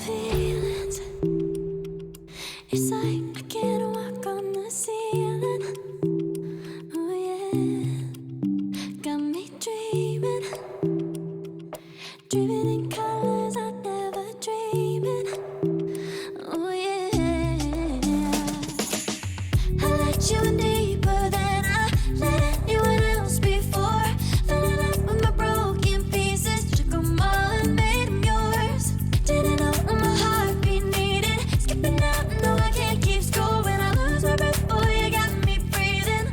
feelings. It's like I can't walk on the ceiling. Oh yeah, got me dreaming, dreaming in colors I never dreamed. Oh yeah, I let you in deeper than I let anyone else before. Filling up with my broken pieces, took 'em all and made 'em yours. Didn't know what my heartbeat needed. Skipping out, no I can't keep score. When I lose my breath, boy, you got me breathing.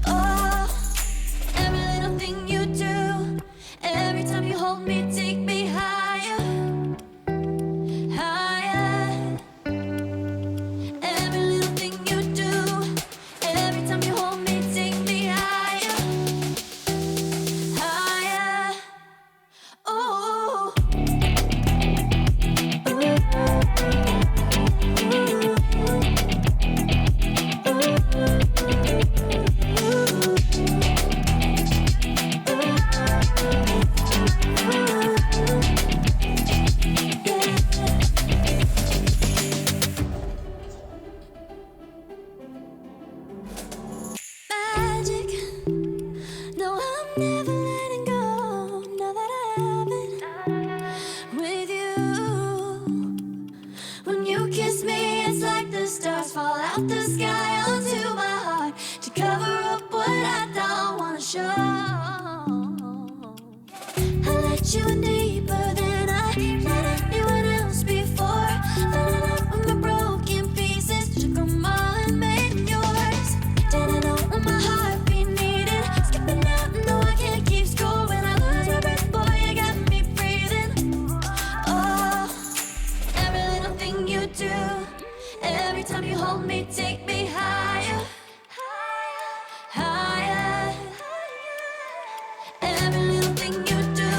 Oh, every little thing you do, every time you hold me, take me higher, higher. Every little thing you do, every time you hold me, take me higher, higher. Oh, magic. No, I'm never letting go. Now that I have it with you. When you kiss me, it's like the stars fall out the sky onto my heart to cover up what I don't wanna show. I let you in deeper than I let anyone else before. Filling up with my broken pieces, took 'em all and made 'em yours. Didn't know what my heartbeat needed. Skipping out, no I can't keep score. When I lose my breath, boy, you got me breathing. Oh, every little thing you do, every time you hold me, take me higher, higher. Every little thing you do,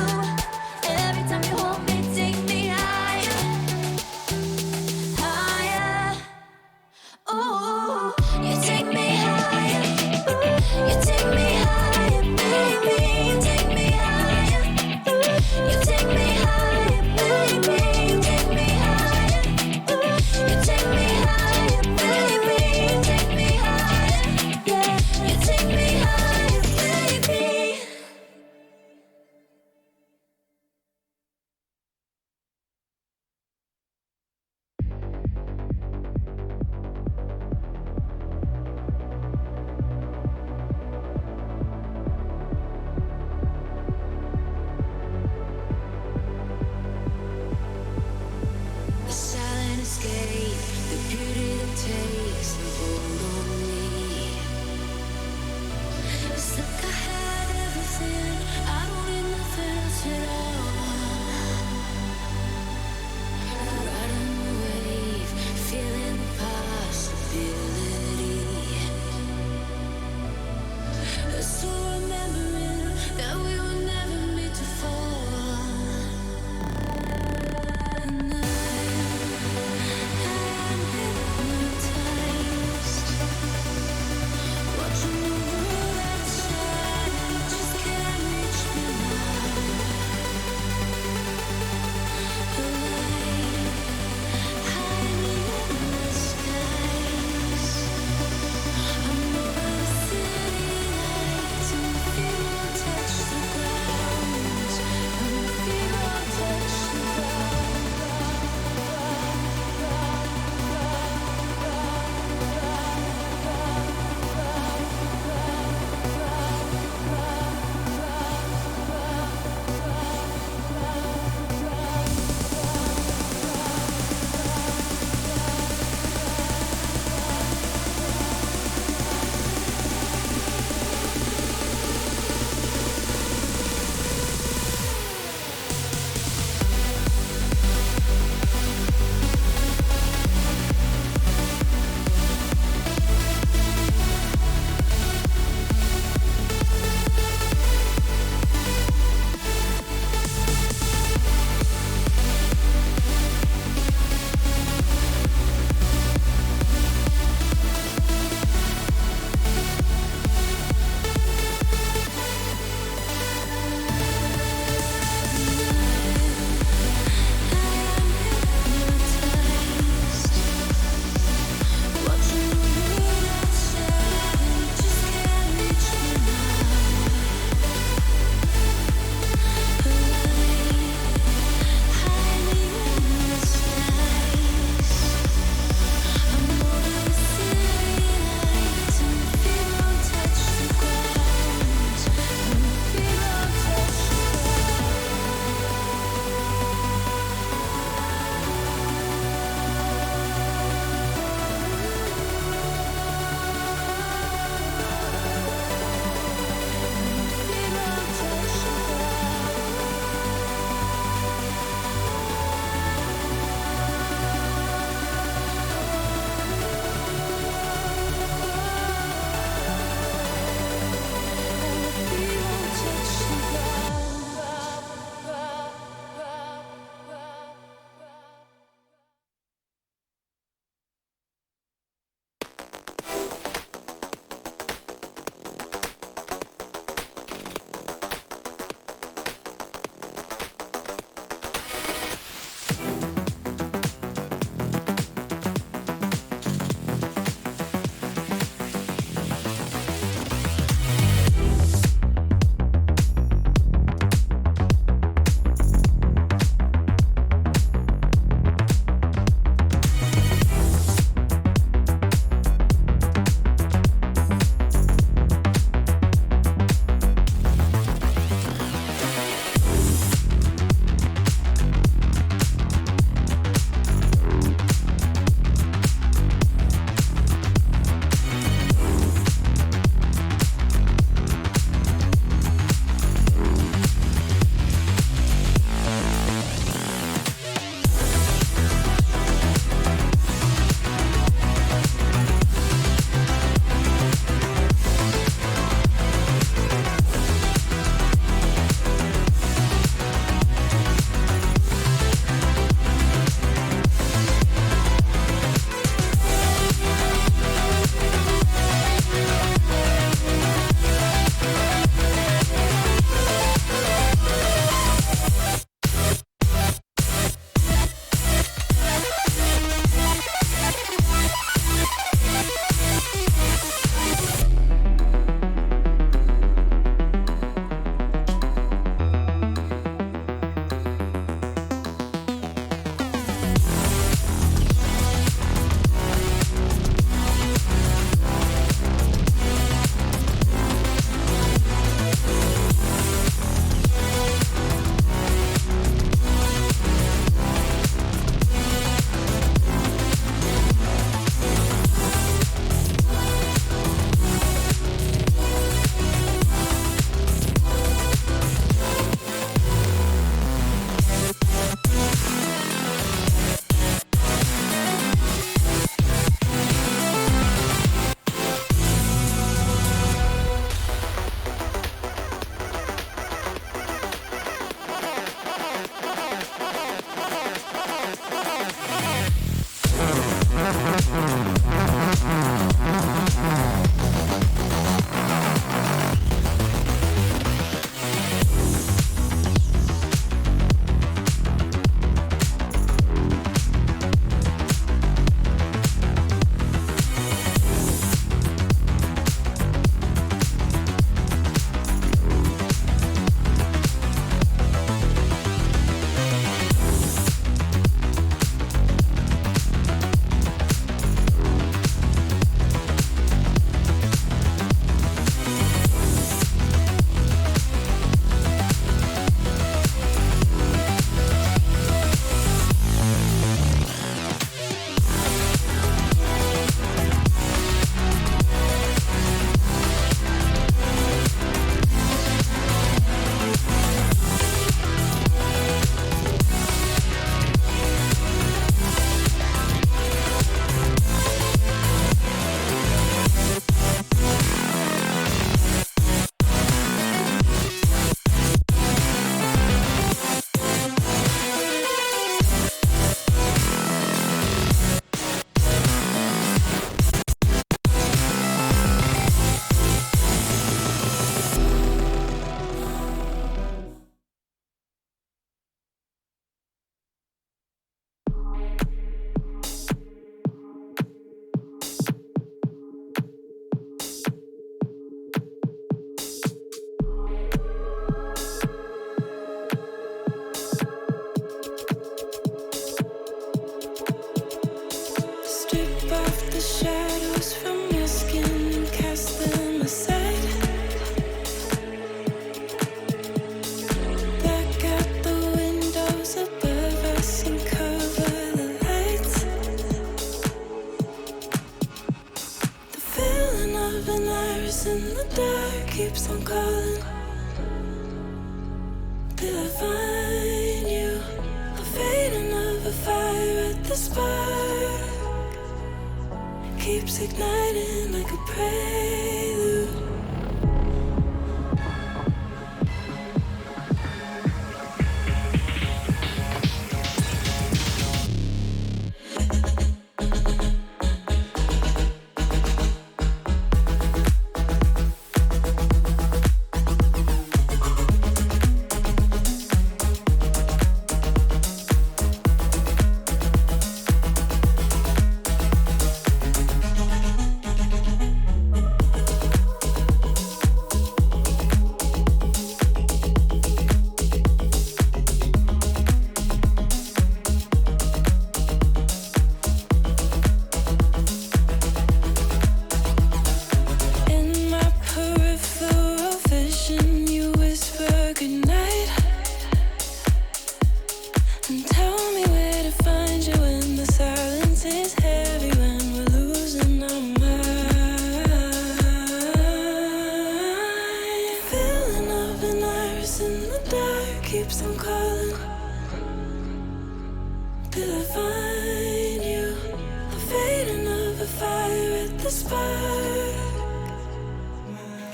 keeps igniting like a prelude.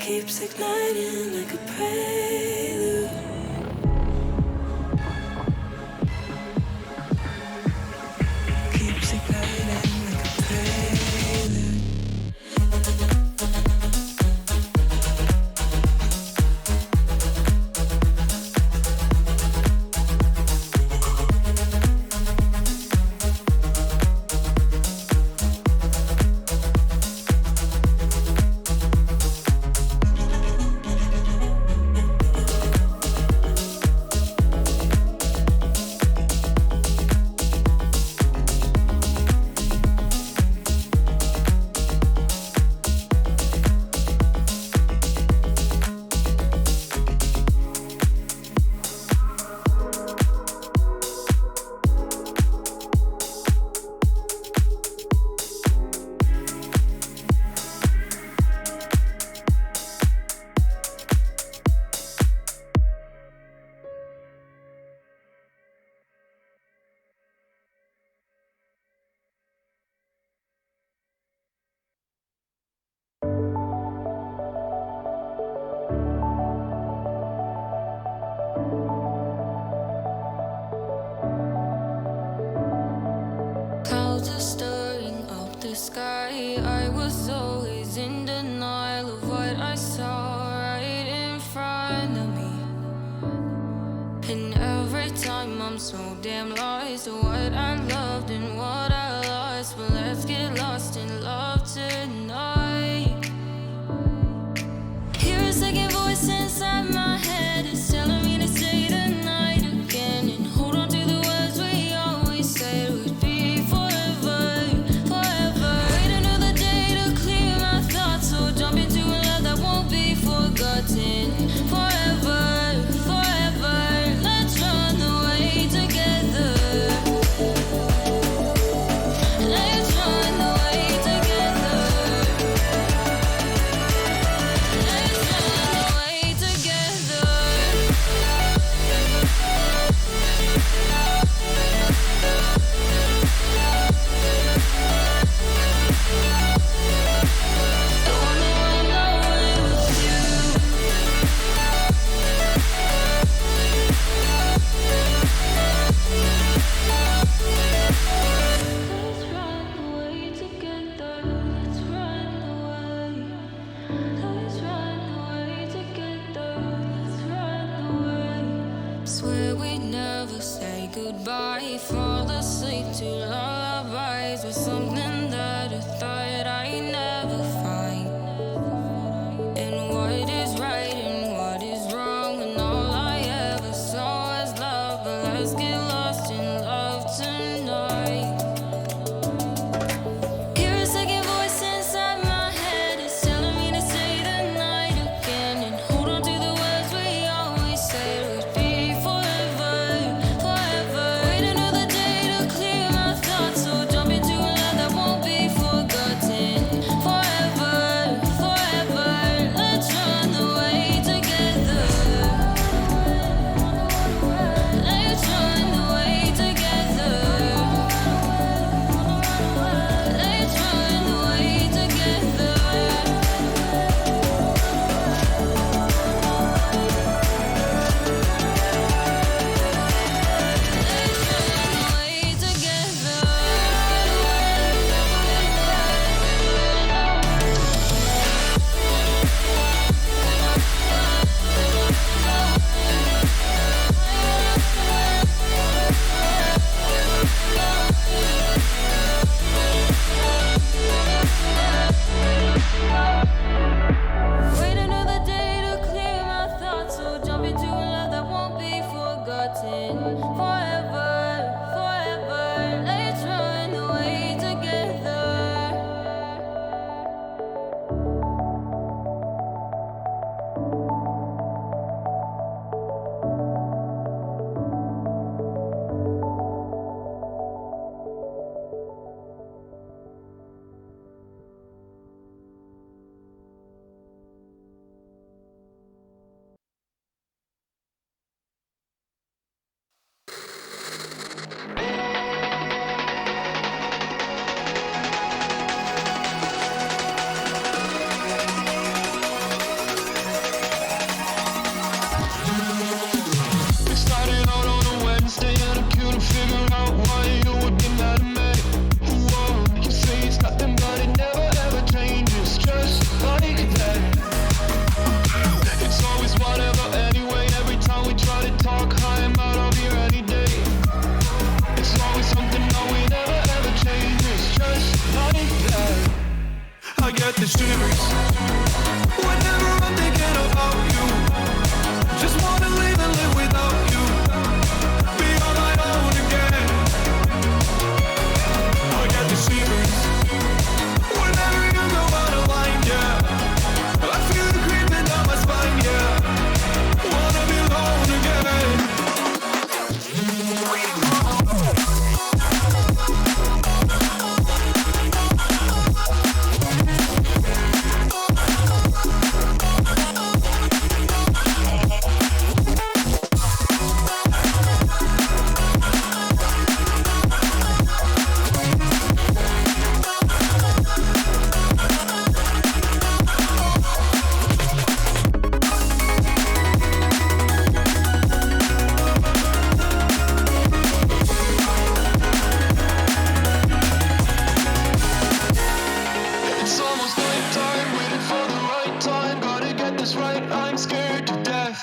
Keeps igniting like a prelude. Keeps igniting like a prelude. Clouds are stirring up the sky. I was always in denial of what I saw right in front of me. And every time I'm so damn lost to what I loved and what I lost. But let's get lost in love tonight. Hear a second voice inside my head. It's telling me to stay the night again and hold on to the words we always said would be forever, forever. Wait another day to clear my thoughts, so jump into a love that won't be forgotten. Forever, forever. Let's run away together. Let's run away together. Let's run away together. I wanna run away with you. Let's run away together. Let's run away. Let's run away together. Let's run away. Swear we'd never say goodbye. Fall asleep to lullabies with something that I thought I'd never find. And what is right and what is wrong, and all I ever saw was love. But let's get lost in love tonight. Hear a second voice inside my head. It's telling me to stay the night again and hold on to the words we always said would be forever, forever. Wait another day to clear my thoughts, so jump into a love that won't be forgotten. the shivers whenever I'm thinking about you. Just wanna live and live without you. Be on my own again. I get the shivers whenever you go out of line, yeah. I feel it creeping down my spine, yeah. Wanna be alone again. It's almost nighttime, waiting for the right time. Gotta get this right, I'm scared to death.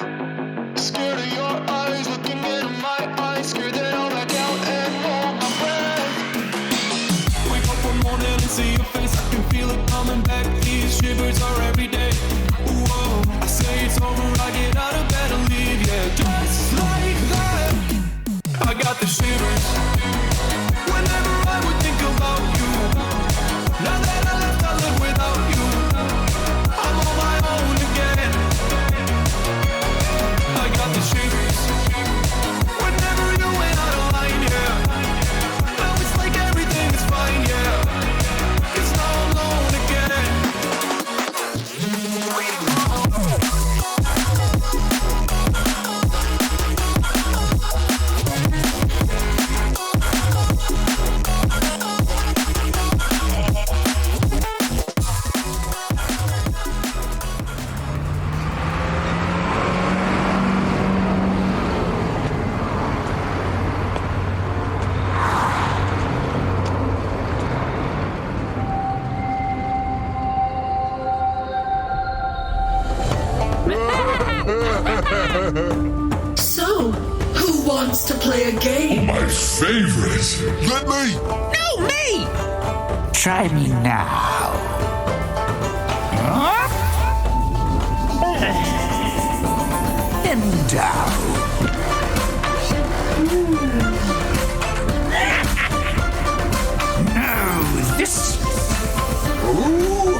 Scared of your eyes, looking into my eyes. Scared that I'll back out and hold my breath. Wake up one morning and see your face, I can feel it coming back. These shivers are every day. Whoa, I say it's over, I get out of bed and leave, yeah. Just like that, I got the shivers whenever I would think about you. Now that I left, I live without you. I'm on my own again. I got the shivers whenever you went out of line, yeah. Now it's like everything is fine, yeah. 'Cause now I'm alone again. So, who wants to play a game? My favorite. Let me. No, me! Try me now. Up. And down. No, this. Ooh.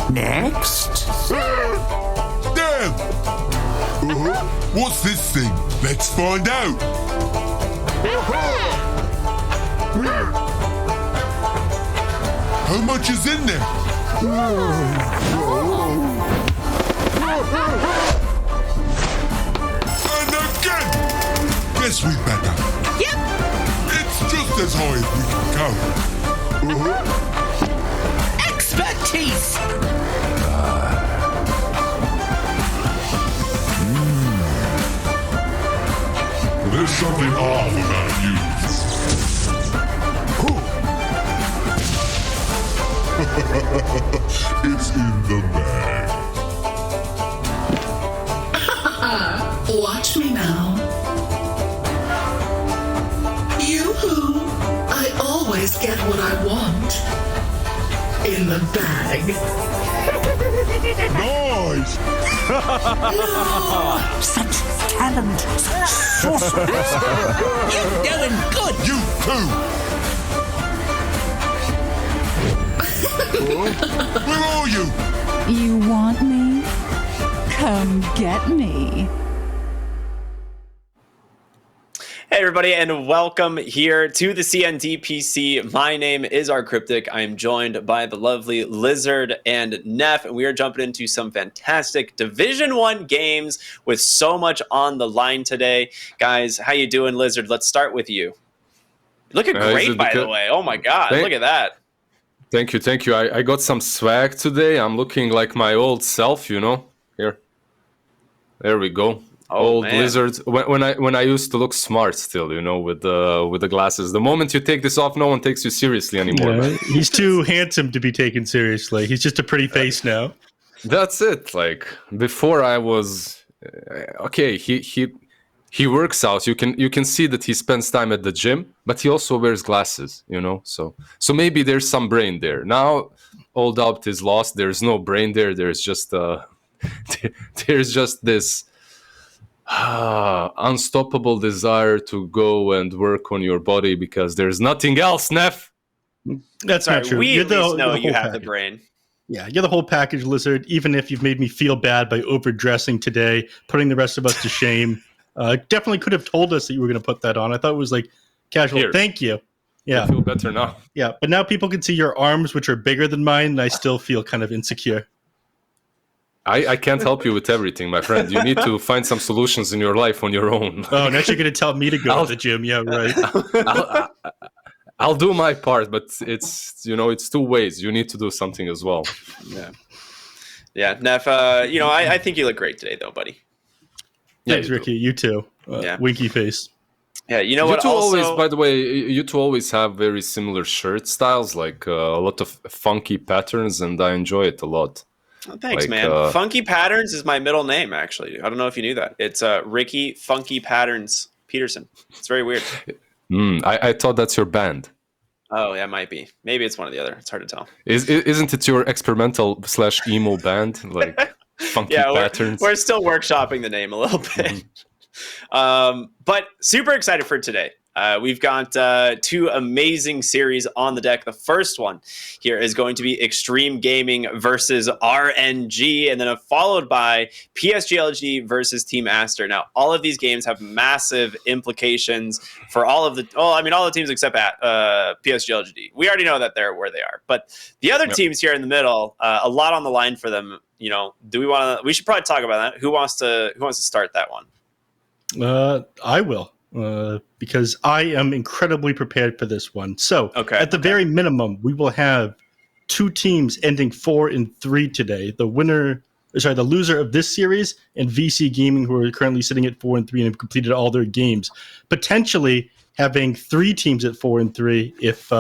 Next. Damn. What's this thing? Let's find out. How much is in there? And again. Guess we better. Yep. It's just as high as we can go. Expertise. There's something off about you. It's in the bag. Watch me now. Yoo-hoo! I always get what I want. In the bag. Nice! Such talent. Such sorcerers. You're doing good. You too! Where are you? You want me? Come get me. Hey everybody, and welcome here to the CNDPC. My name is R Cryptic. I am joined by the lovely Lizard and Neff, and we are jumping into some fantastic Division 1 games with so much on the line today. Guys, how you doing, Lizard? Let's start with you. Looking great, by the way. Oh my god, look at that. Thank you. I got some swag today. I'm looking like my old self, you know. Here. There we go. Old man. Lizard. When I used to look smart still, you know, with the glasses. The moment you take this off, no one takes you seriously anymore. Yeah, he's too handsome to be taken seriously. He's just a pretty face now. That's it. Like before I was okay, he works out. You can see that he spends time at the gym, but he also wears glasses, So maybe there's some brain there. Now all doubt is lost. There's no brain there. There's just this unstoppable desire to go and work on your body because there's nothing else, Neff. That's not true. We You're at least know whole you have the package. brain. Yeah, you're the whole package, Lizard. Even if you've made me feel bad by overdressing today, putting the rest of us to shame, definitely could have told us that you were going to put that on. I thought it was like casual. Here. Thank you. Yeah, I feel better now. yeah. But now people can see your arms, which are bigger than mine, and I still feel kind of insecure. I can't help you with everything, my friend. You need to find some solutions in your life on your own. Oh, now you're going to tell me to go to the gym. Yeah, right. I'll do my part, but it's two ways. You need to do something as well. Yeah, Neff. I think you look great today, though, buddy. Thanks, you do. Ricky. You too. Winky face. Yeah, you know what? By the way, you two always have very similar shirt styles, like a lot of funky patterns, and I enjoy it a lot. Oh, thanks, man. Funky Patterns is my middle name, actually. I don't know if you knew that. It's Ricky Funky Patterns Peterson. It's very weird. I thought that's your band. Oh, yeah, it might be. Maybe it's one or the other. It's hard to tell. Isn't it your experimental/emo band, like Funky Patterns? We're still workshopping the name a little bit. But super excited for today. We've got two amazing series on the deck. The first one here is going to be Extreme Gaming versus RNG, and then followed by PSG LGD versus Team Aster. Now, all of these games have massive implications for all the teams except PSG LGD. We already know that they're where they are, but the other teams here in the middle, a lot on the line for them. Do we want to? We should probably talk about that. Who wants to start that one? I will. Because I am incredibly prepared for this one. So, at the very minimum, we will have two teams ending 4-3 today. The loser of this series and VC Gaming, who are currently sitting at 4-3 and have completed all their games. Potentially having three teams at 4-3 if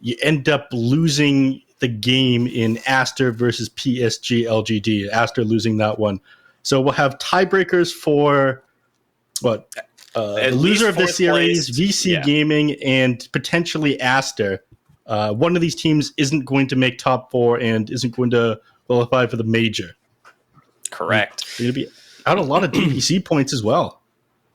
you end up losing the game in Aster versus PSG LGD. Aster losing that one. So we'll have tiebreakers for what? The loser of this series, VC Gaming, and potentially Aster. One of these teams isn't going to make top 4 and isn't going to qualify for the major. Correct. They're going to be out a lot of DPC points as well.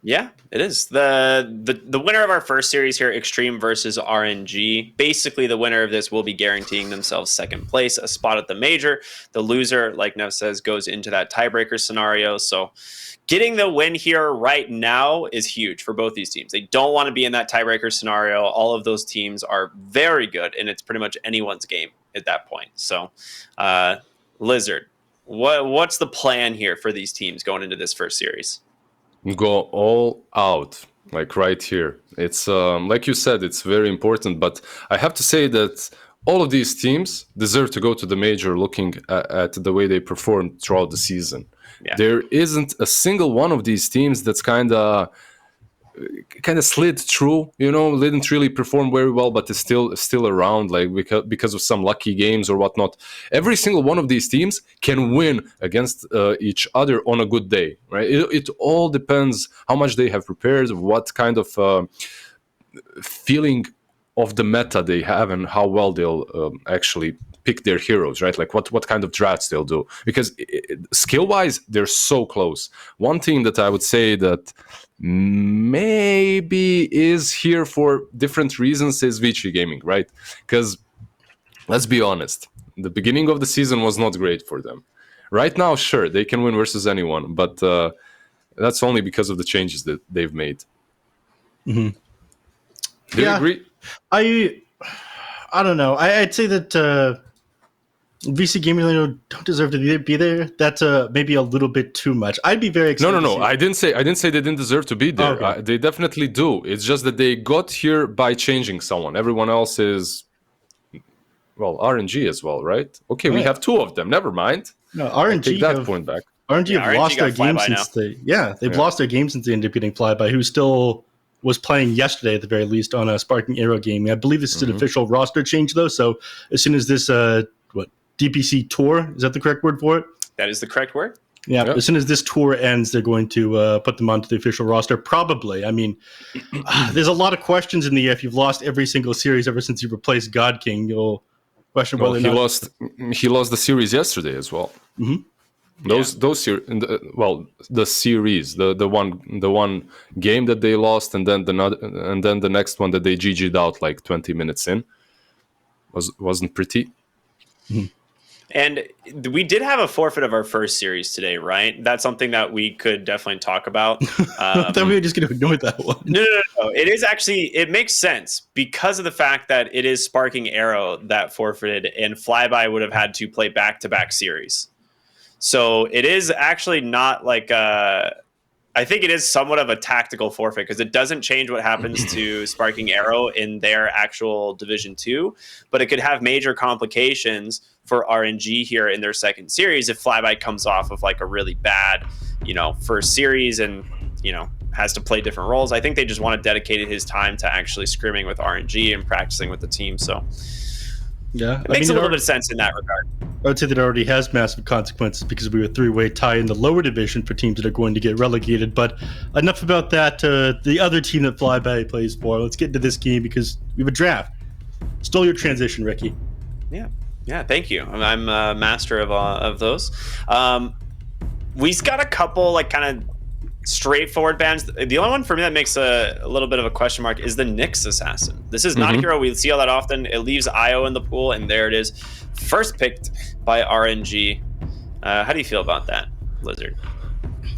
Yeah, it is. The winner of our first series here, Extreme versus RNG. Basically, the winner of this will be guaranteeing themselves second place, a spot at the major. The loser, like Nev says, goes into that tiebreaker scenario. So getting the win here right now is huge for both these teams. They don't want to be in that tiebreaker scenario. All of those teams are very good, and it's pretty much anyone's game at that point. So, Lizard, what's the plan here for these teams going into this first series? Go all out, like right here. It's like you said, it's very important, but I have to say that all of these teams deserve to go to the major looking at the way they performed throughout the season. Yeah. There isn't a single one of these teams that's kind of slid through, didn't really perform very well, but is still around, like because of some lucky games or whatnot. Every single one of these teams can win against each other on a good day, right? It all depends how much they have prepared, what kind of feeling of the meta they have, and how well they'll actually pick their heroes, right? Like what kind of drafts they'll do. Because skill-wise, they're so close. One thing that I would say that maybe is here for different reasons is VC Gaming, right? Because let's be honest, the beginning of the season was not great for them. Right now, sure, they can win versus anyone, but that's only because of the changes that they've made. Mm-hmm. Do you agree? I don't know. I'd say that VC Gaming don't deserve to be there. That's maybe a little bit too much. I'd be very excited. No. I didn't say they didn't deserve to be there. Okay. They definitely do. It's just that they got here by changing someone. Everyone else is, RNG as well, right? Okay, we have two of them. Never mind. No, RNG. Take that point back. RNG have lost their game since they've lost their game since they ended up getting Flyby, who still was playing yesterday at the very least on a Sparking Arrow game. I believe this is an official roster change though. So as soon as this DPC tour, is that the correct word for it? That is the correct word. Yeah, as soon as this tour ends, they're going to put them onto the official roster. Probably. I mean, there's a lot of questions in the air. If you've lost every single series ever since you replaced God King, you'll question whether he lost the series yesterday as well. Mm-hmm. The series, the one game that they lost, and then the next one that they GG'd out like 20 minutes in wasn't pretty. Mm-hmm. And we did have a forfeit of our first series today, right? That's something that we could definitely talk about. I thought we were just going to ignore that one. No. It is actually, it makes sense because of the fact that it is Sparking Arrow that forfeited, and Flyby would have had to play back-to-back series. So it is actually not like I think it is somewhat of a tactical forfeit because it doesn't change what happens to Sparking Arrow in their actual Division 2, but it could have major complications for RNG here in their second series if Flyby comes off of like a really bad, first series and, has to play different roles. I think they just want to dedicate his time to actually scrimming with RNG and practicing with the team. So yeah, it makes a little bit of sense in that regard. I would say that it already has massive consequences because we have a three-way tie in the lower division for teams that are going to get relegated. But enough about that. The other team that Flyby plays for. Let's get into this game because we have a draft. Stole your transition, Ricky. Yeah. Thank you. I'm a master of those. We've got a couple like kind of straightforward bans. The only one for me that makes a little bit of a question mark is the Nyx Assassin. This is not a hero we see all that often. It leaves Io in the pool, and there it is. First picked by RNG. How do you feel about that, Lizard?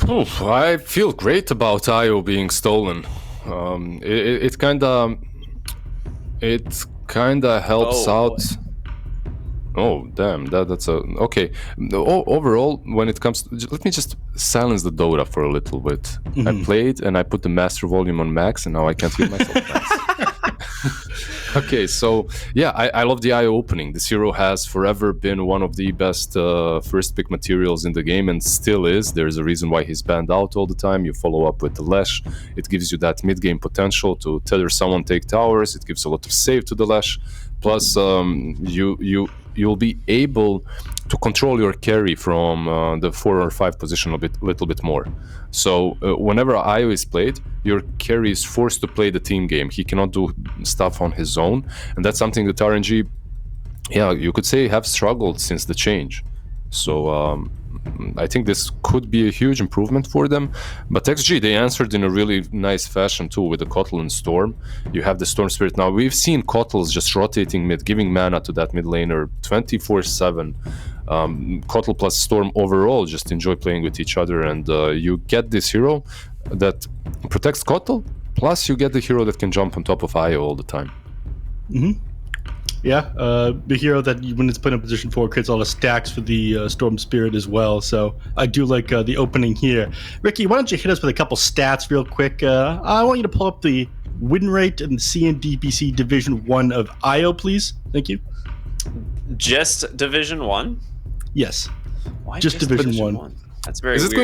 I feel great about Io being stolen. It kind of helps out. Oh damn! That's okay. Overall, when it comes, let me just silence the Dota for a little bit. Mm-hmm. I played and I put the master volume on max, and now I can't hear myself. Okay, so yeah, I love the Io opening. This hero has forever been one of the best first pick materials in the game, and still is. There's a reason why he's banned out all the time. You follow up with the Lash. It gives you that mid game potential to tether someone, take towers. It gives a lot of save to the Lash. Plus, you'll be able to control your carry from the 4 or 5 position a little bit more. So whenever Io is played, your carry is forced to play the team game. He cannot do stuff on his own, and that's something that RNG, you could say, have struggled since the change. So I think this could be a huge improvement for them. But XG, they answered in a really nice fashion too with the Kotl and Storm. You have the Storm Spirit now. We've seen Kotls just rotating mid, giving mana to that mid laner 24/7. Kotl plus Storm overall just enjoy playing with each other, and you get this hero that protects Kotl, plus you get the hero that can jump on top of Io all the time. Mm-hmm. Yeah, the hero that when it's put in position 4 creates all the stacks for the Storm Spirit as well. So I do like the opening here. Ricky, why don't you hit us with a couple stats real quick? I want you to pull up the win rate in the CNDPC Division 1 of Io, please. Thank you. Just Division 1? Yes. Why just Division 1? That's very weird. Is it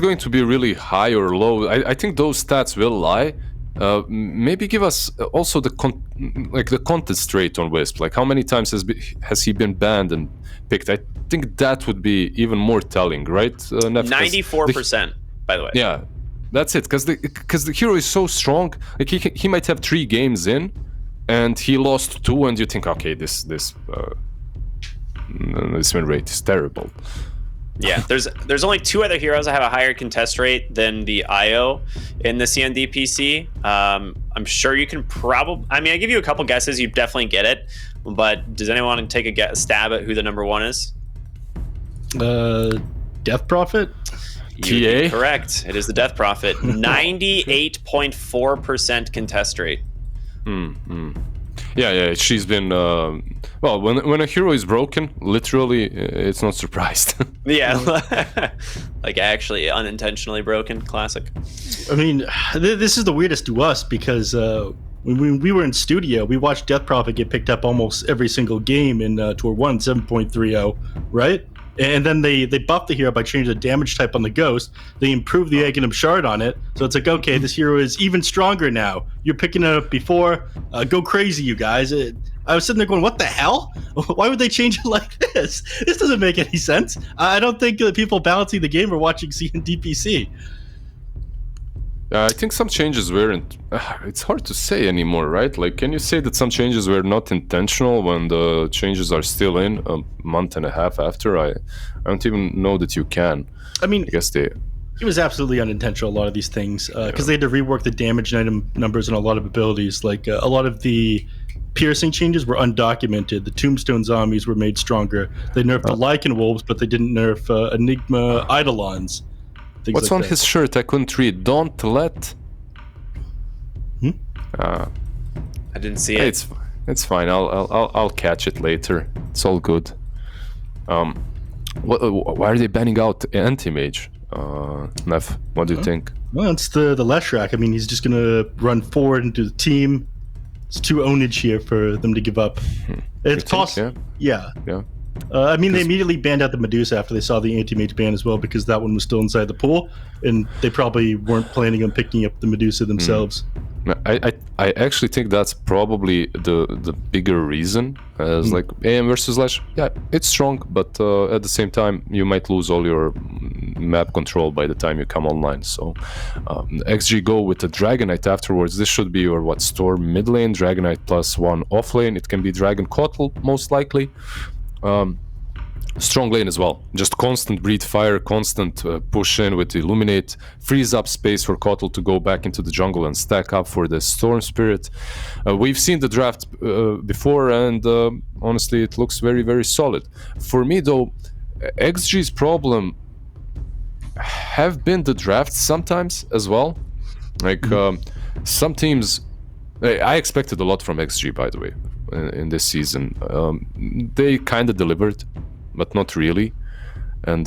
going to be really high or low? I think those stats will lie. Maybe give us also the contest rate on Wisp. Like how many times has he been banned and picked? I think that would be even more telling, right? 94%, by the way. Yeah, that's it. Because the hero is so strong. Like he might have 3 games in, and he lost 2, and you think, okay, this win rate is terrible. Yeah, there's only 2 other heroes that have a higher contest rate than the Io in the CNDPC. I'm sure you can probably... I mean, I give you a couple guesses, you definitely get it. But does anyone want to take a stab at who the number 1 is? Death Prophet? TA? Correct. It is the Death Prophet. 98.4% contest rate. Yeah, she's been... well, when a hero is broken, literally, it's not surprised. Yeah, like actually unintentionally broken. Classic. I mean, this is the weirdest to us because when we were in studio, we watched Death Prophet get picked up almost every single game in Tour 1, 7.30, right? And then they buffed the hero by changing the damage type on the Ghost. They improved the Aghanim Shard on it. So it's like, okay, this hero is even stronger now. You're picking it up before. Go crazy, you guys. I was sitting there going, what the hell? Why would they change it like this? This doesn't make any sense. I don't think the people balancing the game are watching CNDPC. I think some changes weren't. It's hard to say anymore, right? Like, can you say that some changes were not intentional when the changes are still in a month and a half after? I don't even know that you can. I mean, I guess it was absolutely unintentional, a lot of these things, because they had to rework the damage item numbers and a lot of abilities. Like, a lot of the piercing changes were undocumented. The Tombstone zombies were made stronger. They nerfed the Lycan wolves, but they didn't nerf Enigma Eidolons. What's on his shirt? I couldn't read. Don't let. I didn't see it. It's fine. I'll catch it later. It's all good. Why are they banning out anti-mage? Neff, what do you think? Well, it's the Leshrac. I mean, he's just gonna run forward into the team. It's too ownage here for them to give up. It's possible. Yeah. I mean, they immediately banned out the Medusa after they saw the anti-mage ban as well, because that one was still inside the pool, and they probably weren't planning on picking up the Medusa themselves. I actually think that's probably the bigger reason. As like AM versus Lash, yeah, it's strong, but at the same time, you might lose all your map control by the time you come online. So XG go with the Dragonite afterwards. This should be your Storm mid lane, Dragonite +1 off lane. It can be Dragon Kotl most likely. Strong lane as well. Just constant breathe fire, constant push in with Illuminate, frees up space for Kotl to go back into the jungle and stack up for the Storm Spirit. We've seen the draft before, and honestly, it looks very, very solid. For me, though, XG's problem have been the drafts sometimes as well. Like some teams, I expected a lot from XG, by the way, in this season. They kind of delivered, but not really. And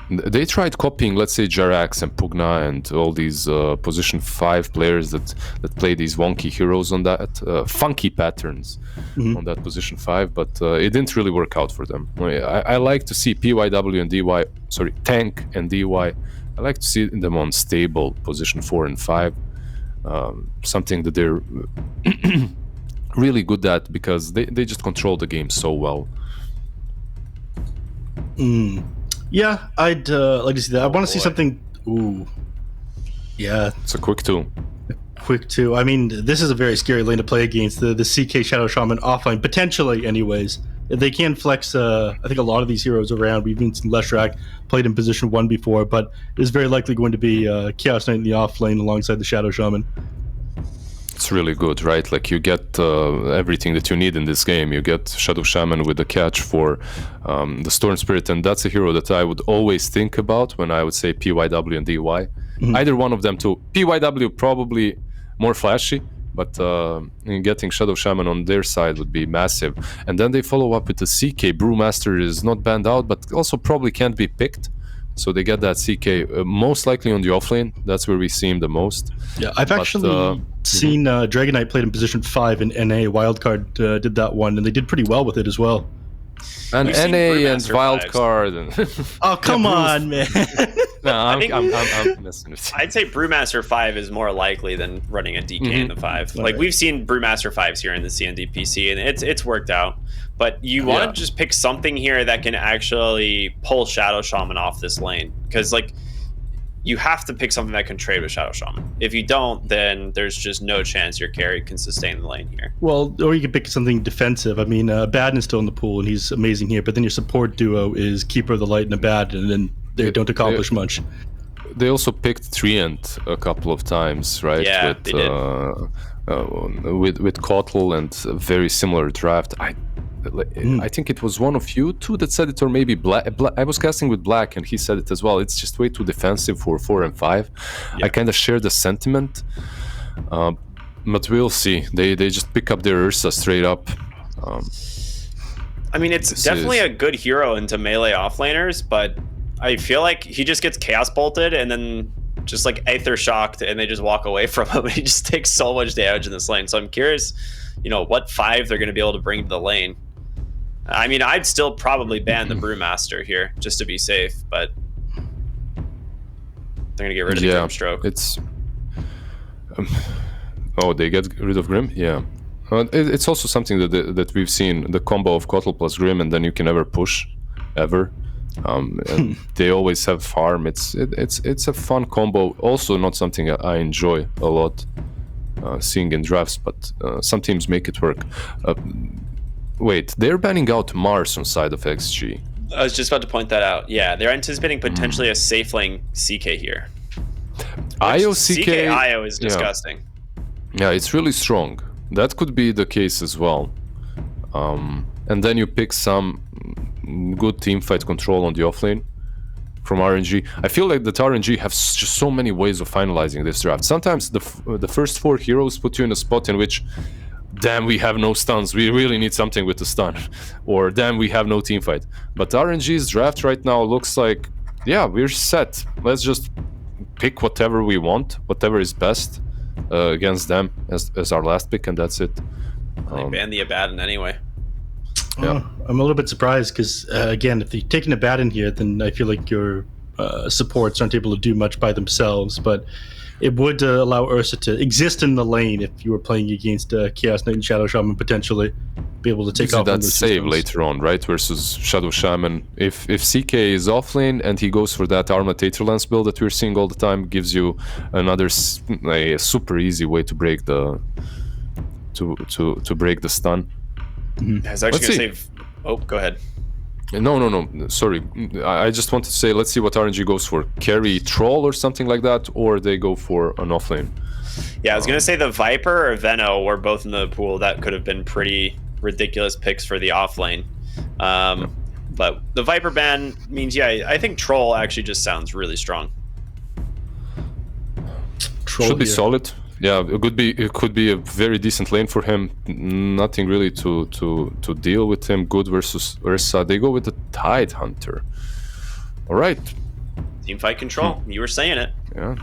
they tried copying, let's say, Jarax and Pugna and all these position 5 players that play these wonky heroes on that, funky patterns on that position 5, but it didn't really work out for them. I like to see PYW and DY, Tank and DY, I like to see them on stable position 4 and 5, something that they're really good at, because they just control the game so well. Yeah, I'd like to see that. I want to see something. Ooh, yeah, it's a quick 2. Quick 2. I mean, this is a very scary lane to play against. The CK Shadow Shaman offline, potentially, anyways. They can flex, I think, a lot of these heroes around. We've even seen Leshrac played in position 1 before, but it's very likely going to be Chaos Knight in the off lane alongside the Shadow Shaman. It's really good, right? Like, you get everything that you need in this game. You get Shadow Shaman with the catch for the Storm Spirit, and that's a hero that I would always think about when I would say PYW and DY. Either one of them too. PYW probably more flashy, but getting Shadow Shaman on their side would be massive. And then they follow up with the CK. Brewmaster is not banned out, but also probably can't be picked. So they get that CK most likely on the offlane. That's where we see him the most. Yeah, I've actually seen Dragonite played in position 5 in NA. Wildcard did that one, and they did pretty well with it as well. And NA and Wildcard. Oh, come on, man. No, I'm messing with you. I'd say Brewmaster 5 is more likely than running a DK in the 5. Like, we've seen Brewmaster 5s here in the CNDPC, and it's worked out. But you want to just pick something here that can actually pull Shadow Shaman off this lane. Because, like, you have to pick something that can trade with Shadow Shaman. If you don't, then there's just no chance your carry can sustain the lane here. Well, or you can pick something defensive. I mean, Abaddon is still in the pool, and he's amazing here. But then your support duo is Keeper of the Light and Abaddon, and then they don't accomplish much. They also picked Treant a couple of times, right? Yeah, with, they did. With Kotl and a very similar draft. I think it was one of you two that said it, or maybe Black. I was casting with Black, and he said it as well. It's just way too defensive for 4 and 5. Yeah. I kind of share the sentiment, but we'll see. They just pick up their Ursa straight up. I mean, it's definitely a good hero into melee offlaners, but I feel like he just gets Chaos Bolted and then just like Aether Shocked, and they just walk away from him. He just takes so much damage in this lane. So I'm curious, what 5 they're going to be able to bring to the lane. I mean, I'd still probably ban the Brewmaster here just to be safe, but they're going to get rid of the Grimstroke. It's they get rid of Grim? Yeah. It's also something that we've seen, the combo of Kotl plus Grim, and then you can never push, ever. And they always have farm. It's a fun combo. Also, not something I enjoy a lot seeing in drafts, but some teams make it work. Wait, they're banning out Mars on side of XG. I was just about to point that out. Yeah, they're anticipating potentially a safe lane CK here. IO CK IO is disgusting. Yeah, it's really strong. That could be the case as well. And then you pick some good teamfight control on the offlane from RNG. I feel like that RNG have just so many ways of finalizing this draft. Sometimes the first 4 heroes put you in a spot in which, damn, we have no stuns, we really need something with the stun. Or damn, we have no teamfight. But RNG's draft right now looks like, yeah, we're set. Let's just pick whatever we want, whatever is best against them as our last pick, and that's it. They banned the Abaddon anyway. Yeah. I'm a little bit surprised because, again, if they've taken Abaddon here, then I feel like your supports aren't able to do much by themselves. But it would allow Ursa to exist in the lane if you were playing against Chaos Knight and Shadow Shaman, potentially be able to take off that save later on, right? Versus Shadow Shaman. If CK is offlane and he goes for that Arma Taterlance build that we're seeing all the time, gives you another a super easy way to break the to break the stun. I was actually going to say... Oh, go ahead. No. Sorry. I just wanted to say, let's see what RNG goes for. Carry Troll or something like that, or they go for an offlane. Yeah, I was going to say the Viper or Veno were both in the pool. That could have been pretty ridiculous picks for the offlane. But the Viper ban means, yeah, I think Troll actually just sounds really strong. Troll should be solid. Yeah, it could be a very decent lane for him. Nothing really to deal with him. Good versus Ursa. They go with the Tide Hunter. All right. Teamfight control. You were saying it. Yeah.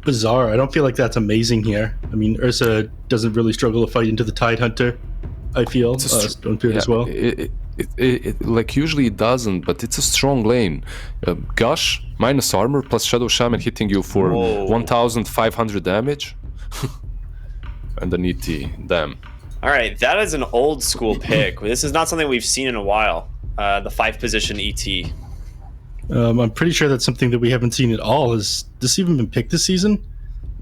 Bizarre. I don't feel like that's amazing here. I mean, Ursa doesn't really struggle to fight into the Tide Hunter, I feel. Stonebeard as well. It like usually it doesn't, but it's a strong lane. Gush minus armor plus Shadow Shaman hitting you for 1,500 damage, and an ET. Damn. All right, that is an old school pick. This is not something we've seen in a while. The 5 position ET. I'm pretty sure that's something that we haven't seen at all. Has this even been picked this season?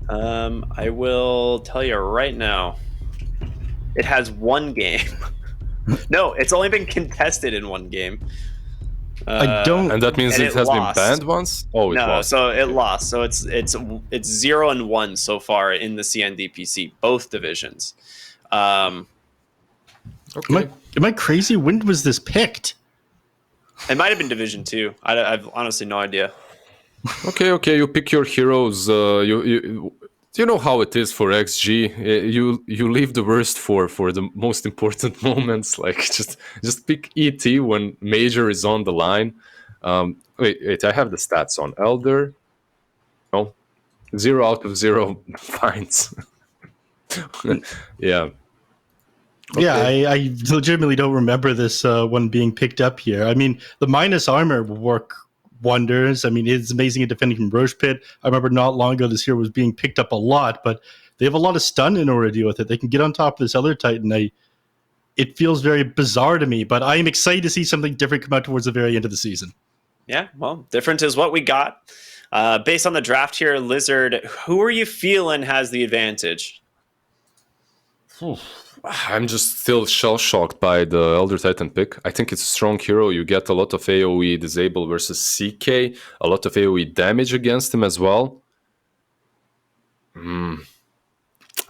I will tell you right now. It has 1 game. No, it's only been contested in 1 game. I don't, and that means it has been banned once. Oh, it lost. So it lost. So it's 0-1 so far in the CNDPC, both divisions. Okay. Am I crazy? When was this picked? It might have been Division 2. I've honestly no idea. Okay. You pick your heroes. You know how it is for XG. You leave the worst for the most important moments. Like just pick ET when Major is on the line. Wait. I have the stats on Elder. No, 0 out of 0 finds. Yeah. Okay. Yeah, I legitimately don't remember this one being picked up here. I mean, the minus armor will work wonders. I mean, it's amazing at defending from Roche Pit. I remember not long ago this hero was being picked up a lot, but they have a lot of stun in order to deal with it. They can get on top of this other Titan. It feels very bizarre to me, but I am excited to see something different come out towards the very end of the season. Yeah, well, different is what we got. Based on the draft here, Lizard, who are you feeling has the advantage? I'm just still shell-shocked by the Elder Titan pick. I think it's a strong hero. You get a lot of AoE disable versus CK, a lot of AoE damage against him as well. I'm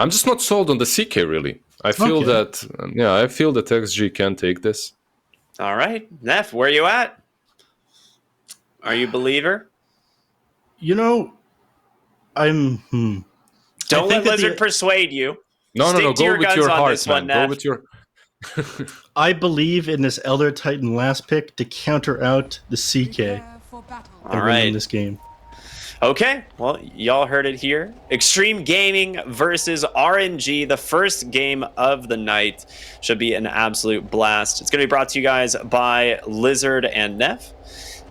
just not sold on the CK, really. I feel that XG can take this. All right. Neff, where are you at? Are you a believer? You know, I'm... Don't let Lizard persuade you. No. Go with your heart, man. Go with your... I believe in this Elder Titan last pick to counter out the CK. All right. In this game. Okay, well, y'all heard it here. Extreme Gaming versus RNG, the first game of the night. Should be an absolute blast. It's going to be brought to you guys by Lizard and Neff.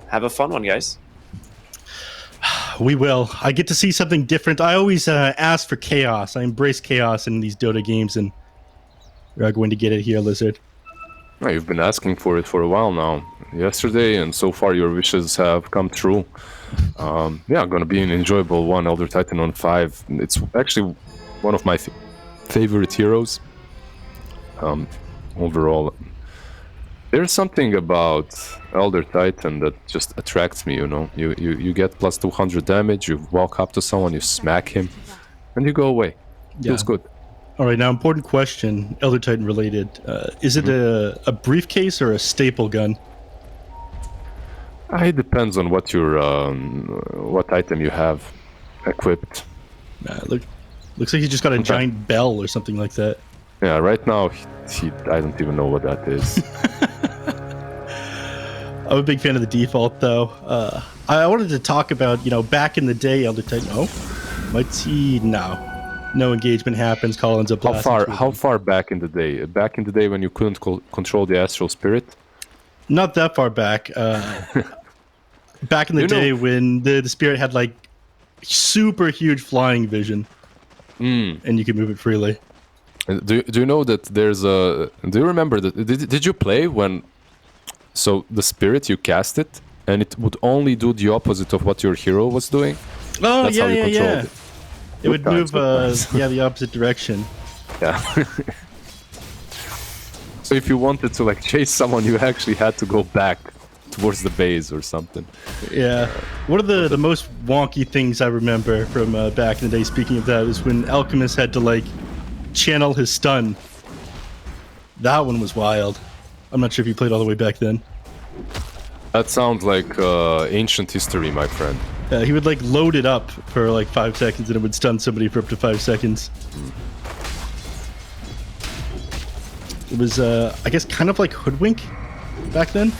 Have a fun one, guys. We will. I get to see something different. I always ask for chaos. I embrace chaos in these Dota games, and we're going to get it here, Lizard. Oh, you've been asking for it for a while now. Yesterday, and so far your wishes have come true. Yeah, going to be an enjoyable one. Elder Titan on 5. It's actually one of my favorite heroes. Overall, there's something about Elder Titan that just attracts me, you know. You get plus 200 damage, you walk up to someone, you smack him, and you go away. Feels good. All right, now important question, Elder Titan related. Is it a briefcase or a staple gun? It depends on what your what item you have equipped. Looks like he just got a giant bell or something like that. Yeah, right now I don't even know what that is. I'm a big fan of the default, though. I wanted to talk about, back in the day, Elder Titan. Oh, might see now. No engagement happens. Collins up. How far back in the day? Back in the day when you couldn't control the astral spirit? Not that far back. Back in the day when the spirit had like super huge flying vision, and you could move it freely. Do you know that there's a? Do you remember that? Did you play when? So the spirit, you cast it, and it would only do the opposite of what your hero was doing. Oh, That's how you controlled it. It would move, the opposite direction. Yeah. So if you wanted to like chase someone, you actually had to go back towards the base or something. Yeah. One of the most wonky things I remember from back in the day, speaking of that, is when Alchemist had to like channel his stun. That one was wild. I'm not sure if you played all the way back then. That sounds like ancient history, my friend. He would like load it up for like 5 seconds and it would stun somebody for up to 5 seconds. It was, I guess, kind of like Hoodwink back then.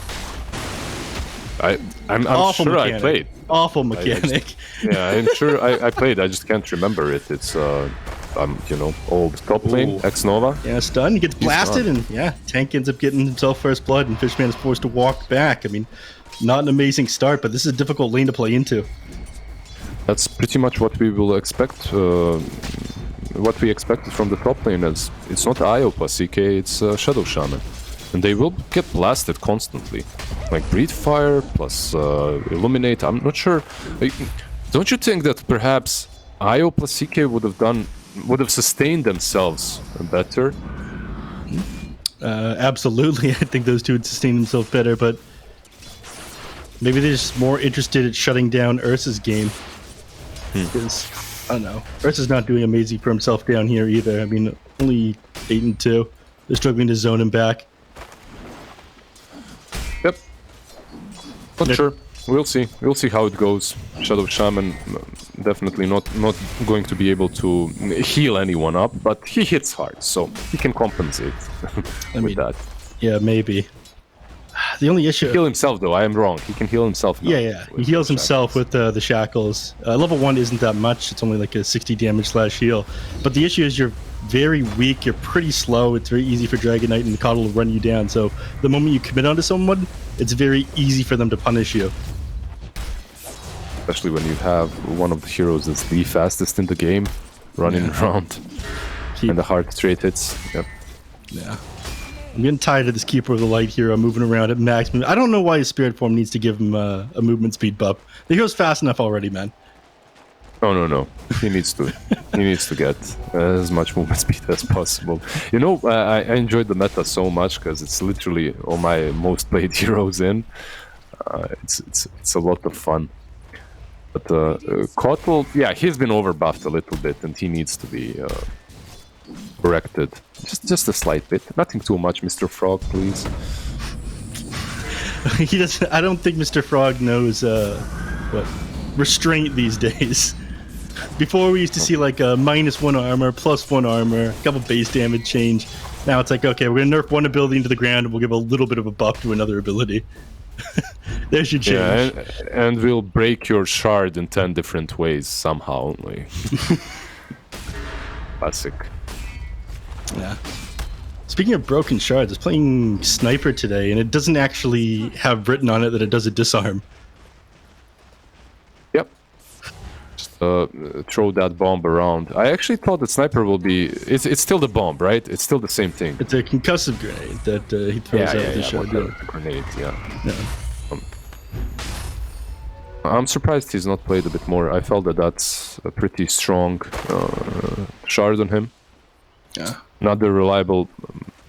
I'm Awful sure mechanic. I played. Awful mechanic. I'm sure I played. I just can't remember it. It's old top lane, X-Nova. Yeah, stun. He gets blasted, and tank ends up getting himself first blood, and Fishman is forced to walk back. I mean, not an amazing start, but this is a difficult lane to play into. That's pretty much what we will expect. What we expected from the top lane is it's not IO plus CK, it's Shadow Shaman. And they will get blasted constantly. Like Breathe Fire plus Illuminate, I'm not sure. Don't you think that perhaps IO plus CK would have sustained themselves better? Absolutely, I think those two would sustain themselves better, but maybe they're just more interested in shutting down Ursa's game. Because, I don't know, Ursa's not doing amazing for himself down here either. I mean, only 8-2. They're struggling to zone him back. Yep. Not sure. We'll see. We'll see how it goes. Shadow Shaman definitely not going to be able to heal anyone up, but he hits hard, so he can compensate with that. Yeah, maybe. The only issue... He heal himself, though. I am wrong. He can heal himself now. Yeah. He heals himself with the shackles. Level 1 isn't that much. It's only like a 60 damage / heal. But the issue is you're very weak. You're pretty slow. It's very easy for Dragon Knight and the Coddle to run you down. So the moment you commit onto someone, it's very easy for them to punish you. Especially when you have one of the heroes that's the fastest in the game, running around. And the hard straight hits. Yep. Yeah. I'm getting tired of this Keeper of the Light hero moving around at max movement. I don't know why his Spirit Form needs to give him a movement speed buff. The hero's fast enough already, man. Oh, no. He needs to. He needs to get as much movement speed as possible. You know, I enjoyed the meta so much because it's literally all my most played heroes in. It's a lot of fun. But Kotl, he's been overbuffed a little bit and he needs to be corrected. Just a slight bit. Nothing too much, Mr. Frog, please. He doesn't. I don't think Mr. Frog knows restraint these days. Before we used to see like a -1 armor, +1 armor, a couple base damage change. Now it's like, okay, we're gonna nerf one ability into the ground and we'll give a little bit of a buff to another ability. There's your change. Yeah, and we'll break your shard in 10 different ways somehow. Like. Classic. Yeah. Speaking of broken shards, I was playing Sniper today, and it doesn't actually have written on it that it does a disarm. Yep. throw that bomb around. I actually thought that sniper will be. It's still the bomb, right? It's still the same thing. It's a concussive grenade that he throws out with the shotgun. Grenade, I'm surprised he's not played a bit more. I felt that that's a pretty strong shard on him. Yeah. Not the reliable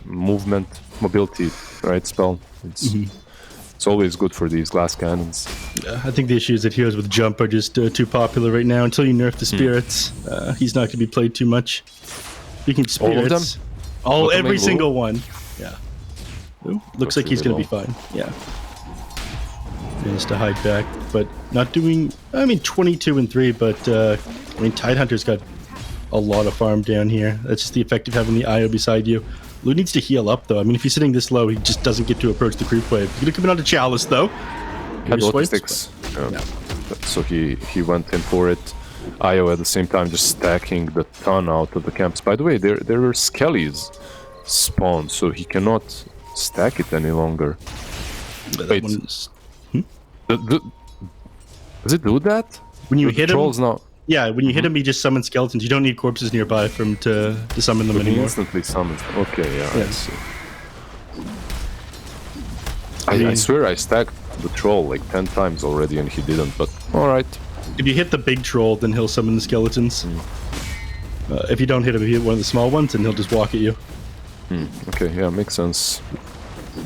mobility, right, spell. It's always good for these glass cannons. Yeah, I think the issue is that heroes with jump are just too popular right now. Until you nerf the spirits, he's not going to be played too much. Speaking of spirits, every single one. Yeah. Ooh, looks like he's going to be fine. Yeah. Managed to hide back, but not doing. I mean, 22 and 3, but Tidehunter's got a lot of farm down here. That's just the effect of having the IO beside you. Lou needs to heal up, though. I mean, if he's sitting this low, he just doesn't get to approach the creep wave. He's going to come in onto Chalice, though. Had lot of sticks. Yeah. So he went in for it. IO at the same time just stacking the ton out of the camps. By the way, there were Skellies spawned, so he cannot stack it any longer. Wait. Does it do that? When you hit him? Now. Yeah, when you hit him, he just summons skeletons. You don't need corpses nearby for him to summon them anymore. He instantly summons. Okay, yeah. I see. I swear I stacked the troll like 10 times already and he didn't, but alright. If you hit the big troll, then he'll summon the skeletons. If you don't hit him, if you hit one of the small ones, then he'll just walk at you. Okay, yeah, makes sense.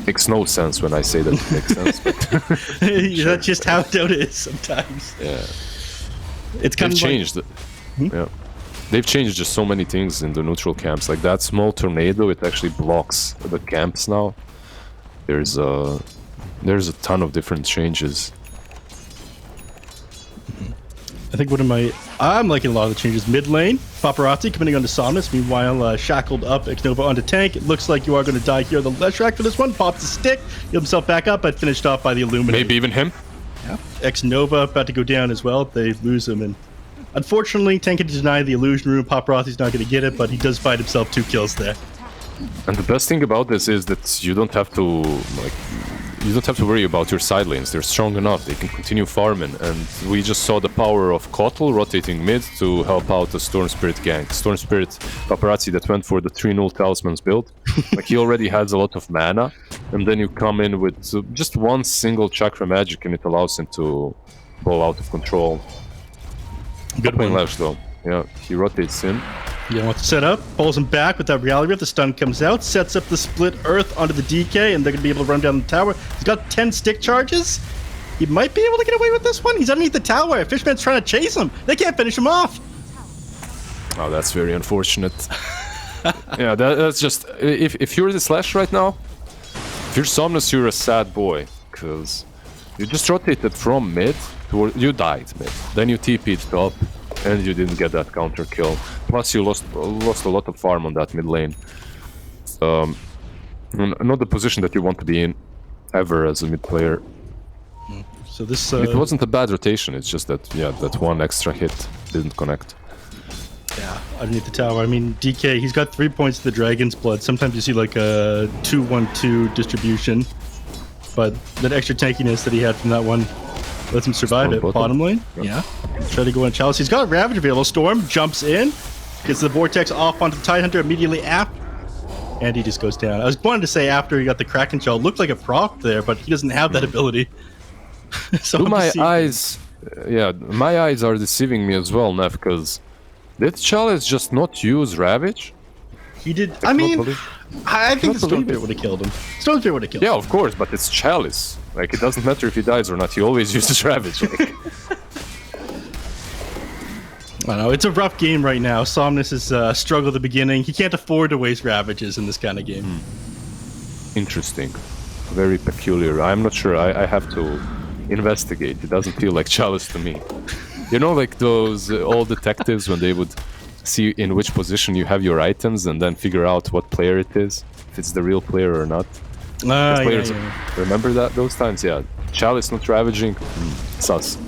Makes no sense when I say that it makes sense, but that's just how Dota is sometimes. Yeah. It's kind of changed. Yeah. They've changed just so many things in the neutral camps. Like that small tornado, it actually blocks the camps now. There's a ton of different changes. I think I'm liking a lot of the changes. Mid lane, Paparazzi coming onto Somnus. Meanwhile, shackled up, Xnova onto tank. It looks like you are going to die here. The Leshrac for this one pops the stick, healed himself back up, but finished off by the Illuminate. Maybe even him. Yeah. Xnova about to go down as well. They lose him, and unfortunately, tank had to deny the illusion room. Paparazzi's not going to get it, but he does find himself 2 kills there. And the best thing about this is that you don't have to worry about your side lanes. They're strong enough. They can continue farming. And we just saw the power of Kotl rotating mid to help out the Storm Spirit gank. Storm Spirit Paparazzi that went for the 3-0 Talismans build. Like he already has a lot of mana. And then you come in with just one single Chakra Magic and it allows him to ball out of control. Good playing Lash though. Yeah, he rotates in. Yeah, wants to set up, pulls him back with that Reality Rift. The stun comes out, sets up the split Earth onto the DK, and they're going to be able to run down the tower. He's got 10 stick charges. He might be able to get away with this one. He's underneath the tower. Fishman's trying to chase him. They can't finish him off. Oh, that's very unfortunate. Yeah, that's just... If you're the Slash right now, if you're Somnus, you're a sad boy, because you just rotated from mid, you died mid, then you TP'd top, and you didn't get that counter kill. Plus, you lost a lot of farm on that mid lane. Not the position that you want to be in ever as a mid player. So this it wasn't a bad rotation. It's just that that one extra hit didn't connect. Yeah, underneath the tower. I mean, DK, he's got 3 points to the Dragon's Blood. Sometimes you see like a 2-1-2 distribution, but that extra tankiness that he had from that one lets him survive it. Bottom lane, yeah. Try to go on Chalice. He's got a Ravage available. Storm jumps in, gets the Vortex off onto the Tidehunter immediately after, and he just goes down. I was wanting to say after he got the Kraken Shell, looked like a prop there, but he doesn't have that ability. So my eyes are deceiving me as well, Neff, because did Chalice just not use Ravage? He did. I mean, I think the Storm Spirit would have killed him. Storm Spirit would have killed him. Yeah, of course, but it's Chalice. Like, it doesn't matter if he dies or not. He always uses Ravage. Like. I know, it's a rough game right now. Somnus has struggled at the beginning. He can't afford to waste Ravages in this kind of game. Interesting. Very peculiar. I'm not sure. I have to investigate. It doesn't feel like Chalice to me. You know, like those old detectives when they would see in which position you have your items and then figure out what player it is, if it's the real player or not. Remember those times? Yeah. Chalice not ravaging, sus.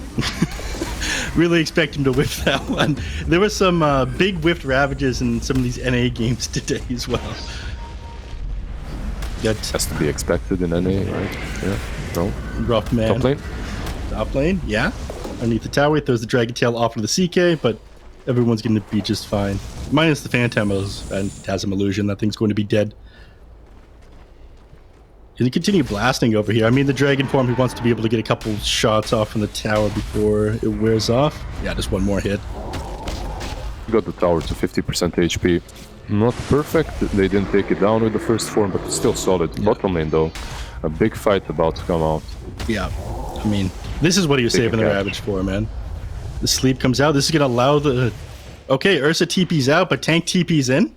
Really expect him to whiff that one. There were some big whiffed Ravages in some of these NA games today as well. Has to be expected in NA, right? Yeah. No. Rough man. Top lane? Top lane, yeah. underneath the tower. He throws the Dragon Tail off into the CK, but everyone's going to be just fine. Minus the Phantomos and Tasm Illusion. That thing's going to be dead. Can he continue blasting over here? I mean, the Dragon form, he wants to be able to get a couple shots off from the tower before it wears off. Yeah, just one more hit. Got the tower to 50% HP. Not perfect, they didn't take it down with the first form, but still solid. Yeah. Bottom lane though, a big fight about to come out. Yeah, I mean, this is what he was saving the Ravage for, man. The sleep comes out, this is going to allow the... Okay, Ursa TP's out, but Tank TP's in?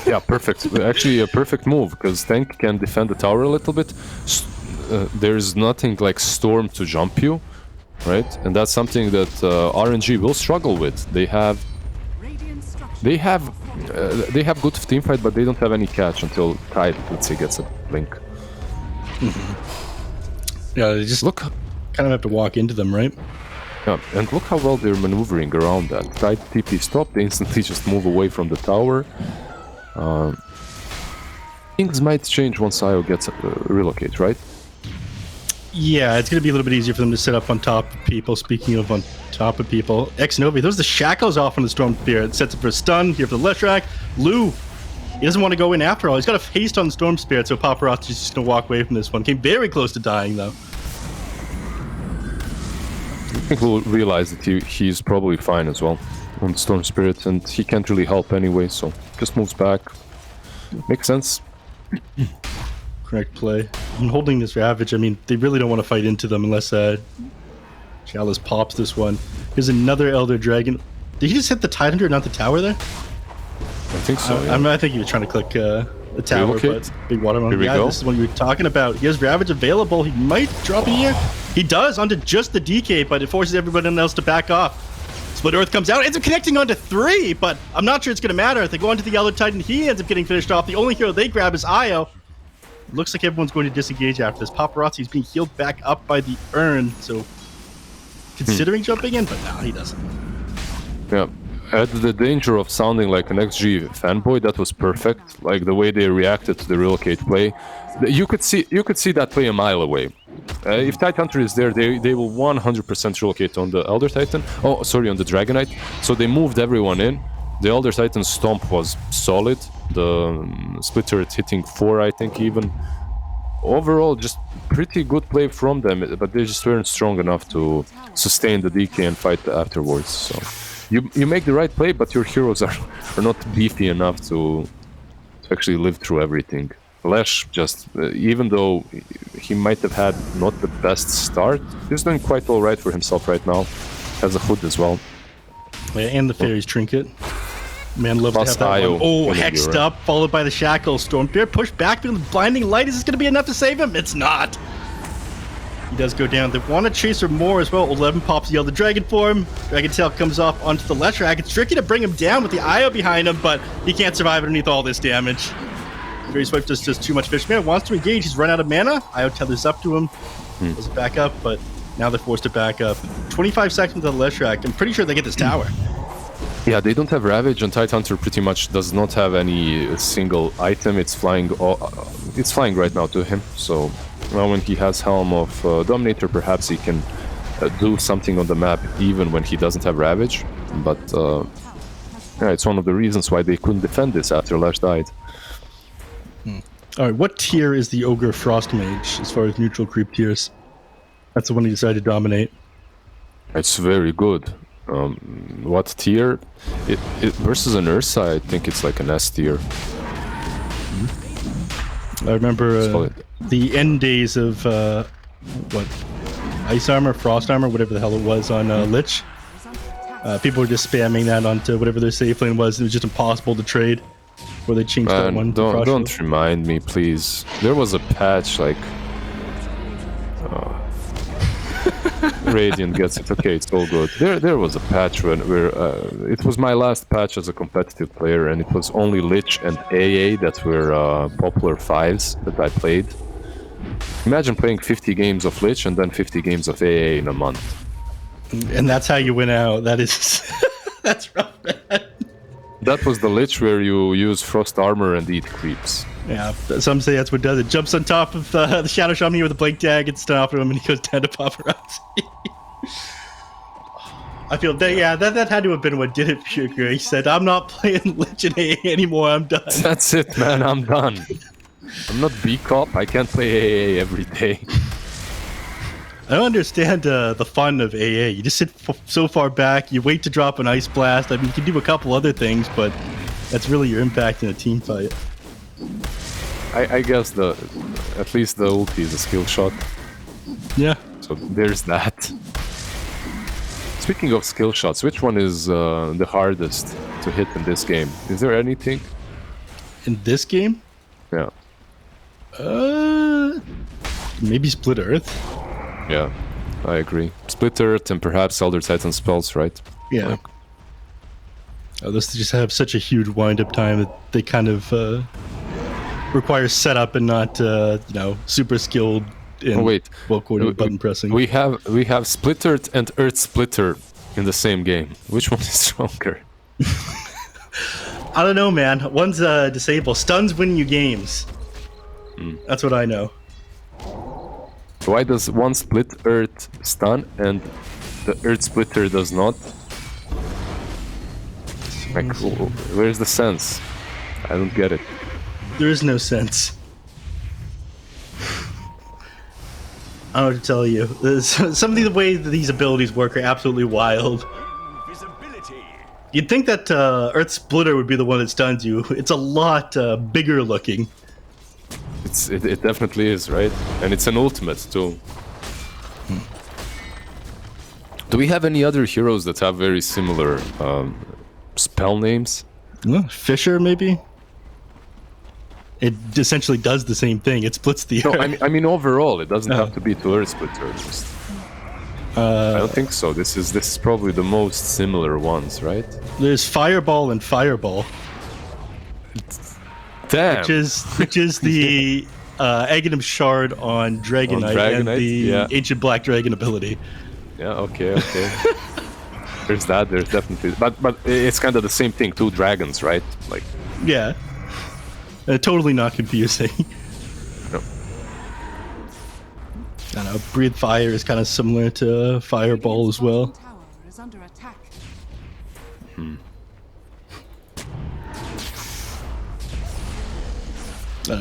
Yeah, perfect. Actually, a perfect move, because Tank can defend the tower a little bit. There's nothing like Storm to jump you, right? And that's something that RNG will struggle with. They have good team fight, but they don't have any catch until Tide, let's say, gets a blink. Mm-hmm. Yeah, they just kind of have to walk into them, right? Yeah, and look how well they're maneuvering around that. Tide TP stop, they instantly just move away from the tower. Things might change once IO gets relocate, right? Yeah, it's going to be a little bit easier for them to set up on top of people. Speaking of on top of people, X-Novi, those the shackles off on the Storm Spirit. Sets up for a stun, here for the Leshrac. Lou, he doesn't want to go in after all. He's got a haste on the Storm Spirit, so Paparazzi's just going to walk away from this one. Came very close to dying, though. I think we'll realize that he's probably fine as well on Storm Spirit, and he can't really help anyway, so just moves back. Makes sense. Correct play. And holding this Ravage, I mean, they really don't want to fight into them unless Chalice pops this one. Here's another Elder Dragon. Did he just hit the Tidehunter, not the tower there? I think so. I think he was trying to click the tower, but big watermelon. Here we go. This is what you were talking about. He has Ravage available. He might drop in here. He does onto just the DK, but it forces everybody else to back off. Split Earth comes out, ends up connecting onto 3, but I'm not sure it's going to matter. If they go onto the Elder Titan, he ends up getting finished off. The only hero they grab is Io. Looks like everyone's going to disengage after this. Paparazzi's being healed back up by the urn, so considering jumping in, but no, he doesn't. Yeah, at the danger of sounding like an XG fanboy, that was perfect. Like the way they reacted to the relocate play, you could see that play a mile away. If Tidehunter is there, they will 100% relocate on the Elder Titan. Oh, sorry, on the Dragonite. So they moved everyone in. The Elder Titan stomp was solid. The split turret hitting 4, I think, even. Overall, just pretty good play from them, but they just weren't strong enough to sustain the DK and fight afterwards. So you make the right play, but your heroes are not beefy enough to actually live through everything. Lesh just, even though he might have had not the best start, he's doing quite all right for himself right now. Has a hood as well. Yeah, and the Fairy's Trinket. Man, love to have that one. Oh, hexed up, followed by the Shackle. Stormbeard pushed back through the blinding light. Is this going to be enough to save him? It's not. He does go down. They want to chase her more as well. 11 pops the Elder Dragon form. Dragon Tail comes off onto the Leshrac. It's tricky to bring him down with the Io behind him, but he can't survive underneath all this damage. Very Swift does just too much Fishman. Wants to engage. He's run out of mana. Io tethers up to him. Does it back up, but now they're forced to back up. 25 seconds with the Leshrac. I'm pretty sure they get this tower. Yeah, they don't have Ravage, and Tidehunter pretty much does not have any single item. It's flying right now to him. So now when he has Helm of Dominator, perhaps he can do something on the map even when he doesn't have Ravage. But yeah, it's one of the reasons why they couldn't defend this after Lash died. All right, what tier is the Ogre Frost Mage as far as neutral creep tiers? That's the one he decided to dominate. It's very good. What tier? It versus an Ursa, I think it's like an S tier. I remember the end days of Ice Armor, Frost Armor, whatever the hell it was on Lich. People were just spamming that onto whatever their safe lane was. It was just impossible to trade. Where they changed that one. Don't remind me, please. There was a patch like. Radiant gets it. Okay, it's all good. There was a patch where it was my last patch as a competitive player, and it was only Lich and AA that were popular 5s that I played. Imagine playing 50 games of Lich and then 50 games of AA in a month. And that's how you win out. That is... that's rough, man. That was the Lich where you use Frost Armor and eat creeps. Yeah, some say that's what does it. Jumps on top of the Shadow Shaman with a Blink Tag and stun off him, and he goes down to Paparazzi. I feel that had to have been what did it for you. He said, "I'm not playing Legend AA anymore. I'm done." That's it, man. I'm done. I'm not B-Cop. I can't play AA every day. I don't understand the fun of AA. You just sit so far back. You wait to drop an ice blast. I mean, you can do a couple other things, but that's really your impact in a team fight. I guess at least the ulti is a skill shot. Yeah. So there's that. Speaking of skill shots, which one is the hardest to hit in this game? Is there anything? In this game? Yeah. Maybe Split Earth. Yeah, I agree. Split Earth and perhaps Elder Titan spells, right? Yeah. Like, those just have such a huge wind-up time that they kind of require setup and not, super skilled in well-coordinated button pressing. We have Split Earth and Earth Splitter in the same game. Which one is stronger? I don't know, man. One's disabled. Stuns win you games. That's what I know. Why does one Split Earth stun and the Earth Splitter does not? Like, where's the sense? I don't get it. There is no sense. I don't know what to tell you. Some of the way that these abilities work are absolutely wild. You'd think that Earth Splitter would be the one that stuns you. It's a lot bigger looking. It definitely is, right? And it's an ultimate too. Do we have any other heroes that have very similar spell names? Fisher, maybe? It essentially does the same thing. It splits the earth. No, I mean overall. It doesn't have to be to Earth Splitter. I don't think so. This is probably the most similar ones, right? There's Fireball and Fireball. Damn. Which is the Aghanim Shard on Dragonite, and the Ancient Black Dragon ability. Yeah, okay. There's that, there's definitely... But it's kind of the same thing, two dragons, right? Like... Yeah. Totally not confusing. No. I don't know, Breathe Fire is kind of similar to Fireball as well.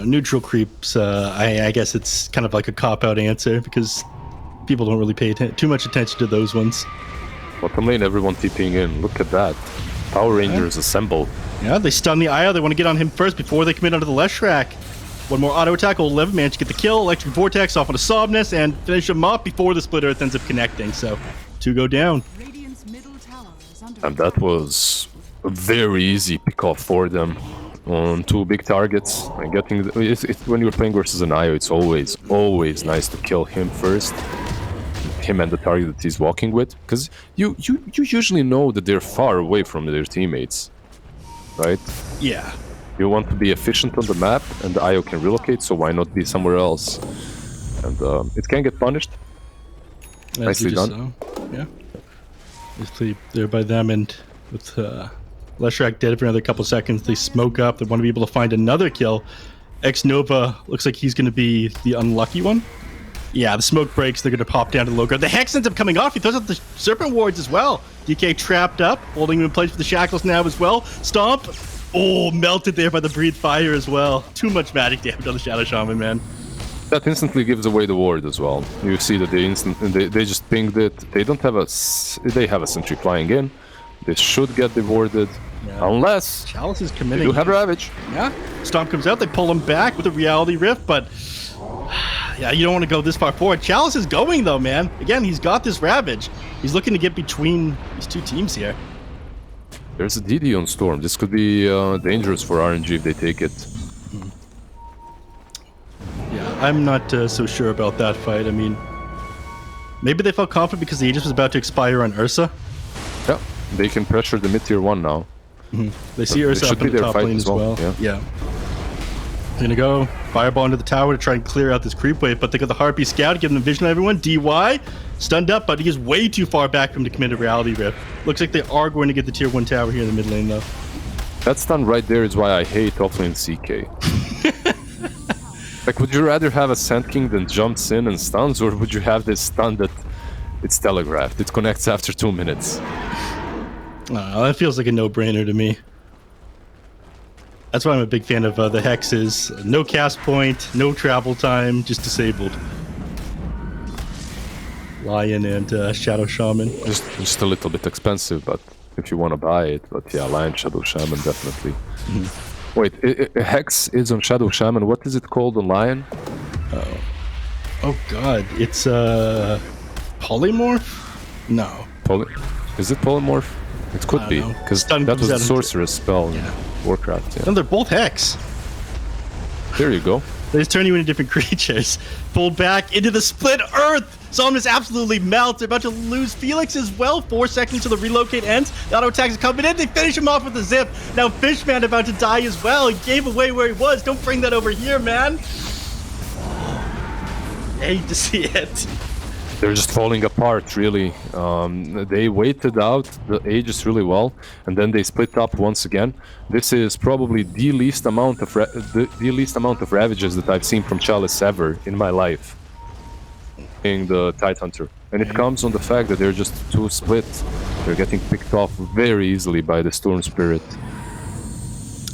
Neutral creeps, I guess it's kind of like a cop-out answer because people don't really pay too much attention to those ones. Bottom lane, everyone TPing in. Look at that. Power Rangers assemble. Yeah, they stun the Io. They want to get on him first before they commit onto the Leshrac. One more auto attack will 11 manage to get the kill. Electric Vortex off on a Sobness and finish him off before the Split Earth ends up connecting. So, 2 go down. And that was a very easy pick-off for them on 2 big targets. And getting when you're playing versus an Io, it's always nice to kill him first. Him and the target that he's walking with, because you usually know that they're far away from their teammates, right? Yeah. You want to be efficient on the map, and the IO can relocate, so why not be somewhere else? And it can get punished. Nicely done. So. Yeah. Basically, there by them, and with Leshrac dead for another couple seconds, they smoke up. They want to be able to find another kill. X-Nova looks like he's going to be the unlucky one. Yeah, the smoke breaks. They're going to pop down to the low ground. The Hex ends up coming off. He throws out the Serpent Wards as well. DK trapped up, holding him in place for the Shackles now as well. Stomp. Oh, melted there by the Breathe Fire as well. Too much magic damage on the Shadow Shaman, man. That instantly gives away the ward as well. You see that they just pinged it. They don't have they have a sentry flying in. They should get rewarded. Yeah. Unless Chalice is committing. They do have Ravage. Yeah. Stomp comes out. They pull him back with a Reality Rift, but yeah, you don't want to go this far forward. Chalice is going though, man. Again, he's got this Ravage. He's looking to get between these 2 teams here. There's a DD on Storm. This could be dangerous for RNG if they take it. Yeah, I'm not so sure about that fight. I mean, maybe they felt confident because the Aegis was about to expire on Ursa. Yeah, they can pressure the mid-tier 1 now. They see Ursa up in the top lane as well. Yeah. They're gonna go Fireball into the tower to try and clear out this creep wave, but they got the Harpy Scout, giving them vision on everyone. DY stunned up, but he is way too far back from the committed Reality Rift. Looks like they are going to get the tier 1 tower here in the mid lane though. That stun right there is why I hate offlane CK. Like, would you rather have a Sand King that jumps in and stuns, or would you have this stun that It's telegraphed. It connects after 2 minutes. That feels like a no-brainer to me. That's why I'm a big fan of the hexes. No cast point, no travel time, just disabled. Lion and Shadow Shaman. Just a little bit expensive, but if you want to buy it. But yeah, Lion, Shadow Shaman, definitely. Wait, Hex is on Shadow Shaman. What is it called on Lion? Oh god, it's Polymorph? No. Is it Polymorph? It could be, because that was the Sorcerer's spell in Warcraft. Yeah. And they're both Hex. There you go. They just turn you into different creatures. Pulled back into the split earth! Zalm is absolutely melt. They're about to lose Felix as well. 4 seconds till the relocate ends. The auto attacks are coming in. They finish him off with the zip. Now Fishman about to die as well. He gave away where he was. Don't bring that over here, man. I hate to see it. They're just falling apart, really. They waited out the Aegis really well, and then they split up once again. This is probably the least amount of Ravages that I've seen from Chalice ever in my life. In the Tidehunter. And it comes on the fact that they're just too split. They're getting picked off very easily by the Storm Spirit.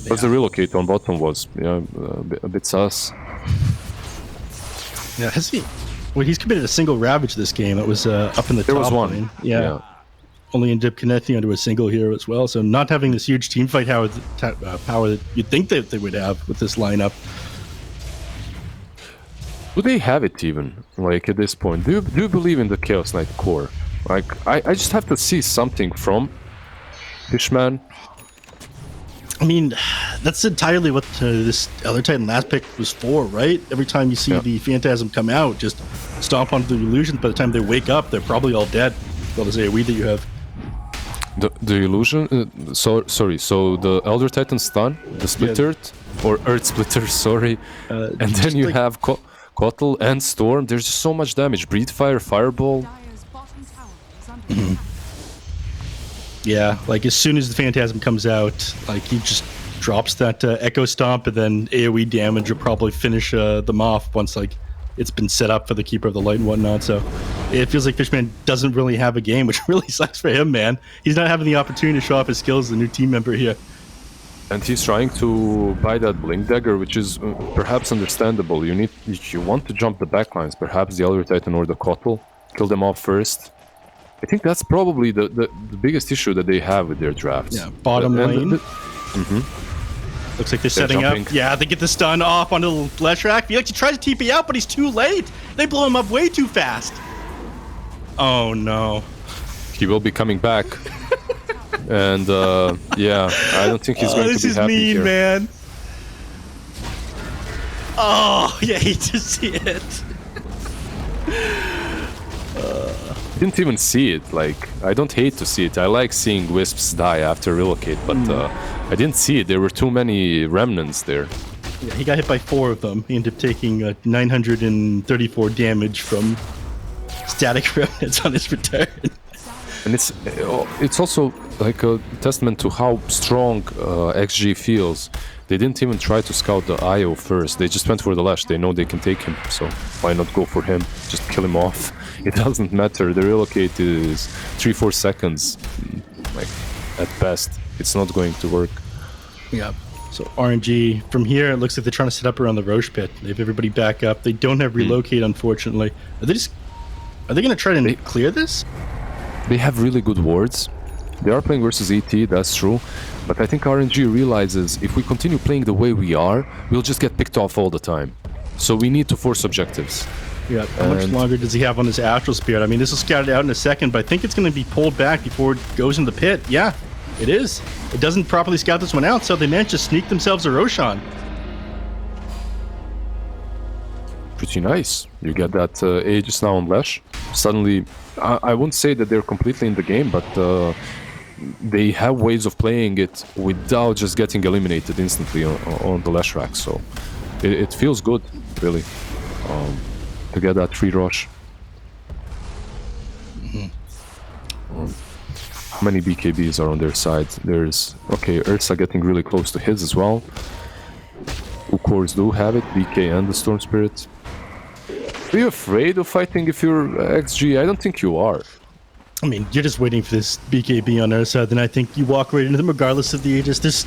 Because the relocate on bottom was a bit sus. Yeah, has he? Well, he's committed a single Ravage this game. It was up in the top. There was one. Lane. Yeah. Only ended up connecting onto a single here as well. So not having this huge team fight power that you'd think that they would have with this lineup. Do they have it even, like, at this point? Do you believe in the Chaos Knight core? Like, I just have to see something from Fishman. I mean, that's entirely what this Elder Titan last pick was for, right? Every time you see the Phantasm come out, just stomp onto the illusions. By the time they wake up, they're probably all dead. All this AoE that you have. The illusion? Sorry, so the Elder Titan stun, the Split Earth, or Earth Splitter, sorry. And then you have Kotl and Storm. There's just so much damage. Breathe Fire, Fireball. Yeah, like as soon as the Phantasm comes out, like he just drops that Echo Stomp, and then AoE damage will probably finish them off once like it's been set up for the Keeper of the Light and whatnot. So it feels like Fishman doesn't really have a game, which really sucks for him, man. He's not having the opportunity to show off his skills as a new team member here. And he's trying to buy that Blink Dagger, which is perhaps understandable. You want to jump the backlines, perhaps the Elder Titan or the Kotl, kill them off first. I think that's probably the biggest issue that they have with their drafts. Yeah, bottom lane. Looks like they're setting jumping. up. Yeah, they get the stun off onto the Leshrac. Felix, he tries to TP out, but he's too late. They blow him up way too fast. Oh, no. He will be coming back. And, yeah, I don't think he's going to be happy here. This is mean, man. Oh, yeah, I hate to see it. Didn't even see it. Like, I don't hate to see it. I like seeing Wisps die after relocate, but I didn't see it. There were too many remnants there. Yeah, he got hit by 4 of them. He ended up taking 934 damage from static remnants on his return. And it's also like a testament to how strong XG feels. They didn't even try to scout the IO first. They just went for the Lash. They know they can take him, so why not go for him? Just kill him off. It doesn't matter. The relocate is 3-4 seconds. Like, at best, it's not going to work. Yeah. So RNG from here, it looks like they're trying to set up around the Roche pit. They have everybody back up. They don't have relocate, unfortunately. Are they going to try to clear this? They have really good wards. They are playing versus ET, that's true. But I think RNG realizes if we continue playing the way we are, we'll just get picked off all the time. So we need to force objectives. Yeah, how much longer does he have on his Astral Spirit? I mean, this will scout it out in a second, but I think it's going to be pulled back before it goes in the pit. Yeah, it is. It doesn't properly scout this one out, so they managed to sneak themselves a Roshan. Pretty nice. You get that Aegis now on Lash. Suddenly, I wouldn't say that they're completely in the game, but they have ways of playing it without just getting eliminated instantly on the Lash rack. So it feels good, really, to get that free rush. How many BKBs are on their side? There's... Okay, Ursa getting really close to his as well. Who cores do have it, BK and the Storm Spirit. Are you afraid of fighting if you're XG? I don't think you are. I mean, you're just waiting for this BKB on our side, then I think you walk right into them regardless of the Aegis. There's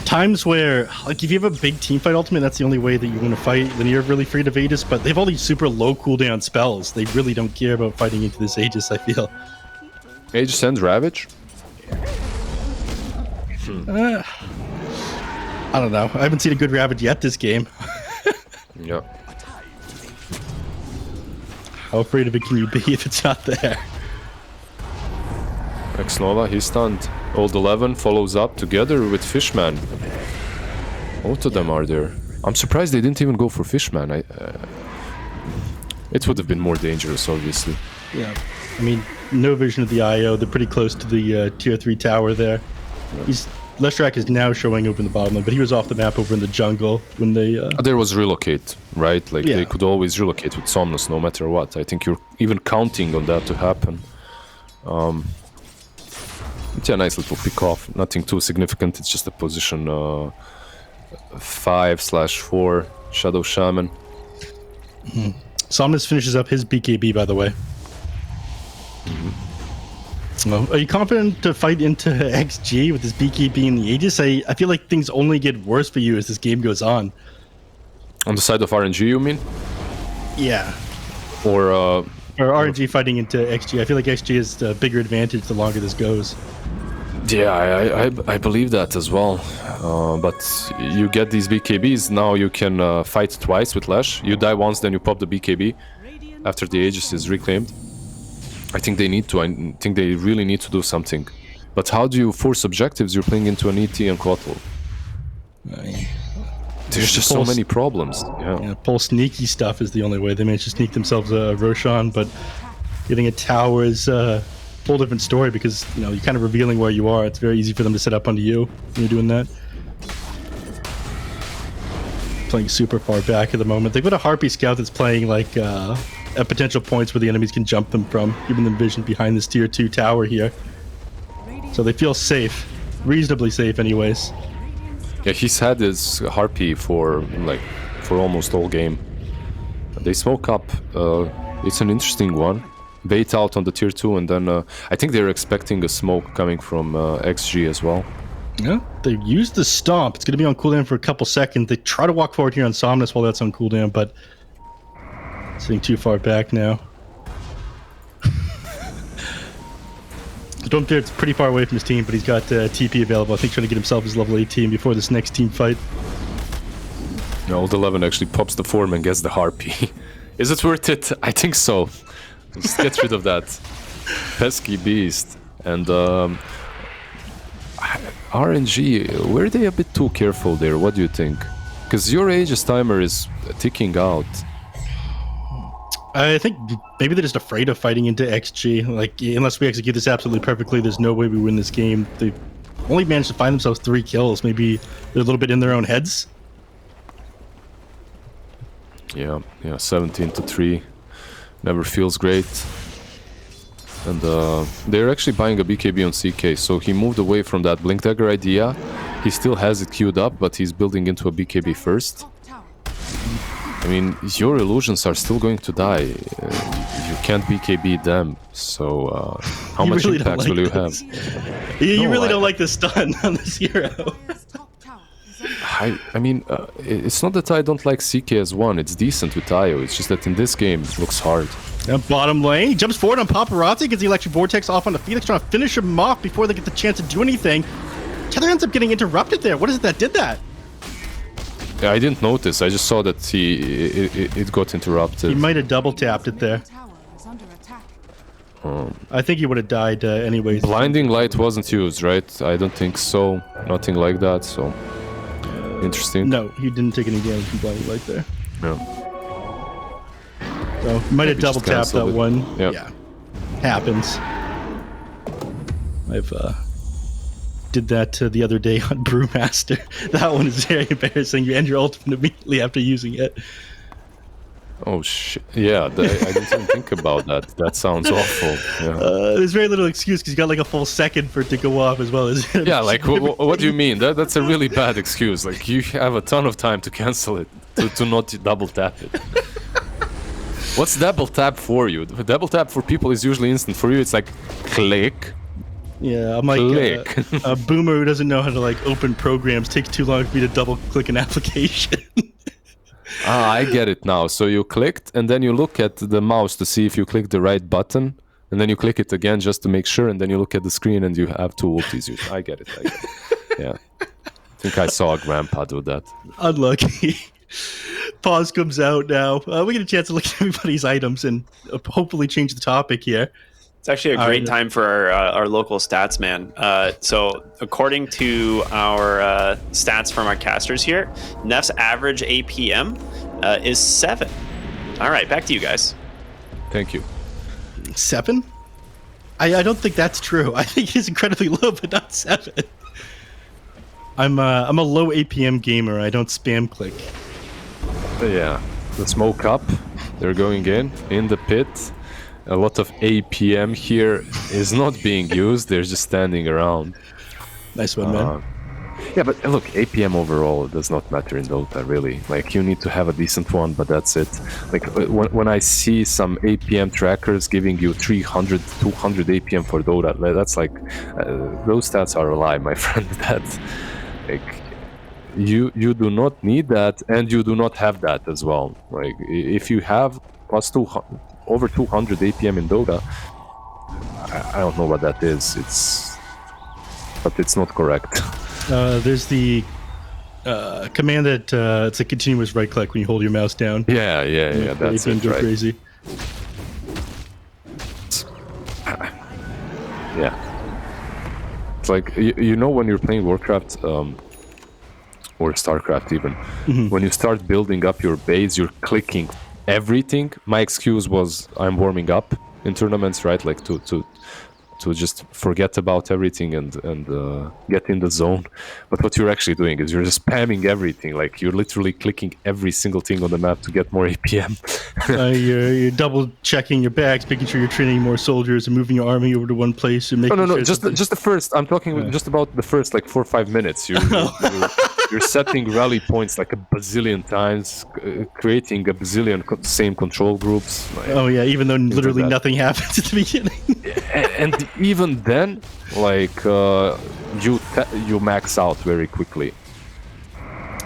times where, like, if you have a big team fight ultimate, that's the only way that you want to fight, then you're really afraid of Aegis, but they have all these super low cooldown spells. They really don't care about fighting into this Aegis, I feel. Aegis and Ravage? I don't know. I haven't seen a good Ravage yet this game. Yeah. How afraid of it can you be if it's not there? X-Nova, he's stunned. Old 11 follows up together with Fishman. Both of them are there. I'm surprised they didn't even go for Fishman. It would have been more dangerous, obviously. Yeah. I mean, no vision of the IO. They're pretty close to the tier 3 tower there. Leshrac is now showing over in the bottom lane, but he was off the map over in the jungle when they... There was relocate, right? Like, they could always relocate with Somnus no matter what. I think you're even counting on that to happen. It's a nice little pick off. Nothing too significant. It's just a position 5/4 Shadow Shaman. Somnus finishes up his BKB, by the way. Well, are you confident to fight into XG with this BKB in the Aegis? I feel like things only get worse for you as this game goes on. On the side of RNG, you mean? Yeah. Or RNG fighting into XG. I feel like XG is a bigger advantage the longer this goes. Yeah, I believe that as well. But you get these BKBs, now you can fight twice with Lash. You die once, then you pop the BKB after the Aegis is reclaimed. I think they need to. I think they really need to do something. But how do you force objectives? You're playing into an ET and Quattle. There's just so many problems. Yeah, pull sneaky stuff is the only way. They managed to sneak themselves a Roshan, but getting a tower is a whole different story because, you know, you're kind of revealing where you are. It's very easy for them to set up onto you when you're doing that. Playing super far back at the moment. They've got a Harpy Scout that's playing like at potential points where the enemies can jump them from, giving them vision behind this tier 2 tower here. So they feel safe. Reasonably safe anyways. Yeah, he's had his Harpy for almost all game. They smoke up. It's an interesting one. Bait out on the tier 2 and then I think they're expecting a smoke coming from XG as well. Yeah, they use the stomp. It's going to be on cooldown for a couple seconds. They try to walk forward here on Somnus while that's on cooldown, but sitting too far back now. Don't it's pretty far away from his team, but he's got TP available. I think trying to get himself his level 8 team before this next team fight. Yeah, Old 11 actually pops the form and gets the Harpy. Is it worth it? I think so. Just get rid of that pesky beast. And RNG, were they a bit too careful there? What do you think? Because your Aegis timer is ticking out. I think maybe they're just afraid of fighting into XG. Like, unless we execute this absolutely perfectly, there's no way we win this game. They've only managed to find themselves 3 kills. Maybe they're a little bit in their own heads. Yeah, 17-3. Never feels great. And they're actually buying a BKB on CK, so he moved away from that Blink Dagger idea. He still has it queued up, but he's building into a BKB first. I mean, your illusions are still going to die. You can't BKB them, so how much really impact will you have? You really don't like the stun on this hero. I mean, it's not that I don't like CK as one. It's decent with Io. It's just that in this game, it looks hard. Bottom lane, he jumps forward on Paparazzi, gets the Electric Vortex off on the Phoenix, trying to finish him off before they get the chance to do anything. Tether ends up getting interrupted there. What is it that did that? Yeah, I didn't notice. I just saw that it got interrupted. He might have double tapped it there. I think he would have died anyways. Blinding light wasn't used, right? I don't think so. Nothing like that, so... Interesting. No, he didn't take any damage from blinding light there. Yeah. So, he might have double tapped that one. Yep. Yeah. Happens. I've did that the other day on Brewmaster. That one is very embarrassing. You end your ultimate immediately after using it. Oh shit! Yeah, I didn't even think about that. That sounds awful. Yeah. There's very little excuse because you got like a full second for it to go off as well as. Yeah, like what do you mean? That's a really bad excuse. Like you have a ton of time to cancel it, to not double tap it. What's double tap for you? Double tap for people is usually instant. For you, it's like click. Yeah, I'm like a boomer who doesn't know how to like open programs. Takes too long for me to double click an application. I get it now. So you clicked, and then you look at the mouse to see if you click the right button, and then you click it again just to make sure, and then you look at the screen and you have two ultis. I get it. Yeah. I think I saw a grandpa do that. Unlucky. Pause comes out now. We get a chance to look at everybody's items and hopefully change the topic here. It's actually a great time for our local stats, man. So according to our stats from our casters here, Neff's average APM is 7. All right, back to you guys. Thank you. 7? I don't think that's true. I think he's incredibly low, but not 7. I'm a low APM gamer. I don't spam click. Yeah, the smoke up. They're going in the pit. A lot of APM here is not being used. They're just standing around. Nice one, man. Yeah, but look, APM overall does not matter in Dota, really. Like, you need to have a decent one, but that's it. Like, when I see some APM trackers giving you 300, 200 APM for Dota, that's like, those stats are a lie, my friend. That's, like, you do not need that, and you do not have that as well. Like, if you have plus 200, over 200 APM in Dota, I don't know what that is. But it's not correct. There's the command that it's a continuous right click when you hold your mouse down. Yeah, that's it, go right? Crazy. Yeah. It's like, you know, when you're playing Warcraft, or StarCraft even, when you start building up your base, you're clicking everything. My excuse was I'm warming up in tournaments, right? Like to just forget about everything and get in the zone. But what you're actually doing is you're just spamming everything. Like, you're literally clicking every single thing on the map to get more APM. You're double checking your bags, making sure you're training more soldiers and moving your army over to one place and making no, just the first. I'm talking just about the first like 4 or 5 minutes. You're setting rally points like a bazillion times, creating a bazillion same control groups. Like, oh yeah, even though literally nothing happens at the beginning. And even then, like, you max out very quickly.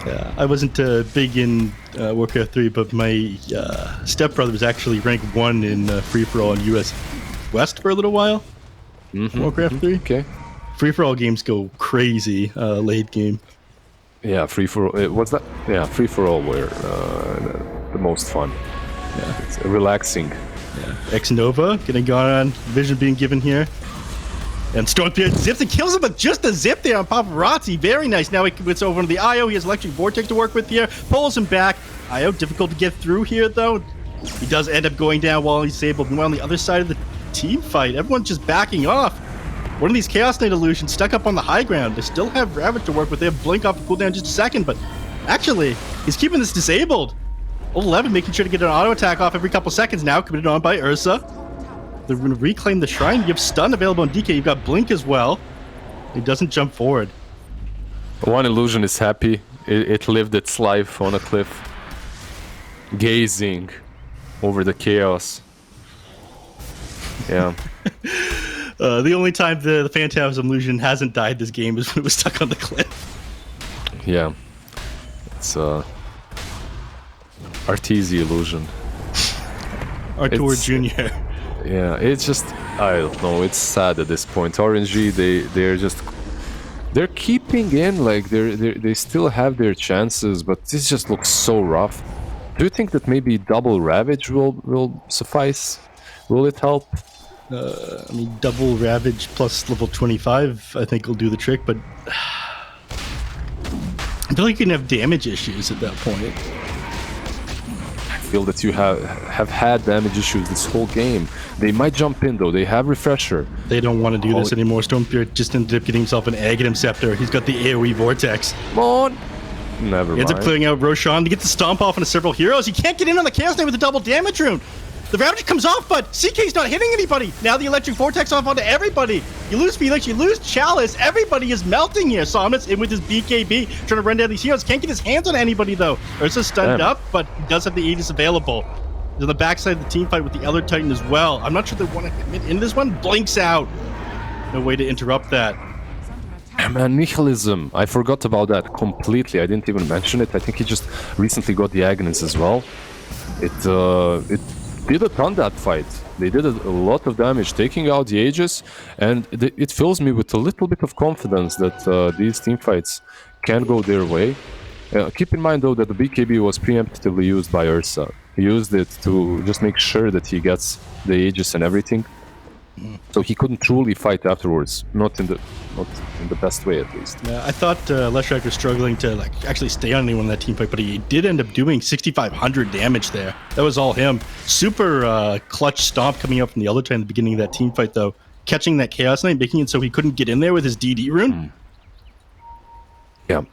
Yeah, I wasn't big in Warcraft 3, but my stepbrother was actually ranked 1 in free-for-all in US West for a little while. Warcraft 3. Okay. Free-for-all games go crazy late game. Yeah, free-for-all. What's that? Yeah, free-for-all were the most fun. Yeah. It's relaxing. Yeah. Ex-Nova getting gone on. Vision being given here. And Stormbeard zips and kills him with just a zip there on Paparazzi. Very nice. Now he gets over to the IO. He has Electric Vortex to work with here. Pulls him back. IO difficult to get through here, though. He does end up going down while he's disabled. Meanwhile, on the other side of the team fight, everyone's just backing off. One of these Chaos Knight illusions stuck up on the high ground. They still have Ravage to work with. They have Blink off the cooldown just a second, but actually, he's keeping this disabled. 11 making sure to get an auto attack off every couple seconds now, committed on by Ursa. They're going to reclaim the shrine. You have stun available on DK. You've got Blink as well. He doesn't jump forward. One illusion is happy. It lived its life on a cliff, gazing over the chaos. Yeah. The only time the Phantasm illusion hasn't died this game is when it was stuck on the cliff. Yeah. It's Arteezy illusion. Artur Jr. Yeah, it's just, I don't know, it's sad at this point. RNG, they're keeping in, like, they still have their chances, but this just looks so rough. Do you think that maybe double Ravage will suffice? Will it help? I mean, double Ravage plus level 25, I think will do the trick, but I feel like you can have damage issues at that point. I feel that you have had damage issues this whole game. They might jump in, though. They have Refresher. They don't want to do this anymore. Stormbeard just ended up getting himself an Aghanim Scepter. He's got the AoE Vortex. Come on! Never mind. He ends up clearing out Roshan to get the stomp off into several heroes. He can't get in on the Chaos Knight with a double damage rune. The Ravage comes off, but CK's not hitting anybody. Now the Electric Vortex off onto everybody. You lose Felix, you lose Chalice. Everybody is melting here. Somnus in with his BKB, trying to run down these heroes. Can't get his hands on anybody, though. Ursa's stunned up, but he does have the Aegis available. He's on the backside of the team fight with the Elder Titan as well. I'm not sure they want to commit in this one. Blinks out. No way to interrupt that. Man, nihilism. I forgot about that completely. I didn't even mention it. I think he just recently got the Agnes as well. It did a ton that fight. They did a lot of damage, taking out the Aegis, and it fills me with a little bit of confidence that these team fights can go their way. Keep in mind though that the BKB was preemptively used by Ursa. He used it to just make sure that he gets the Aegis and everything. So he couldn't truly fight afterwards, not in the best way at least. Yeah, I thought Leshrac was struggling to actually stay on anyone in that team fight, but he did end up doing 6,500 damage there. That was all him. Super clutch stomp coming up from the Elder Titan at the beginning of that team fight though, catching that Chaos Knight, making it so he couldn't get in there with his DD rune. Yeah,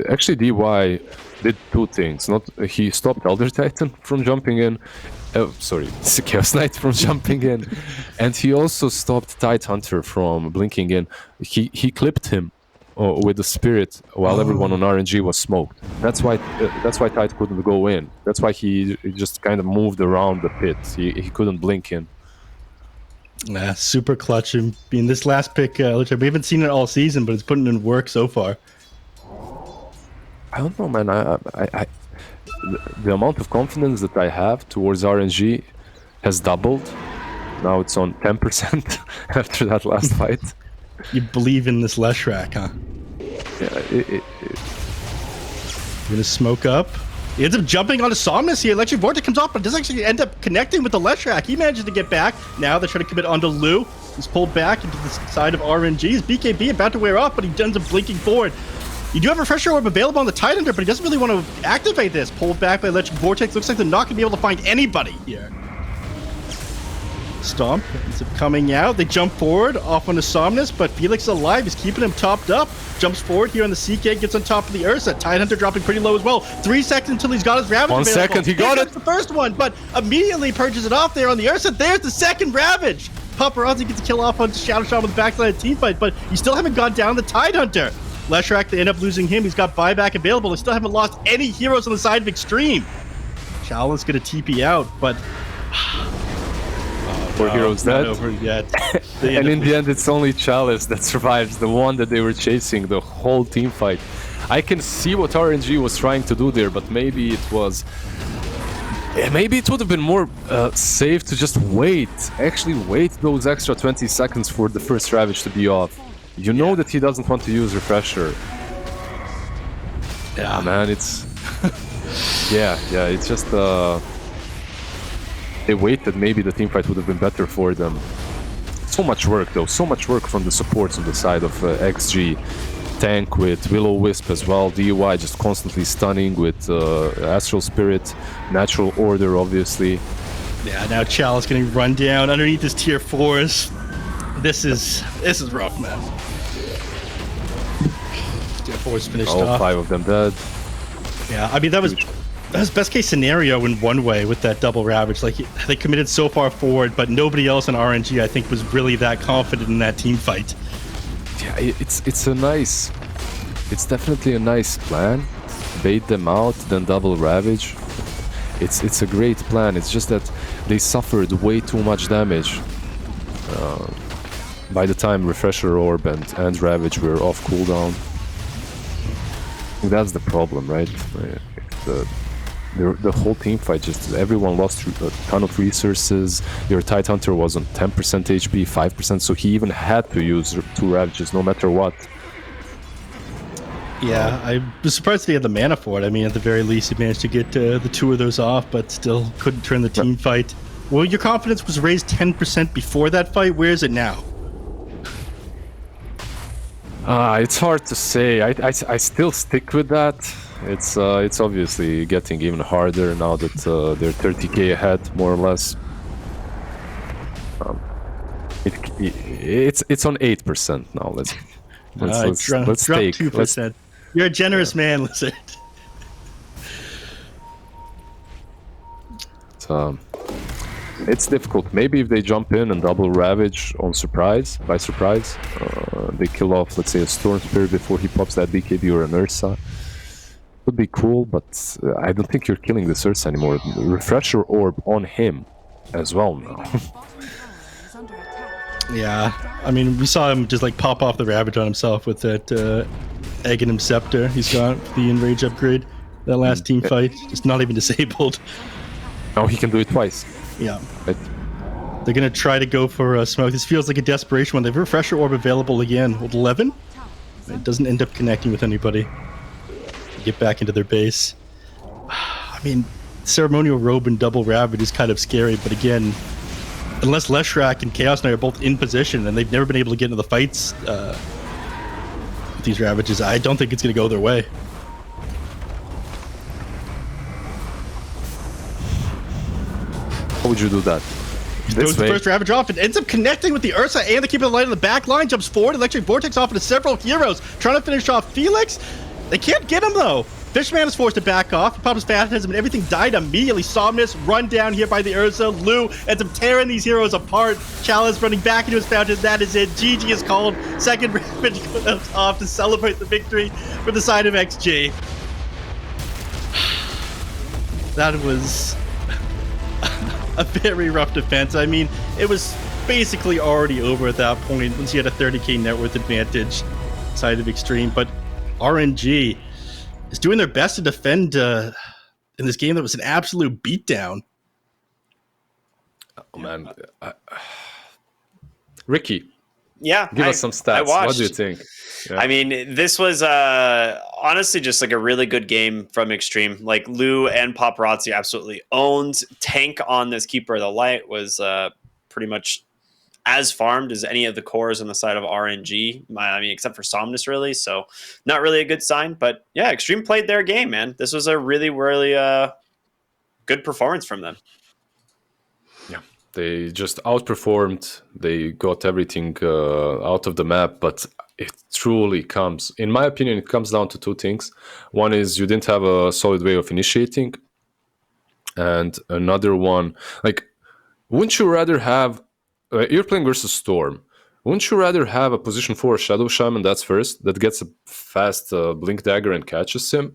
actually DY did two things. He stopped Elder Titan from jumping in. Sorry, Chaos Knight from jumping in, and he also stopped Tidehunter from blinking in. He clipped him with the spirit while everyone on RNG was smoked. That's why Tide couldn't go in. That's why he just kind of moved around the pit. He couldn't blink in. Super clutch. I mean, this last pick, we haven't seen it all season, but it's putting in work so far. I don't know, man. The amount of confidence that I have towards RNG has doubled. Now it's on 10% after that last fight. You believe in this Leshrac, huh? Yeah, You're gonna smoke up. He ends up jumping onto Somnus here. Electric Vortex comes off, but does actually end up connecting with the Leshrac. He manages to get back. Now they're trying to commit onto Lu. He's pulled back into the side of RNG. His BKB about to wear off, but he ends up blinking forward. You do have a Refresher Orb available on the Tidehunter, but he doesn't really want to activate this. Pulled back by Electric Vortex. Looks like they're not going to be able to find anybody here. Stomp ends up coming out. They jump forward off onto Somnus, but Felix is alive. He's keeping him topped up. Jumps forward here on the CK, gets on top of the Ursa. Tidehunter dropping pretty low as well. 3 seconds until he's got his Ravage 1 available. second, he got it. The first one, but immediately purges it off there on the Ursa. There's the second Ravage. Paparazzi gets a kill off onto Shadow Shot with the backside of the team fight, but you still haven't gone down the Tidehunter. Leshrac, they end up losing him. He's got buyback available. They still haven't lost any heroes on the side of Extreme. Shaolin's going to TP out, but... Poor hero's dead. Not over yet. And in the end, it's only Chalice that survives, the one that they were chasing the whole team fight. I can see what RNG was trying to do there, but maybe it was... Maybe it would have been more safe to just wait. Actually wait those extra 20 seconds for the first Ravage to be off. You know that he doesn't want to use Refresher. Yeah, man, it's... yeah, it's just... They waited, maybe the teamfight would have been better for them. So much work, though. So much work from the supports on the side of XG. Tank with Will-O-Wisp as well. DUI just constantly stunning with Astral Spirit. Natural Order, obviously. Yeah, now Chalice getting run down underneath his tier 4s. This is rough, man. Tier 4's finished off. All 5 of them dead. Yeah, I mean, that was best case scenario in one way with that double Ravage. Like, they committed so far forward, but nobody else in RNG, I think, was really that confident in that team fight. Yeah, it's definitely a nice plan. Bait them out, then double Ravage. It's a great plan. It's just that they suffered way too much damage. By the time Refresher Orb and Ravage were off cooldown. That's the problem, right? The whole team fight, just everyone lost a ton of resources. Your Tidehunter was on 10% HP, 5%, so he even had to use 2 Ravages no matter what. Yeah, I was surprised he had the mana for it. I mean, at the very least, he managed to get the 2 of those off, but still couldn't turn the team fight. Well, your confidence was raised 10% before that fight. Where is it now? It's hard to say. I still stick with that. It's obviously getting even harder now that they're 30k ahead, more or less. It's on 8% now. Let's take 2%. You're a generous man, Lizard. It's difficult. Maybe if they jump in and double Ravage on by surprise, they kill off, let's say, a Storm Spirit before he pops that BKB or an Ursa. would be cool, but I don't think you're killing this Ursa anymore. Refresher orb on him as well now. Yeah, I mean, we saw him just like pop off the Ravage on himself with that Aghanim Scepter. He's got the Enrage upgrade. That last team fight, just not even disabled. Now he can do it twice. Yeah. Right. They're going to try to go for smoke. This feels like a desperation one. They have Refresher Orb available again with 11. It doesn't end up connecting with anybody. Get back into their base. I mean, Ceremonial Robe and Double Ravage is kind of scary, but again, unless Leshrac and Chaos Knight are both in position and they've never been able to get into the fights with these Ravages, I don't think it's going to go their way. How would you do that? Throws the first Ravage off and ends up connecting with the Ursa and the Keeper of the Light on the back line. Jumps forward, Electric Vortex off into several heroes. Trying to finish off Felix. They can't get him though. Fishman is forced to back off. He pops his Phantasm and everything died immediately. Somnus run down here by the Ursa. Lou ends up tearing these heroes apart. Chalice running back into his fountain. That is it. GG is called. Second Ravage goes off to celebrate the victory for the side of XG. That was a very rough defense. I mean, it was basically already over at that point once you had a 30k net worth advantage side of Extreme. But RNG is doing their best to defend in this game that was an absolute beatdown. Oh, man. Ricky. Yeah. Give us some stats. What do you think? Yeah. I mean, this was honestly just like a really good game from Extreme. Like Lou and Paparazzi absolutely owned. Tank on this Keeper of the Light was pretty much as farmed as any of the cores on the side of RNG. I mean, except for Somnus, really. So not really a good sign. But yeah, Extreme played their game, man. This was a really, really good performance from them. Yeah, they just outperformed. They got everything out of the map, but it truly comes, in my opinion, it comes down to two things. One is you didn't have a solid way of initiating, and another one, like, wouldn't you rather have, you're playing versus Storm, wouldn't you rather have a position 4 Shadow Shaman that's first, that gets a fast Blink Dagger and catches him,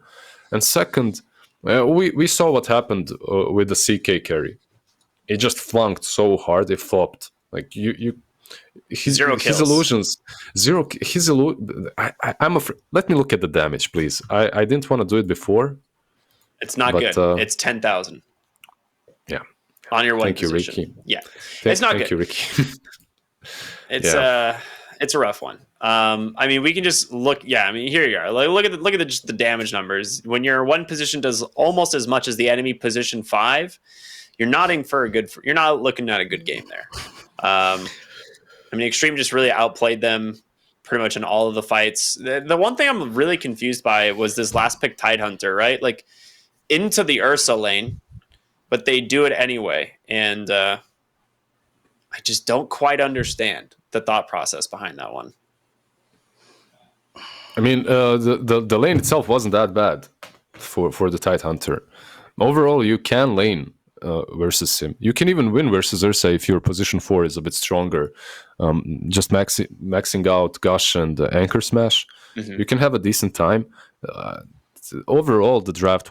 and second, we saw what happened with the CK carry. It just flunked so hard, it flopped. Like, his illusions, I'm afraid. Let me look at the damage, please. I didn't want to do it before. It's not good. It's 10,000. Yeah. On your one Thank position. You, Ricky. Yeah. It's not good. Thank you, Ricky. It's a rough one. I mean, we can just look. Yeah, I mean, here you are. Like, look at just the damage numbers. When your one position does almost as much as the enemy position 5, you're not looking at a good game there. I mean, Extreme just really outplayed them pretty much in all of the fights. The one thing I'm really confused by was this last pick Tidehunter, right? Like, into the Ursa lane, but they do it anyway. And I just don't quite understand the thought process behind that one. I mean, the lane itself wasn't that bad for the Tidehunter. Overall, you can lane versus him. You can even win versus Ursa if your position 4 is a bit stronger. Just maxing out Gush and Anchor Smash. Mm-hmm. You can have a decent time. Overall, the draft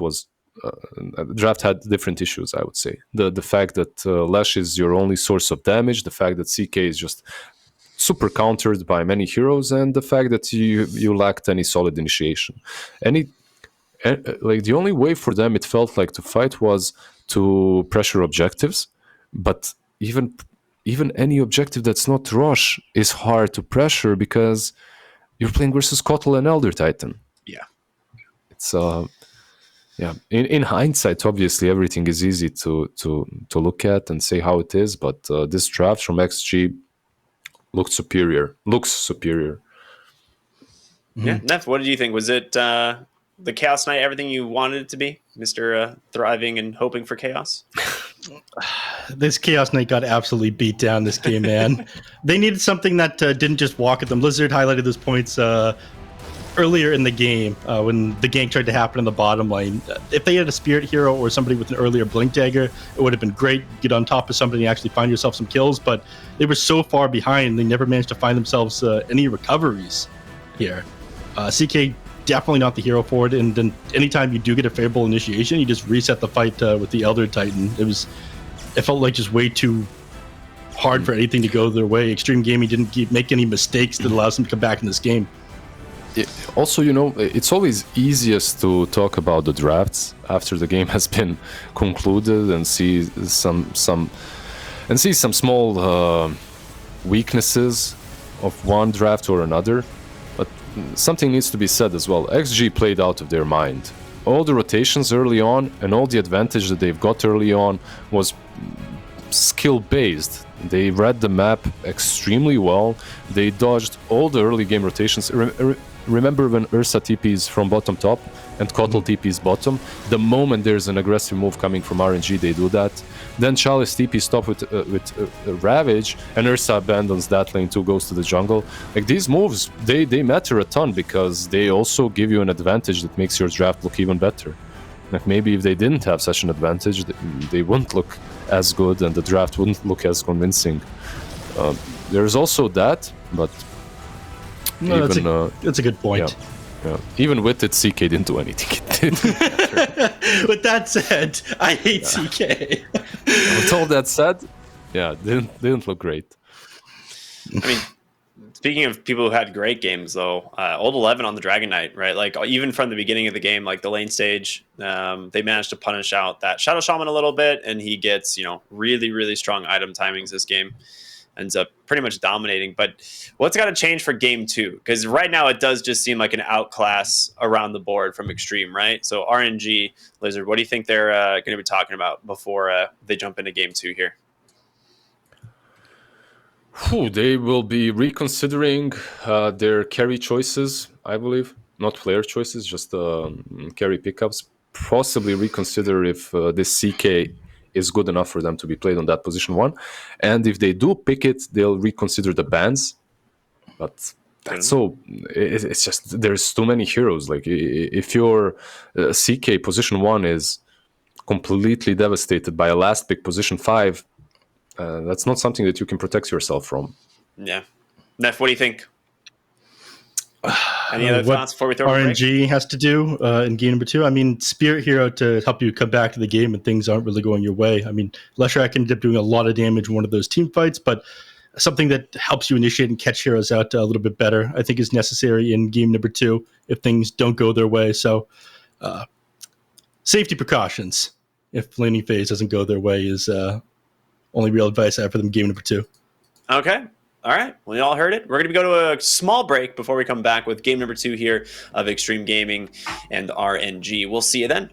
had different issues, I would say. The fact that Lash is your only source of damage, the fact that CK is just super countered by many heroes, and the fact that you lacked any solid initiation. Like, the only way for them, it felt like, to fight was to pressure objectives, but even any objective that's not Rosh is hard to pressure because you're playing versus Kotal and Elder Titan. Yeah. It's yeah. In hindsight, obviously everything is easy to look at and say how it is, but this draft from XG looks superior. Yeah. Neff, what did you think? Was it the Chaos Knight everything you wanted it to be, Mr. Thriving and hoping for chaos? This Chaos Knight got absolutely beat down this game, man. They needed something that didn't just walk at them. Blizzard highlighted those points earlier in the game when the gank tried to happen in the bottom lane. If they had a Spirit Hero or somebody with an earlier Blink Dagger, it would have been great. Get on top of somebody and actually find yourself some kills, but they were so far behind, they never managed to find themselves any recoveries here. CK definitely not the hero for it. And then anytime you do get a favorable initiation, you just reset the fight with the Elder Titan. It felt like just way too hard for anything to go their way. Extreme Gaming didn't make any mistakes that allows them to come back in this game. Also, it's always easiest to talk about the drafts after the game has been concluded and see some small weaknesses of one draft or another. But something needs to be said as well. XG played out of their mind. All the rotations early on and all the advantage that they've got early on was skill-based. They read the map extremely well. They dodged all the early game rotations. Remember when Ursa TPs from bottom top and Kotl TPs bottom? The moment there's an aggressive move coming from RNG, they do that. Then Chalice TPs top with Ravage, and Ursa abandons that lane too, goes to the jungle. Like, these moves, they matter a ton because they also give you an advantage that makes your draft look even better. Like, maybe if they didn't have such an advantage, they wouldn't look as good and the draft wouldn't look as convincing. There's also that, but no, that's a good point. Yeah. Even with it, CK didn't do anything. With that said, I hate CK. With all that said, didn't look great. I mean, speaking of people who had great games, though, Old 11 on the Dragon Knight, right? Like, even from the beginning of the game, like the lane stage, they managed to punish out that Shadow Shaman a little bit, and he gets, really, really strong item timings this game. Ends up pretty much dominating. But what's got to change for game 2? Because right now it does just seem like an outclass around the board from Extreme, right? So RNG, Lizard, what do you think they're going to be talking about before they jump into game 2 here? They will be reconsidering their carry choices, I believe. Not player choices, just carry pickups. Possibly reconsider if this CK is good enough for them to be played on that position 1. And if they do pick it, they'll reconsider the bans. But that's so... It's just... There's too many heroes. Like, if your CK position 1 is completely devastated by a last pick position 5... that's not something that you can protect yourself from. Yeah. Neff, what do you think? Any other thoughts before we throw RNG has to do in game number 2? I mean, Spirit Hero to help you come back to the game when things aren't really going your way. I mean, Leshrac ended up doing a lot of damage in one of those team fights, but something that helps you initiate and catch heroes out a little bit better, I think, is necessary in game number 2 if things don't go their way. So, safety precautions if laning phase doesn't go their way is... only real advice I have for them in game number 2. Okay. All right. Well, you all heard it. We're going to go to a small break before we come back with game number 2 here of Extreme Gaming and RNG. We'll see you then.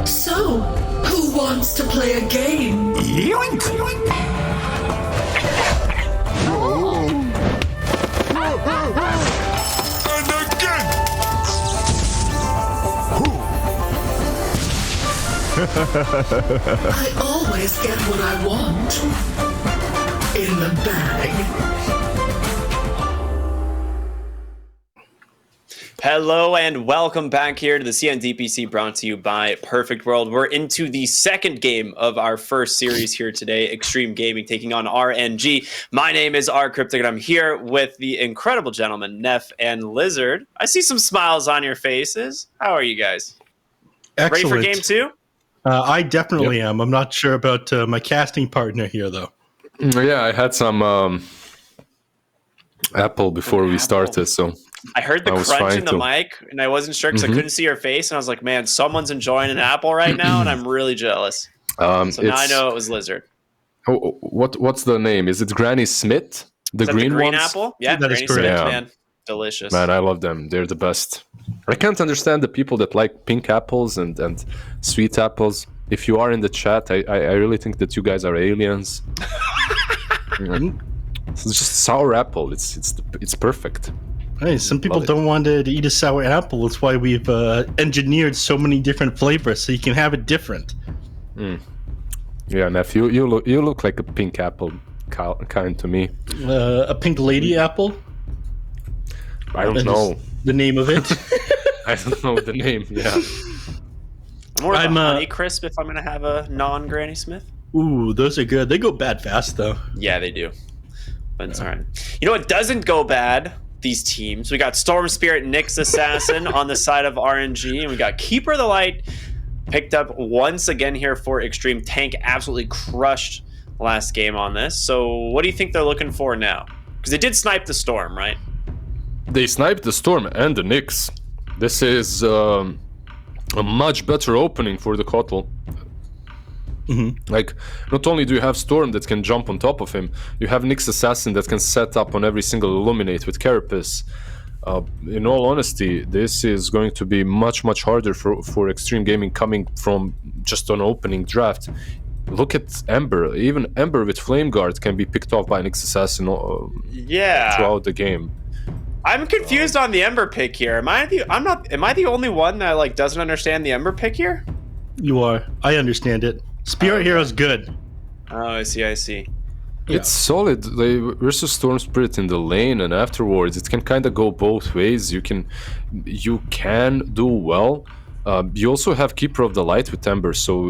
So, who wants to play a game? Yoink! And again! I always get what I want. In the bag. Hello and welcome back here to the CNDPC, brought to you by Perfect World. We're into the second game of our first series here today, Extreme Gaming taking on RNG. My name is R Cryptic and I'm here with the incredible gentlemen, Neff and Lizard. I see some smiles on your faces. How are you guys? Excellent. Ready for game two? I definitely am. I'm not sure about my casting partner here, though. Yeah, I had some apple before we started, so I heard the crunch in the to. mic, and I wasn't sure because I couldn't see her face, and I was like, "Man, someone's enjoying an apple right now," and I'm really jealous. So now I know it was Lizard. Oh, what's the name? Is it Granny Smith? The green ones? apple? Yeah, that is Granny correct. Smith, Yeah. man. Delicious. Man, I love them. They're the best. I can't understand the people that like pink apples and sweet apples. If you are in the chat, I really think that you guys are aliens. It's just sour apple. It's perfect. Hey, some people don't want to eat a sour apple. That's why we've engineered so many different flavors so you can have it different. Yeah, nephew, you look like a pink apple kind to me. A pink lady apple? I don't That know. is the name of it. I don't know the name. Yeah. I'm more of a Honey Crisp if I'm going to have a non-Granny Smith. Ooh, those are good. They go bad fast, though. Yeah, they do. But it's all right. You know what doesn't go bad? These teams. We got Storm Spirit, Nyx Assassin on the side of RNG, and we got Keeper of the Light picked up once again here for Extreme. Tank absolutely crushed last game on this. So what do you think they're looking for now? Because they did snipe the Storm, right? They sniped the Storm and the Nyx. This is a much better opening for the Kotl. Like, not only do you have Storm that can jump on top of him, you have Nyx Assassin that can set up on every single Illuminate with Carapace. In all honesty, this is going to be much harder for Extreme Gaming coming from just an opening draft. Look at Ember. Even Ember with Flame Guard can be picked off by Nyx Assassin throughout the game. I'm confused on the Ember pick here. Am I the only one that like doesn't understand the Ember pick here? You are. I understand it. Spirit Hero's good. Oh, I see. It's solid versus Storm Spirit in the lane, and afterwards it can kind of go both ways. You can do well. You also have Keeper of the Light with Ember, so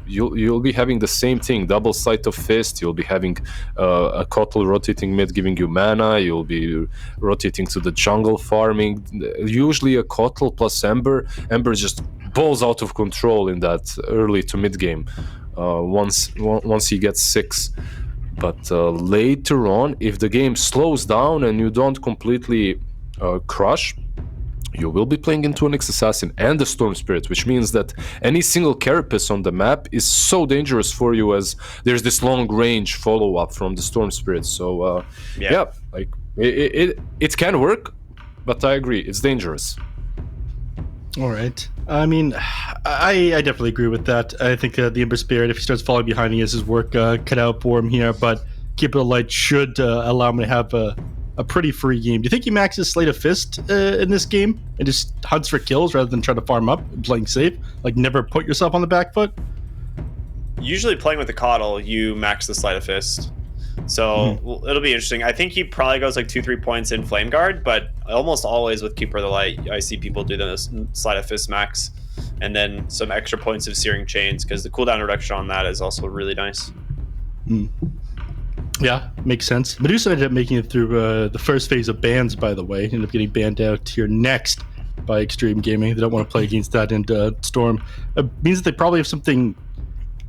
you'll be having the same thing, double Sleight of Fist. You'll be having a Kotl rotating mid giving you mana. You'll be rotating to the jungle farming. Usually a Kotl plus Ember just balls out of control in that early to mid game once he gets 6. But later on, if the game slows down and you don't completely crush, you will be playing into an Nyx Assassin and the Storm Spirit, which means that any single Carapace on the map is so dangerous for you, as there's this long range follow-up from the Storm Spirit. So like it can work, but I agree, it's dangerous. All right. I mean, I definitely agree with that. I think the Ember Spirit, if he starts falling behind, he has his work cut out for him here. But Keeper of the Light should allow him to have a pretty free game. Do you think he maxes Sleight of Fist in this game and just hunts for kills rather than try to farm up and playing safe? Like, never put yourself on the back foot? Usually playing with the Kotl, you max the Sleight of Fist. So it'll be interesting. I think he probably goes like 2-3 points in Flame Guard, but almost always with Keeper of the Light, I see people do the Sleight of Fist max, and then some extra points of Searing Chains, because the cooldown reduction on that is also really nice. Yeah, makes sense. Medusa ended up making it through the first phase of bans, by the way. Ended up getting banned out here next by Extreme Gaming. They don't want to play against that, and Storm. It means that they probably have something...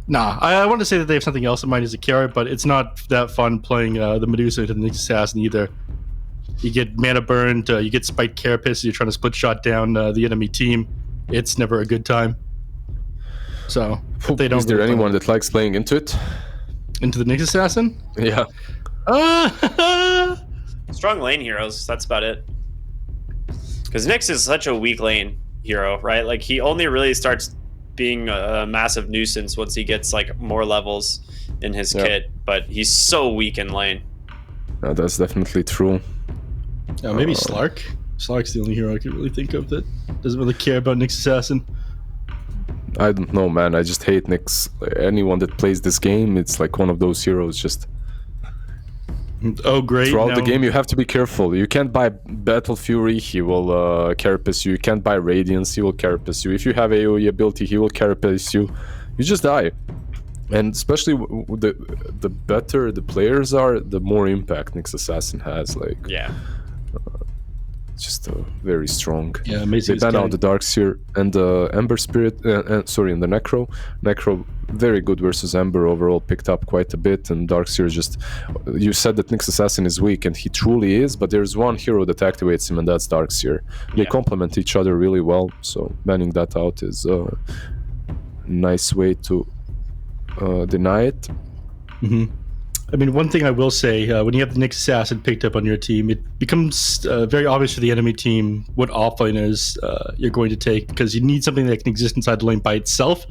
I want to say that they have something else in mind as a carry, but it's not that fun playing the Medusa to the Nyx Assassin either. You get mana burned, you get spiked Carapace, you're trying to split shot down the enemy team. It's never a good time. So, they don't... Is there anyone that likes playing into it? Into the Nyx Assassin? Yeah. Strong lane heroes, that's about it. Because Nyx is such a weak lane hero, right? Like, he only really starts being a massive nuisance once he gets like more levels in his kit, but he's so weak in lane. That's definitely true. Maybe Slark. Slark's the only hero I can really think of that doesn't really care about Nyx Assassin. I don't know, man. I just hate Nyx. Anyone that plays this game, it's like one of those heroes just... Oh, great. Throughout the game, you have to be careful. You can't buy Battle Fury, he will carapace you. You can't buy Radiance, he will carapace you. If you have AoE ability, he will carapace you. You just die. And especially the better the players are, the more impact Nyx Assassin has. Like, yeah. just very strong. Yeah, amazing. They ban out the Darkseer and the Ember Spirit, and the Necro. Necro, very good versus Ember overall, picked up quite a bit, and Darkseer just... You said that Nyx Assassin is weak, and he truly is, but there's one hero that activates him, and that's Darkseer. They complement each other really well, so banning that out is a nice way to deny it. Mm-hmm. I mean, one thing I will say, when you have the Nyx Assassin picked up on your team, it becomes very obvious for the enemy team what offlaners you're going to take, because you need something that can exist inside the lane by itself.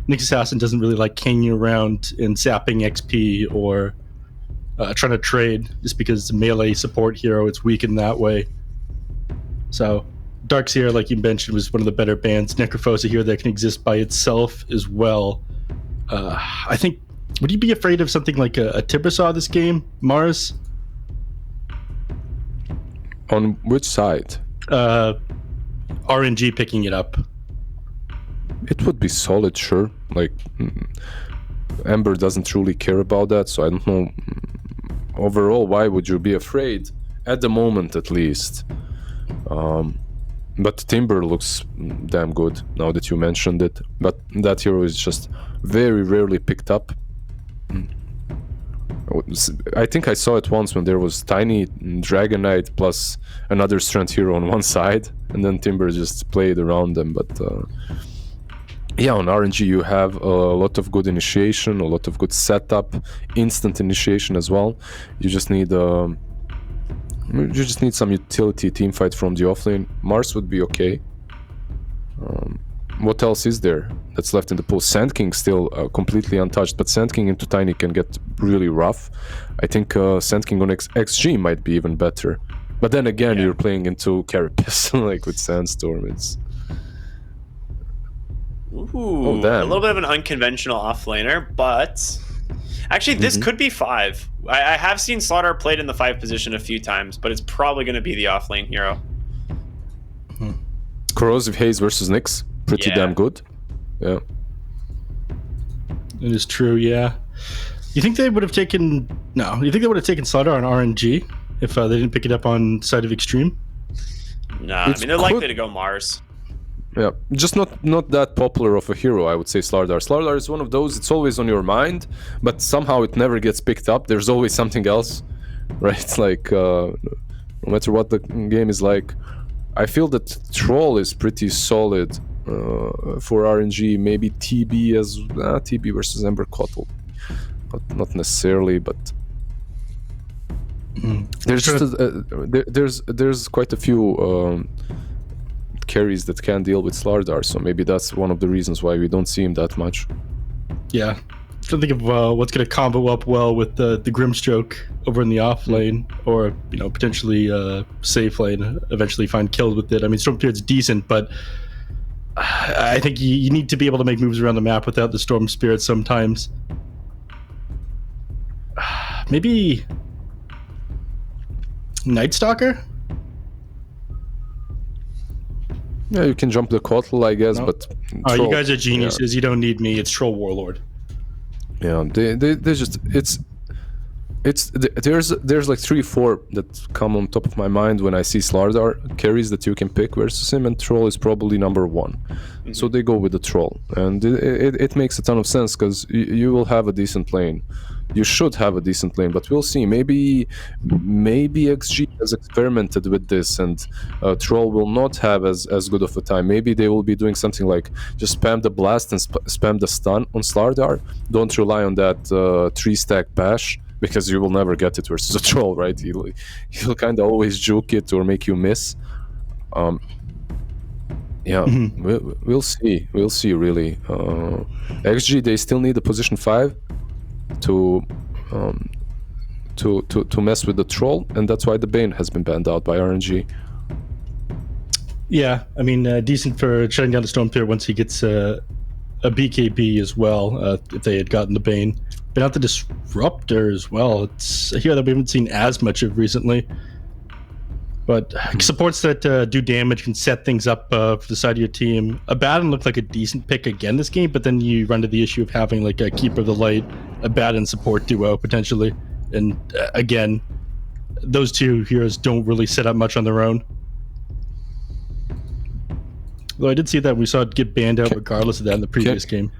Nyx Assassin doesn't really like hanging around and sapping XP or trying to trade, just because it's a melee support hero. It's weak in that way. So Darkseer, like you mentioned, was one of the better bans. Necrophosa here that can exist by itself as well. I think... Would you be afraid of something like a Tibersaw this game, Mars? On which side? RNG picking it up. It would be solid, sure. Like, Ember doesn't truly care about that, so I don't know. Overall, why would you be afraid? At the moment, at least. But Timber looks damn good, now that you mentioned it. But that hero is just very rarely picked up. I think I saw it once when there was Tiny Dragon Knight plus another strength hero on one side, and then Timber just played around them. But yeah, on RNG you have a lot of good initiation, a lot of good setup, instant initiation as well. You just need some utility teamfight from the offlane. Mars would be okay. What else is there that's left in the pool? Sand King still completely untouched, but Sand King into Tiny can get really rough. I think Sand King on XG might be even better. But then again, you're playing into Carapace, like with Sandstorm. It's... Ooh, a little bit of an unconventional offlaner, but... Actually, this could be 5. I have seen Slaughter played in the 5 position a few times, but it's probably going to be the offlane hero. Corrosive Haze versus Nyx. Pretty damn good. Yeah. It is true, yeah. You think they would have taken... No. You think they would have taken Slaughter on RNG if they didn't pick it up on side of Extreme? No, I mean, they're likely to go Mars. Yeah, just not that popular of a hero, I would say, Slardar. Slardar is one of those, it's always on your mind, but somehow it never gets picked up. There's always something else, right? It's like, no matter what the game is like. I feel that Troll is pretty solid for RNG. Maybe TB as TB versus Ember Kotl, but not necessarily. But there's just there's quite a few carries that can deal with Slardar, so maybe that's one of the reasons why we don't see him that much. Yeah, I'm trying to think of what's going to combo up well with the Grimstroke over in the off lane, or potentially safe lane. Eventually find killed with it. I mean, Storm Spirit's decent, but I think you need to be able to make moves around the map without the Storm Spirit sometimes. Maybe Night Stalker? Yeah, you can jump the Kotl, I guess, but... Troll, you guys are geniuses. You don't need me. It's Troll Warlord. Yeah, they just... There's like 3-4 that come on top of my mind when I see Slardar carries that you can pick versus him, and Troll is probably number 1. So they go with the Troll, and it makes a ton of sense because you will have a decent lane. You should have a decent lane, but we'll see. Maybe XG has experimented with this, and Troll will not have as good of a time. Maybe they will be doing something like just spam the blast and spam the stun on Slardar. Don't rely on that 3-stack bash, because you will never get it versus a Troll, right? He'll kind of always juke it or make you miss. We'll see. We'll see, really. XG, they still need a position 5 to mess with the Troll, and that's why the Bane has been banned out by RNG. Yeah, I mean, decent for shutting down the Storm Spirit once he gets a BKB as well, if they had gotten the Bane. Been out the Disruptor as well. It's a hero that we haven't seen as much of recently. But supports that do damage can set things up for the side of your team. Abaddon looked like a decent pick again this game, but then you run to the issue of having like a Keeper of the Light, Abaddon support duo potentially. And again, those two heroes don't really set up much on their own. Though I did see that we saw it get banned out regardless of that in the previous game.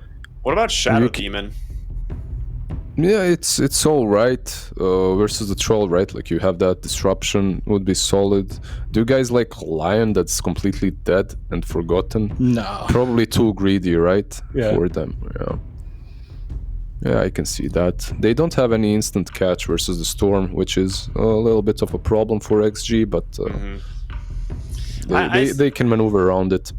What about Shadow Demon? Yeah, it's all right versus the Troll, right? Like you have that disruption would be solid. Do you guys like Lion that's completely dead and forgotten? No. Probably too greedy, right? Yeah. For them. Yeah, I can see that. They don't have any instant catch versus the Storm, which is a little bit of a problem for XG, but they can maneuver around it.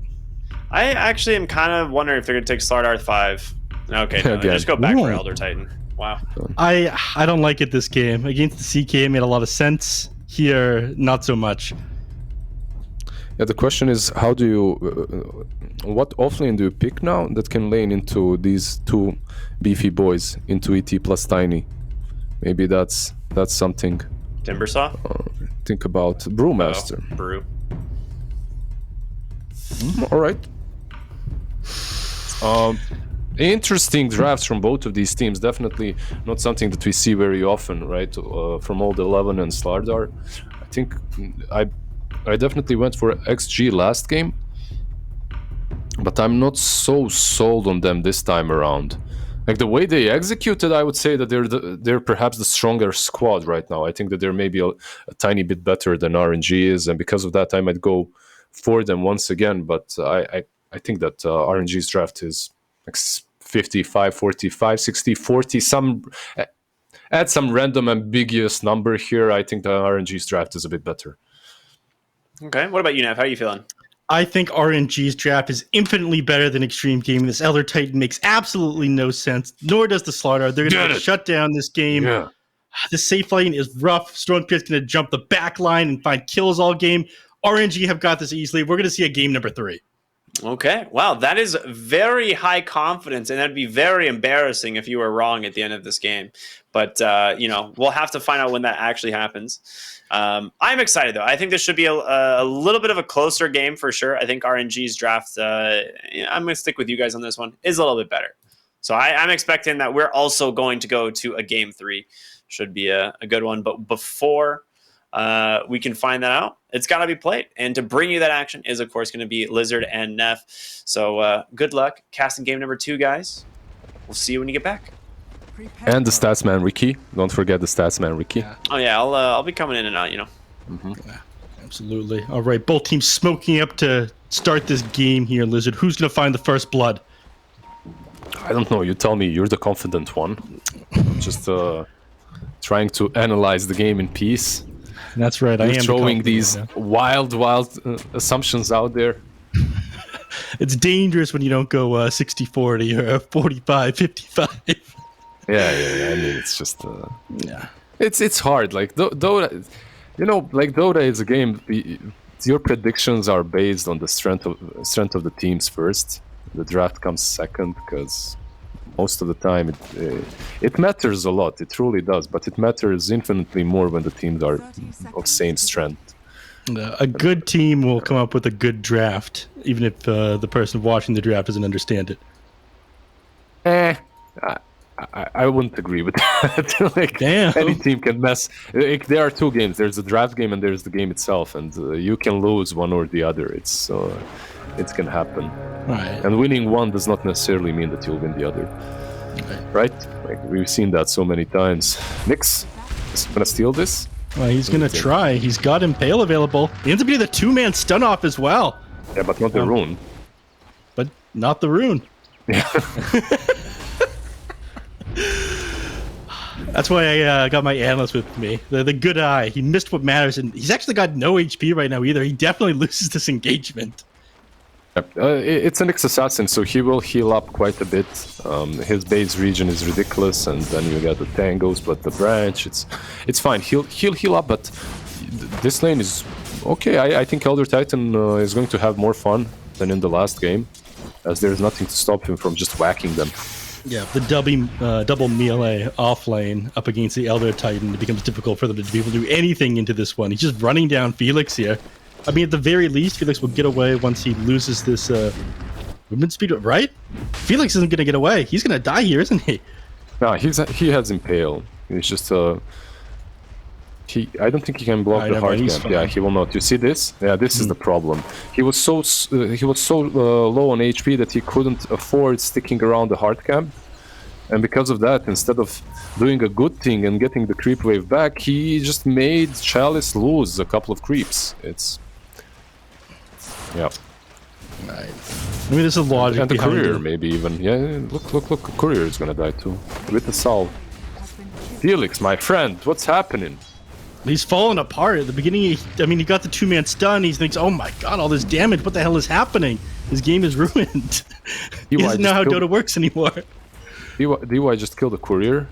I actually am kind of wondering if they're going to take Slardar 5. Okay, no, they just go back for Elder Titan. Wow. I don't like it this game. Against the CK made a lot of sense. Here, not so much. Yeah, the question is, how do you... what offlane do you pick now that can lane into these two beefy boys, into ET plus Tiny? Maybe that's something. Timbersaw? Think about Brewmaster. Oh, Brew. All right. Interesting drafts from both of these teams. Definitely not something that we see very often, right? From Old 11 and Slardar. I think I definitely went for XG last game, but I'm not so sold on them this time around. Like the way they executed, I would say that they're perhaps the stronger squad right now. I think that they're maybe a tiny bit better than RNG is, and because of that, I might go for them once again. But I think that RNG's draft is like 55, 45, 60, 40, add some random ambiguous number here. I think the RNG's draft is a bit better. Okay, what about you, Nav? How are you feeling? I think RNG's draft is infinitely better than Extreme Gaming. This Elder Titan makes absolutely no sense, nor does the Slardar. They're going to shut down this game. Yeah. The safe lane is rough. Stormpear's going to jump the back line and find kills all game. RNG have got this easily. We're going to see a game number 3. Okay. Wow, that is very high confidence, and that'd be very embarrassing if you were wrong at the end of this game. But, we'll have to find out when that actually happens. I'm excited, though. I think this should be a little bit of a closer game for sure. I think RNG's draft, I'm going to stick with you guys on this one, is a little bit better. So I'm expecting that we're also going to go to a game 3. Should be a good one. But before we can find that out, it's got to be played. And to bring you that action is, of course, going to be Lizard and Neff. So good luck casting game number 2, guys. We'll see you when you get back. And the Statsman Ricky. Don't forget the Statsman Ricky. Yeah. Oh, yeah. I'll be coming in and out, Mm-hmm. Yeah, absolutely. All right, both teams smoking up to start this game here, Lizard. Who's going to find the first blood? I don't know. You tell me. You're the confident one. Just trying to analyze the game in peace. That's right. You're throwing these wild assumptions out there. It's dangerous when you don't go 60-40 or 45-55. Yeah. I mean, it's just it's hard. Like Dota, like Dota is a game. Your predictions are based on the strength of the teams first. The draft comes second because most of the time it matters a lot. It truly does, but it matters infinitely more when the teams are of same strength. A good team will come up with a good draft, even if the person watching the draft doesn't understand it. I wouldn't agree with that. Like, damn. Any team can mess. There are two games. There's the draft game and there's the game itself, and you can lose one or the other. It can happen. Right. And winning one does not necessarily mean that you'll win the other. Right? Like we've seen that so many times. Nyx is gonna steal this. Well, he's gonna try. He's got Impale available. He ends up getting the 2-man stun off as well. Yeah, but not the rune. But not the rune. Yeah. That's why I got my analyst with me. The good eye. He missed what matters, and he's actually got no HP right now either. He definitely loses this engagement. It's an Nyx assassin, so he will heal up quite a bit. His base region is ridiculous, and then you get the tangos, but the branch, it's fine. He'll heal up, but this lane is okay. I think Elder Titan is going to have more fun than in the last game, as there's nothing to stop him from just whacking them. Yeah, the double melee off lane up against the Elder Titan, it becomes difficult for them to be able to do anything into this one. He's just running down Felix here. I mean, at the very least, Felix will get away once he loses this movement speed, right? Felix isn't going to get away. He's going to die here, isn't he? No, he has Impale. He's just I don't think he can block the hard camp. Yeah, he will not. You see this? Yeah, this is the problem. He was so low on HP that he couldn't afford sticking around the hard camp, and because of that, instead of doing a good thing and getting the creep wave back, he just made Chalice lose a couple of creeps. Yeah. Right. I mean, there's a logic and the behind courier, it. maybe even. Yeah, look, courier is gonna die too with the salve. Felix, my friend, what's happening? He's falling apart. At the beginning, he got the 2-man stun. He thinks, oh my god, all this damage. What the hell is happening? His game is ruined. He doesn't know how Dota works anymore. DY just killed a courier,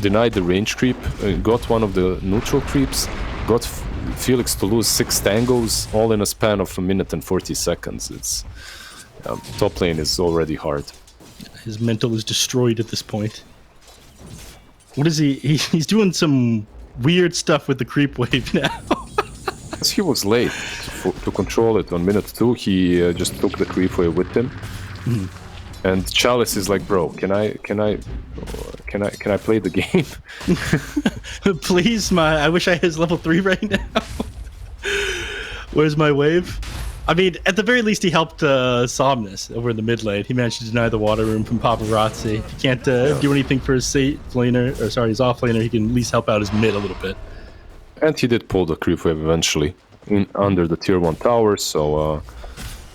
denied the range creep, got one of the neutral creeps, got Felix to lose 6 tangos, all in a span of 1 minute and 40 seconds. It's top lane is already hard. His mental is destroyed at this point. What is he? He's doing some weird stuff with the creep wave now. He was late to control it. On minute 2, he just took the creep wave with him. And Chalice is like, bro, can I play the game? Please, I wish I was level 3 right now. Where's my wave? I mean, at the very least, he helped Somnus over in the mid lane. He managed to deny the water room from Paparazzi. If he can't do anything for his his off laner, he can at least help out his mid a little bit. And he did pull the creep wave eventually under the tier 1 tower, so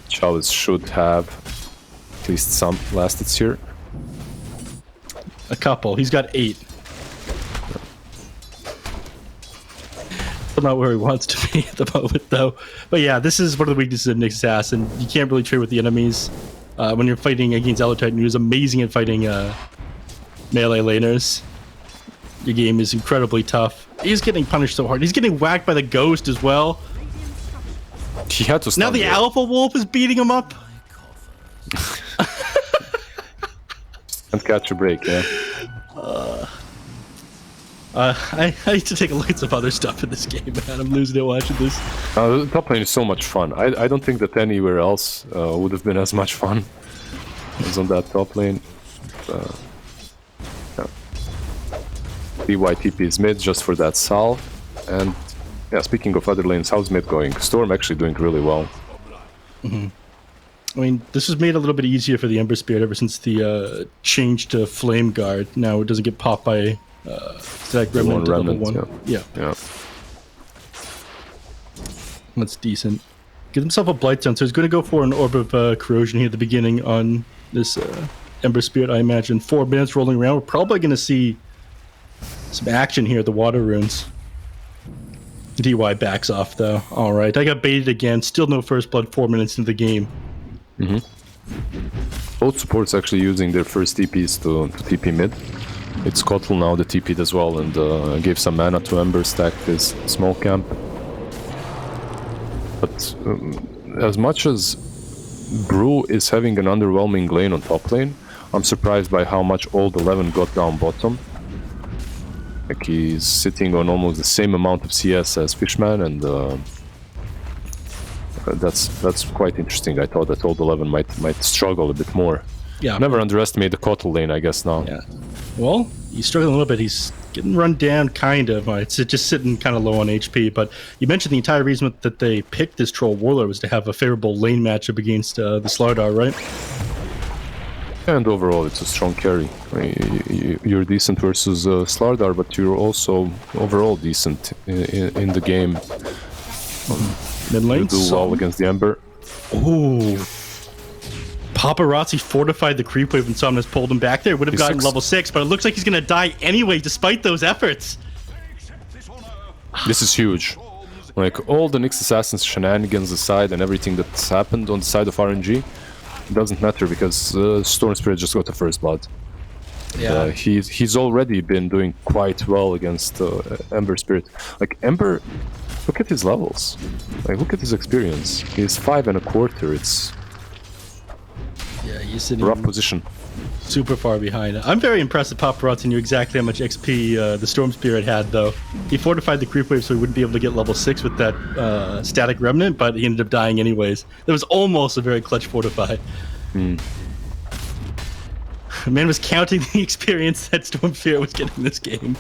Chalice should have at least some last hits here. A couple. He's got 8. Still not where he wants to be at the moment, though. But yeah, this is one of the weaknesses of Nyx Assassin. You can't really trade with the enemies. When you're fighting against Elo Titan, who's amazing at fighting melee laners. Your game is incredibly tough. He's getting punished so hard. He's getting whacked by the ghost as well. He had to stun. Now the Alpha Wolf is beating him up. And catch a break, yeah. I need to take a look at some other stuff in this game, man. I'm losing it watching this. The top lane is so much fun. I don't think that anywhere else would have been as much fun as on that top lane. DYTP is mid just for that salve. And yeah, speaking of other lanes, how's mid going? Storm actually doing really well. I mean, this was made a little bit easier for the Ember Spirit ever since the change to Flame Guard. Now it doesn't get popped by Static Remnant to level 1. Yeah. That's decent. Get himself a Blightstone, so he's going to go for an Orb of Corrosion here at the beginning on this Ember Spirit, I imagine. 4 minutes rolling around. We're probably going to see some action here at the Water Runes. DY backs off, though. Alright, I got baited again. Still no first blood 4 minutes into the game. Both supports actually using their first TPs to TP mid. It's Kotl now that TP'd as well and gave some mana to Ember, stacked his small camp. But as much as Brew is having an underwhelming lane on top lane, I'm surprised by how much Old 11 got down bottom. Like he's sitting on almost the same amount of CS as Fishman, and that's quite interesting. I thought that Old 11 might struggle a bit more. Yeah. Never underestimate the Kotl lane, I guess, now. Yeah. Well, he's struggling a little bit. He's getting run down, kind of. It's just sitting kind of low on HP. But you mentioned the entire reason that they picked this Troll Warlord was to have a favorable lane matchup against the Slardar, right? And overall, it's a strong carry. I mean, you're decent versus Slardar, but you're also overall decent in the game. Mid lane? You do well against the Ember. Ooh. Paparazzi fortified the creep wave and Somnus pulled him back there. Would have gotten level 6, but it looks like he's going to die anyway despite those efforts. This is huge. Like, all the Nyx Assassin's shenanigans aside and everything that's happened on the side of RNG, it doesn't matter because Storm Spirit just got the first blood. Yeah. He's already been doing quite well against Ember Spirit. Like, Ember, look at his levels. Like, look at his experience. He's 5 1/4. It's... Yeah, he's sitting rough position. Super far behind. I'm very impressed that Paparazzi knew exactly how much XP the Storm Spirit had, though. He fortified the creep wave so he wouldn't be able to get level 6 with that static remnant, but he ended up dying anyways. That was almost a very clutch fortify. Man was counting the experience that Storm Spirit was getting in this game.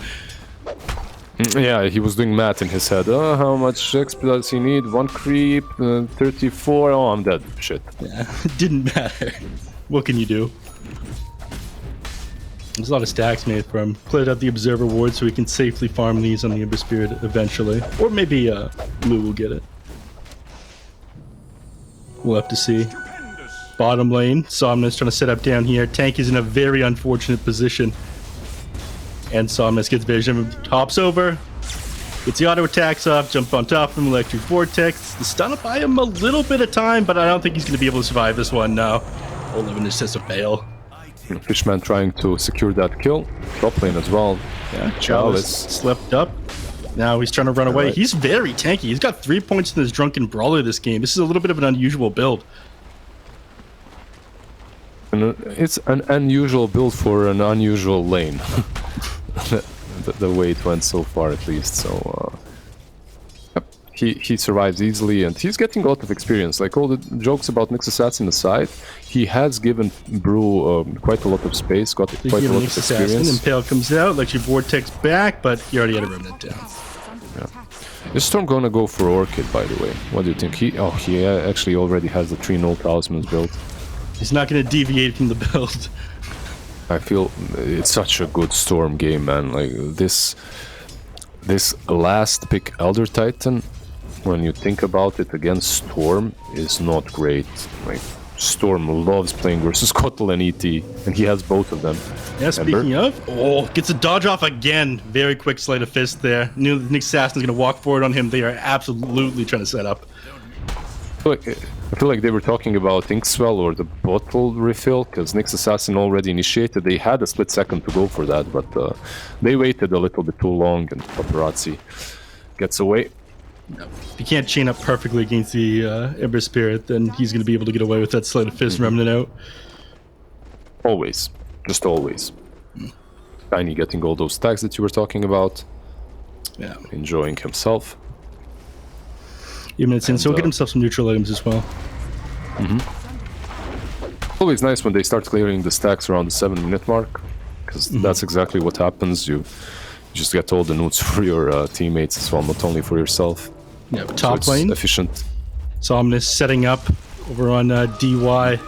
Yeah, he was doing math in his head. How much XP does he need? 1 creep, 34. Oh, I'm dead. Shit. Yeah, it didn't matter. What can you do? There's a lot of stacks made for him. Cleared out the Observer Ward so we can safely farm these on the Ember Spirit eventually. Or maybe Blue will get it. We'll have to see. Bottom lane, Somnus trying to set up down here. Tank is in a very unfortunate position. And Somnus gets vision, hops over, gets the auto attacks off, jump on top of him, Electric Vortex. The stun will buy him a little bit of time, but I don't think he's going to be able to survive this one now. 11 is just a fail. Fishman trying to secure that kill. Top lane as well. Yeah, Chalice slept up. Now he's trying to run away. Right. He's very tanky. He's got 3 points in his Drunken Brawler this game. This is a little bit of an unusual build. And it's an unusual build for an unusual lane. the way it went so far, at least. So he survives easily, and he's getting a lot of experience. Like all the jokes about Nyx Assassin aside, he has given Brew quite a lot of space, got quite a lot of experience. Impale comes out, like your Vortex back, but he already had a remnant down. Yeah. Is Storm gonna go for Orchid, by the way? What do you think? He actually already has the 3 null talismans built. He's not gonna deviate from the build. I feel it's such a good Storm game, man. Like this last pick Elder Titan, when you think about it against Storm, is not great. Like Storm loves playing versus Kotal and ET, and he has both of them. Yeah, speaking of, gets a dodge off again. Very quick sleight of fist there. Knew the Nyx Assassin's gonna walk forward on him. They are absolutely trying to set up. I feel like they were talking about Inkswell or the bottle refill, because Nyx Assassin already initiated. They had a split second to go for that, but they waited a little bit too long, and Paparazzi gets away. If you can't chain up perfectly against the Ember Spirit, then he's going to be able to get away with that sleight of fist remnant out. Always. Just always. Tiny getting all those stacks that you were talking about. Yeah. Enjoying himself. Even it's in, so he'll get himself some neutral items as well. Always nice when they start clearing the stacks around the 7-minute mark, because that's exactly what happens. You just get all the noots for your teammates as well, not only for yourself. Yeah, top lane. Efficient. Somnus setting up over on DY.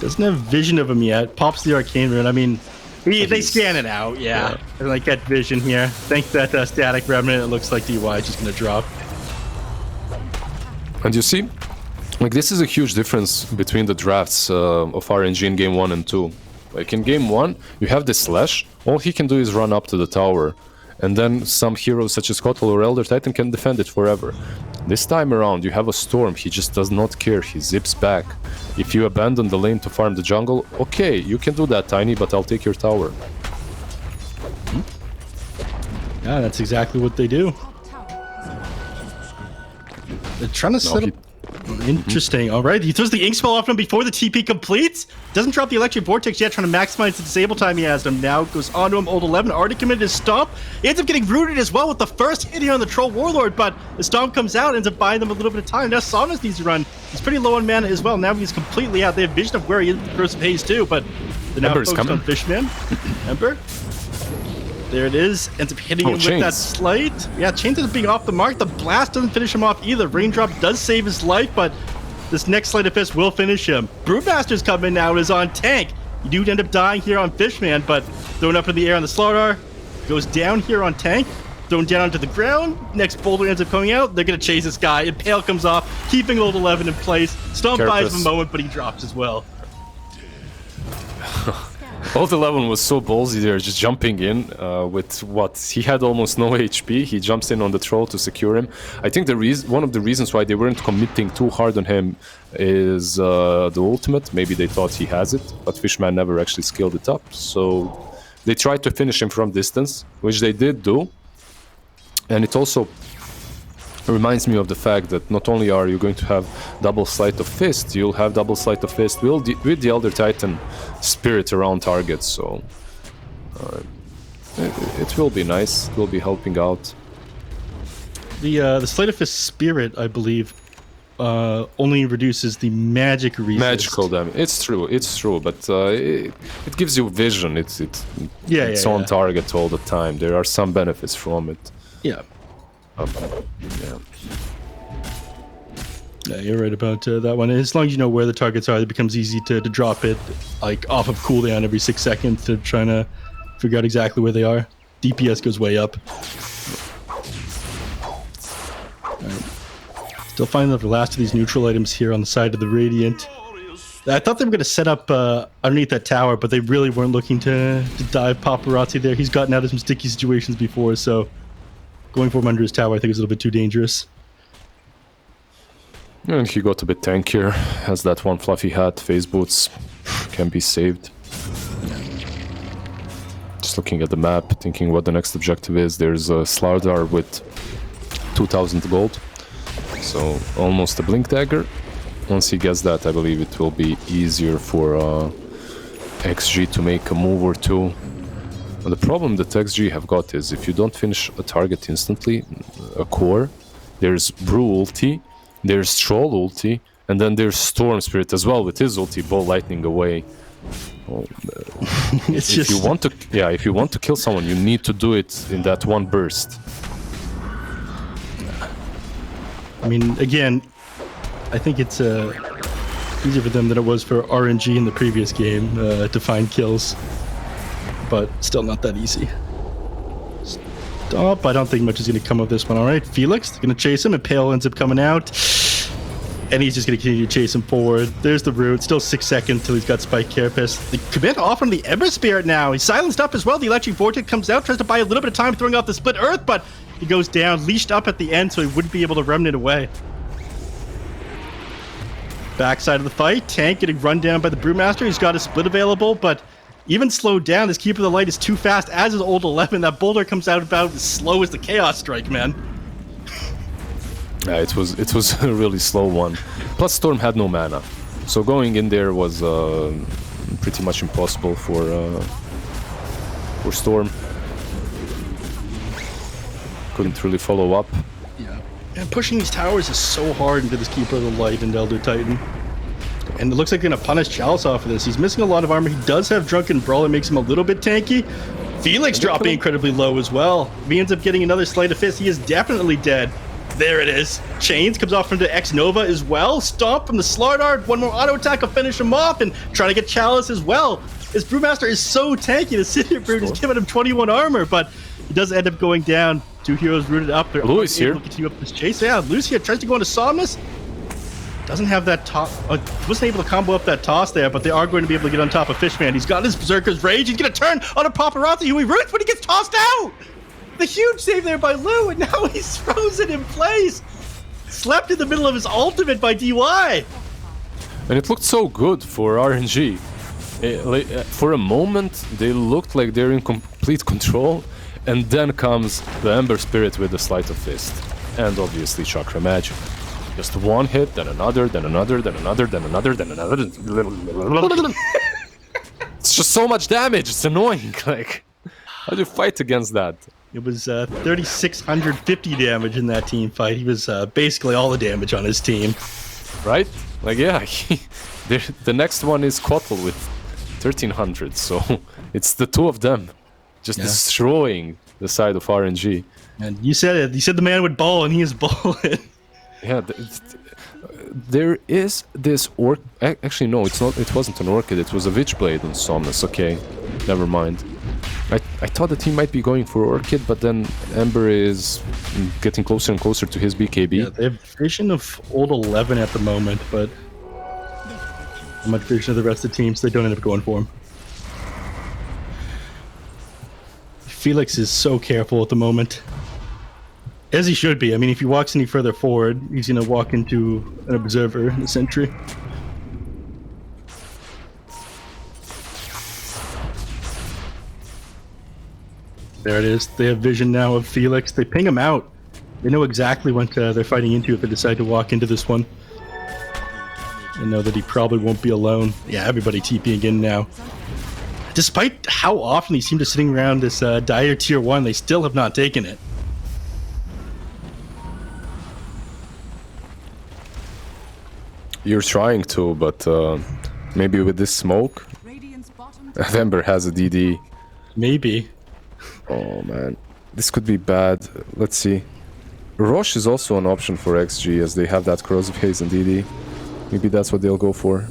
Doesn't have vision of him yet. Pops the Arcane Rune. I mean, they scan it out, yeah. I like that vision here. Thanks to that static remnant, it looks like DY is just going to drop. And you see, like this is a huge difference between the drafts of RNG in game 1 and 2. Like in game 1, you have this Slash, all he can do is run up to the tower, and then some heroes such as Kotal or Elder Titan can defend it forever. This time around, you have a Storm, he just does not care, he zips back. If you abandon the lane to farm the jungle, okay, you can do that, Tiny, but I'll take your tower. Yeah, that's exactly what they do. They're trying to set up... Interesting. All right. He throws the ink spell off him before the TP completes. Doesn't drop the Electric Vortex yet, trying to maximize the disable time he has him. Now goes onto him. Old 11 already committed his stomp. He ends up getting rooted as well with the first hit here on the Troll Warlord, but the stomp comes out, ends up buying them a little bit of time. Now Somnus needs to run. He's pretty low on mana as well. Now he's completely out. They have vision of where he is with the Curse of Haze too, but they're now Ember's focused coming. on Fishman. Ember. There it is. Ends up hitting him with that slight. Yeah, Chains ends up being off the mark. The blast doesn't finish him off either. Raindrop does save his life, but this next sleight of fist will finish him. Broodmaster's coming now, is on tank. You do end up dying here on Fishman, but thrown up in the air on the Slaughter. Goes down here on tank. Thrown down onto the ground. Next boulder ends up coming out. They're going to chase this guy. Impale comes off, keeping Old 11 in place. Stomp buys him a moment, but he drops as well. Old 11 was so ballsy there, just jumping in with what? He had almost no HP. He jumps in on the troll to secure him. I think one of the reasons why they weren't committing too hard on him is the ultimate. Maybe they thought he has it, but Fishman never actually scaled it up. So they tried to finish him from distance, which they did do. And it also reminds me of the fact that not only are you going to have double sleight of fist, you'll have double sleight of fist with the Elder Titan spirit around targets, so it will be nice. It will be helping out. The sleight of fist spirit, I believe, only reduces the magic resist. Magical damage. It's true, but it gives you vision. It's on target all the time. There are some benefits from it. Yeah. Yeah. Yeah, you're right about that one. As long as you know where the targets are, it becomes easy to drop it like off of cooldown every 6 seconds to trying to figure out exactly where they are. DPS goes way up. Right. Still finding the last of these neutral items here on the side of the Radiant. I thought they were going to set up underneath that tower, but they really weren't looking to dive Paparazzi there. He's gotten out of some sticky situations before, so going for him under his tower I think is a little bit too dangerous. And he got a bit tankier, has that one fluffy hat, phase boots, can be saved. Just looking at the map, thinking what the next objective is. There's a Slardar with 2000 gold, so almost a Blink Dagger. Once he gets that, I believe it will be easier for XG to make a move or two. And the problem that XG have got is if you don't finish a target instantly, a core, there's Brew ulti, there's Troll ulti, and then there's Storm Spirit as well with his ulti, Ball Lightning away. Well, if you want to kill someone, you need to do it in that one burst. I mean, again, I think it's easier for them than it was for RNG in the previous game to find kills, but still not that easy. Stop. I don't think much is going to come of this one. All right, Felix, they're going to chase him, and Pale ends up coming out, and he's just going to continue to chase him forward. There's the root. Still 6 seconds till he's got Spike Carapace. The commit off on the Ember Spirit now. He's silenced up as well. The Electric Vortex comes out, tries to buy a little bit of time throwing off the Split Earth, but he goes down, leashed up at the end, so he wouldn't be able to remnant away. Backside of the fight, Tank getting run down by the Brewmaster. He's got a split available, but even slowed down, this Keeper of the Light is too fast, as is Old 11. That boulder comes out about as slow as the Chaos Strike, man. Yeah, it was a really slow one. Plus Storm had no mana, so going in there was pretty much impossible for Storm. Couldn't really follow up. Yeah, and pushing these towers is so hard into this Keeper of the Light and Elder Titan. And it looks like they're going to punish Chalice off of this. He's missing a lot of armor. He does have Drunken Brawl. It makes him a little bit tanky. Felix dropping incredibly low as well. He ends up getting another Sleight of Fist. He is definitely dead. There it is. Chains comes off from the X-Nova as well. Stomp from the Slardar. One more auto attack will finish him off. And trying to get Chalice as well. This Brewmaster is so tanky. The Scythian Brute is giving him 21 armor. But he does end up going down. 2 heroes rooted up. They're Louis here. Continue up this chase. Yeah, Lucia tries to go into Somnus. Doesn't have that top. Wasn't able to combo up that toss there, but they are going to be able to get on top of Fishman. He's got his Berserker's Rage. He's going to turn on a Paparazzi who he roots, but he gets tossed out. The huge save there by Lou, and now he's frozen in place. Slept in the middle of his ultimate by DY. And it looked so good for RNG. For a moment, they looked like they're in complete control, and then comes the Ember Spirit with the Sleight of Fist, and obviously Chakra Magic. Just one hit, then another, then another, then another, then another, then another. It's just so much damage. It's annoying. Like, how do you fight against that? It was 3,650 damage in that team fight. He was basically all the damage on his team. Right? Like, yeah. The next one is Kotl with 1,300. So it's the two of them just destroying the side of RNG. And you said it. You said the man would ball, and he is balling. Yeah, there is this orc. Actually, no, it's not. It wasn't an orchid. It was a Witchblade on Somnus. Okay, never mind. I thought that he might be going for orchid, but then Ember is getting closer and closer to his BKB. Yeah, they have vision of Old 11 at the moment, but not much vision of the rest of the team, so they don't end up going for him. Felix is so careful at the moment. As he should be. I mean, if he walks any further forward, he's going to walk into an Observer in the Sentry. There it is. They have vision now of Felix. They ping him out. They know exactly what they're fighting into if they decide to walk into this one. They know that he probably won't be alone. Yeah, everybody TPing in now. Despite how often they seem to sitting around this dire tier 1, they still have not taken it. You're trying to, but maybe with this smoke, Ember has a DD. Maybe. Oh man, This could be bad. Let's see. Roche is also an option for XG as they have that corrosive haze and DD. Maybe that's what they'll go for.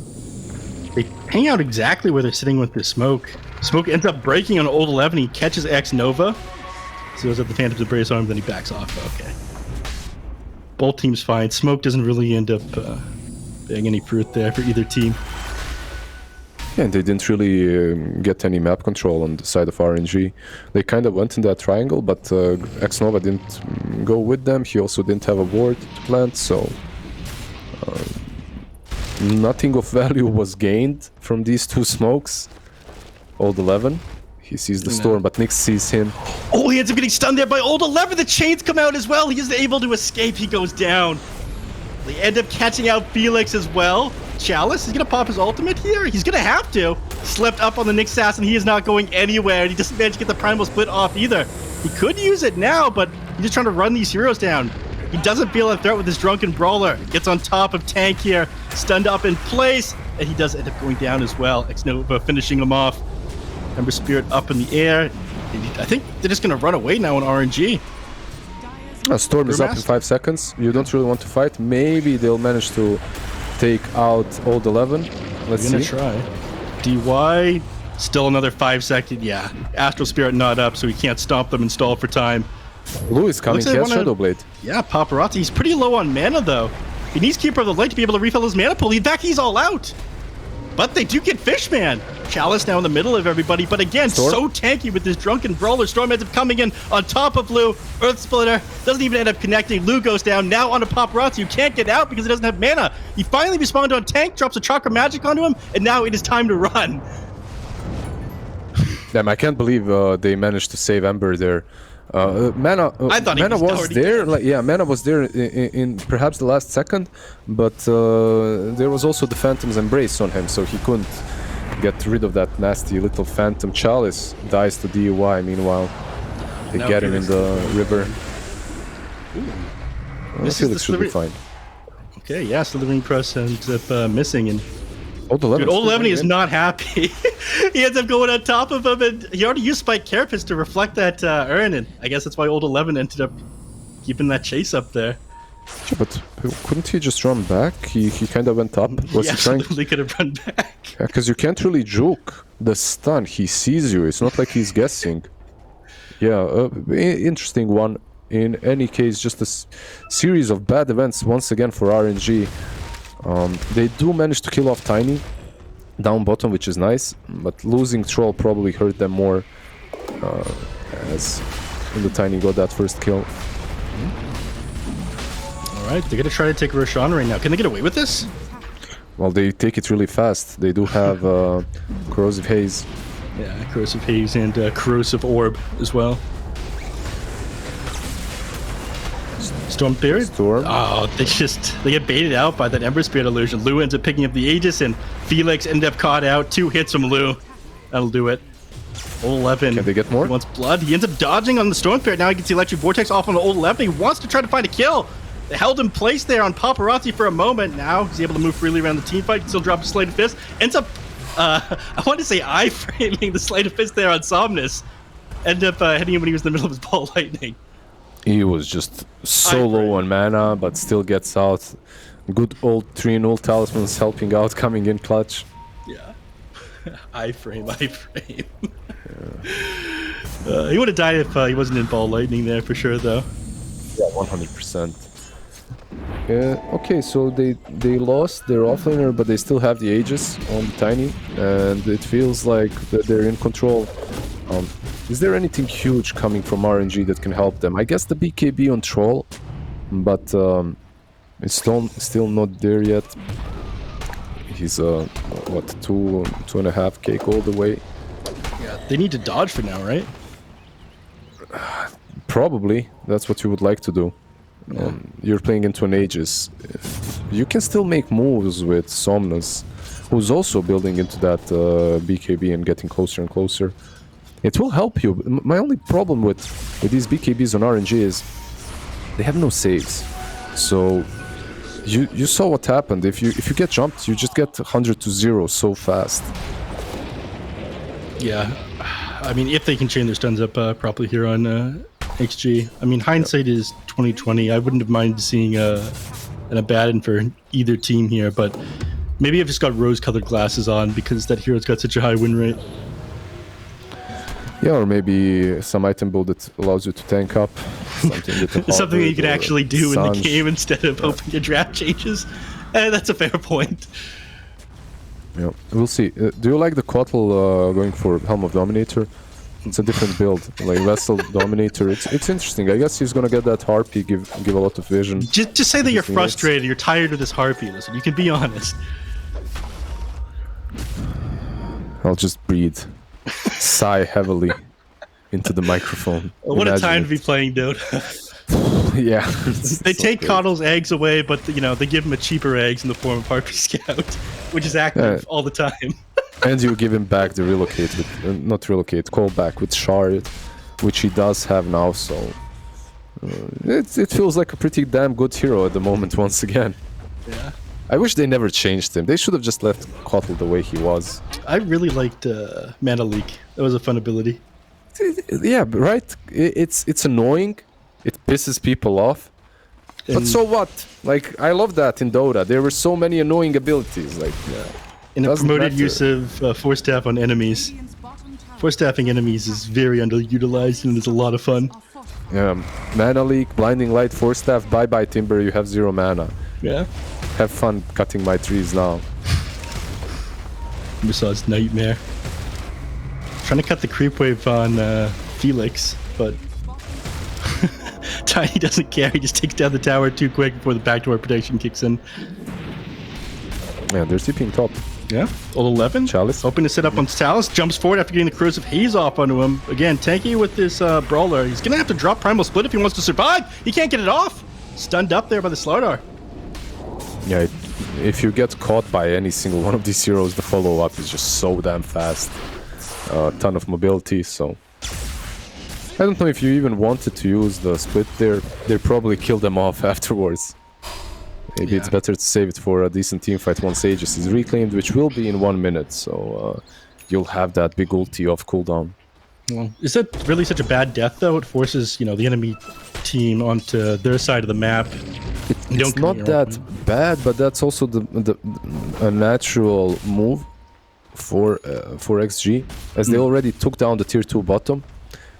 They hang out exactly where they're sitting with the smoke. Smoke ends up breaking on old 11. He catches X Nova. So goes up the Phantom's Embrace arm, then he backs off. Okay. Both teams fine. Smoke doesn't really end up bearing any fruit there for either team. Yeah, and they didn't really get any map control on the side of RNG. They kind of went in that triangle, but X Nova didn't go with them. He also didn't have a ward to plant, so nothing of value was gained from these two smokes. Old 11, he sees the storm, but Nyx sees him. Oh, he ends up getting stunned there by old 11. The chains come out as well. He is able to escape. He goes down. They end up catching out Felix as well. Chalice is going to pop his ultimate here. He's going to have to. Slept up on the Nyx Assassin. He is not going anywhere. And he doesn't manage to get the Primal Split off either. He could use it now, but he's just trying to run these heroes down. He doesn't feel a threat with his Drunken Brawler. Gets on top of Tank here. Stunned up in place. And he does end up going down as well. X Nova finishing him off. Ember Spirit up in the air. I think they're just going to run away now on RNG. Storm is up in 5 seconds. You don't really want to fight. Maybe they'll manage to take out Old 11. Let's see. Try. DY, still another 5 second. Yeah. Astral Spirit not up, so he can't stop them and stall for time. Blue is coming. He has Shadow Blade. Yeah, Paparazzi. He's pretty low on mana, though. He needs Keeper of the Light to be able to refill his mana pool. In fact, he's all out. But they do get Fishman. Chalice now in the middle of everybody. But again, Storm? so tanky with this Drunken Brawler. Storm ends up coming in on top of Lou. Earth Splitter doesn't even end up connecting. Lou goes down. Now onto Paparazzi, who can't get out because he doesn't have mana. He finally respawned on Tank, drops a Chakra Magic onto him, and now it is time to run. Damn, I can't believe they managed to save Ember there. Mana was there. Like, yeah, mana was there in perhaps the last second, but there was also the Phantom's Embrace on him, so he couldn't get rid of that nasty little Phantom. Chalice dies to DUI. Meanwhile, they get him in the river. Felix should be fine. Okay, yeah, Slithering Press ends up missing, and Old 11, Old 11 is not happy. He ends up going on top of him, and he already used Spike Carapace to reflect that urn, and I guess that's why Old 11 ended up keeping that chase up there. Yeah, but couldn't he just run back? He kind of went up. Was he trying? Absolutely could have run back. Yeah, because you can't really juke the stun. He sees you. It's not like he's guessing. Yeah, interesting one. In any case, just a series of bad events once again for RNG. They do manage to kill off Tiny down bottom, which is nice, but losing Troll probably hurt them more as the Tiny got that first kill. Alright, they're gonna try to take Roshan right now. Can they get away with this? Well, they take it really fast. They do have Corrosive Haze. Yeah, Corrosive Haze and Corrosive Orb as well. Storm Spirit? Storm. Oh, they get baited out by that Ember Spirit illusion. Lou ends up picking up the Aegis, and Felix ends up caught out. 2 hits from Lou. That'll do it. 11. Can they get more? He wants blood. He ends up dodging on the Storm Spirit. Now he gets the Electric Vortex off on the Old 11. He wants to try to find a kill. They held in place there on Paparazzi for a moment. Now he's able to move freely around the team fight. Still drop a Slate of Fist. Ends up, I want to say eye-framing the Slate of Fist there on Somnus. Ended up hitting him when he was in the middle of his Ball Lightning. He was just so low on mana, but still gets out. Good old 3-0 Talismans helping out, coming in clutch. Yeah. I-frame. Yeah. He would have died if he wasn't in Ball Lightning there for sure, though. Yeah, 100%. Okay, so they lost their offlaner, but they still have the Aegis on Tiny, and it feels like that they're in control. Is there anything huge coming from RNG that can help them? I guess the BKB on Troll, but it's still not there yet. He's what, 2.5k gold away. Yeah, they need to dodge for now, right? Probably. That's what you would like to do. Yeah. You're playing into an Aegis. You can still make moves with Somnus, who's also building into that BKB and getting closer and closer. It will help you. My only problem with these BKBs on RNG is they have no saves. So you saw what happened. If you get jumped, you just get 100 to 0 so fast. Yeah, I mean, if they can chain their stuns up properly here on XG. I mean, hindsight is 2020. I wouldn't have minded seeing an Abaddon for either team here, but maybe I've just got rose-colored glasses on because that hero's got such a high win rate. Yeah, or maybe some item build that allows you to tank up. Something that you can actually do in the game instead of hoping your draft changes. That's a fair point. Yeah, we'll see. Do you like the Kotl going for Helm of Dominator? It's a different build, like Vessel Dominator. It's interesting. I guess he's gonna get that Harpy, give a lot of vision. Just say that you're frustrated. You're tired of this Harpy. Listen, you can be honest. I'll just breathe, sigh heavily into the microphone. What a time to be playing Dota. Yeah. They take Kotl's eggs away, but they give him a cheaper eggs in the form of Harpy Scout, which is active all the time. And you give him back the callback with Shard, which he does have now, so it feels like a pretty damn good hero at the moment once again. Yeah. I wish they never changed him. They should have just left Kotl the way he was. I really liked Mana Leak. That was a fun ability. Yeah, right? It's annoying. It pisses people off. But so what? Like, I love that in Dota. There were so many annoying abilities. Like, in a promoted use of Force Staff on enemies. Force Staffing enemies is very underutilized and it's a lot of fun. Yeah, Mana Leak, Blinding Light, Force Staff, bye-bye Timber, you have 0 mana. Yeah. Have fun cutting my trees now. Besides Nightmare. Trying to cut the creep wave on Felix, but Tiny doesn't care. He just takes down the tower too quick before the backdoor protection kicks in. Yeah, they're TPing top. Yeah, Ult 11. Chalice. Hoping to set up on Chalice. Jumps forward after getting the Corrosive Haze off onto him. Again, tanky with this Brawler. He's going to have to drop Primal Split if he wants to survive. He can't get it off. Stunned up there by the Slardar. Yeah, if you get caught by any single one of these heroes, the follow-up is just so damn fast. A ton of mobility, so... I don't know if you even wanted to use the split there. They probably kill them off afterwards. Maybe it's better to save it for a decent teamfight once Aegis is reclaimed, which will be in 1 minute, so you'll have that big ulti off cooldown. Well, is that really such a bad death, though? It forces, the enemy team onto their side of the map. It's not that bad, but that's also a natural move for XG, as they already took down the tier 2 bottom,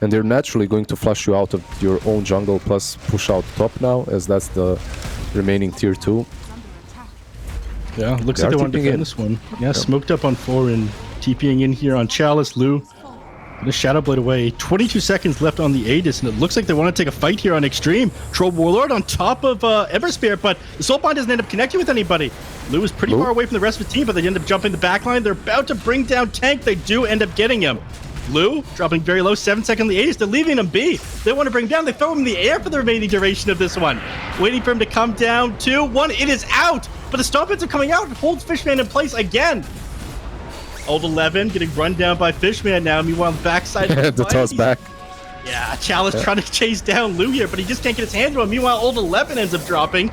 and they're naturally going to flush you out of your own jungle plus push out top now, as that's the remaining tier 2. Yeah, looks like they want to defend this one. Yeah, smoked up on 4 and TPing in here on Chalice. Lu, the Shadow Blade away. 22 seconds left on the Aegis, and it looks like they want to take a fight here on Extreme. Troll Warlord on top of Everspear, but the Soulbind doesn't end up connecting with anybody. Lu is pretty far away from the rest of the team, but they end up jumping the backline. They're about to bring down Tank. They do end up getting him. Lu dropping very low, 7 seconds on the Aegis. They're leaving him be. They want to bring down. They throw him in the air for the remaining duration of this one. Waiting for him to come down. 2, 1. It is out. But the Stompins are coming out. It holds Fishman in place again. Ult 11 getting run down by Fishman now. Meanwhile, the backside of the toss back. Yeah, Chalice trying to chase down Lu here, but he just can't get his hands on him. Meanwhile, Ult 11 ends up dropping.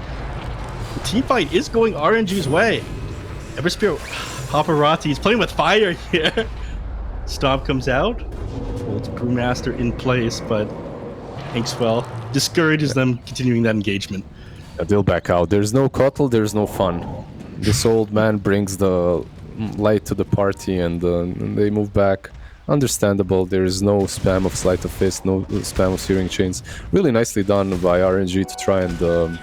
The team fight is going RNG's way. Everspear, Paparazzi, he's playing with fire here. Stomp comes out, holds Brewmaster in place, but Inkswell discourages them continuing that engagement. They'll back out. There's no Kotl, there's no fun. This old man brings the light to the party, and they move back. Understandable. There is no spam of Sleight of Fist, no spam of Searing Chains. Really nicely done by RNG to try and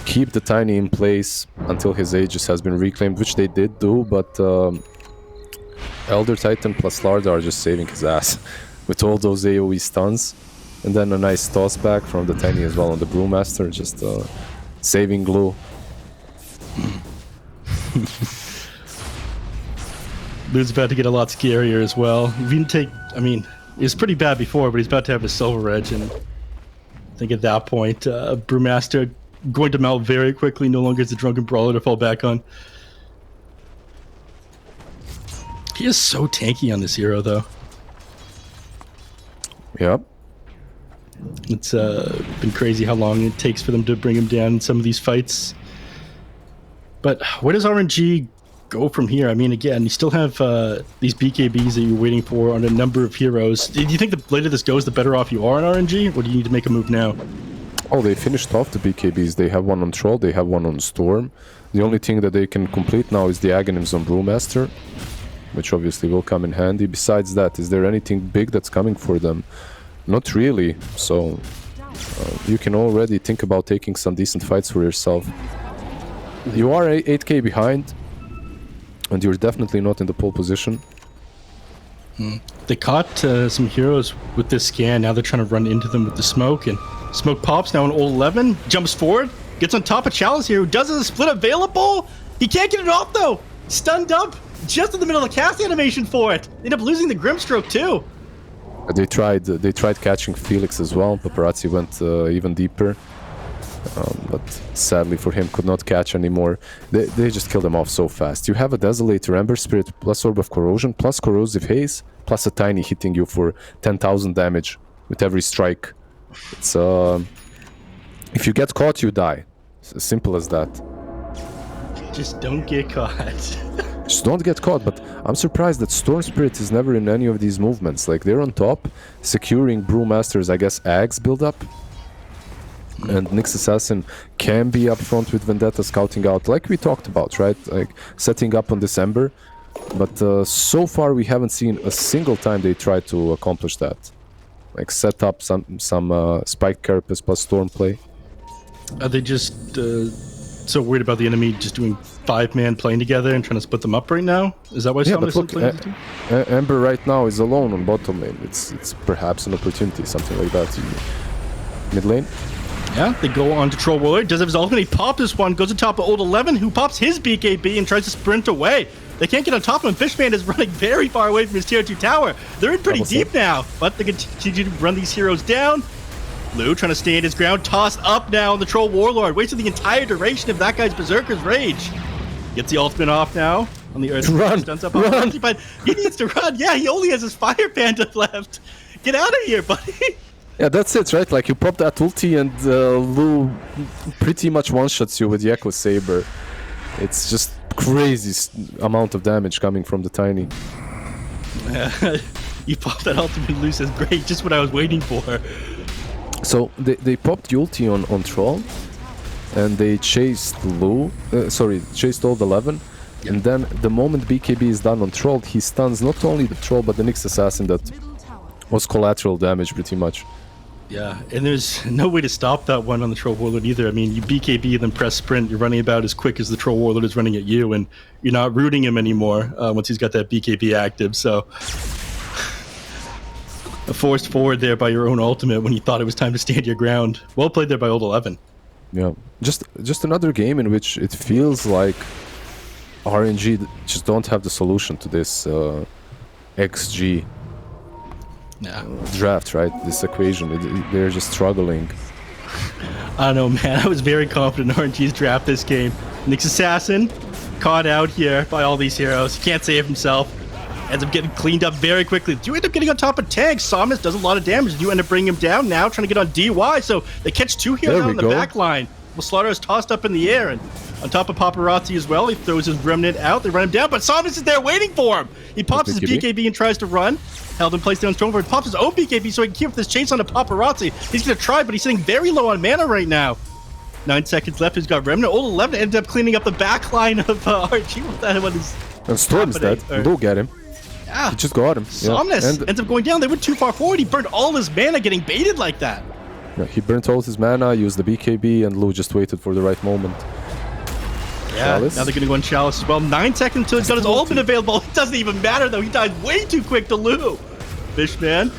keep the Tiny in place until his Aegis has been reclaimed, which they did do, but Elder Titan plus Larda are just saving his ass with all those AoE stuns. And then a nice toss back from the Tiny as well on the Brewmaster, just saving glue. Lu's about to get a lot scarier as well. It was pretty bad before, but he's about to have a Silver Edge, and I think at that point, Brewmaster going to melt very quickly, no longer is a Drunken Brawler to fall back on. He is so tanky on this hero, though. Yep. It's been crazy how long it takes for them to bring him down in some of these fights. But where does RNG go from here? I mean, again, you still have these BKBs that you're waiting for on a number of heroes. Do you think the later this goes, the better off you are on RNG, or do you need to make a move now? Oh, they finished off the BKBs. They have one on Troll, they have one on Storm. The only thing that they can complete now is the Aghanims on Brewmaster, which obviously will come in handy. Besides that, is there anything big that's coming for them? Not really, so you can already think about taking some decent fights for yourself. You are 8k behind, and you're definitely not in the pole position. They caught some heroes with this scan. Now they're trying to run into them with the smoke, and smoke pops now on old 11, jumps forward, gets on top of Chalice here, who does have a split available. He can't get it off though. Stunned up just in the middle of the cast animation for it. They end up losing the Grimstroke too. They tried catching Felix as well. Paparazzi went even deeper, but sadly for him could not catch anymore. They just killed him off so fast. You have a Desolator, Ember Spirit, plus Orb of Corrosion, plus Corrosive Haze, plus a Tiny hitting you for 10,000 damage with every strike. It's if you get caught, you die. It's as simple as that. Just don't get caught. Just don't get caught, but I'm surprised that Storm Spirit is never in any of these movements. Like, they're on top, securing Brewmaster's, I guess, Ags build up. And Nyx Assassin can be up front with Vendetta scouting out, like we talked about, right? Like, setting up on this Ember. But so far, we haven't seen a single time they try to accomplish that. Like, set up some Spike Carapace plus Storm play. Are they just so worried about the enemy just doing 5-man playing together and trying to split them up right now? Is that why but look, Ember right now is alone on bottom lane. It's perhaps an opportunity, something like that. Mid lane? Yeah, they go on to Troll Warlord. Does have his ultimate. He popped this one, goes on top of old 11, who pops his BKB and tries to sprint away. They can't get on top of him. Fishman is running very far away from his tier 2 tower. They're in pretty deep now, but they continue to run these heroes down. Lou trying to stand his ground, tossed up now on the Troll Warlord, wasted the entire duration of that guy's Berserker's Rage. Gets the ultimate off now on the Earth. Run! But he needs to run. Yeah, he only has his Fire Panda left. Get out of here, buddy. Yeah, that's it, right? Like, you pop that ulti and Lou pretty much one-shots you with the Echo Saber. It's just crazy amount of damage coming from the Tiny. You popped that ultimate, Lou says, great, just what I was waiting for. So they popped the ulti on Troll, and they chased chased old 11, and then the moment BKB is done on Troll, he stuns not only the Troll but the Nyx Assassin that was collateral damage pretty much. Yeah, and there's no way to stop that one on the Troll Warlord either. I mean, you BKB and then press sprint, you're running about as quick as the Troll Warlord is running at you, and you're not rooting him anymore once he's got that BKB active, so... Forced forward there by your own ultimate when you thought it was time to stand your ground. Well played there by old 11. Yeah, just another game in which it feels like RNG just don't have the solution to this XG draft, right? This equation. They're just struggling. I don't know, man. I was very confident in RNG's draft this game. Nyx Assassin caught out here by all these heroes. He can't save himself. Ends up getting cleaned up very quickly. You end up getting on top of Tank. Samus does a lot of damage. You end up bringing him down now, trying to get on DY. So they catch 2 heroes out in the back line. Well, Slaughter is tossed up in the air, and on top of Paparazzi as well. He throws his Remnant out. They run him down, but Samus is there waiting for him. He pops his BKB and tries to run. Held in place down Strongboard. Pops his own BKB so he can keep this chase on the Paparazzi. He's going to try, but he's sitting very low on mana right now. 9 seconds left. He's got Remnant. Old 11 ended up cleaning up the back line of RG. What that one is. And Storm's dead. Go get him. Yeah. He just got him. Somnus ends up going down. They went too far forward. He burned all his mana getting baited like that. Yeah, he burnt all his mana, used the BKB, and Lou just waited for the right moment. Yeah, Chalice. now they're going to go on Chalice as well. 9 seconds until he's got his ultimate available. It doesn't even matter, though. He died way too quick to Lou. Fishman.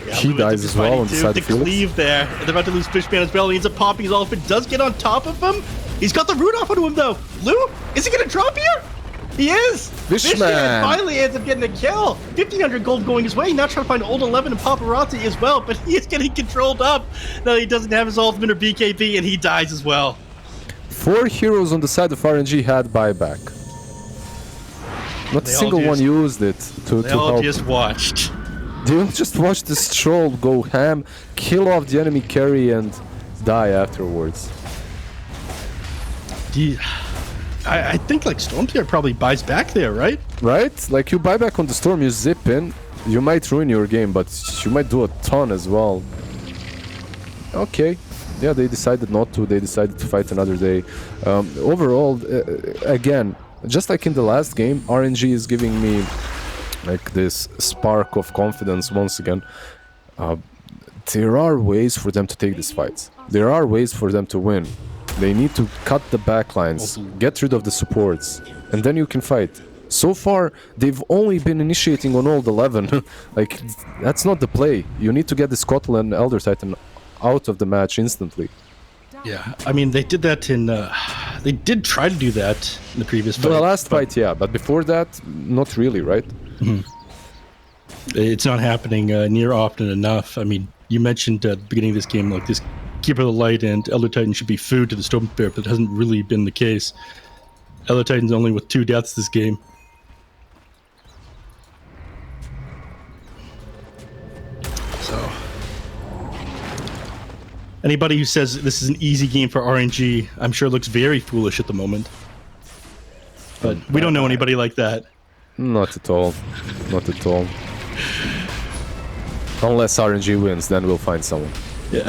Yeah, he dies as well on the side of Felix. Cleave there. And they're about to lose Fishman as well. He ends up popping his ultimate. Does get on top of him. He's got the root off onto him, though. Lou, is he going to drop here? He is! Fishman finally ends up getting a kill. 1,500 gold going his way. Now trying to find old 11 and Paparazzi as well, but he is getting controlled up. Now he doesn't have his ultimate or BKB, and he dies as well. 4 heroes on the side of RNG had buyback. Not a single one used it to help. They all just watched. They all just watched this troll go ham, kill off the enemy carry, and die afterwards. I think like Storm Spirit probably buys back there, right? Right? Like you buy back on the Storm, you zip in, you might ruin your game, but you might do a ton as well. Okay. Yeah, they decided not to. They decided to fight another day. Overall, again, just like in the last game, RNG is giving me like this spark of confidence once again. There are ways for them to take these fights. There are ways for them to win. They need to cut the backlines, get rid of the supports, and then you can fight. So far, they've only been initiating on old 11. Like, that's not the play. You need to get the Scotland Elder Titan out of the match instantly. Yeah, I mean, they did that in... they did try to do that in the previous fight. The last fight, yeah, but before that, not really, right? Mm-hmm. It's not happening near often enough. I mean, you mentioned at the beginning of this game, like, this Keeper of the Light and Elder Titan should be food to the Storm Spirit, but it hasn't really been the case. Elder Titan's only with 2 deaths this game. So... anybody who says this is an easy game for RNG, I'm sure looks very foolish at the moment. But we don't know anybody like that. Not at all. Not at all. Unless RNG wins, then we'll find someone. Yeah.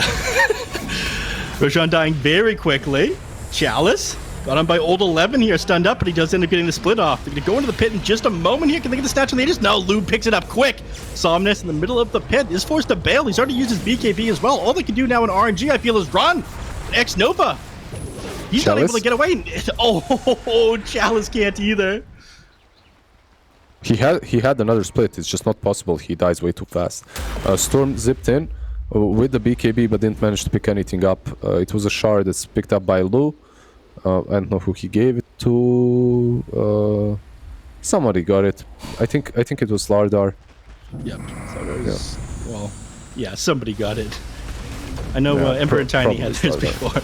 Roshan dying very quickly. Chalice got on by old 11 here, stunned up, but he does end up getting the split off. They're going to go into the pit in just a moment here. Can they get the snatch on the aegis? No, Lube picks it up quick. Somnus in the middle of the pit is forced to bail. He's already used his BKB as well. All they can do now in RNG, I feel, is run. X-Nova. He's Chalice? not able to get away. Oh, Chalice can't either. He had another split. It's just not possible. He dies way too fast. Storm zipped in with the BKB, but didn't manage to pick anything up. It was a shard that's picked up by Lu. I don't know who he gave it to. Somebody got it. I think it was Lardar. Yep. Well, yeah, somebody got it. I know Emperor and Tiny had theirs before.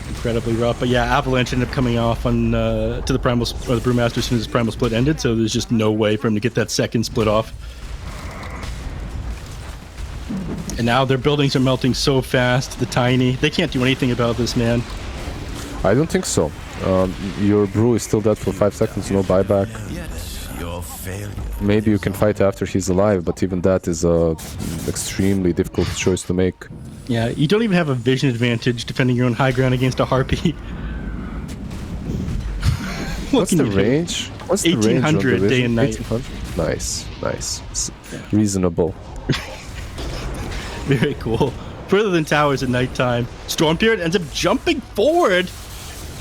Incredibly rough, but yeah, Avalanche ended up coming off on to the Primal or the Brewmaster as soon as his Primal split ended, so there's just no way for him to get that second split off. And now their buildings are melting so fast. The Tiny, they can't do anything about this, man. I don't think so. Your brew is still dead for 5 seconds, no buyback. Maybe you can fight after he's alive, but even that is a extremely difficult choice to make. Yeah, you don't even have a vision advantage defending your own high ground against a Harpy. What's the range? What's the range on the 1800 day and night. 1800? Nice. Yeah. Reasonable. Very cool. Further than towers at nighttime. Stormbeard ends up jumping forward.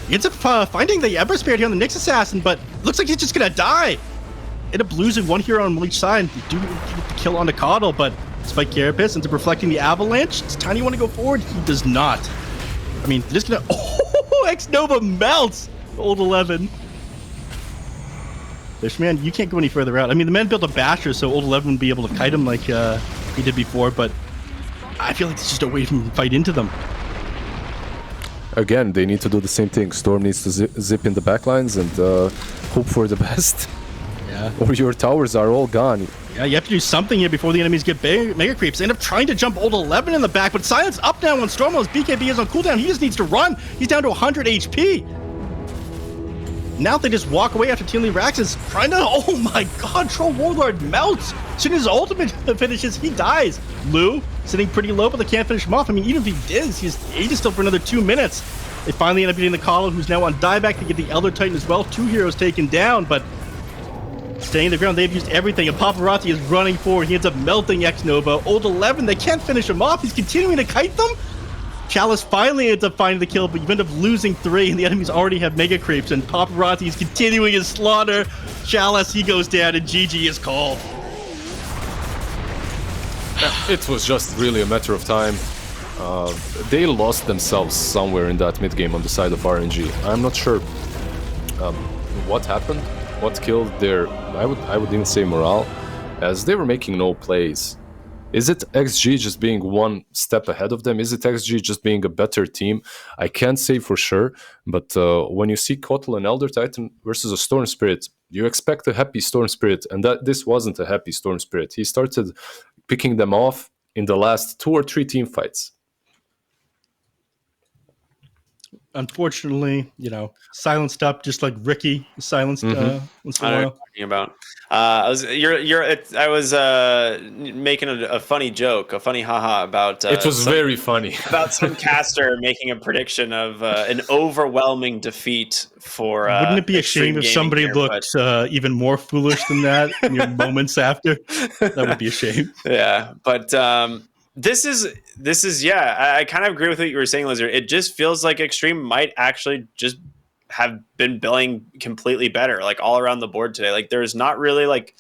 He ends up finding the Ember Spirit here on the Nyx Assassin, but looks like he's just gonna die. End up losing one hero on each side. They do get the kill on the Coddle, but Spike Carapace ends up reflecting the Avalanche. Does Tiny want to go forward? He does not. I mean, they're just gonna... Oh, X-Nova melts! Old 11. Fishman, you can't go any further out. I mean, the men built a Basher, so Old 11 would be able to kite him like he did before, but I feel like it's just a way from fight into them. Again, they need to do the same thing. Storm needs to zip in the backlines and hope for the best. Yeah. Or your towers are all gone. Yeah, you have to do something here before the enemies get mega creeps. They end up trying to jump old 11 in the back, but Silence up now on Storm. His BKB is on cooldown. He just needs to run. He's down to 100 HP. Now they just walk away after Team Rax is trying to... Oh my god, Troll Warlord melts. As soon as his ultimate finishes, he dies. Lou sitting pretty low, but they can't finish him off. I mean, even if he did, he's ages still for another 2 minutes. They finally end up getting the Collar, who's now on dieback to get the Elder Titan as well. 2 heroes taken down, but staying the ground, they've used everything, and Paparazzi is running forward. He ends up melting X-Nova. Old 11, they can't finish him off. He's continuing to kite them. Chalice finally ends up finding the kill, but you end up losing 3, and the enemies already have mega creeps, and Paparazzi is continuing his slaughter. Chalice, he goes down, and GG is called. It was just really a matter of time. They lost themselves somewhere in that mid-game on the side of RNG. I'm not sure what happened, what killed their, I would even say morale, as they were making no plays. Is it XG just being one step ahead of them? Is it XG just being a better team? I can't say for sure, but when you see Kotal and Elder Titan versus a Storm Spirit, you expect a happy Storm Spirit, and that this wasn't a happy Storm Spirit. He started picking them off in the last 2 or 3 team fights. unfortunately, silenced up just like Ricky silenced once in a while. Talking about. I was making a funny joke, a funny haha about. It was very funny about some caster making a prediction of an overwhelming defeat for. Wouldn't it be a shame if somebody looked even more foolish than that moments after? That would be a shame. Yeah, but this is I kind of agree with what you were saying, Lizard. It just feels like Extreme might actually just have been billing completely better, like all around the board today. Like there's not really like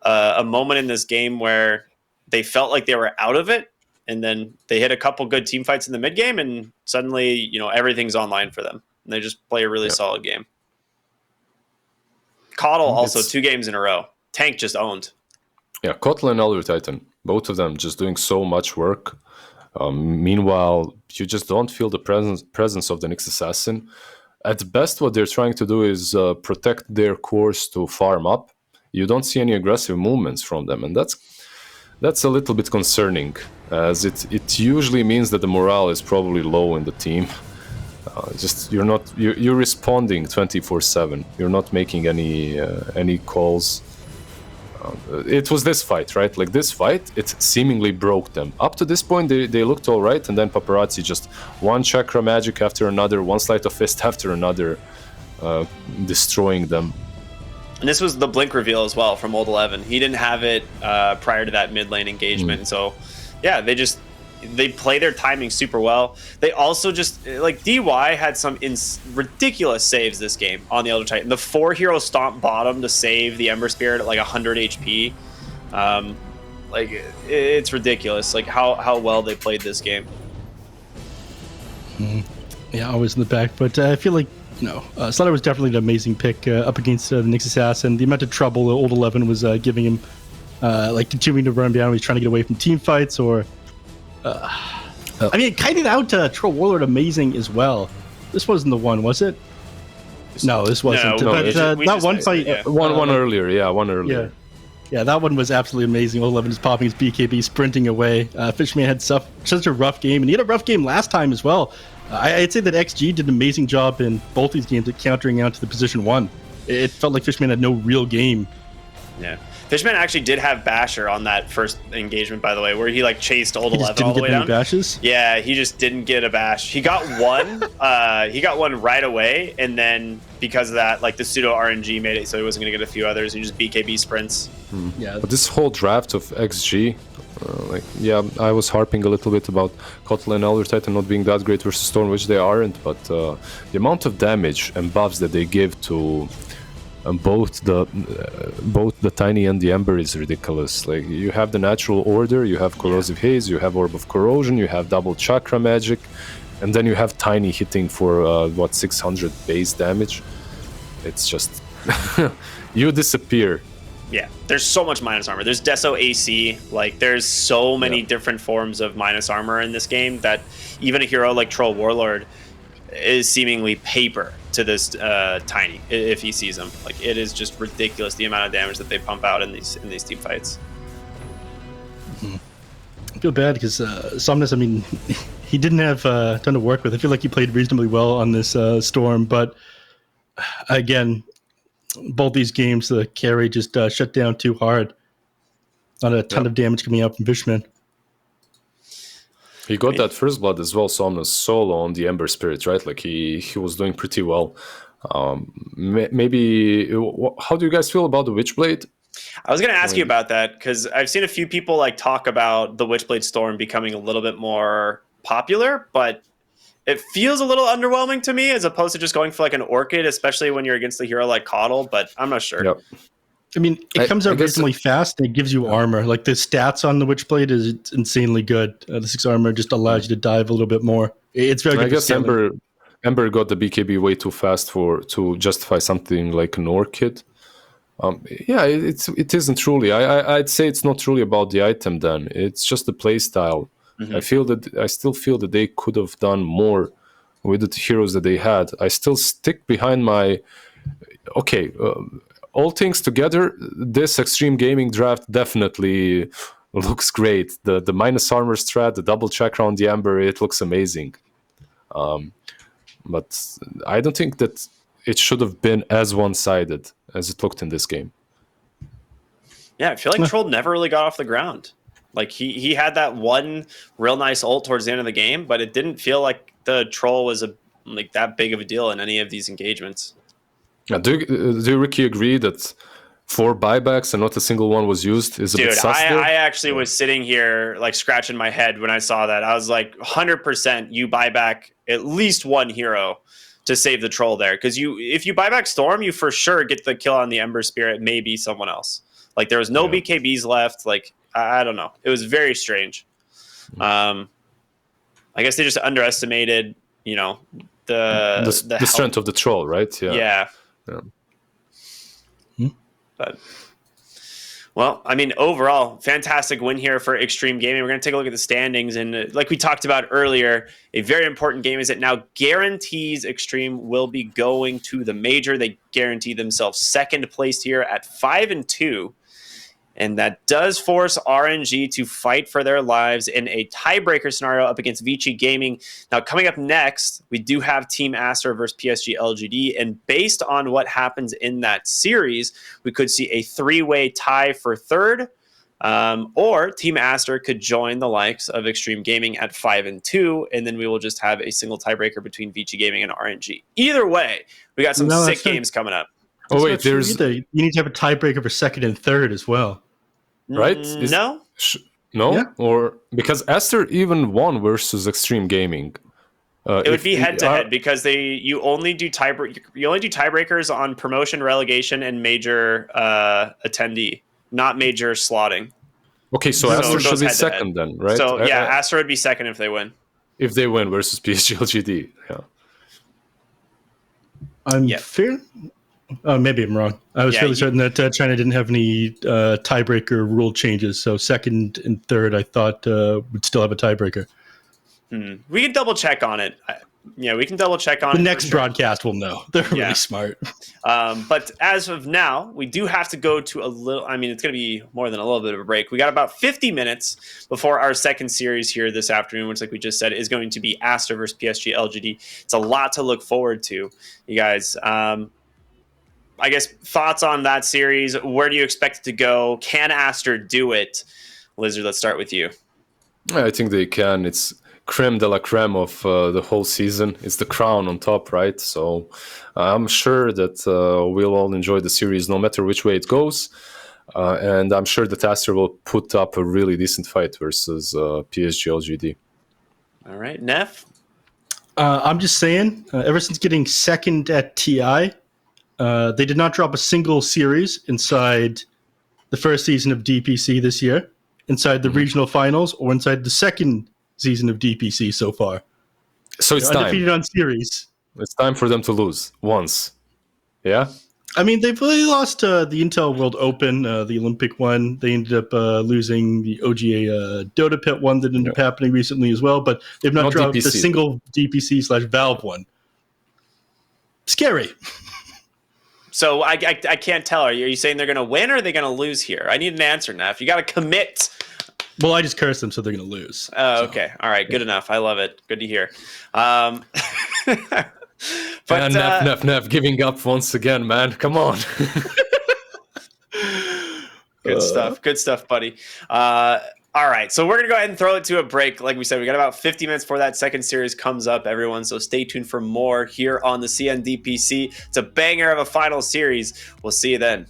a moment in this game where they felt like they were out of it, and then they hit a couple good team fights in the mid game, and suddenly everything's online for them, and they just play a really solid game. Coddle also 2 games in a row. Tank just owned. Yeah, Kotl and Elder Titan, both of them just doing so much work. Meanwhile, you just don't feel the presence of the Nyx Assassin. At best, what they're trying to do is protect their cores to farm up. You don't see any aggressive movements from them, and that's a little bit concerning, as it usually means that the morale is probably low in the team. You're responding 24/7. You're not making any calls. It was this fight, right? Like this fight, it seemingly broke them. Up to this point, they looked all right, and then Paparazzi just one chakra magic after another, one sleight of fist after another, destroying them. And this was the blink reveal as well from Old 11. He didn't have it prior to that mid lane engagement. So, yeah, they play their timing super well. They also just, like, DY had some ridiculous saves this game on the Elder Titan. The 4-hero stomp bottom to save the Ember Spirit at like 100 HP. It's ridiculous, like how well they played this game. Yeah, always in the back. But I feel like, Slaughter was definitely an amazing pick up against the Nyx Assassin. The amount of trouble Old 11 was giving him, continuing to run down. He's trying to get away from team fights or... it kited out Troll Warlord amazing as well. This wasn't the one, was it? No, this wasn't. No, but that one fight... Yeah. One earlier. Yeah, that one was absolutely amazing. Old 11 is popping his BKB, sprinting away. Fishman had such a rough game, and he had a rough game last time as well. I'd say that XG did an amazing job in both these games at countering out to the position 1. It felt like Fishman had no real game. Yeah. Fishman actually did have Basher on that first engagement, by the way, where he chased Old 11 all the way down. Bashes? Yeah, he just didn't get a bash. He got one. He got one right away, and then because of that, the pseudo RNG made it so he wasn't going to get a few others. He just BKB sprints. Yeah. But this whole draft of XG, I was harping a little bit about Kotl and Elder Titan not being that great versus Storm, which they aren't, but the amount of damage and buffs that they give to both the Tiny and the Ember is ridiculous. Like, you have the natural order, you have Corrosive Haze, you have Orb of Corrosion, you have double chakra magic, and then you have Tiny hitting for 600 base damage. It's just you disappear. Yeah, there's so much minus armor. There's Deso AC. There's so many different forms of minus armor in this game that even a hero like Troll Warlord is seemingly paper to this Tiny if he sees him. It is just ridiculous the amount of damage that they pump out in these team fights. I feel bad because Somnus, he didn't have a ton to work with. I feel like he played reasonably well on this Storm, but again, both these games, the carry just shut down too hard. Not a ton of damage coming out from Fishman. He got that first blood as well, Somnus, solo on the Ember Spirit, right? He was doing pretty well. Maybe, how do you guys feel about the Witchblade? I was going to ask you about that, because I've seen a few people talk about the Witchblade Storm becoming a little bit more popular, but it feels a little underwhelming to me as opposed to just going for an Orchid, especially when you're against a hero like Coddle, but I'm not sure. Yep. It comes out reasonably fast, and it gives you armor. The stats on the Witchblade is insanely good. The 6 armor just allows you to dive a little bit more. It's very good. I guess Ember got the BKB way too fast to justify something like an Orchid. It isn't truly. I'd say it's not truly about the item then. It's just the play style. Mm-hmm. I still feel that they could have done more with the heroes that they had. I still stick behind my... all things together, this Extreme Gaming draft definitely looks great. The minus armor strat, the double chakra on the Ember, it looks amazing. but I don't think that it should have been as one-sided as it looked in this game. Yeah, I feel like Troll never really got off the ground. Like he had that one real nice ult towards the end of the game, but it didn't feel like the Troll was that big of a deal in any of these engagements. Do you, Ricky, agree that 4 buybacks and not a single one was used is a bit sus? I actually was sitting here like scratching my head when I saw that. I was like, 100% you buy back at least one hero to save the Troll there. Because if you buy back Storm, you for sure get the kill on the Ember Spirit, maybe someone else. Like there was no BKBs left. Like I don't know. It was very strange. I guess they just underestimated, the strength of the Troll, right? Yeah. But well, I mean, overall, fantastic win here for Extreme Gaming. We're going to take a look at the standings, and like we talked about earlier, a very important game is it now guarantees Extreme will be going to the major. They guarantee themselves second place here at 5-2. And that does force RNG to fight for their lives in a tiebreaker scenario up against Vici Gaming. Now, coming up next, we do have Team Aster versus PSG LGD. And based on what happens in that series, we could see a 3-way tie for third. Or Team Aster could join the likes of Extreme Gaming at 5-2. And then we will just have a single tiebreaker between Vici Gaming and RNG. Either way, we got some sick games coming up. Oh, wait, you need to have a tiebreaker for second and third as well. Right? No? No? Yeah. Or because Aster even won versus Extreme Gaming. It would be head-to-head because you only do tiebreakers on promotion, relegation, and major attendee, not major slotting. Okay, so Aster should be second then, right? So yeah, Aster would be second if they win. If they win versus PSG LGD, yeah. I'm fair. Maybe I'm wrong. I was fairly certain that China didn't have any tiebreaker rule changes. So second and third, I thought would still have a tiebreaker. We can double check on it. We can double check on the next broadcast. We'll know. They're really smart. But as of now, we do have to go to a little. I mean, it's going to be more than a little bit of a break. We got about 50 minutes before our second series here this afternoon, which, like we just said, is going to be Aster versus PSG LGD. It's a lot to look forward to, you guys. I guess thoughts on that series. Where do you expect it to go? Can Aster do it? Lizard, let's start with you. I think they can. It's creme de la creme of the whole season. It's the crown on top, right? So I'm sure that we'll all enjoy the series no matter which way it goes. And I'm sure that Aster will put up a really decent fight versus PSG LGD. All right, Neff? I'm just saying, ever since getting second at TI, they did not drop a single series inside the first season of DPC this year, inside the regional finals, or inside the second season of DPC so far. So it's time. Undefeated on series. It's time for them to lose once. Yeah? I mean, they've really lost the Intel World Open, the Olympic one. They ended up losing the OGA Dota Pit one that ended up happening recently as well, but they've not dropped DPC. a single DPC/Valve one. Scary. So I can't tell. Are you saying they're going to win or are they going to lose here? I need an answer, Neff. You got to commit. Well, I just cursed them, so they're going to lose. Oh, okay. All right. Good enough. I love it. Good to hear. But Neff, giving up once again, man. Come on. Good stuff. Good stuff, buddy. All right, so we're going to go ahead and throw it to a break. Like we said, we got about 50 minutes before that second series comes up, everyone. So stay tuned for more here on the CNDPC. It's a banger of a final series. We'll see you then.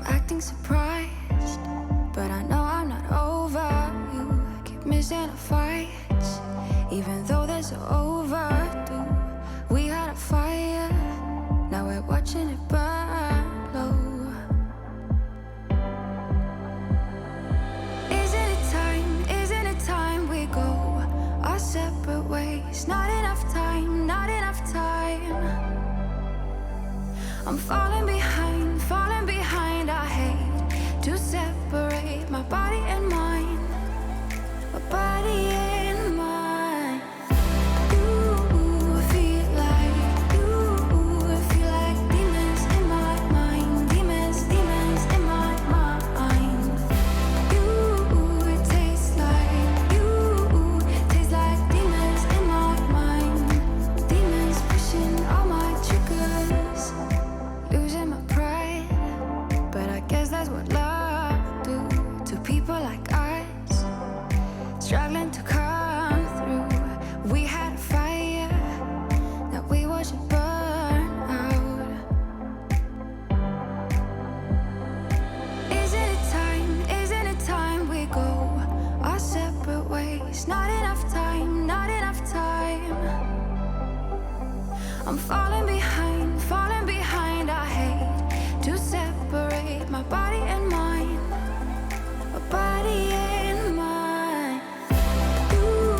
acting surprised, but I know I'm not over you. Keep missing our fights, even though they're so overdue. We had a fire, now we're watching it burn low. Isn't it time we go our separate ways? Not enough time, not enough time. I'm falling behind, I hate to separate my body and mind, my body and mind. You feel like demons in my mind, demons in my mind. It tastes like demons in my mind, demons pushing all my triggers. Losing my pride, but I guess that's what love do to people like us, struggling to come through. We had a fire that we watched it burn out. Isn't it time we go our separate ways? Not enough time, not enough time. I'm falling behind, I hate to separate my body and mind, my body and mind. You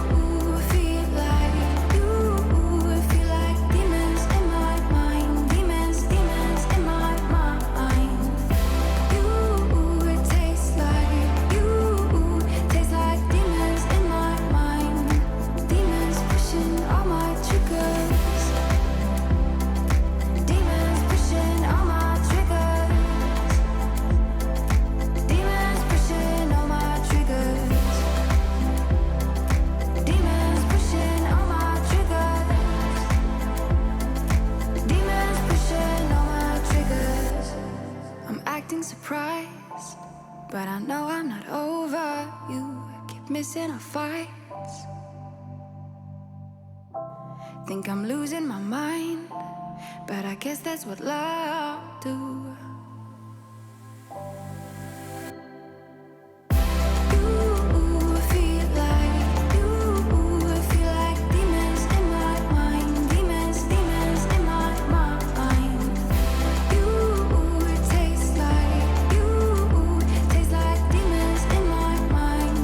feel like demons in my mind, demons in my mind. It tastes like demons in my mind, demons pushing all my triggers. Demons pushing all my triggers. Demons pushing all my triggers. Demons pushing all my triggers. Demons pushing all my triggers. I'm acting surprised, but I know I'm not over you. Keep missing our fights. Think I'm losing my mind, but I guess that's what love do. You feel like demons in my mind, demons in my mind. It tastes like demons in my mind,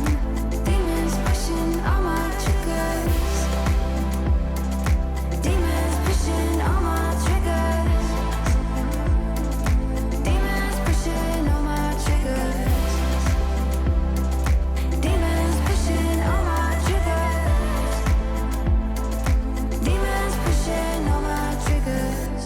demons pushing all my triggers. Demons pushing all my triggers. Demons pushing all my triggers. Demons pushing all my triggers. Demons pushing all my triggers.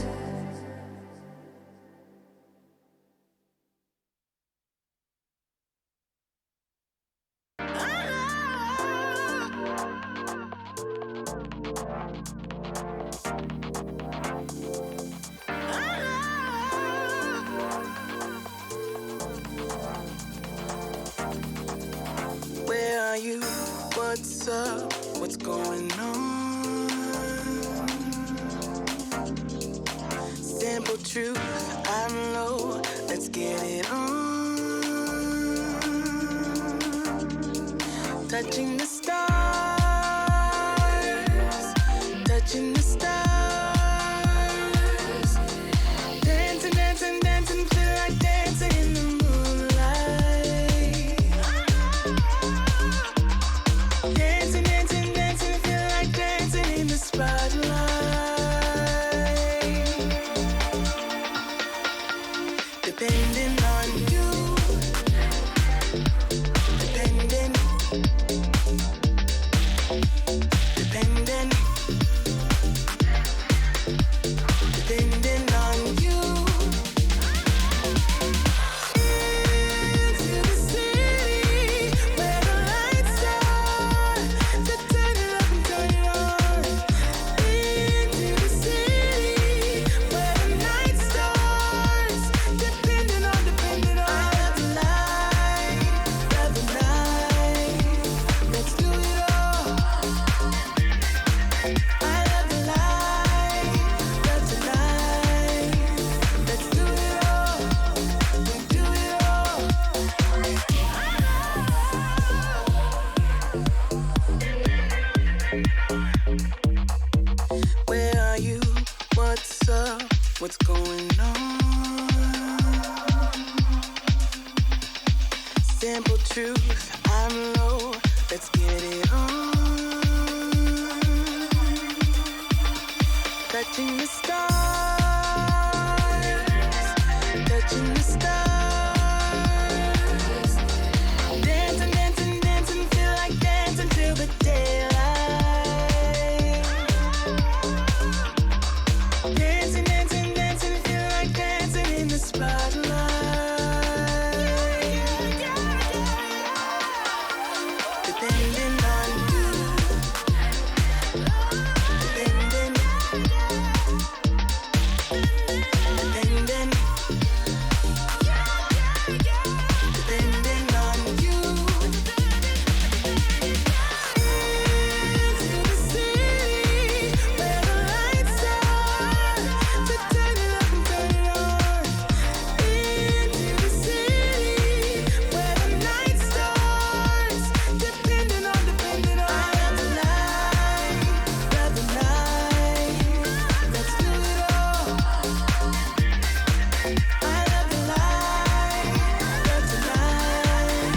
Where are you? What's up? What's going on? Simple truth, I'm low. Let's get it on. Touching the stars, touching the stars. Dancing, dancing, dancing, feel like dancing in the moonlight. Dancing, dancing, dancing, feel like dancing in the spotlight. Depending on you, depending, depending, depending on you. Into the city where the lights are, to turn it up and turn it on. Into what's going on. Simple truth, I'm low, let's get it on. Touching the stars, touching the stars. Dancing, dancing, dancing, feel like dancing till the daylight. Dancing, dancing, dancing, feel like dancing in the spotlight. Depending on you, depending, depending, depending on you. Into the city where the lights are, to turn it up and turn it on. Into the city where the night starts, depending on, depending on. I love the night, love the night. Let's do it all. I love the light, love the night.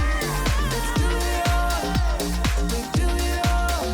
Let's do it all. We do it all.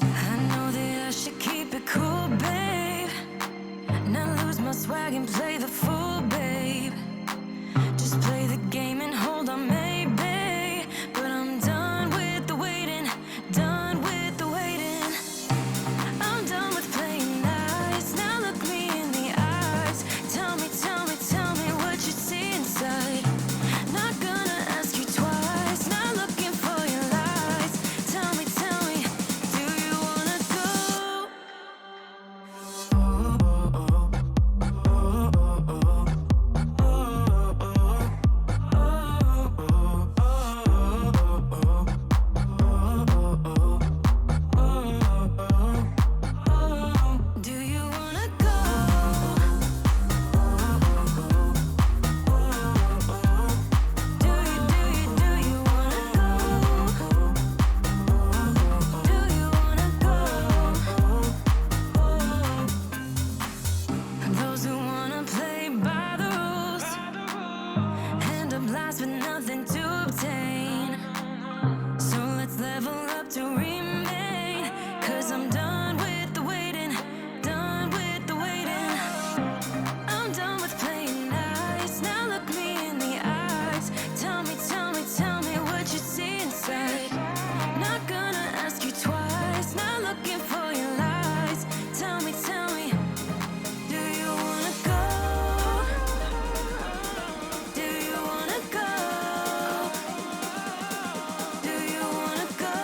I know that I should keep it cool, babe. Not lose my swag and play the fool, babe. Just play the game and hold on, maybe. But I'm done with the waiting, done with the waiting. I'm done with playing nice. Now look me in the eyes. Tell me, tell me, tell me what you see inside. Not gonna ask you twice. Not looking for your lies. Tell me, do you wanna go? Do you wanna go? Do you wanna go? Do you wanna go? Those who wanna play by the rules end up last with nothing to obtain. So let's level up to remain. 'Cause I'm done with the waiting, done with the waiting. I'm done with playing nice. Now look me in the eyes. Tell me, tell me what you see inside. Not gonna ask you twice. Not looking for your lies. Tell me, do you wanna go? Do you wanna go? Do you wanna go?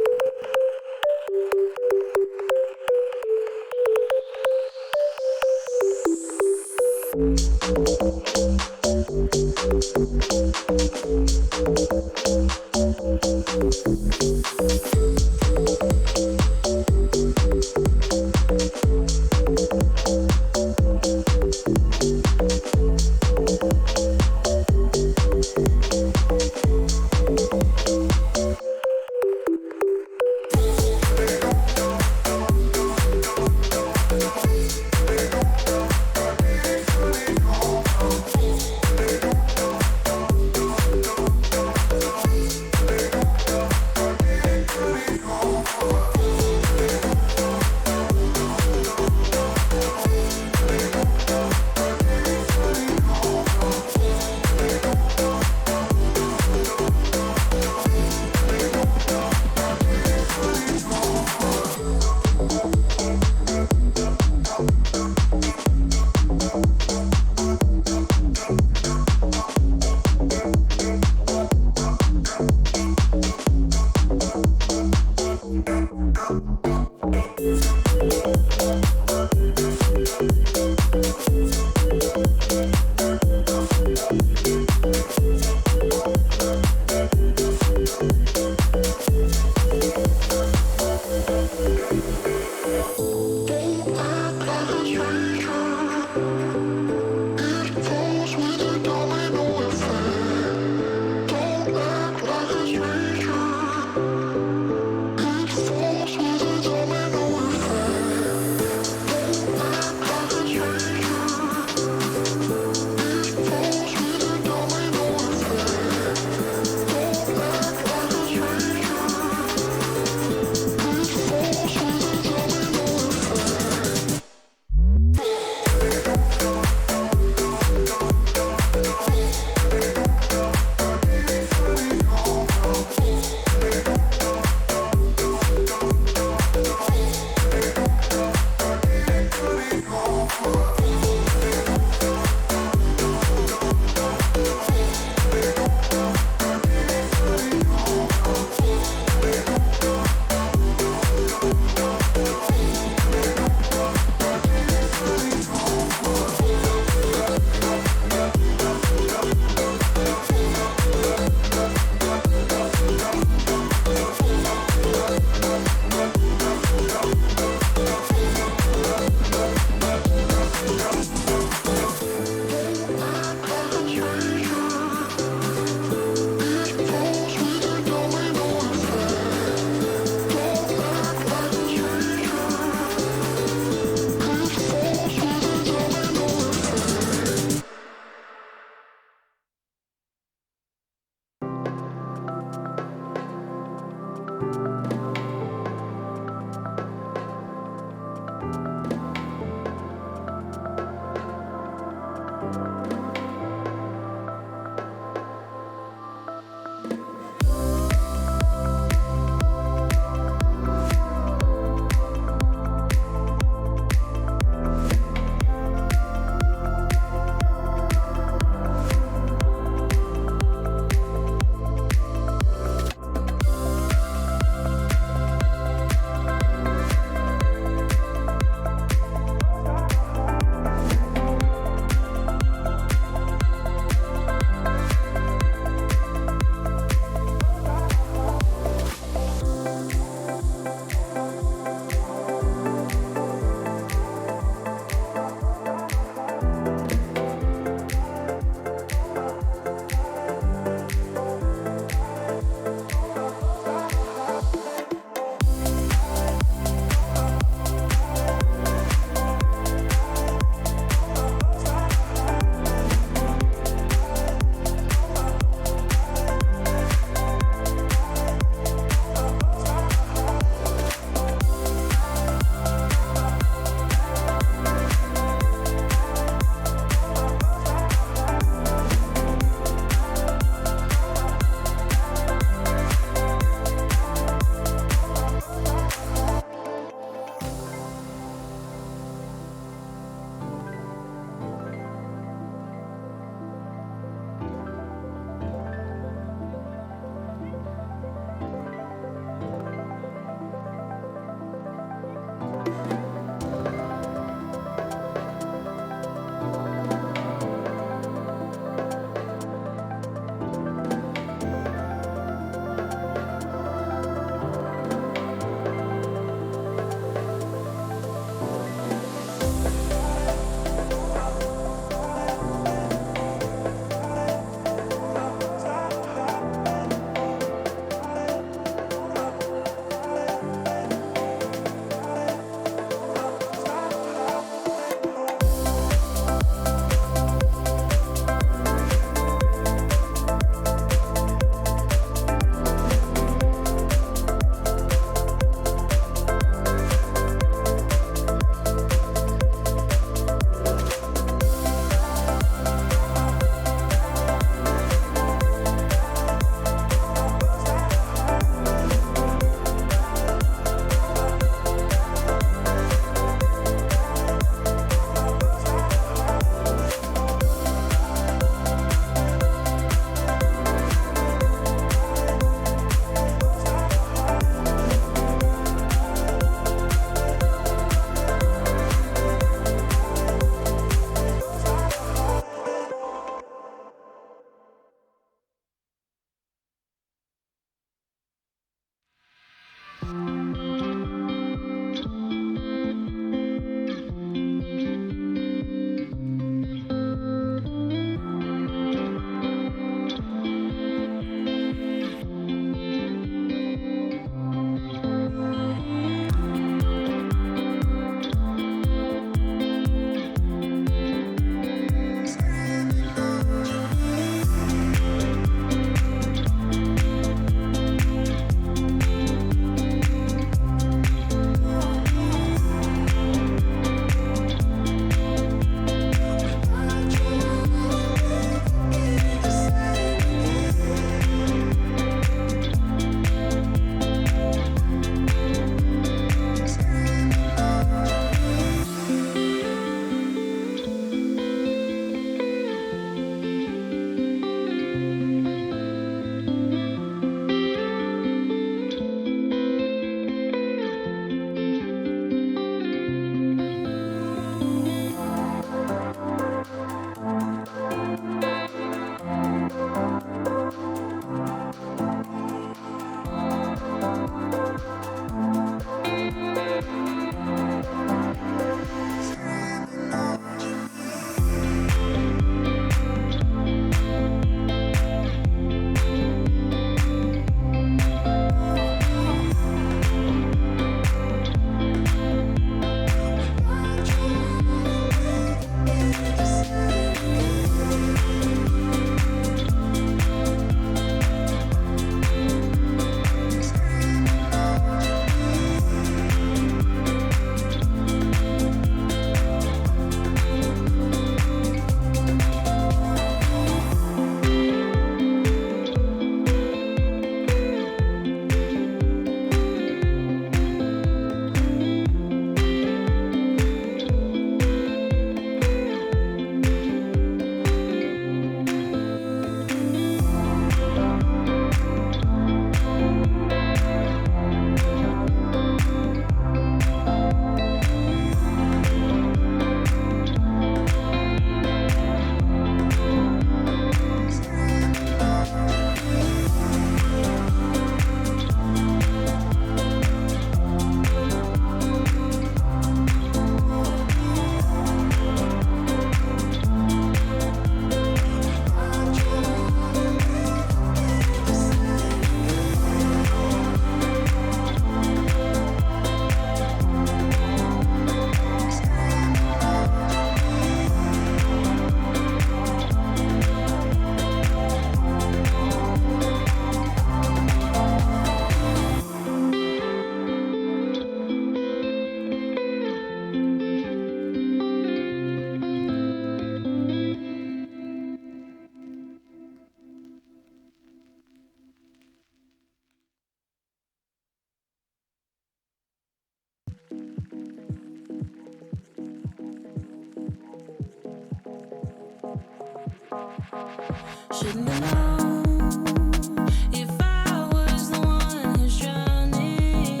Shouldn't have known if I was the one who's drowning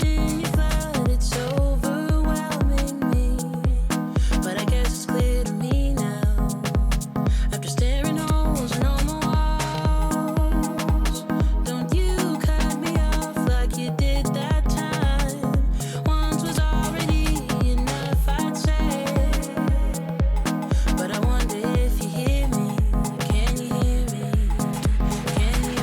in your flood. It's overwhelming me, but I guess it's clear to me now. After staring holes in all my walls, don't you cut me off like you did that time. Once was already enough, I'd say. But I wonder if you hear me. Can you hear me? Can you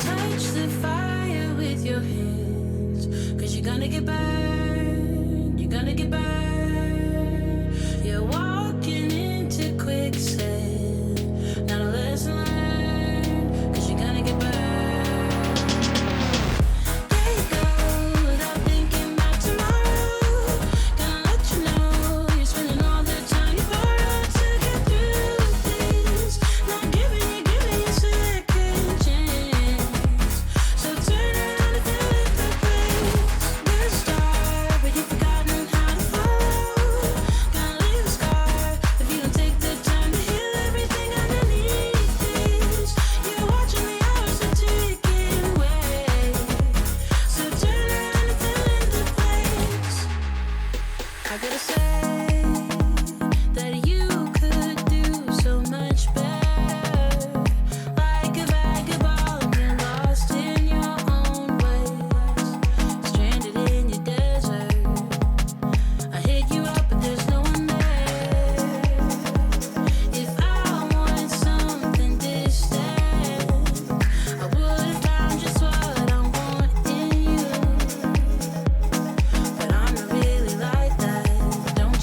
touch the fire with your hands? 'Cause you're gonna get burned. You're gonna get burned. You're walking into quicksand. Not a lesson learned. 'Cause you're gonna get burned. There you go, without thinking about tomorrow. Gonna let you know you're spending all the time you borrowed to get through this. Not giving you second chance. So turn around and fill in the blanks. You're a star, but you've forgotten how to follow. Gonna leave a scar if you don't take the time to heal everything underneath this. You're watching the hours are ticking away. So turn around and fill in the blanks. I gotta say that you could do so much better. Like a vagabond, you're lost in your own ways, stranded in your desert. I hit you up, but there's no one there. If I wanted something distant, I would have found just what I want in you. But I'm not really like that, don't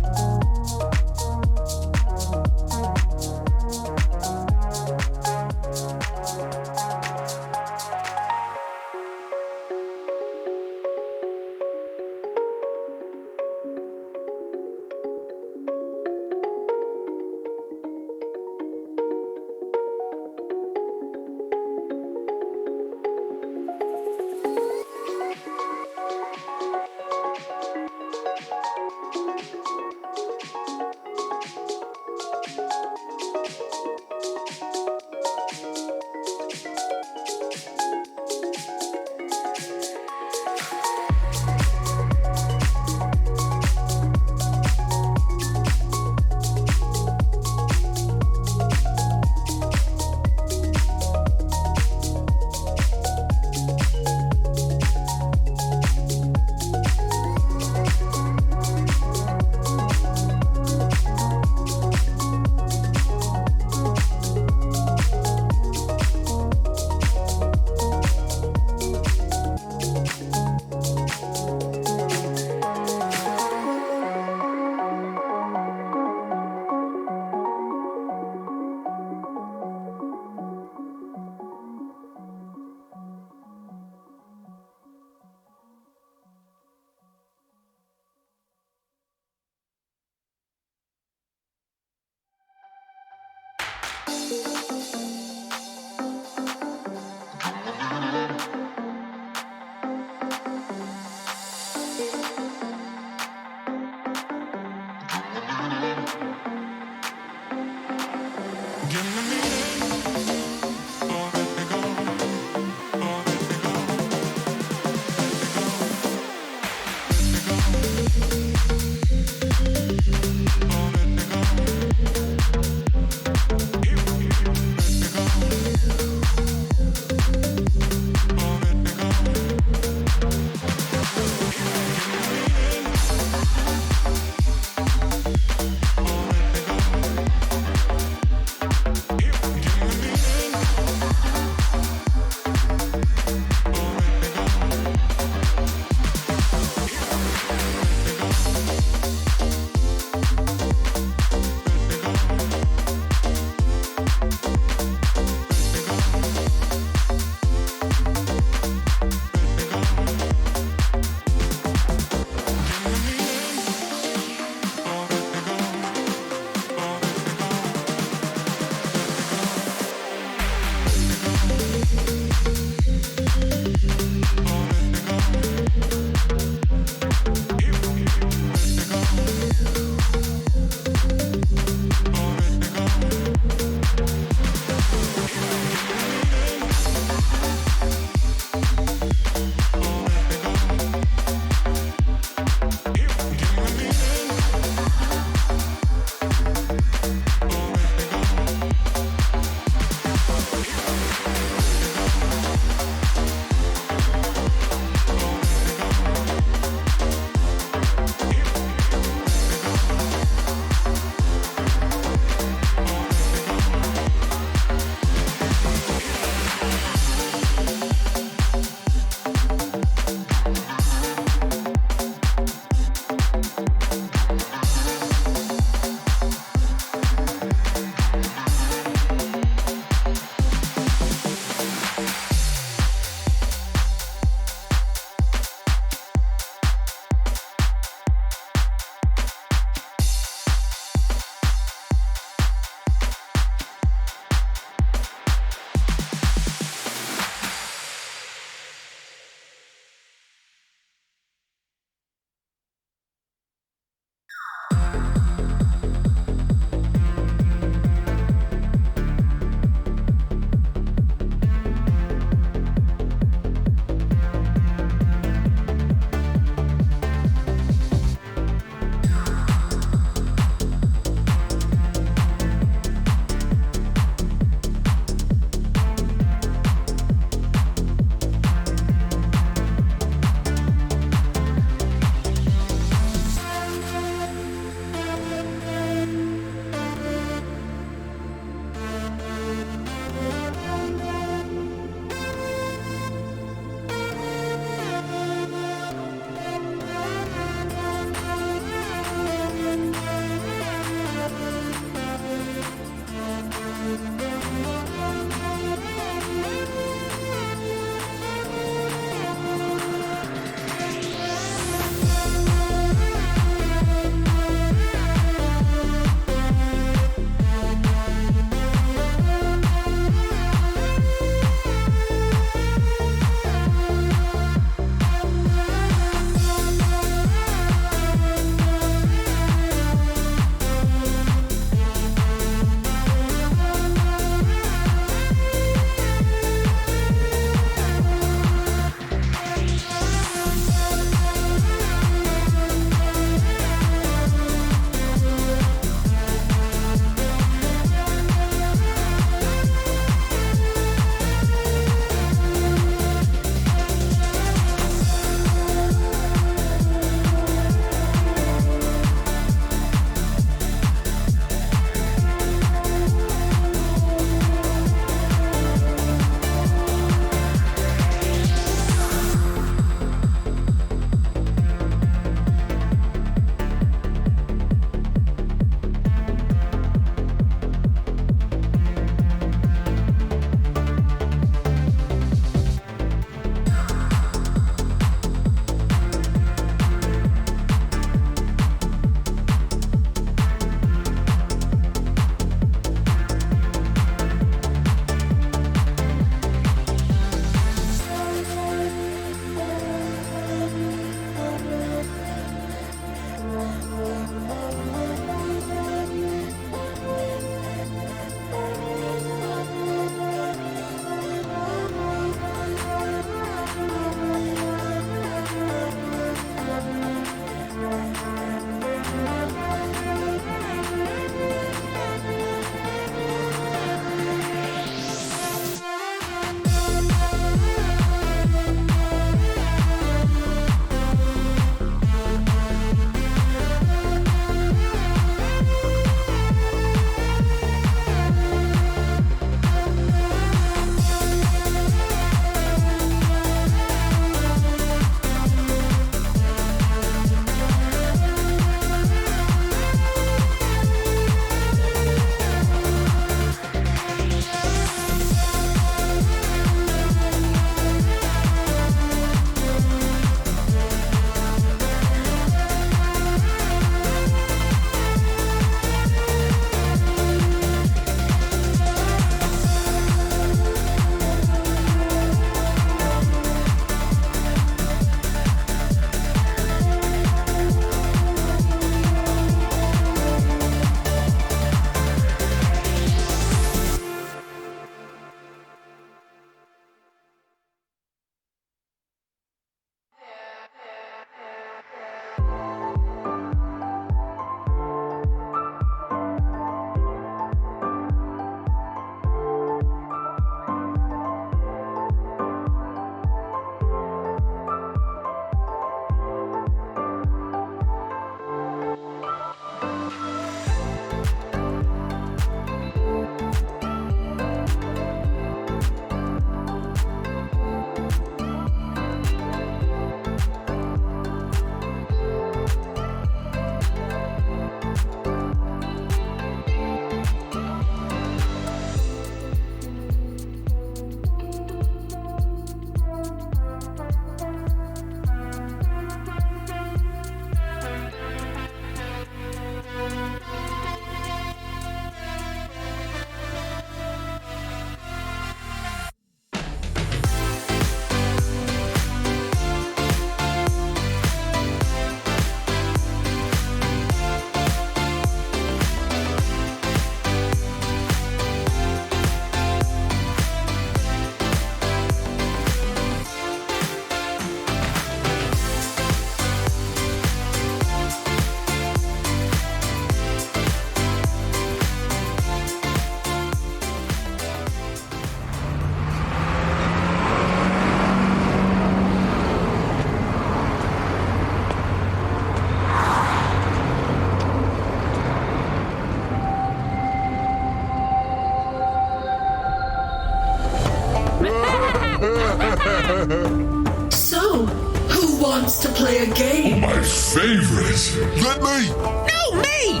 So, who wants to play a game? My favorite. Let me. No, me!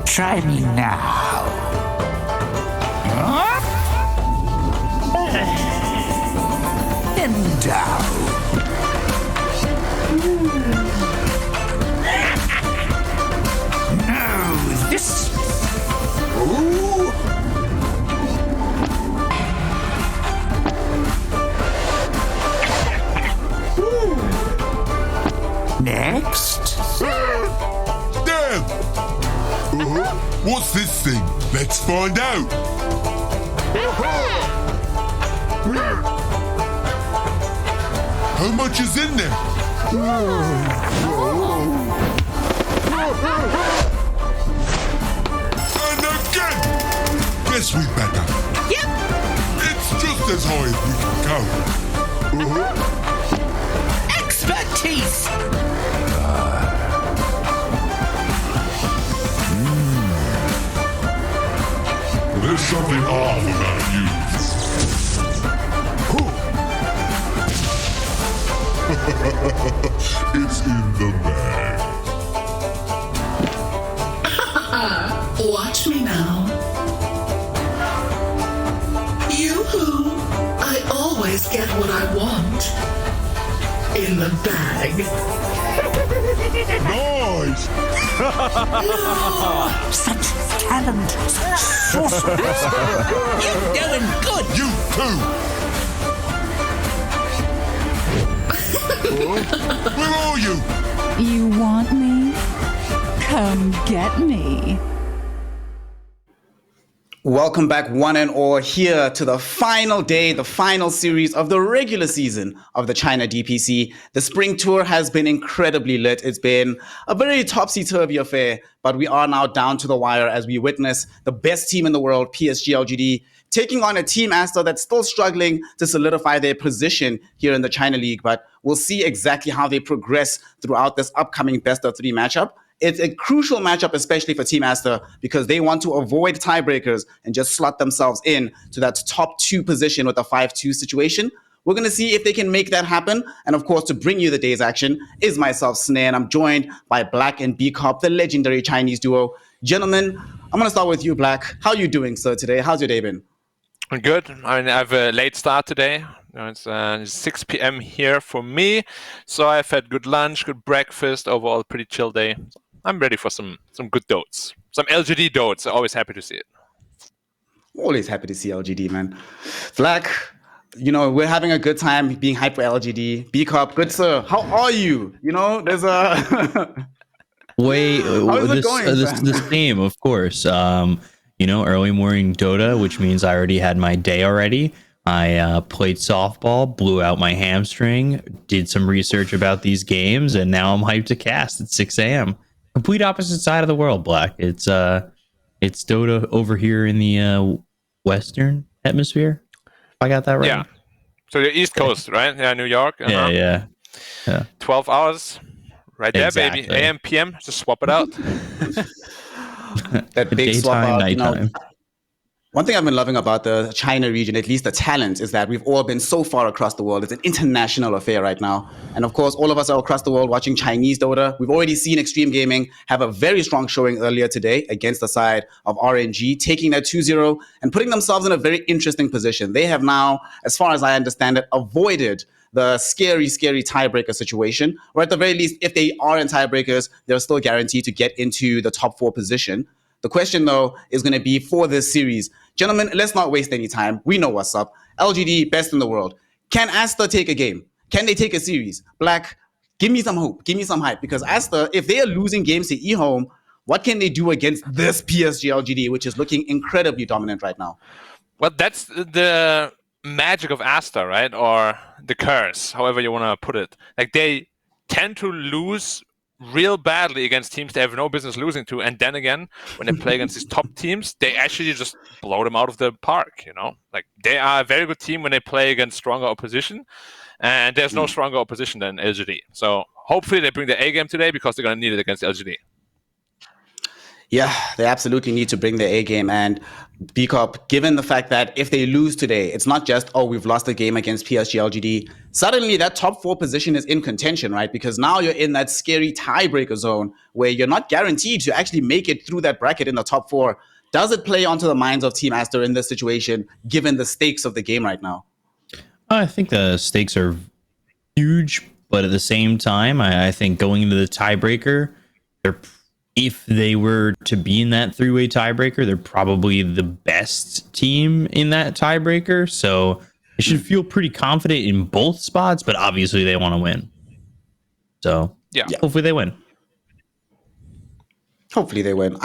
Try me now. And down. No, this. Ooh. Next. Damn. What's this thing? Let's find out. How much is in there? And again! Guess we better. Yep. It's just as high as we can go. Expertise. There's something off about you. It's in the bag. Watch me now. Yoo-hoo! I always get what I want. In the bag. Nice! Such talent. Sorceress. You're doing good. You too! Where are you? You want me? Come get me. Welcome back, one and all, here to the final day, the final series of the regular season of the China DPC. The spring tour has been incredibly lit. It's been a very topsy-turvy affair, but we are now down to the wire as we witness the best team in the world, PSG LGD, taking on a Team Aster that's still struggling to solidify their position here in the China League. But we'll see exactly how they progress throughout this upcoming best-of-3 matchup. It's a crucial matchup, especially for Team Aster, because they want to avoid tiebreakers and just slot themselves in to that top 2 position with a 5-2 situation. We're going to see if they can make that happen. And of course, to bring you the day's action is myself, Snare, and I'm joined by Black and B-Cop, the legendary Chinese duo. Gentlemen, I'm going to start with you, Black. How are you doing, sir, today? How's your day been? I'm good. I have a late start today. It's 6 p.m. here for me. So I've had good lunch, good breakfast, overall pretty chill day. I'm ready for some good dotes. Some LGD dotes. Always happy to see it. Always happy to see LGD, man. Black, you know, we're having a good time being hyped for LGD. B-Cop, good sir. How are you? You know, there's a... the same, of course. You know, early morning Dota, which means I already had my day already. I played softball, blew out my hamstring, did some research about these games, and now I'm hyped to cast at 6 a.m. Complete opposite side of the world, Black. It's Dota over here in the Western hemisphere. If I got that right. Yeah. So the East Coast, right? Yeah, New York. Uh-huh. Yeah. 12 hours. Right there, Exactly. baby. AM, PM. Just swap it out. That big swap Daytime, out, you know. nighttime. One thing I've been loving about the China region, at least the talent, is that we've all been so far across the world. It's an international affair right now. And of course, all of us are across the world watching Chinese Dota. We've already seen Extreme Gaming have a very strong showing earlier today against the side of RNG, taking that 2-0 and putting themselves in a very interesting position. They have now, as far as I understand it, avoided the scary tiebreaker situation, or at the very least, if they are in tiebreakers, they're still guaranteed to get into the top 4 position. The question, though, is going to be for this series. Gentlemen, let's not waste any time. We know what's up. LGD, best in the world. Can Aster take a game? Can they take a series? Black, give me some hope. Give me some hype. Because Aster, if they are losing games to eHome, what can they do against this PSG LGD, which is looking incredibly dominant right now? Well, that's the magic of Aster, right? Or the curse, however you want to put it. Like, they tend to lose real badly against teams they have no business losing to, and then again, when they play against these top teams, they actually just blow them out of the park, you know? Like, they are a very good team when they play against stronger opposition, and there's no stronger opposition than LGD. So hopefully they bring the A game today, because they're going to need it against LGD. Yeah, they absolutely need to bring their A game. And BCOP, given the fact that if they lose today, it's not just, oh, we've lost a game against PSG LGD. Suddenly that top 4 position is in contention, right? Because now you're in that scary tiebreaker zone where you're not guaranteed to actually make it through that bracket in the top 4. Does it play onto the minds of Team Aster in this situation, given the stakes of the game right now? I think the stakes are huge, but at the same time, I think going into the tiebreaker, if they were to be in that 3-way tiebreaker, they're probably the best team in that tiebreaker. So they should feel pretty confident in both spots, but obviously they want to win. So yeah, hopefully they win. Hopefully they win.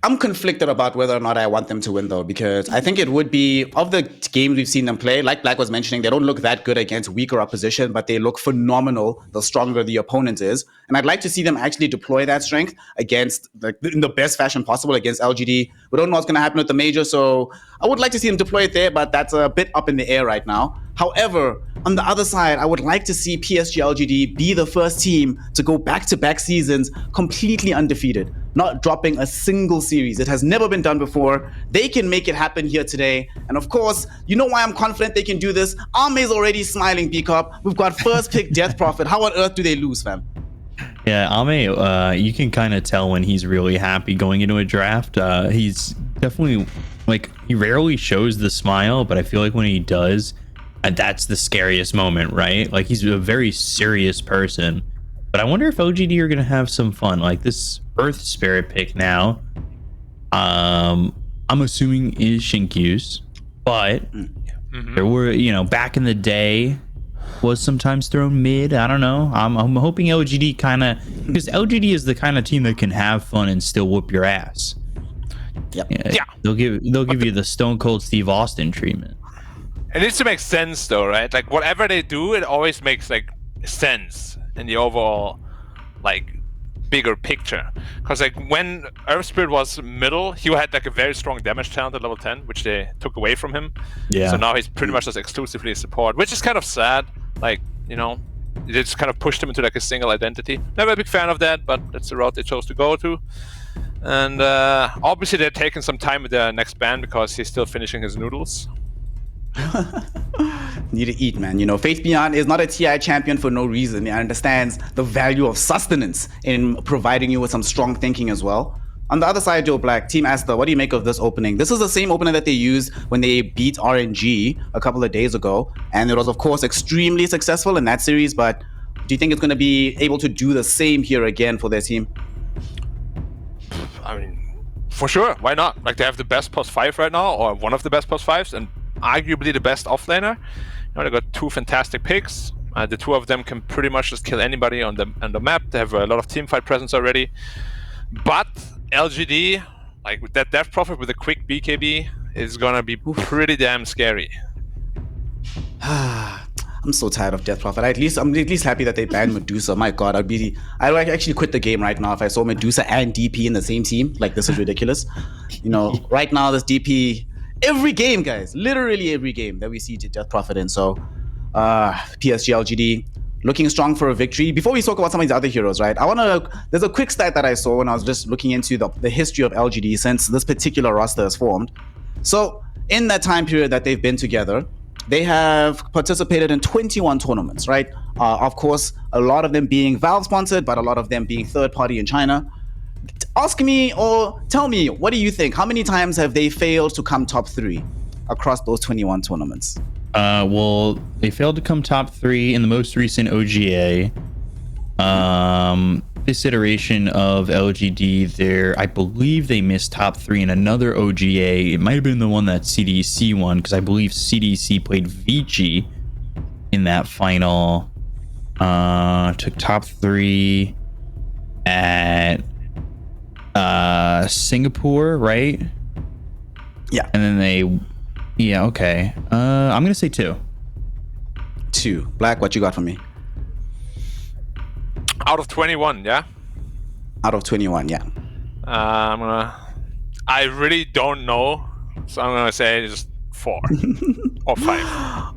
I'm conflicted about whether or not I want them to win, though, because I think it would be, of the games we've seen them play, like Black was mentioning, they don't look that good against weaker opposition, but they look phenomenal the stronger the opponent is. And I'd like to see them actually deploy that strength against, in the best fashion possible against LGD. We don't know what's going to happen with the major, so I would like to see them deploy it there, but that's a bit up in the air right now. However, on the other side, I would like to see PSG LGD be the first team to go back-to-back seasons completely undefeated, not dropping a single series. It has never been done before. They can make it happen here today. And of course, you know why I'm confident they can do this? Arme's already smiling, B-Cup. We've got first pick Death Prophet. How on earth do they lose, fam? Yeah, Ame, you can kind of tell when he's really happy going into a draft. He's definitely, like, he rarely shows the smile, but I feel like when he does, that's the scariest moment, right? Like, he's a very serious person. But I wonder if LGD are going to have some fun. Like, this Earth Spirit pick now, I'm assuming is Shinkyu's. But there were, back in the day, was sometimes thrown mid. I don't know. I'm hoping LGD kind of, because LGD is the kind of team that can have fun and still whoop your ass. Yep. Yeah. They'll give you the Stone Cold Steve Austin treatment. It needs to make sense, though, right? Like, whatever they do, it always makes, like, sense in the overall, like, bigger picture. Because, like, when Earth Spirit was middle, he had, like, a very strong damage talent at level 10, which they took away from him. Yeah. So now he's pretty much just exclusively support, which is kind of sad. Like, they just kind of pushed him into, like, a single identity. Never a big fan of that, but that's the route they chose to go to. And obviously they're taking some time with their next ban because he's still finishing his noodles. Need to eat, man. Faith Beyond is not a TI champion for no reason. He understands the value of sustenance in providing you with some strong thinking as well. On the other side, Joe Black, Team Aster, what do you make of this opening? This is the same opener that they used when they beat RNG a couple of days ago. And it was, of course, extremely successful in that series. But do you think it's going to be able to do the same here again for their team? I mean, for sure. Why not? Like, they have the best +5 right now, or one of the best +5s, and arguably the best offlaner. They got 2 fantastic picks. The 2 of them can pretty much just kill anybody on the map. They have a lot of teamfight presence already. But LGD, like, with that Death Prophet with a quick BKB, is gonna be pretty damn scary. I'm so tired of Death Prophet. I'm at least happy that they banned Medusa. My God, I'd actually quit the game right now if I saw Medusa and DP in the same team. Like, this is ridiculous. Right now this DP, every game, guys, literally every game that we see Death Prophet in. So, PSG LGD looking strong for a victory. Before we talk about some of these other heroes, right? There's a quick stat that I saw when I was just looking into the history of LGD since this particular roster is formed. So, in that time period that they've been together, they have participated in 21 tournaments, right? Of course, a lot of them being Valve sponsored, but a lot of them being third party in China. Ask me or tell me, what do you think? How many times have they failed to come top 3 across those 21 tournaments? Well, they failed to come top 3 in the most recent OGA. This iteration of LGD, I believe they missed top 3 in another OGA. It might have been the one that CDC won, because I believe CDC played Vici in that final. Took top 3 at Singapore, right? Yeah. And then okay. I'm gonna say 2. 2. Black, what you got for me? Out of 21, yeah? Out of 21, yeah. I really don't know, so I'm gonna say just 4 or 5.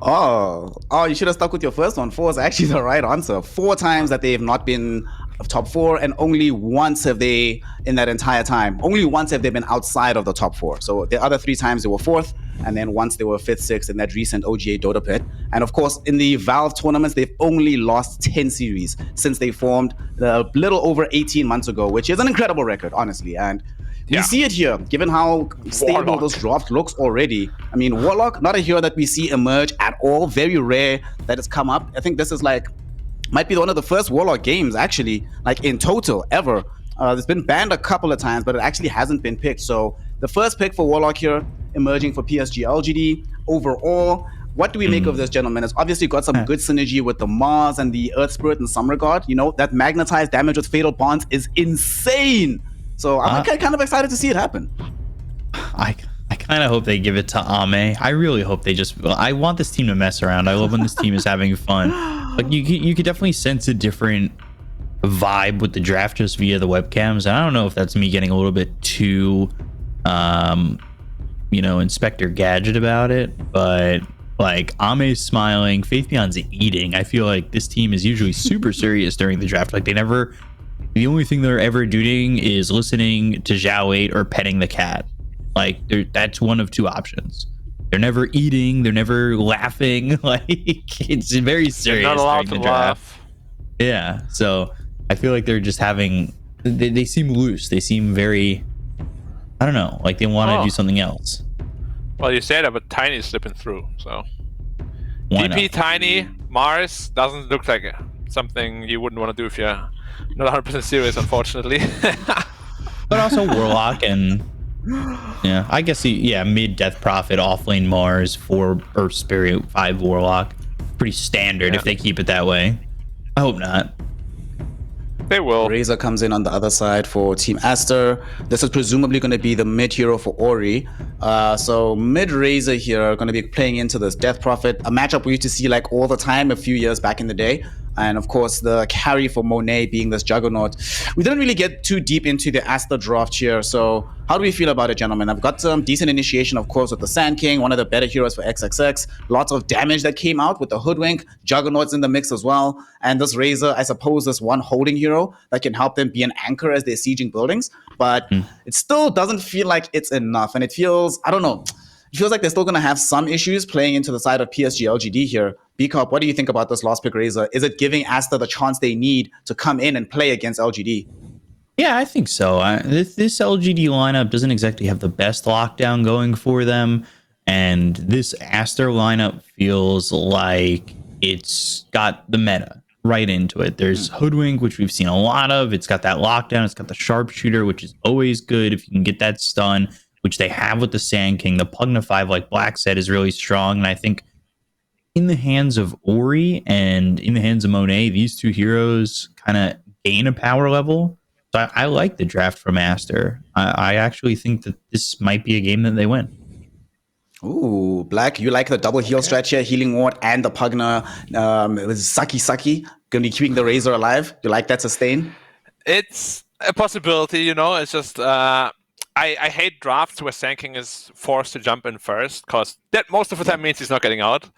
Oh, you should have stuck with your first one. 4 is actually the right answer. 4 times that they have not been of top 4, and only once have they, in that entire time, only once have they been outside of the top 4. So the other 3 times they were 4th, and then once they were 5th, 6th in that recent OGA Dota pit. And of course, in the Valve tournaments, they've only lost 10 series since they formed a little over 18 months ago, which is an incredible record, honestly. And we see it here, given how stable Warlock. this draft looks already. I mean, Warlock, not a hero that we see emerge at all. Very rare that it's come up. I think this is like, might be one of the first Warlock games, actually, like in total, ever. It's been banned a couple of times, but it actually hasn't been picked. So the first pick for Warlock here, emerging for PSG LGD. Overall, what do we make of this, gentlemen? It's obviously got some good synergy with the Mars and the Earth Spirit in some regard. You know, that magnetized damage with Fatal Bonds is insane. So I'm kind of excited to see it happen. I kind of hope they give it to Ame. I really hope they just. I want this team to mess around. I love when this team is having fun. Like you could definitely sense a different vibe with the draft just via the webcams. And I don't know if that's me getting a little bit too, Inspector Gadget about it. But like Ame's smiling, Faith Beyond's eating. I feel like this team is usually super serious during the draft. Like the only thing they're ever doing is listening to Zhao 8 or petting the cat. Like that's one of 2 options. They're never eating. They're never laughing. Like it's very serious. You're not allowed to during the laugh. draft. Yeah. So I feel like they're just having. They seem loose. They seem very. I don't know. Like they want to do something else. Well, you say that, but Tiny is slipping through. So Why DP not? Tiny Mars doesn't look like something you wouldn't want to do if you're not 100% serious, unfortunately. But also Warlock and I guess mid Death Prophet, offlane Mars, 4 Earth Spirit, 5 Warlock. Pretty standard if they keep it that way. I hope not. They will. Razor comes in on the other side for Team Aster. This is presumably going to be the mid hero for Ori. So mid Razor here are going to be playing into this Death Prophet, a matchup we used to see like all the time a few years back in the day. And of course, the carry for Monet being this Juggernaut. We didn't really get too deep into the Aster draft here. So how do we feel about it, gentlemen? I've got some decent initiation, of course, with the Sand King, one of the better heroes for XXX. Lots of damage that came out with the Hoodwink. Juggernaut's in the mix as well. And this Razor, I suppose, is one holding hero that can help them be an anchor as they're sieging buildings. But it still doesn't feel like it's enough. And it feels, I don't know, it feels like they're still going to have some issues playing into the side of PSG LGD here. B-Cop, what do you think about this last pick Razor? Is it giving Aster the chance they need to come in and play against LGD? Yeah, I think so. This LGD lineup doesn't exactly have the best lockdown going for them. And this Aster lineup feels like it's got the meta right into it. There's Hoodwink, which we've seen a lot of. It's got that lockdown. It's got the Sharpshooter, which is always good if you can get that stun, which they have with the Sand King. The Pugna 5, like Black said, is really strong. And I think in the hands of Ori and in the hands of Monet, these 2 heroes kind of gain a power level. So I like the draft from Aster. I actually think that this might be a game that they win. Ooh, Black, you like the double heal stretch here, Healing Ward and the Pugna. It was Saki. Gonna be keeping the Razor alive. You like that sustain? It's a possibility, It's just I hate drafts where Sand King is forced to jump in first, because that most of the time means he's not getting out.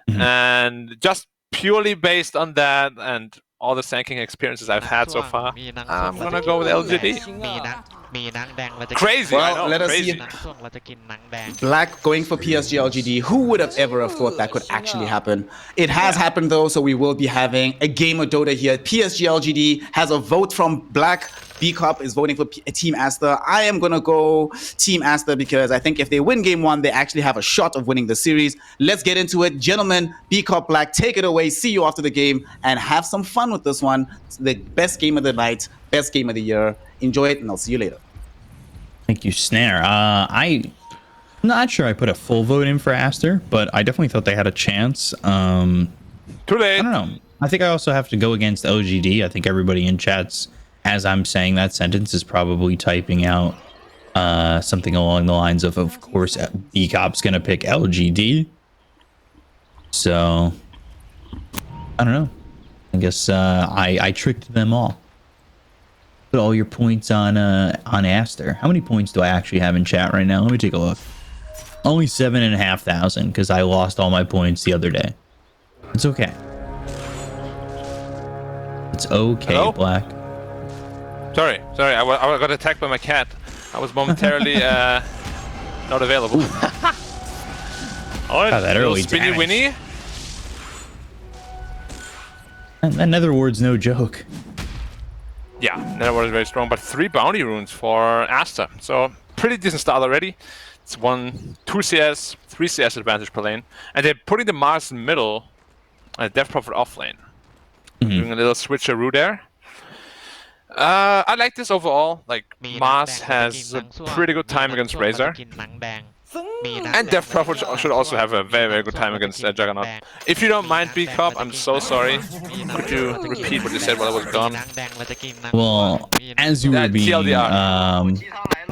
And just purely based on that and all the Sand King experiences I've had so far, I'm gonna go with LGD. Crazy, Well, I know, let us crazy. see. Black going for PSG LGD. Who would have ever have thought that could actually happen? It has happened though, so we will be having a game of Dota here. PSG LGD has a vote from Black. B-Cop is voting for Team Aster. I am going to go Team Aster because I think if they win game 1, they actually have a shot of winning the series. Let's get into it. Gentlemen, B-Cop Black, take it away. See you after the game and have some fun with this one. It's the best game of the night, best game of the year. Enjoy it, and I'll see you later. Thank you, Snare. I'm not sure I put a full vote in for Aster, but I definitely thought they had a chance. Too late. I don't know. I think I also have to go against LGD. I think everybody in chats, as I'm saying that sentence, is probably typing out something along the lines of course, B-Cop's going to pick LGD. So, I don't know. I guess I tricked them all. Put all your points on Aster. How many points do I actually have in chat right now? Let me take a look. Only 7,500 because I lost all my points the other day. It's okay. It's okay, Hello? Black. Sorry. I got attacked by my cat. I was momentarily not available. Alright, that early spinny damage. winnie. And that Netherward's no joke. Yeah, Netherward is very strong, but 3 bounty runes for Aster. So pretty decent start already. It's 2 CS, 3 CS advantage per lane. And they're putting the Mars in the middle and Death Prophet off lane. Doing a little switcheroo there. I like this overall. Like, Mars has a pretty good time against Razor. And Death Prophet should also have a very, very good time against Juggernaut. If you don't mind, B-Cop, I'm so sorry. Could you repeat what you said while I was gone? Well, as you were being,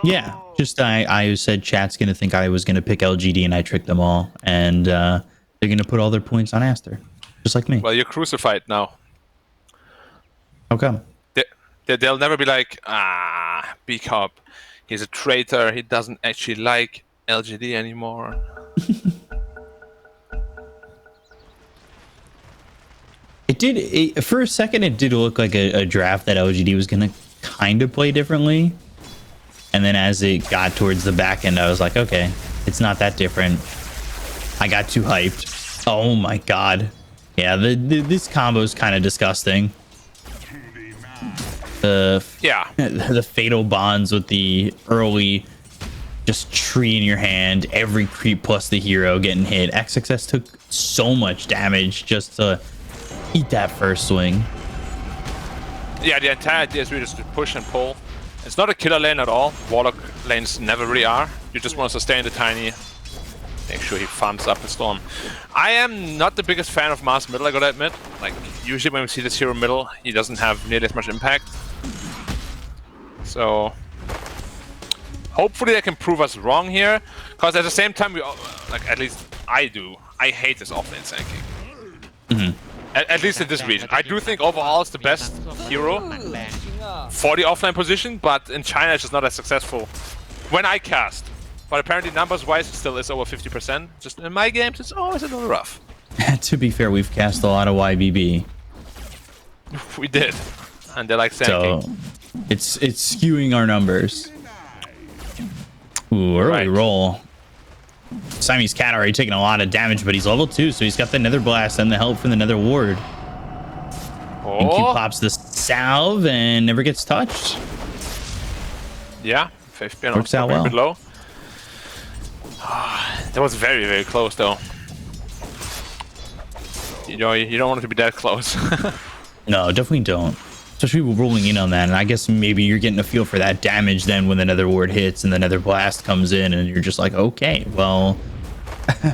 yeah, just I said chat's gonna think I was gonna pick LGD and I tricked them all, and they're gonna put all their points on Aster, just like me. Well, you're crucified now. How come? They'll never be like, B-Cop, he's a traitor, he doesn't actually like LGD anymore. For a second, it did look like a draft that LGD was gonna kind of play differently. And then as it got towards the back end, I was like, okay, it's not that different. I got too hyped. Oh my god. Yeah, this combo is kind of disgusting. The fatal bonds with the early just tree in your hand, every creep plus the hero getting hit. XXS took so much damage just to eat that first swing. Yeah, the entire idea is really just to push and pull. It's not a killer lane at all. Warlock lanes never really are. You just want to sustain the tiny, make sure he farms up the storm. I am not the biggest fan of Mars middle, I gotta admit. Like, usually when we see this hero middle, he doesn't have nearly as much impact. So hopefully they can prove us wrong here, because at the same time, like, at least I do. I hate this offlane sanking. At least in this region. I do think overall it's the best hero for the offline position, but in China it's just not as successful when I cast. But apparently numbers-wise it still is over 50%. Just in my games it's always a little rough. To be fair, we've cast a lot of YBB. We did. And they like sanking. So it's skewing our numbers. Ooh, early roll. Siamese Cat already taking a lot of damage, but he's level 2, so he's got the Nether Blast and the help from the Nether Ward. And Q pops the salve and never gets touched. Yeah, 5 works out well. A bit low. That was very, very close, though. You know, you don't want it to be that close. No, definitely don't. Especially rolling in on that, and I guess maybe you're getting a feel for that damage then when the Nether Ward hits and the Nether Blast comes in, and you're just like, okay, well,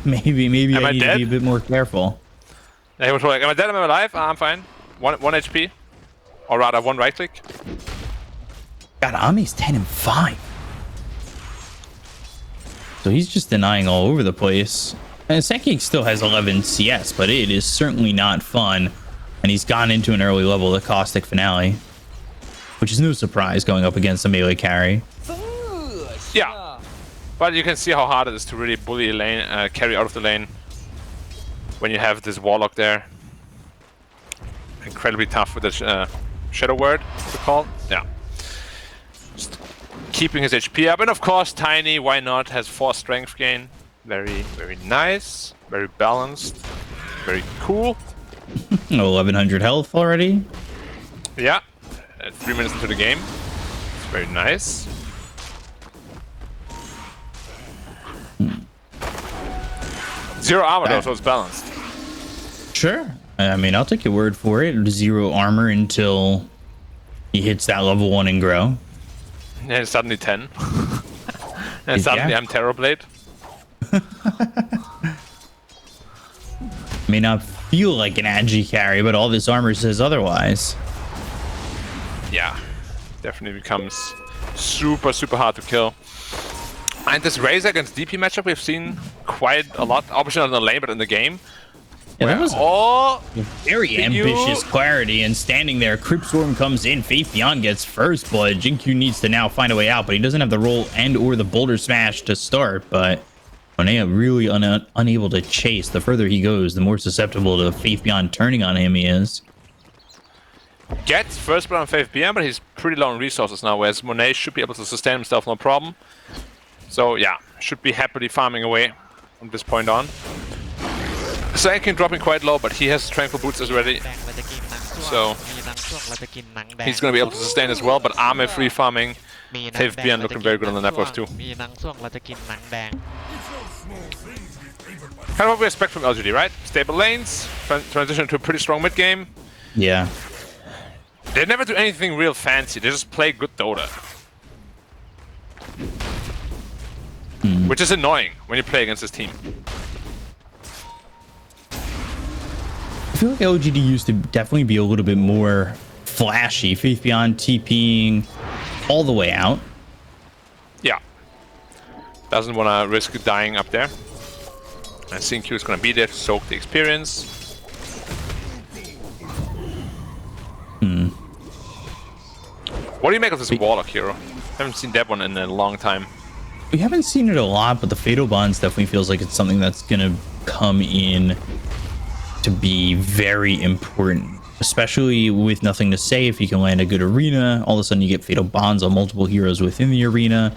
maybe I need to be a bit more careful. Yeah, he was like, am I dead? Am I alive? I'm fine. One HP, or rather, 1 right click. God, Ami's 10 and 5. So he's just denying all over the place. And Senki still has 11 CS, but it is certainly not fun. And he's gone into an early level, the Caustic Finale, which is no surprise going up against a melee carry. Yeah, but you can see how hard it is to really bully a lane, carry out of the lane when you have this Warlock there. Incredibly tough with the Shadow Word, it's called. Yeah. Just keeping his HP up, and of course, Tiny, why not, has 4 strength gain. Very, very nice, very balanced, very cool. 1100 health already. Yeah, 3 minutes into the game. It's very nice. Zero armor though, so it's balanced. Sure. I mean, I'll take your word for it. 0 armor until he hits that level 1 and grow. Yeah, it's suddenly 10. And suddenly I'm Terrorblade. May not feel like an agi carry, but all this armor says otherwise. Yeah, definitely becomes super, super hard to kill. And this Razor against DP matchup we've seen quite a lot, obviously not in the lane, but in the game. Yeah, that was very ambitious you... clarity, and standing there, Cryptstorm comes in, Faith Beyond gets first blood. Jinkyu needs to now find a way out, but he doesn't have the roll and or the Boulder Smash to start, but Onea really unable to chase. The further he goes, the more susceptible to Faith Beyond turning on him he is. get first blood on Faith BM, but he's pretty low on resources now, whereas Monet should be able to sustain himself no problem. So yeah, should be happily farming away from this point on. Sankin dropping quite low, but he has Tranquil Boots already. So he's going to be able to sustain as well, but Arme free farming. Faith BM looking very good on the net worth too. Kind of what we expect from LGD, right? Stable lanes, transition to a pretty strong mid game. Yeah. They never do anything real fancy, they just play good Dota. Which is annoying when you play against this team. I feel like LGD used to definitely be a little bit more flashy. Faith Beyond TPing all the way out. Yeah. Doesn't want to risk dying up there. And CQ is going to be there to soak the experience. What do you make of this Warlock hero? Haven't seen that one in a long time. We haven't seen it a lot, but the Fatal Bonds definitely feels like it's something that's going to come in to be very important. Especially with nothing to say, if you can land a good arena, all of a sudden you get Fatal Bonds on multiple heroes within the arena.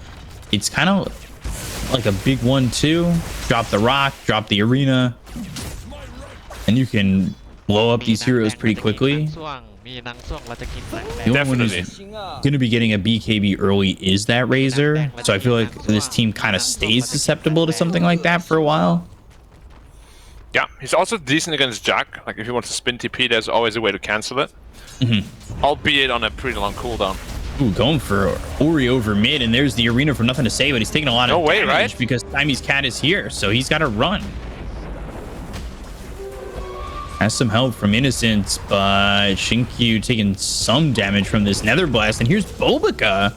It's kind of like a big 1-2. Drop the rock, drop the arena, and you can blow up these heroes pretty quickly. The only one who's going to be getting a BKB early is that Razor, so I feel like this team kind of stays susceptible to something like that for a while. Yeah, he's also decent against Jack. Like, if you want to spin TP, there's always a way to cancel it. Albeit on a pretty long cooldown. Ooh, going for Ori over mid, and there's the arena for nothing to say, but he's taking a lot of damage right? because Timmy's cat is here, so he's got to run. Has some help from Innocence, but Shinkyu taking some damage from this Nether Blast, and here's Bobica.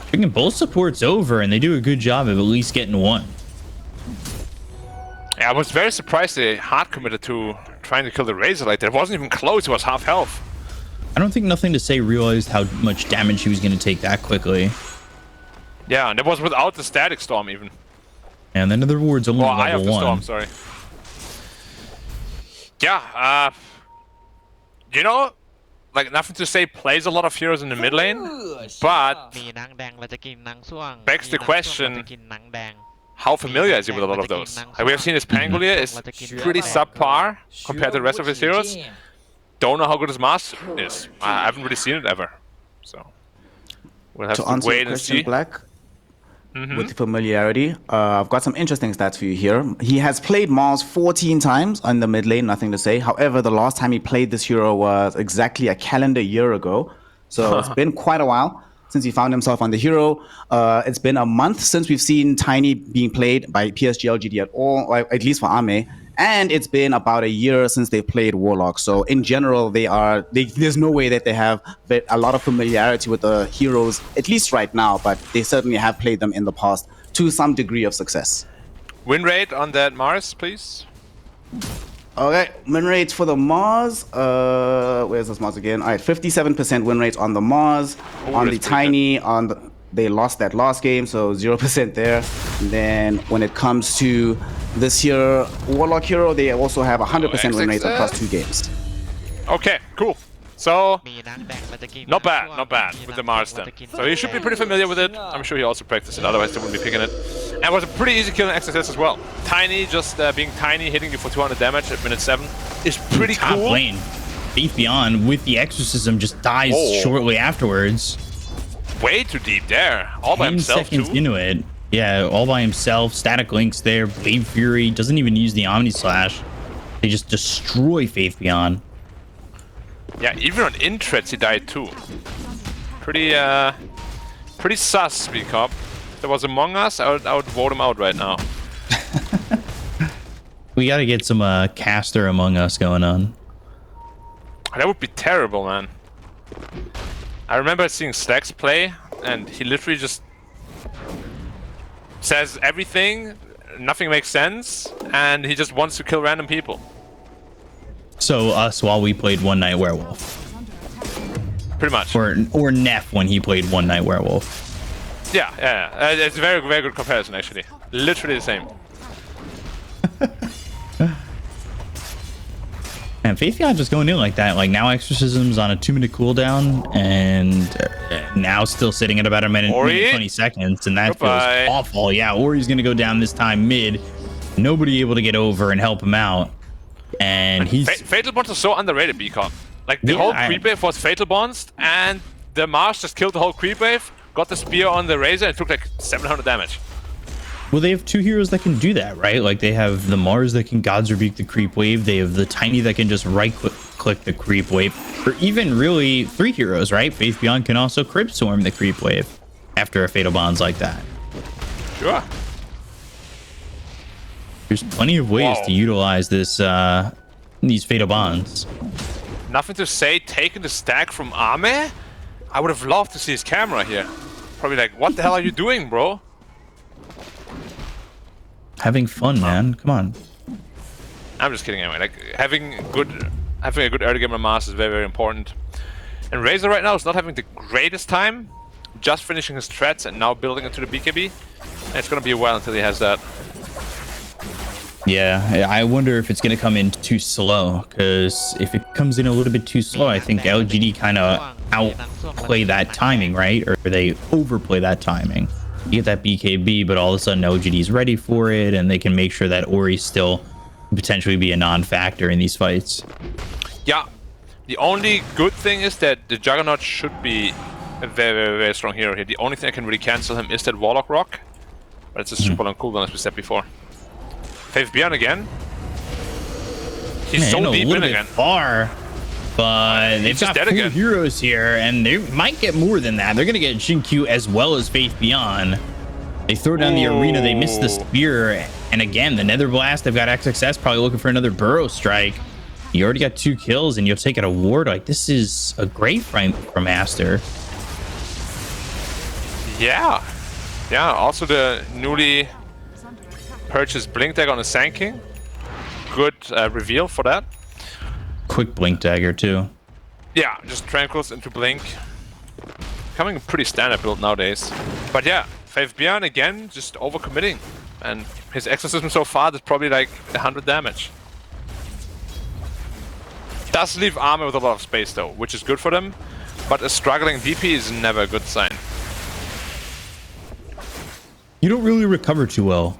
Bringing both supports over, and they do a good job of at least getting one. Yeah, I was very surprised they hard committed to trying to kill the Razor like that. It wasn't even close, it was half health. I don't think Nothing to Say realized how much damage he was going to take that quickly. Yeah, and that was without the Static Storm even. And then the reward's only Eye of level the 1. Storm, sorry. Yeah, you know, like Nothing to Say plays a lot of heroes in the mid lane, but begs the question, how familiar is he with a lot of those? Like, we have seen his Pangolier is pretty subpar compared to the rest of his heroes. Don't know how good his Master is. I haven't really seen it ever, so we'll have to wait and see. Black, with familiarity, I've got some interesting stats for you here. He has played Mars 14 times on the mid lane, Nothing to Say. However, the last time he played this hero was exactly a calendar year ago. So it's been quite a while since he found himself on the hero. It's been a month since we've seen Tiny being played by PSG LGD at all, or at least for Arme. And it's been about a year since they've played Warlock. So in general, there's no way that they have a lot of familiarity with the heroes, at least right now, but they certainly have played them in the past to some degree of success. Win rate on that Mars, please. Okay, win rates for the Mars. Where's this Mars again? All right, 57% win rates on the Mars. On the Tiny, they lost that last game, so 0% there. And then when it comes to this here Warlock hero, they also have 100% win rates across 2 games. Okay, cool. So, not bad with the Mars then. So he should be pretty familiar with it. I'm sure he also practiced it, otherwise they wouldn't be picking it. And it was a pretty easy kill in XSS as well. Tiny, just being Tiny, hitting you for 200 damage at minute 7 is pretty Top cool. lane. Faith Beyond with the Exorcism just dies shortly afterwards. Way too deep there. All by 10 himself seconds too. into it. Yeah, all by himself. Static Links there. Blade Fury doesn't even use the Omni Slash. They just destroy Faith Beyond. Yeah, even on Intrets he died too. Pretty sus, Speak Up. If there was Among Us, I would vote him out right now. We gotta get some caster Among Us going on. That would be terrible, man. I remember seeing Slacks play, and he literally just says everything, nothing makes sense, and he just wants to kill random people. So us while we played One Night Werewolf. Pretty much. Or Neff when he played One Night Werewolf. Yeah. It's a very, very good comparison, actually. Literally the same. And Faith Beyond just going in like that. Like now Exorcism's on a 2-minute cooldown and now still sitting at about a minute 20 seconds. And that feels awful. Yeah, Ori's going to go down this time mid. Nobody able to get over and help him out. And he's... Fatal Bonds are so underrated, Beacon. Like the whole creep wave was Fatal Bonds and the Mars just killed the whole creep wave, got the spear on the Razor and took like 700 damage. Well, they have 2 heroes that can do that, right? Like they have the Mars that can God's Rebuke the creep wave. They have the Tiny that can just right-click the creep wave. Or even really 3 heroes, right? Faith Beyond can also Crib Swarm the creep wave after a Fatal Bonds like that. Sure. There's plenty of ways to utilize this these Fatal Bonds. Nothing to say, taking the stack from Ame? I would have loved to see his camera here. Probably like, what the hell are you doing, bro? Having fun, man. Come on. I'm just kidding anyway. Like having a good early game on Mars is very, very important. And Razor right now is not having the greatest time. Just finishing his threats and now building into the BKB. And it's gonna be a while until he has that. Yeah, I wonder if it's going to come in too slow, because if it comes in a little bit too slow, I think LGD kind of outplay that timing, right? Or they overplay that timing. You get that BKB, but all of a sudden LGD's ready for it, and they can make sure that Ori still potentially be a non-factor in these fights. Yeah, the only good thing is that the Juggernaut should be a very, very, very strong hero here. The only thing that can really cancel him is that Warlock Rock, but it's a super long cooldown as we said before. Faith Beyond again. He's so deep in again. Far, but they've got 4 heroes here, and they might get more than that. They're gonna get Jinkyu as well as Faith Beyond. They throw down the arena, they miss the spear, and again the Nether Blast. They've got XXS probably looking for another Burrow Strike. You already got 2 kills, and you'll take out a ward. Like this is a great fight from Aster. Yeah. Also the newly purchased Blink Dagger on the Sand King. Good reveal for that. Quick Blink Dagger too. Yeah, just Tranquils into Blink. Becoming a pretty standard build nowadays. But yeah, Faith Beyond again, just overcommitting. And his Exorcism so far is probably like 100 damage. Does leave Armor with a lot of space though, which is good for them. But a struggling DP is never a good sign. You don't really recover too well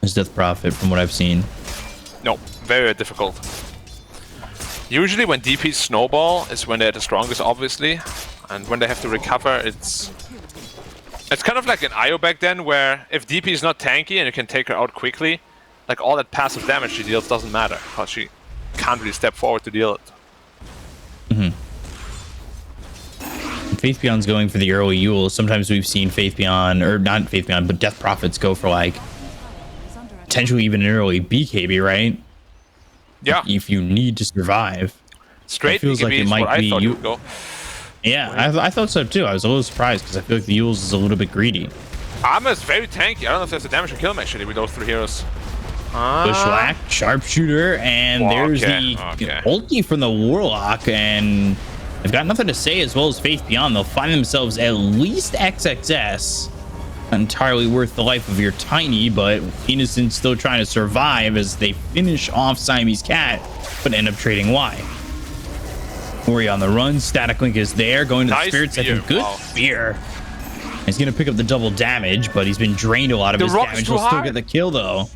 as Death Prophet from what I've seen. No, very difficult. Usually when DPs snowball is when they're the strongest, obviously. And when they have to recover, it's kind of like an IO back then, where if DP is not tanky and you can take her out quickly, like all that passive damage she deals doesn't matter, because she can't really step forward to deal it. Faith Beyond's going for the early Yule. Sometimes we've seen Faith Beyond, or not Faith Beyond, but Death Prophets go for like potentially even an early BKB, right? Yeah. If you need to survive. Straight feels like it might be you. Go. Yeah, I thought so too. I was a little surprised because I feel like the Yules is a little bit greedy. Armor is very tanky. I don't know if there's a damage or kill him actually with those 3 heroes. Bushwhack, Sharpshooter, and there's the ulti from the Warlock, and they've got nothing to say as well as Faith Beyond. They'll find themselves at least XXS. Entirely worth the life of your Tiny, but Innocent still trying to survive as they finish off Siamese Cat, but end up trading Y. Ori on the run, Static Link is there, going to the Spirit Second. Good spear. He's gonna pick up the double damage, but he's been drained a lot of his damage. He'll still get the kill though.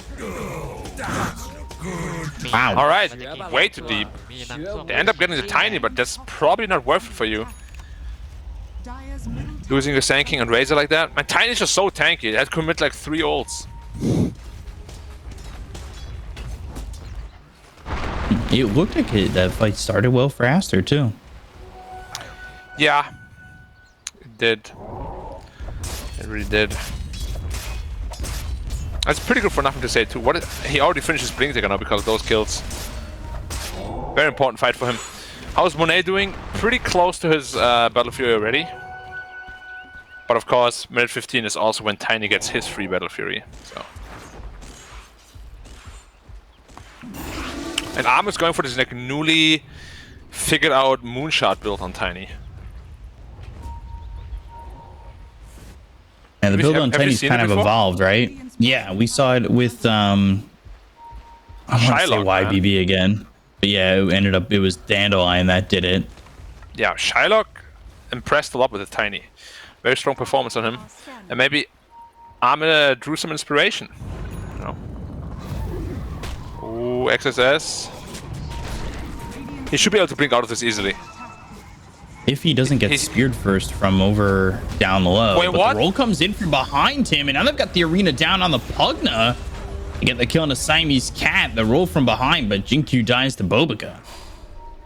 Wow. Alright, way too deep. They end up getting the Tiny, but that's probably not worth it for you. Losing the Sand King and Razor like that. My Tiny is just so tanky, it had to commit like 3 ults. It looked like that fight started well for Aster too. Yeah, it did. It really did. That's pretty good for nothing to say too. He already finished his Blink Dagger now because of those kills. Very important fight for him. How's Monet doing? Pretty close to his Battle Fury already. But of course, minute 15 is also when Tiny gets his free Battle Fury. So. And Arm is going for this like newly figured out Moonshot build on Tiny. And the build on Tiny's kind of evolved, right? Yeah, we saw it with I want to say YBB again. But yeah, it was Dandelion that did it. Yeah, Shylock impressed a lot with the Tiny. Very strong performance on him. And maybe Armin drew some inspiration. You know. Ooh, XSS. He should be able to blink out of this easily. If he doesn't get speared first from over down low. Wait, but what? the roll comes in from behind him, and now they've got the arena down on the Pugna. They get the kill on the Siamese cat. The roll from behind, but Jinkyu dies to Bobica.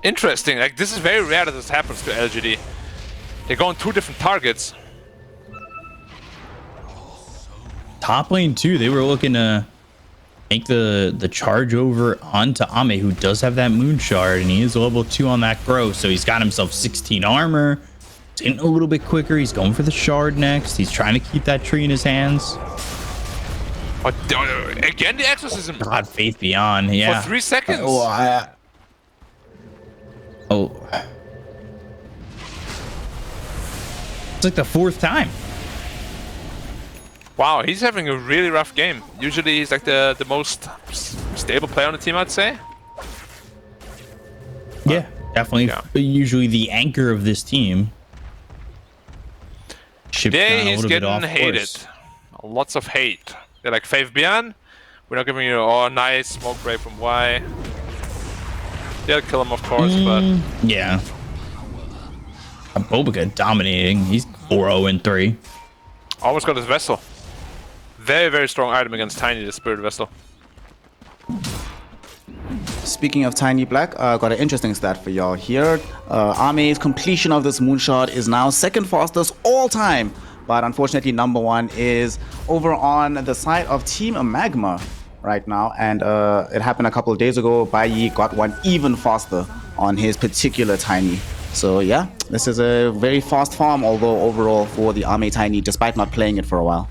Interesting. Like, this is very rare that this happens to LGD. They go on 2 different targets. Top lane too, they were looking to make the charge over onto Ame, who does have that moon shard, and he is level 2 on that growth, so he's got himself 16 armor. He's getting a little bit quicker. He's going for the shard next. He's trying to keep that tree in his hands. Again, the exorcism. God, Faith Beyond, yeah. For 3 seconds. It's like the 4th time. Wow, he's having a really rough game. Usually he's like the most stable player on the team, I'd say. Yeah, definitely. Yeah. Usually the anchor of this team. Today he's getting hated. Lots of hate. They're like, Faith Beyond, we're not giving you a nice smoke break from Y. They'll kill him, of course, but... Yeah. Bobica dominating. He's 4-0-3. Almost got his Vessel. Very, very strong item against Tiny, the Spirit Vessel. Speaking of Tiny Black, got an interesting stat for y'all here. Ame's completion of this moonshot is now 2nd fastest all time. But unfortunately, number 1 is over on the side of Team Magma right now. And it happened a couple of days ago. Bai got one even faster on his particular Tiny. So yeah, this is a very fast farm, although overall for the Ame Tiny, despite not playing it for a while.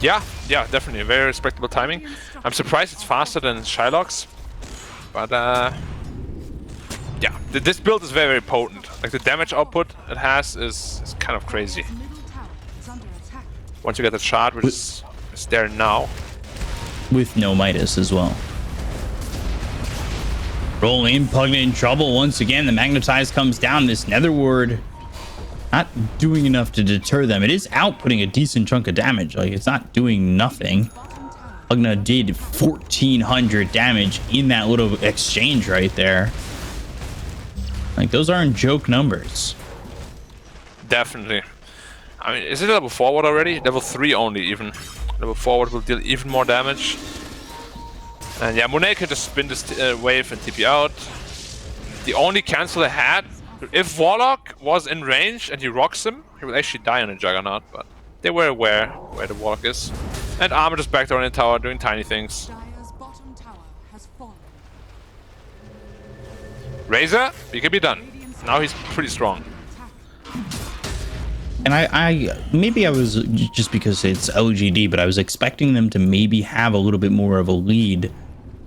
Yeah, definitely. Very respectable timing. I'm surprised it's faster than Shylock's. But yeah, this build is very, very potent. Like, the damage output it has is kind of crazy. Once you get the shard, which is there now. With no Midas as well. Roll in, Pugna in trouble once again. The Magnetize comes down. This Nether Ward not doing enough to deter them. It is outputting a decent chunk of damage. Like, it's not doing nothing. Pugna did 1,400 damage in that little exchange right there. Like, those aren't joke numbers. Definitely. I mean, is it level 4 already? Level 3 only, even. Level 4 will deal even more damage. And yeah, Monet can just spin this wave and TP out. The only cancel I had, if Warlock was in range and he rocks him, he will actually die on a Juggernaut, but they were aware where the Warlock is. And Armor just back there in the tower doing tiny things. Razor, he can be done. Now he's pretty strong. And I maybe I was just because it's LGD, but I was expecting them to maybe have a little bit more of a lead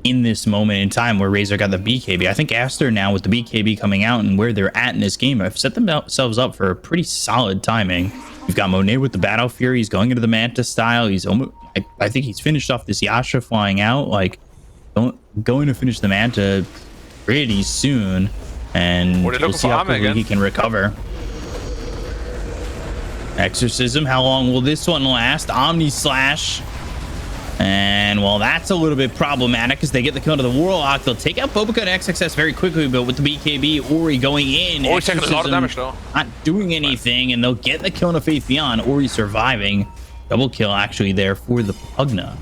in this moment in time where Razor got the BKB. I think Aster now with the BKB coming out and where they're at in this game have set themselves up for a pretty solid timing. You've got Monet with the Battle Fury. He's going into the Manta style. He's almost, I think he's finished off this Yasha flying out. Like, going to finish the Manta pretty soon. And we'll see how quickly he can recover. Exorcism, how long will this one last? Omni Slash. And well, that's a little bit problematic as they get the kill to the Warlock. They'll take out Bobica and XXS very quickly, but with the BKB, Ori going in. Ori's taking a lot of damage though. Not doing anything, and they'll get the kill to Faith Beyond. Ori surviving. Double kill actually there for the Pugna.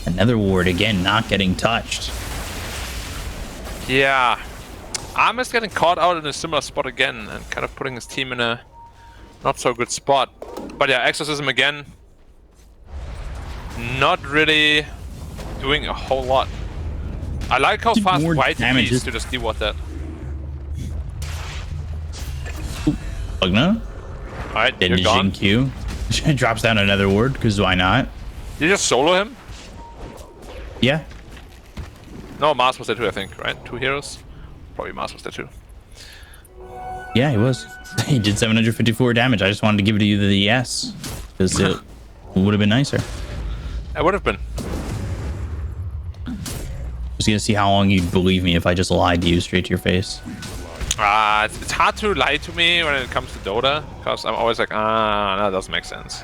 Another ward again, not getting touched. Yeah. Armor's getting caught out in a similar spot again and kind of putting his team in a not so good spot. But yeah, Exorcism again. Not really doing a whole lot. I like how fast White is to just de-watt that. Pugna. Alright, then Jinkyu drops down another ward, because why not? Did you just solo him? Yeah. No, Mars was there too, I think, right? 2 heroes? Probably Mars was there too. Yeah, he was. He did 754 damage. I just wanted to give it to you the yes, because it would have been nicer. It would have been. Just gonna see how long you'd believe me if I just lied to you straight to your face. It's hard to lie to me when it comes to Dota, because I'm always like, no, that doesn't make sense.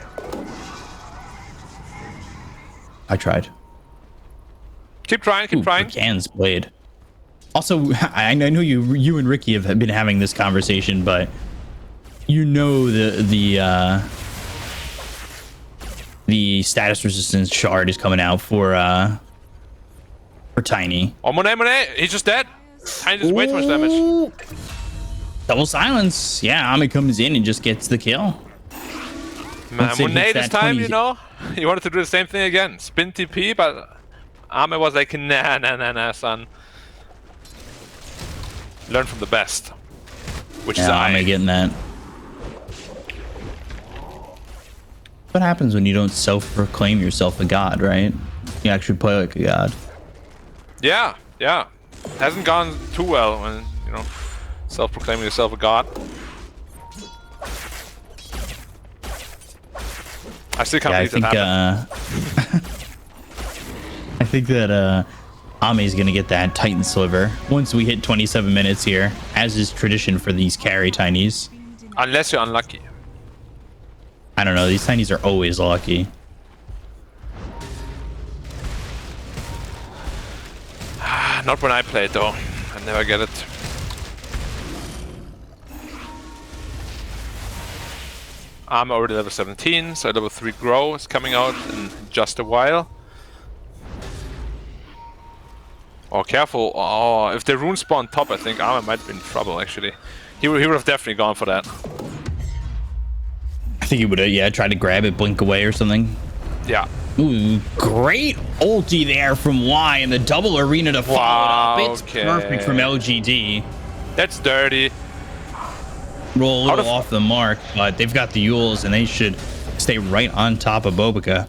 I tried. Keep trying, keep trying. Cans played. Also, I know you and Ricky have been having this conversation, but you know the status resistance shard is coming out for Tiny. Oh, Monet, he's just dead. Tiny does way too much damage. Double silence. Yeah, Ame comes in and just gets the kill. Monet this time, you know, he wanted to do the same thing again. Spin TP, but Ame was like, nah, son. Learn from the best. Which is Ame getting that. What happens when you don't self-proclaim yourself a god, right? You actually play like a god. Yeah. Hasn't gone too well when, you know, self-proclaiming yourself a god. I still can't believe that happened. I think that Ame's gonna get that Titan Sliver once we hit 27 minutes here, as is tradition for these carry Tinies. Unless you're unlucky. I don't know, these Tinies are always lucky. Not when I play it though. I never get it. I'm already level 17, so level 3 grow is coming out in just a while. Oh, careful. Oh, if the rune spawn top, I think Armin might be in trouble actually. He would have definitely gone for that. I think he would have, tried to grab it, blink away or something. Yeah. Ooh, great ulti there from Y and the double arena to follow it up. It's perfect from LGD. That's dirty. Roll a little off the mark, but they've got the Yules and they should stay right on top of Bobica.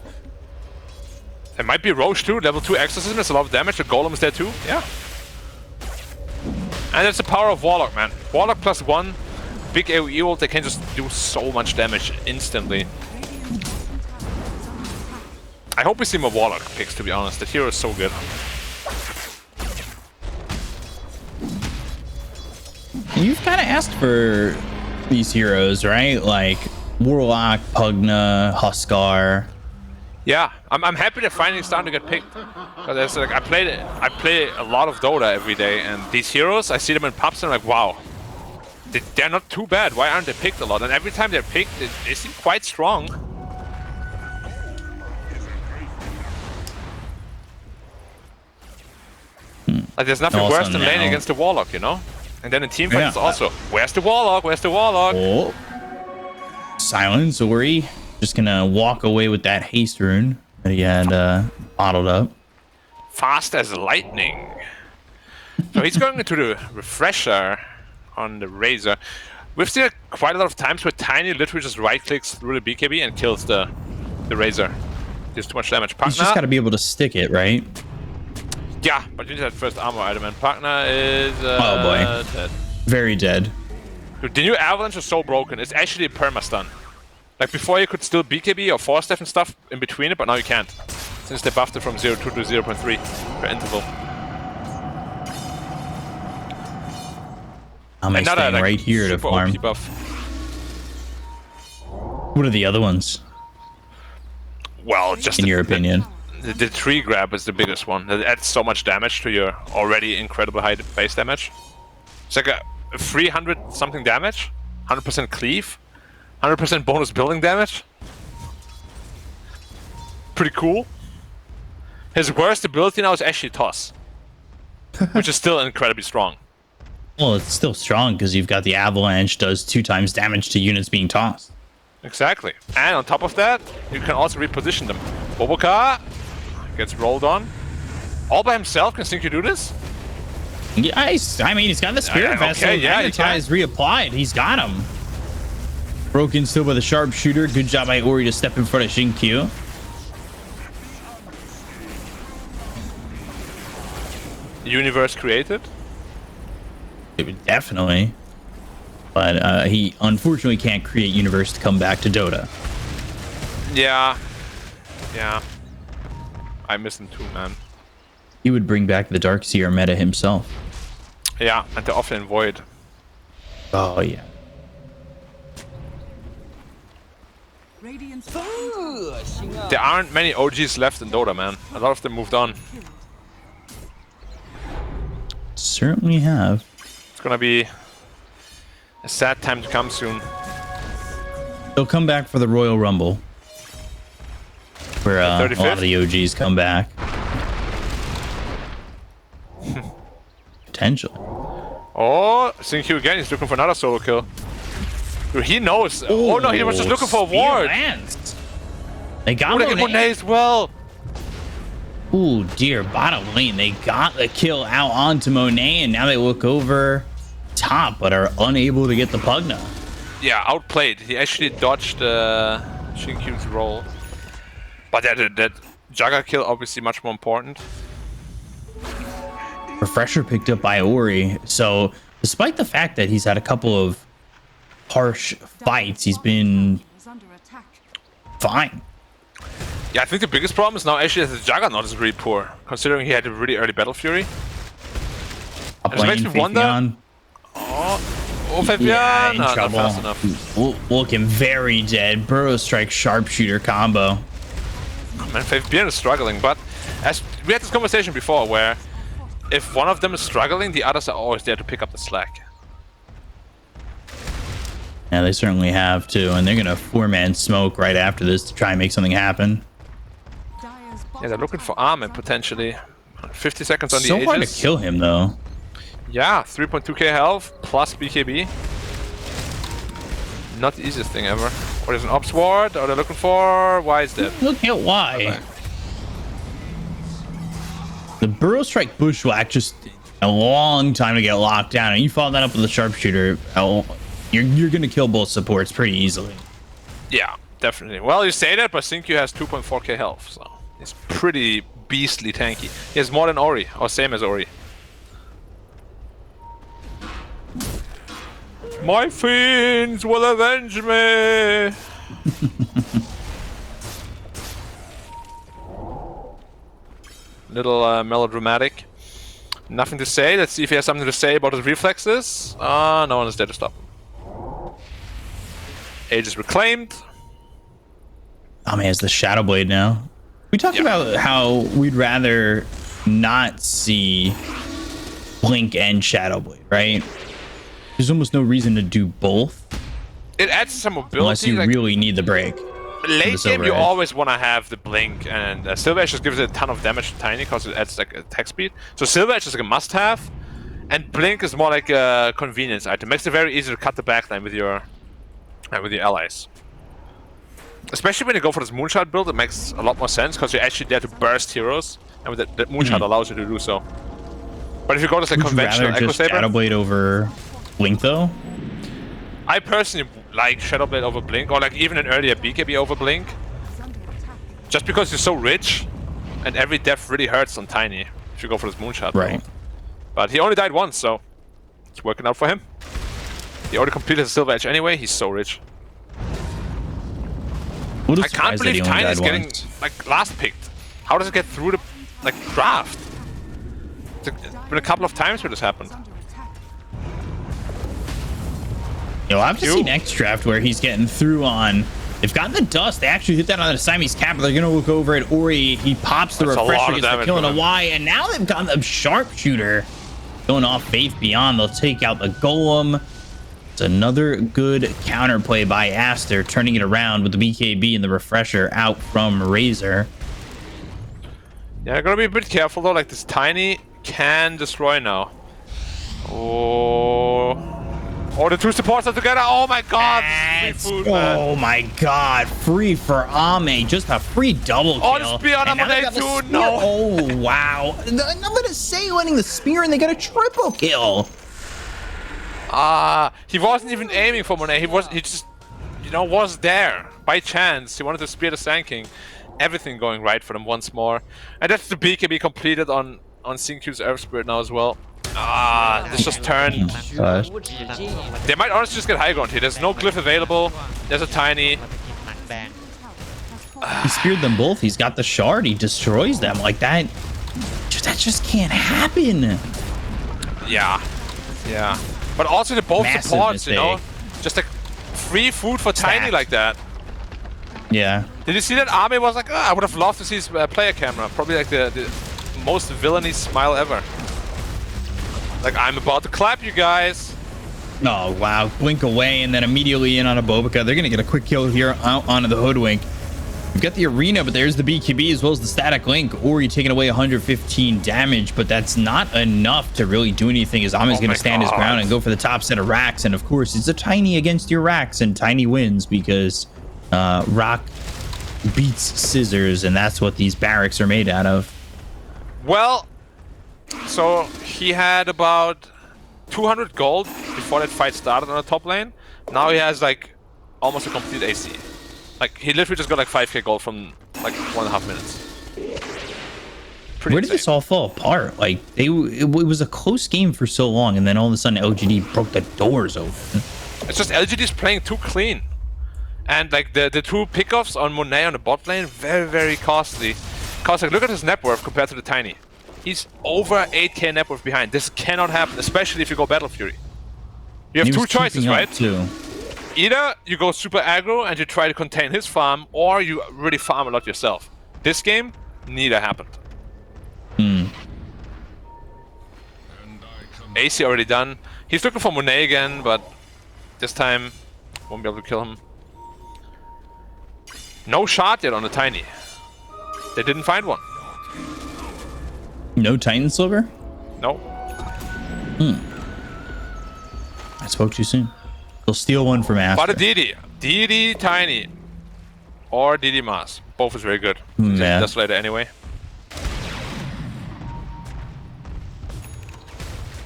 It might be Roche too. Level 2 Exorcism is a lot of damage. The Golem is there too. Yeah. And it's the power of Warlock, man. Warlock +1. Big AoE ult. They can just do so much damage instantly. I hope we see more Warlock picks, to be honest. The hero is so good. You've kind of asked for these heroes, right? Like Warlock, Pugna, Huskar. Yeah, I'm happy they're finally starting to get picked. Because like I play a lot of Dota every day, and these heroes, I see them in pubs and I'm like, wow, they're not too bad. Why aren't they picked a lot? And every time they're picked, they seem quite strong. Like there's nothing worse than laning against the Warlock, you know? And then in teamfight it's also, where's the Warlock? Where's the Warlock? Oh. Silence, Ori. Just gonna walk away with that haste rune that he had bottled up. Fast as lightning. So he's going into the refresher on the Razor. We've seen it quite a lot of times where Tiny literally just right-clicks through the BKB and kills the Razor. Does too much damage. He's just gotta be able to stick it, right? Yeah, but you need that first armor item, and Pugna is oh boy, dead. Very dead. Dude, the new Avalanche is so broken. It's actually a perma-stun. Like before you could still BKB or force step and stuff in between it, but now you can't. Since they buffed it from 0.2 to 0.3 per interval. I'm staying right here to farm. Buff. What are the other ones? Well, just in your opinion. The tree grab is the biggest one. That adds so much damage to your already incredible high base damage. It's like a 300 something damage, 100% cleave, 100% bonus building damage. Pretty cool. His worst ability now is actually toss, which is still incredibly strong. Well, it's still strong because you've got the avalanche does 2 times damage to units being tossed. Exactly. And on top of that, you can also reposition them. Boboka gets rolled on. All by himself, can Stinky do this? Yeah, I mean, he's got the Spirit Vessel. Okay, yeah, Magnetize reapplied. He's got him. Broken still by the sharpshooter. Good job by Ori to step in front of Shinkyu. Universe created? Definitely. But he unfortunately can't create universe to come back to Dota. Yeah. Yeah. I miss him too, man. He would bring back the Darkseer meta himself. Yeah, and the offlane Void. Oh yeah. There aren't many OGs left in Dota, man. A lot of them moved on. Certainly have. It's gonna be a sad time to come soon. They'll come back for the Royal Rumble, where a lot of the OGs come back. Potentially. Oh, Xingqiu again. He's looking for another solo kill. Dude, he knows. Oh no, he was just looking for a ward. They got Monet as well. Ooh, dear. Bottom lane, they got the kill out onto Monet, and now they look over top, but are unable to get the Pugna. Yeah, outplayed. He actually dodged Xingqiu's roll. But that Jugger kill obviously much more important. Refresher picked up by Ori. So despite the fact that he's had a couple of harsh fights, he's been fine. Yeah, I think the biggest problem is now actually that the Juggernaut is really poor, considering he had a really early Battle Fury. Up It makes me lane, wonder. Fabian. Oh, Fabian! Yeah, in No, trouble. not fast enough. Looking very dead. Burrow Strike Sharpshooter combo. Man, Fabian is struggling, but as we had this conversation before, where if one of them is struggling, the others are always there to pick up the slack. Yeah, they certainly have too, and they're gonna 4-man smoke right after this to try and make something happen. Yeah, they're looking for Armin potentially. 50 seconds on the So Aegis. hard to kill him though. Yeah, 3.2k health plus BKB. Not the easiest thing ever. What is an Ops Ward? Are they looking for? Why is that? Look at why. Okay. The Burrow Strike Bushwhack just a long time to get locked down, and you follow that up with a Sharpshooter, you're gonna kill both supports pretty easily. Yeah, definitely. Well, you say that, but Xingqiu has 2.4k health, so he's pretty beastly tanky. He has more than Ori, or same as Ori. My fiends will avenge me! Little melodramatic. Nothing to say. Let's see if he has something to say about his reflexes. No one is there to stop him. Aegis reclaimed. Ame has the Shadow Blade now. We talked about how we'd rather not see Blink and Shadow Blade, right? There's almost no reason to do both. It adds some mobility. Unless you like, really need the break. late the game, you Silver Edge. always want to have the Blink, and Silver Edge just gives it a ton of damage to Tiny because it adds like attack speed. So Silver Edge is like a must-have, and Blink is more like a convenience item. Makes it very easy to cut the backline with your allies. Especially when you go for this Moonshot build, it makes a lot more sense because you're actually there to burst heroes, and with that Moonshot allows you to do so. But if you go to like Would you conventional rather Echo just Saber, Shadow Blade over Blink though? I personally like Shadow Blade over Blink, or like even an earlier BKB over Blink. Just because you're so rich, and every death really hurts on Tiny if you go for this Moonshot. Right. But he only died once, so it's working out for him. He already completed the Silver Edge anyway, he's so rich. I can't believe Tiny's getting like last picked. How does it get through the like draft? It's been a couple of times where this happened. You'll have to see next draft where he's getting through on. They've got the dust. They actually hit that on the Siamese cap. They're gonna look over at Ori. He pops the That's a lot refresher, of gets the damage kill in for a him. Y, and now they've got the sharpshooter going off Faith Beyond. They'll take out the golem. It's another good counterplay by Aster, turning it around with the BKB and the refresher out from Razor. Yeah, gotta be a bit careful though, like this Tiny can destroy now. Oh, the two supports are together. Oh my god, this is free food, man. Oh my god, free for Ame, just a free double kill. Oh, the spear on And now they Ame got the too, spear. no. Oh wow, nothing to say letting the spear and they got a triple kill. He wasn't even aiming for Monet. He just, was there by chance. He wanted to spear the Sand King. Everything going right for them once more, and that's the BKB completed on Xingqiu's Earth Spirit now as well. This just turned. They might honestly just get high ground here. There's no glyph available. There's a Tiny. He speared them both. He's got the shard. He destroys them like that. That just can't happen. Yeah. But also the both Massive supports, you know? mistake. Just like free food for Tiny like that. Yeah. Did you see that Army was like, I would have loved to see his player camera. Probably like the most villainy smile ever. Like, I'm about to clap you guys. Oh, wow. Blink away and then immediately in on a Bobica. They're going to get a quick kill here out onto the Hoodwink. We've got the Arena, but there's the BKB as well as the Static Link. Ori taking away 115 damage, but that's not enough to really do anything as Ami's going to stand his ground and go for the top set of racks. And of course, it's a Tiny against your racks, and Tiny wins because rock beats scissors, and that's what these barracks are made out of. Well, so he had about 200 gold before that fight started on the top lane. Now he has like almost a complete AC. Like, he literally just got like 5k gold from like 1.5 minutes. Where did this all fall apart? Like, it was a close game for so long, and then all of a sudden LGD broke the doors open. It's just LGD's playing too clean. And like the two pickoffs on Monet on the bot lane, very, very costly. Cause like, look at his net worth compared to the Tiny. He's over 8k net worth behind. This cannot happen, especially if you go Battle Fury. You have two choices, right? Too. Either you go super aggro and you try to contain his farm, or you really farm a lot yourself. This game, neither happened. AC already done. He's looking for Monet again, but this time won't be able to kill him. No shot yet on the Tiny. They didn't find one. No Titan Silver? No. I spoke too soon. They'll steal one from Aster. But a DD. DD Tiny. Or DD Mars. Both is very good. Yeah. That's later anyway.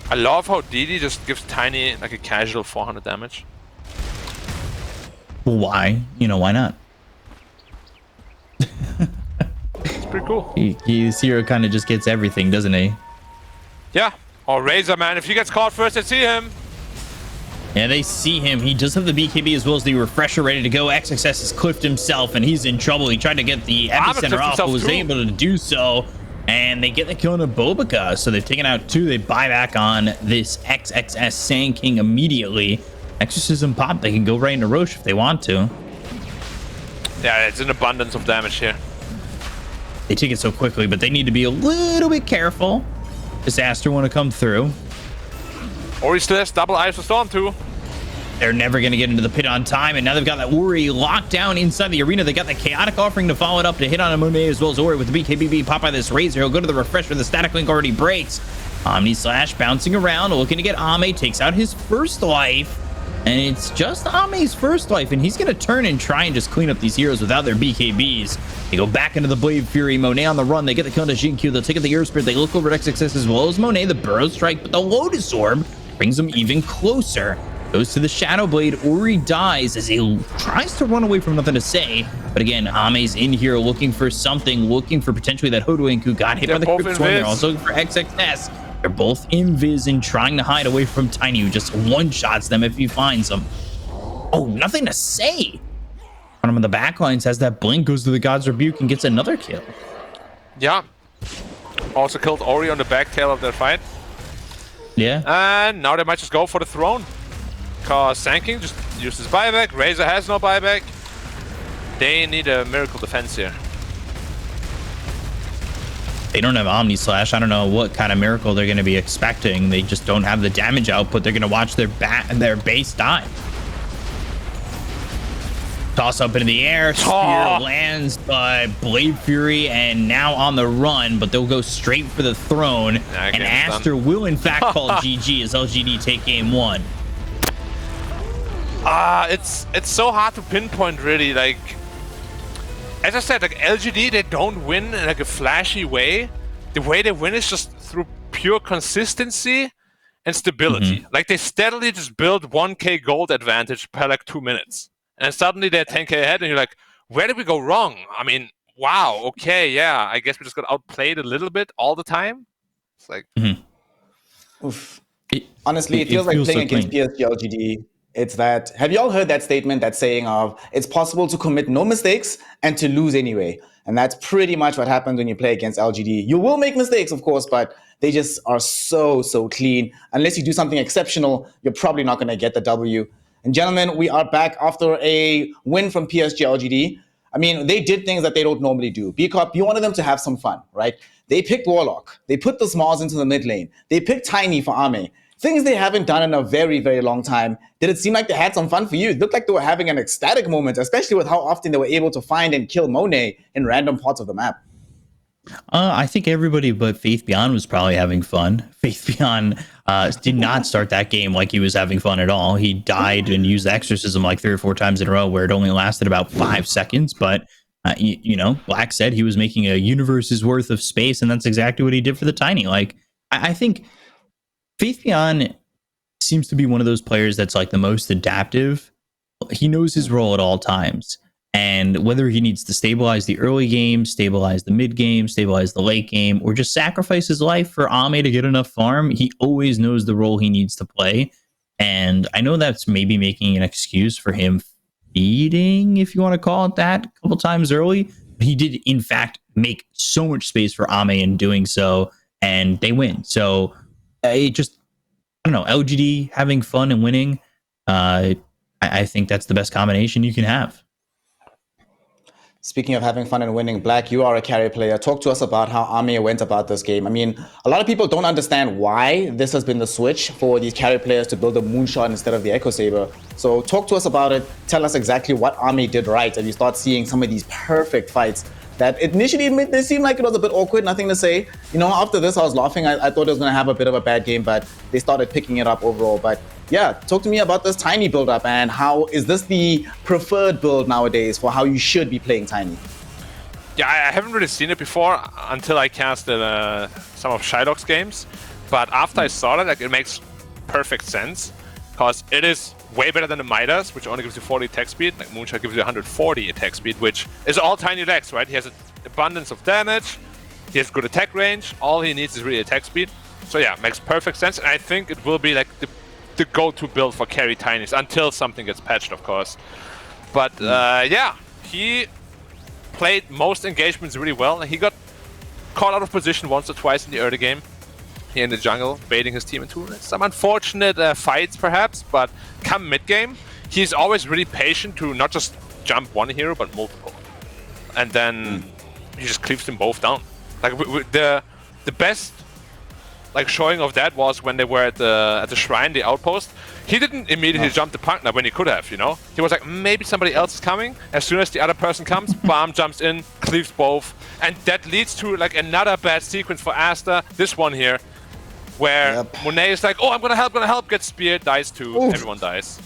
I love how DD just gives Tiny like a casual 400 damage. Why? You know, why not? It's pretty cool. Zero kind of just gets everything, doesn't he? Yeah. Or Razor, man. If he gets caught first, they see him. Yeah, they see him. He does have the BKB as well as the refresher ready to go. XXS has cliffed himself, and he's in trouble. He tried to get the epicenter off, but was able to do so. And they get the kill on a Bobica, so they've taken out two. They buy back on this XXS Sand King immediately. Exorcism pop, they can go right into Roche if they want to. Yeah, it's an abundance of damage here. They take it so quickly, but they need to be a little bit careful. Does Aster want to come through? Or he still has double Eyes for Storm too. They're never going to get into the pit on time, and now they've got that Ori locked down inside the arena. They got the Chaotic Offering to follow it up to hit on a Monet as well as Ori with the BKB pop by this Razor. He'll go to the refresher. The Static Link already breaks. Omni Slash bouncing around, looking to get Ame. Takes out his first life, and it's just Ame's first life, and he's going to turn and try and just clean up these heroes without their BKBs. They go back into the Blade Fury. Monet on the run. They get the kill to Jinkyu. They'll take out the Air Spirit. They look over at XXS as well as Monet. The Burrow Strike, but the Lotus Orb brings them even closer. Goes to the Shadow Blade. Ori dies as he tries to run away from nothing to say. But again, Ame's in here looking for something, looking for potentially that Hoodwink who got hit by the Crypt Swarm. They're also looking for XXS. They're both invis and trying to hide away from Tiny, who just one-shots them if he finds them. Oh, nothing to say. One of the backlines has that blink, goes to the God's Rebuke and gets another kill. Yeah. Also killed Ori on the back tail of that fight. Yeah. And now they might just go for the throne. Because Sand King just uses buyback. Razor has no buyback. They need a miracle defense here. They don't have Omni Slash. I don't know what kind of miracle they're going to be expecting. They just don't have the damage output. They're going to watch their base die. Toss up into the air. Spear lands by Blade Fury and now on the run, but they'll go straight for the throne. And Aster will in fact call GG as LGD take game one. It's so hard to pinpoint, really. Like, as I said, like LGD, they don't win in like a flashy way. The way they win is just through pure consistency and stability. Like, they steadily just build 1k gold advantage per like 2 minutes, and suddenly they're 10k ahead, and you're like, where did we go wrong? I mean, wow, okay, yeah, I guess we just got outplayed a little bit all the time. It's like, Oof. Honestly, it feels like playing against PSG LGD It's that, have you all heard that statement, that saying of, it's possible to commit no mistakes and to lose anyway? And that's pretty much what happens when you play against LGD. You will make mistakes, of course, but they just are so clean. Unless you do something exceptional, you're probably not going to get the W. And gentlemen, we are back after a win from PSG LGD. I mean, they did things that they don't normally do. B-Cop, you wanted them to have some fun, right? They picked Warlock. They put the Smalls into the mid lane. They picked Tiny for Ame. Things they haven't done in a very, very long time. Did it seem like they had some fun for you? It looked like they were having an ecstatic moment, especially with how often they were able to find and kill Monet in random parts of the map. I think everybody but Faith Beyond was probably having fun. Faith Beyond did not start that game like he was having fun at all. He died and used Exorcism like 3 or 4 times in a row, where it only lasted about 5 seconds. But, Black said he was making a universe's worth of space, and that's exactly what he did for the Tiny. Like, I think Faith Beyond seems to be one of those players that's like the most adaptive. He knows his role at all times. And whether he needs to stabilize the early game, stabilize the mid game, stabilize the late game, or just sacrifice his life for Ame to get enough farm, he always knows the role he needs to play. And I know that's maybe making an excuse for him feeding, if you want to call it that, a couple times early. He did, in fact, make so much space for Ame in doing so, and they win. So I don't know, LGD having fun and winning, I think that's the best combination you can have. Speaking of having fun and winning, Black, you are a carry player. Talk to us about how Ame went about this game. I mean, a lot of people don't understand why this has been the switch for these carry players to build a Moonshot instead of the Echo Saber. So talk to us about it. Tell us exactly what Ame did right, and you start seeing some of these perfect fights that initially they seemed like it was a bit awkward, nothing to say. After this, I was laughing. I thought it was going to have a bit of a bad game, but they started picking it up overall. But yeah, talk to me about this Tiny build-up, and how is this the preferred build nowadays for how you should be playing Tiny? Yeah, I haven't really seen it before until I casted some of Shylock's games. But after I saw that, it makes perfect sense, because it is way better than the Midas, which only gives you 40 attack speed. Like Moonshot gives you 140 attack speed, which is all Tiny legs, right? He has an abundance of damage, he has good attack range, all he needs is really attack speed. So yeah, makes perfect sense, and I think it will be like the go-to build for carry Tinies, until something gets patched, of course. But yeah, he played most engagements really well, and he got caught out of position once or twice in the early game here in the jungle, baiting his team into some unfortunate fights perhaps, but come mid-game, he's always really patient to not just jump one hero, but multiple. And then he just cleaves them both down. Like the best showing of that was when they were at the shrine, the outpost. He didn't immediately jump the partner when he could have, He was like, maybe somebody else is coming. As soon as the other person comes, bam, jumps in, cleaves both. And that leads to another bad sequence for Aster, this one here, where Monet is like, oh, I'm gonna help, gets speared, dies too, everyone dies.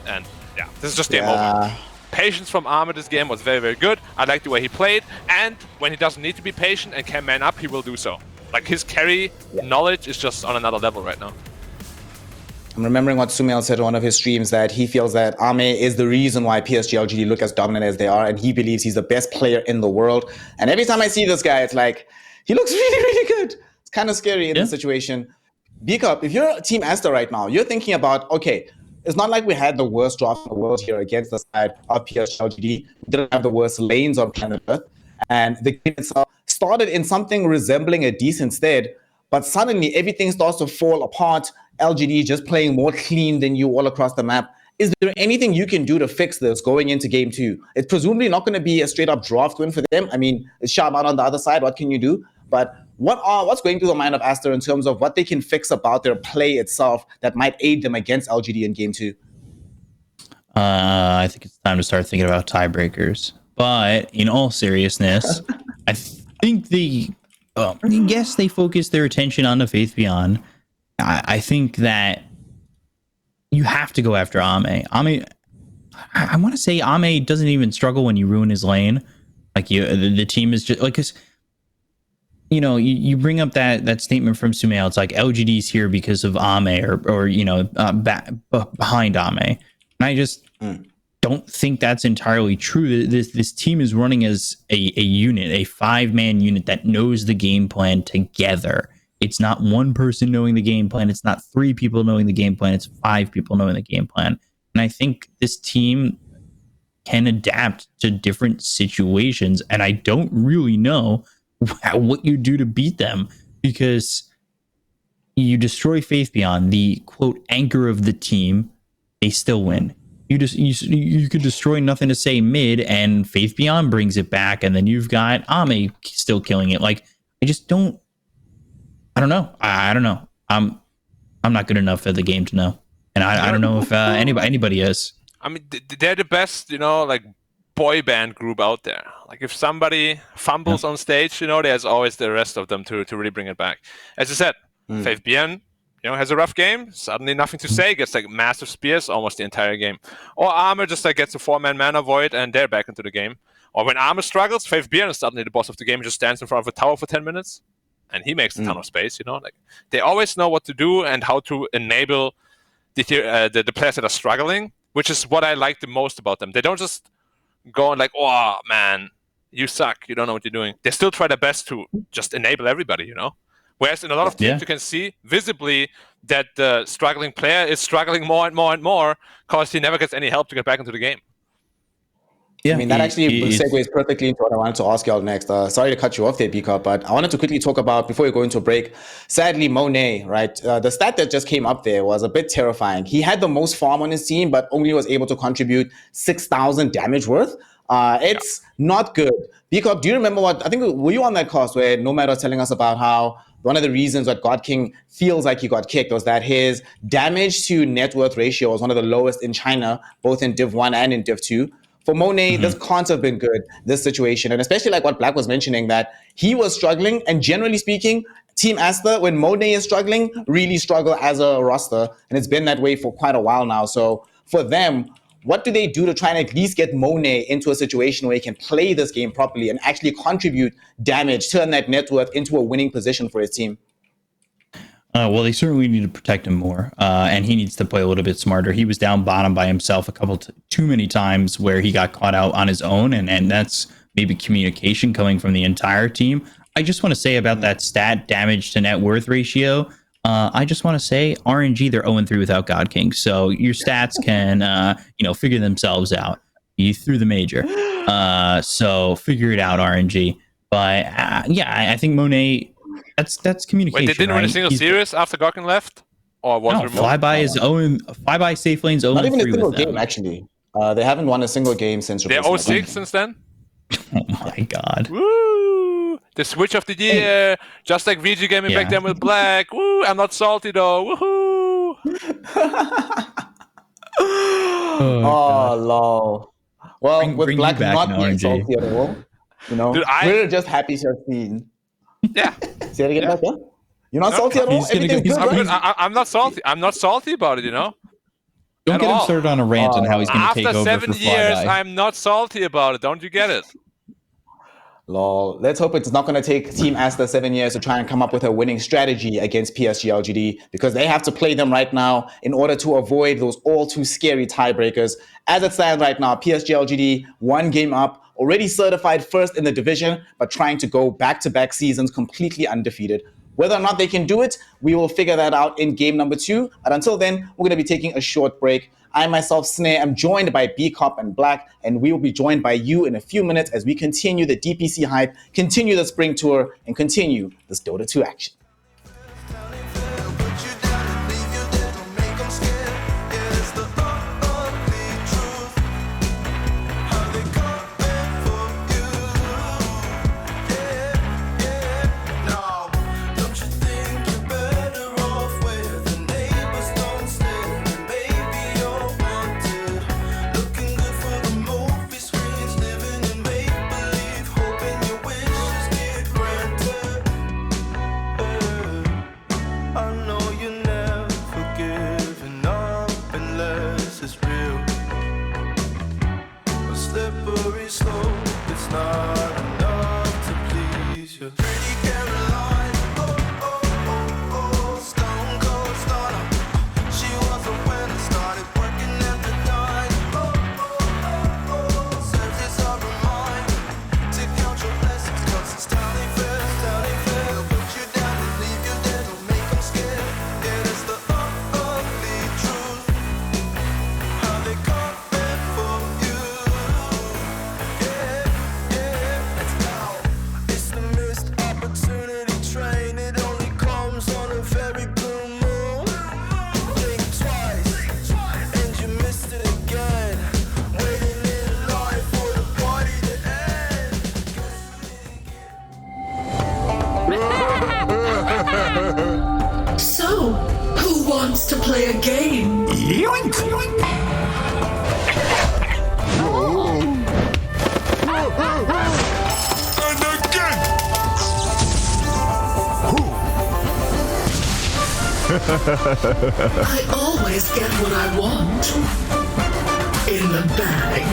And yeah, this is just game over. Patience from Ame this game was very, very good. I like the way he played, and when he doesn't need to be patient and can man up, he will do so. Like, his carry knowledge is just on another level right now. I'm remembering what Sumail said on one of his streams, that he feels that Ame is the reason why PSG LGD look as dominant as they are, and he believes he's the best player in the world. And every time I see this guy, it's like, he looks really, really good. It's kind of scary in this situation. B-Cup, if you're Team Aster right now, you're thinking about, okay, it's not like we had the worst draft in the world here against the side of PSG LGD. We didn't have the worst lanes on planet Earth. And the game itself started in something resembling a decent stead, but suddenly everything starts to fall apart. LGD just playing more clean than you all across the map. Is there anything you can do to fix this going into game 2? It's presumably not going to be a straight up draft win for them. I mean, it's Shaman on the other side. What can you do? But what's going through the mind of Aster in terms of what they can fix about their play itself that might aid them against LGD in game 2? I think it's time to start thinking about tiebreakers. But in all seriousness, I think yes, they focus their attention on the Faith Beyond. I think that you have to go after Ame. I want to say Ame doesn't even struggle when you ruin his lane. Like, the team is just like, cause you bring up that statement from Sumail. It's like LGD's here because of Ame or behind Ame. And I just don't think that's entirely true. This team is running as a unit, a 5-man unit that knows the game plan together. It's not one person knowing the game plan. It's not 3 people knowing the game plan. It's 5 people knowing the game plan. And I think this team can adapt to different situations. And I don't really know what you do to beat them, because you destroy Faith Beyond, the quote anchor of the team, they still win. You could destroy Nothing to Say mid, and Faith Beyond brings it back, and then you've got Ame still killing it. Like, I don't know. I don't know. I'm not good enough at the game to know, and I don't know if anybody is. I mean, they're the best, like boy band group out there. Like if somebody fumbles on stage, there's always the rest of them to really bring it back. As I said, Faith Bien, has a rough game. Suddenly Nothing to Say gets like massive spears almost the entire game. Or Armor just like gets a 4-man mana void and they're back into the game. Or when Armor struggles, Faith Bien is suddenly the boss of the game, just stands in front of a tower for 10 minutes and he makes a ton of space, Like they always know what to do and how to enable the players that are struggling, which is what I like the most about them. They don't just go and like, oh man, you suck, you don't know what you're doing. They still try their best to just enable everybody, Whereas in a lot of teams, you can see visibly that the struggling player is struggling more and more and more because he never gets any help to get back into the game. Yeah, I mean, that actually segues perfectly into what I wanted to ask y'all next. Sorry to cut you off there, Bika, but I wanted to quickly talk about, before we go into a break, sadly, Monet, right? The stat that just came up there was a bit terrifying. He had the most farm on his team, but only was able to contribute 6,000 damage worth. It's not good. Bika, do you remember were you on that cast where Nomad was telling us about how one of the reasons that God King feels like he got kicked was that his damage to net worth ratio was one of the lowest in China, both in Div 1 and in Div 2. For Monet, this can't have been good, this situation. And especially like what Black was mentioning, that he was struggling. And generally speaking, Team Aster, when Monet is struggling, really struggle as a roster. And it's been that way for quite a while now. So for them, what do they do to try and at least get Monet into a situation where he can play this game properly and actually contribute damage, turn that net worth into a winning position for his team? Well, they certainly need to protect him more, and he needs to play a little bit smarter. He was down bottom by himself too many times where he got caught out on his own, and that's maybe communication coming from the entire team. I just want to say about that stat, damage to net worth ratio, I just want to say RNG, they're 0-3 without God King, so your stats can figure themselves out. You threw the major, so figure it out, RNG. But I think Monet. That's communication. Wait, they didn't win a single series after Gawkin left? Or was Flyby Safe Lane's 0-3 Not even a single with them. game, actually. They haven't won a single game since. They're 0-6 since then? Oh my god. Woo! The switch of the year, just like VG Gaming back then with Black. Woo! I'm not salty though. Woohoo! Oh, lol. Well, with Black not being salty at all, Dude, we're just happy to have seen. Yeah. Say it again, Black. You're not salty at all? Everything's good, right? I'm not salty. I'm not salty about it, Don't get him started on a rant on how he's going to take over After 7 years, I'm not salty about it. Don't you get it? Lol. Let's hope it's not going to take Team Aster 7 years to try and come up with a winning strategy against PSG LGD, because they have to play them right now in order to avoid those all too scary tiebreakers. As it stands right now, PSG LGD 1 game up, already certified first in the division, but trying to go back-to-back seasons completely undefeated. Whether or not they can do it, we will figure that out in game number 2. But until then, we're going to be taking a short break. I myself, Snare, am joined by B-Cop and Black, and we will be joined by you in a few minutes as we continue the DPC hype, continue the spring tour, and continue this Dota 2 action. So, who wants to play a game? Yoink! And again! I always get what I want. In the bag.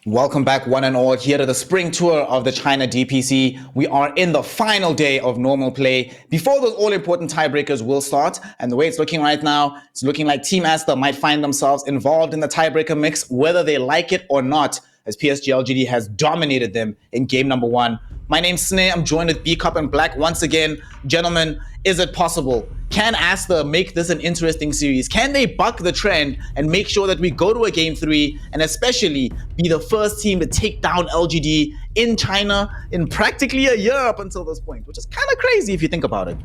Welcome back, one and all, here to the spring tour of the China DPC. We are in the final day of normal play before those all-important tiebreakers will start. And the way it's looking right now, it's looking like Team Aster might find themselves involved in the tiebreaker mix, whether they like it or not, as PSG LGD has dominated them in game number 1. My name's Sneh. I'm joined with B-Cup and Black once again. Gentlemen, is it possible? Can Aster make this an interesting series? Can they buck the trend and make sure that we go to a game 3 and especially be the first team to take down LGD in China in practically a year up until this point, which is kind of crazy if you think about it.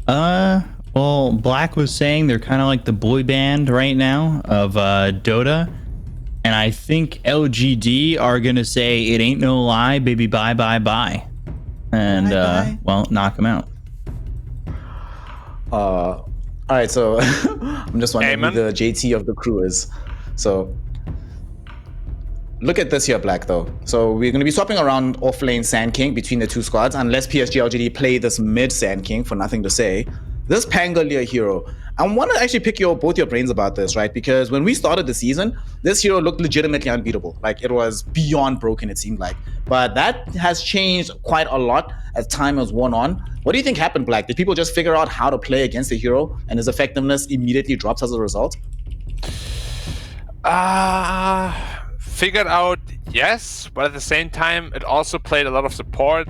Well, Black was saying they're kind of like the boy band right now of Dota. And I think LGD are going to say, it ain't no lie, baby, bye, bye, bye. And, well, knock them out. All right, so I'm just wondering who the JT of the crew is. So look at this here, Black, though. So we're going to be swapping around off-lane Sand King between the two squads, unless PSG LGD play this mid Sand King for nothing to say. This Pangolier hero, I want to actually pick both your brains about this, right? Because when we started the season, this hero looked legitimately unbeatable. Like, it was beyond broken, it seemed like. But that has changed quite a lot as time has worn on. What do you think happened, Black? Did people just figure out how to play against the hero and his effectiveness immediately drops as a result? Figured out, yes, but at the same time, it also played a lot of support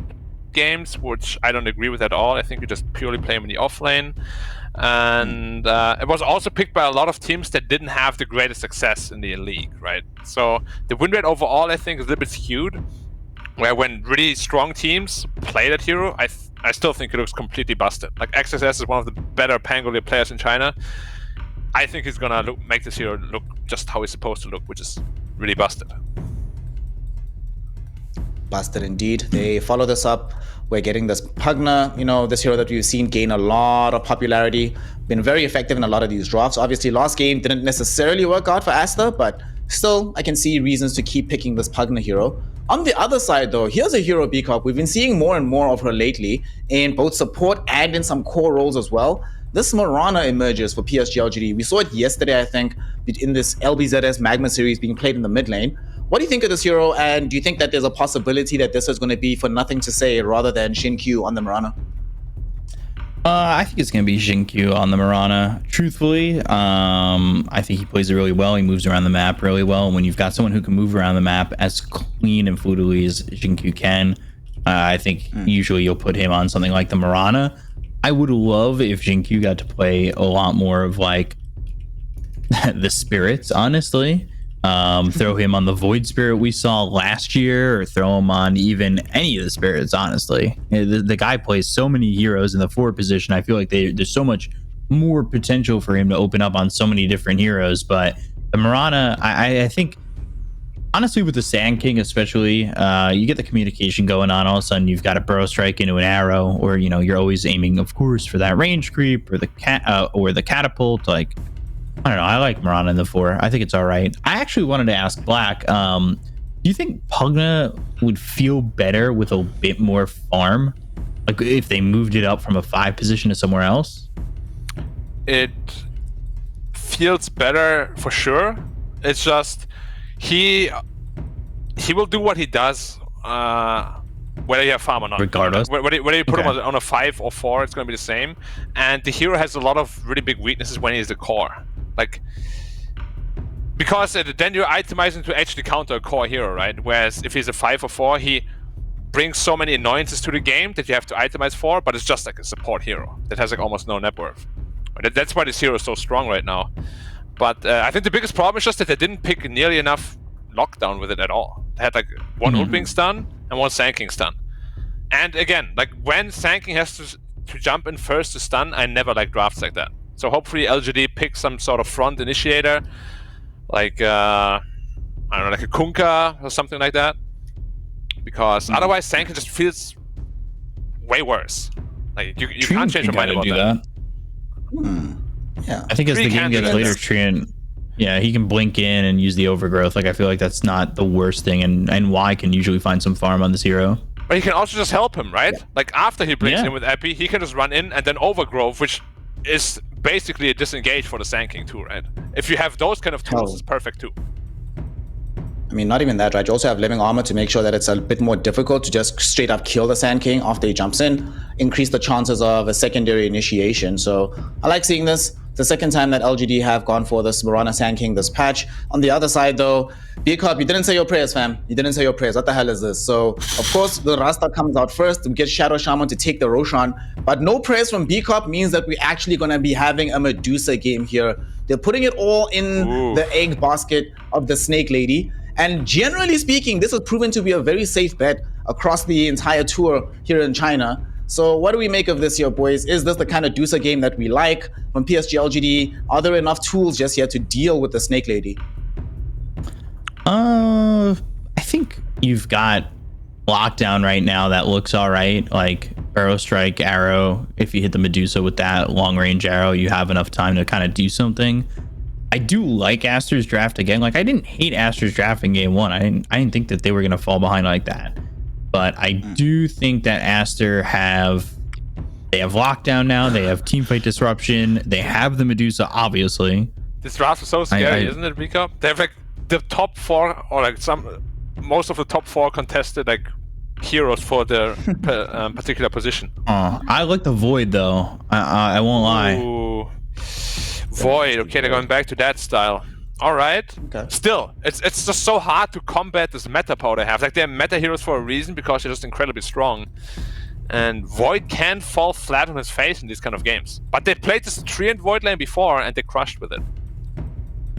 games, which I don't agree with at all. I think you just purely play him in the offlane. And it was also picked by a lot of teams that didn't have the greatest success in the league, right? So the win rate overall, I think, is a little bit skewed, where when really strong teams play that hero, I still think he looks completely busted. Like, XSS is one of the better Pangolier players in China. I think he's gonna make this hero look just how he's supposed to look, which is really busted. Busted indeed. They follow this up. We're getting this Pugna, this hero that we've seen gain a lot of popularity, been very effective in a lot of these drafts. Obviously, last game didn't necessarily work out for Aster, but still, I can see reasons to keep picking this Pugna hero. On the other side, though, here's a hero, B-Cup. We've been seeing more and more of her lately in both support and in some core roles as well. This Marana emerges for PSG LGD. We saw it yesterday, I think, in this LBZS Magma series being played in the mid lane. What do you think of this hero, and do you think that there's a possibility that this is going to be for nothing to say rather than Xin-Q on the Marana? I think it's going to be Xin-Q on the Marana. Truthfully, I think he plays it really well. He moves around the map really well. And when you've got someone who can move around the map as clean and fluidly as Xin-Q can, I think usually you'll put him on something like the Marana. I would love if Xin-Q got to play a lot more of like the spirits, honestly. Throw him on the Void Spirit we saw last year, or throw him on even any of the spirits, honestly. The guy plays so many heroes in the forward position. I feel like there's so much more potential for him to open up on so many different heroes. But the Marana, I think, honestly, with the Sand King especially, you get the communication going on. All of a sudden, you've got a burrow strike into an arrow, or you're always aiming, of course, for that range creep or the catapult. Like, I don't know. I like Marana in the 4. I think it's all right. I actually wanted to ask Black, do you think Pugna would feel better with a bit more farm? Like, if they moved it up from a 5 position to somewhere else? It feels better for sure. It's just he will do what he does, whether you have farm or not. Regardless. Whether you put him on a 5 or 4, it's going to be the same. And the hero has a lot of really big weaknesses when he's the core. Like, because then you're itemizing to actually counter a core hero, right? Whereas if he's a 5 or 4, he brings so many annoyances to the game that you have to itemize for, but it's just like a support hero that has like almost no net worth. That's why this hero is so strong right now. But I think the biggest problem is just that they didn't pick nearly enough lockdown with it at all. They had like one Ultwing stun and one Sand King stun. And again, like when Sand King has to jump in first to stun, I never like drafts like that. So hopefully LGD picks some sort of front initiator, like I don't know, like a Kunkka or something like that. because otherwise Sankin just feels way worse. Like you can't change your mind about that. Yeah, I think as the game gets later, Treant, he can blink in and use the overgrowth. Like I feel like that's not the worst thing, and Y can usually find some farm on this hero. But he can also just help him, right? Like after he blinks in with Epi, he can just run in and then overgrowth, which is basically a disengage for the Sand King too, right? If you have those kind of tools, it's perfect too. I mean, not even that, right? You also have living armor to make sure that it's a bit more difficult to just straight up kill the Sand King after he jumps in, increase the chances of a secondary initiation. So I like seeing this. The second time that LGD have gone for this Mirana Sand King this patch. On the other side though, B-Cop, you didn't say your prayers, fam. You didn't say your prayers. What the hell is this? So, of course, the Rasta comes out first. We get Shadow Shaman to take the Roshan. But no prayers from B-Cop means that we're actually going to be having a Medusa game here. They're putting it all in the egg basket of the Snake Lady. And generally speaking, this has proven to be a very safe bet across the entire tour here in China. So what do we make of this here, boys? Is this the kind of Dusa game that we like from PSG LGD? Are there enough tools just yet to deal with the Snake Lady? I think you've got Lockdown right now that looks all right. Like Arrow Strike, Arrow. If you hit the Medusa with that long range arrow, you have enough time to kind of do something. I do like Aster's draft again. Like I didn't hate Aster's draft in game one. I didn't think that they were gonna fall behind like that. But I do think that Aster they have Lockdown now. They have Teamfight Disruption. They have the Medusa, obviously. This draft is so scary, isn't it, Bika? They have like the top 4, or like most of the top 4 contested like heroes for their particular position. I like the Void though. I won't lie. Ooh. Void. Okay, they're going back to that style. All right. Okay. Still, it's just so hard to combat this meta power they have. Like they're meta heroes for a reason because they're just incredibly strong. And Void can fall flat on his face in these kind of games. But they played this Treant Void lane before and they crushed with it.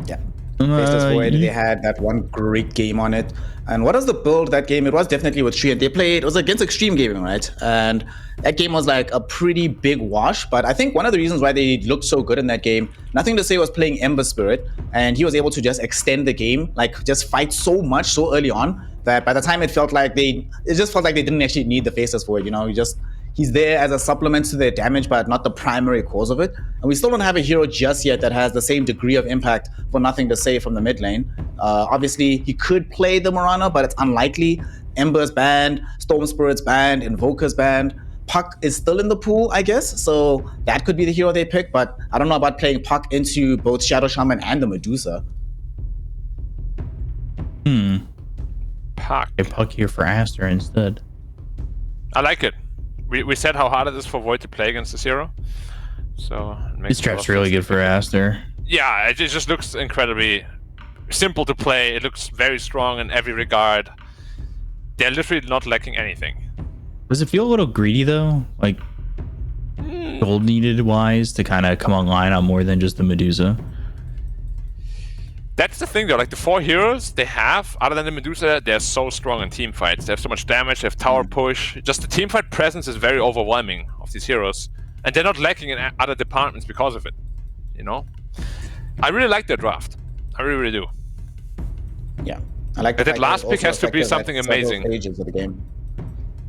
Yeah. Void, they had that one great game on it. And what was the build that game? It was definitely with Treant. It was against Extreme Gaming, right? And that game was like a pretty big wash. But I think one of the reasons why they looked so good in that game, nothing to say, was playing Ember Spirit. And he was able to just extend the game, like just fight so much so early on that by the time it just felt like they didn't actually need the faces for it. You know, he's there as a supplement to their damage, but not the primary cause of it. And we still don't have a hero just yet that has the same degree of impact for nothing to say from the mid lane. Obviously, he could play the Mirana, but it's unlikely. Ember's banned, Storm Spirit's banned, Invoker's banned. Puck is still in the pool, I guess, so that could be the hero they pick, but I don't know about playing Puck into both Shadow Shaman and the Medusa. Puck. A Puck here for Aster instead. I like it. We said how hard it is for Void to play against this hero. So this draft's really good for Aster. Yeah, it just looks incredibly simple to play. It looks very strong in every regard. They're literally not lacking anything. Does it feel a little greedy though? Like gold needed wise to kind of come online on more than just the Medusa? That's the thing though, like the 4 heroes they have, other than the Medusa, they're so strong in team fights. They have so much damage, they have tower push. Just the team fight presence is very overwhelming of these heroes. And they're not lacking in other departments because of it. You know? I really like their draft. I really, really do. Yeah. I like that last pick has to be something amazing. Stages of the game.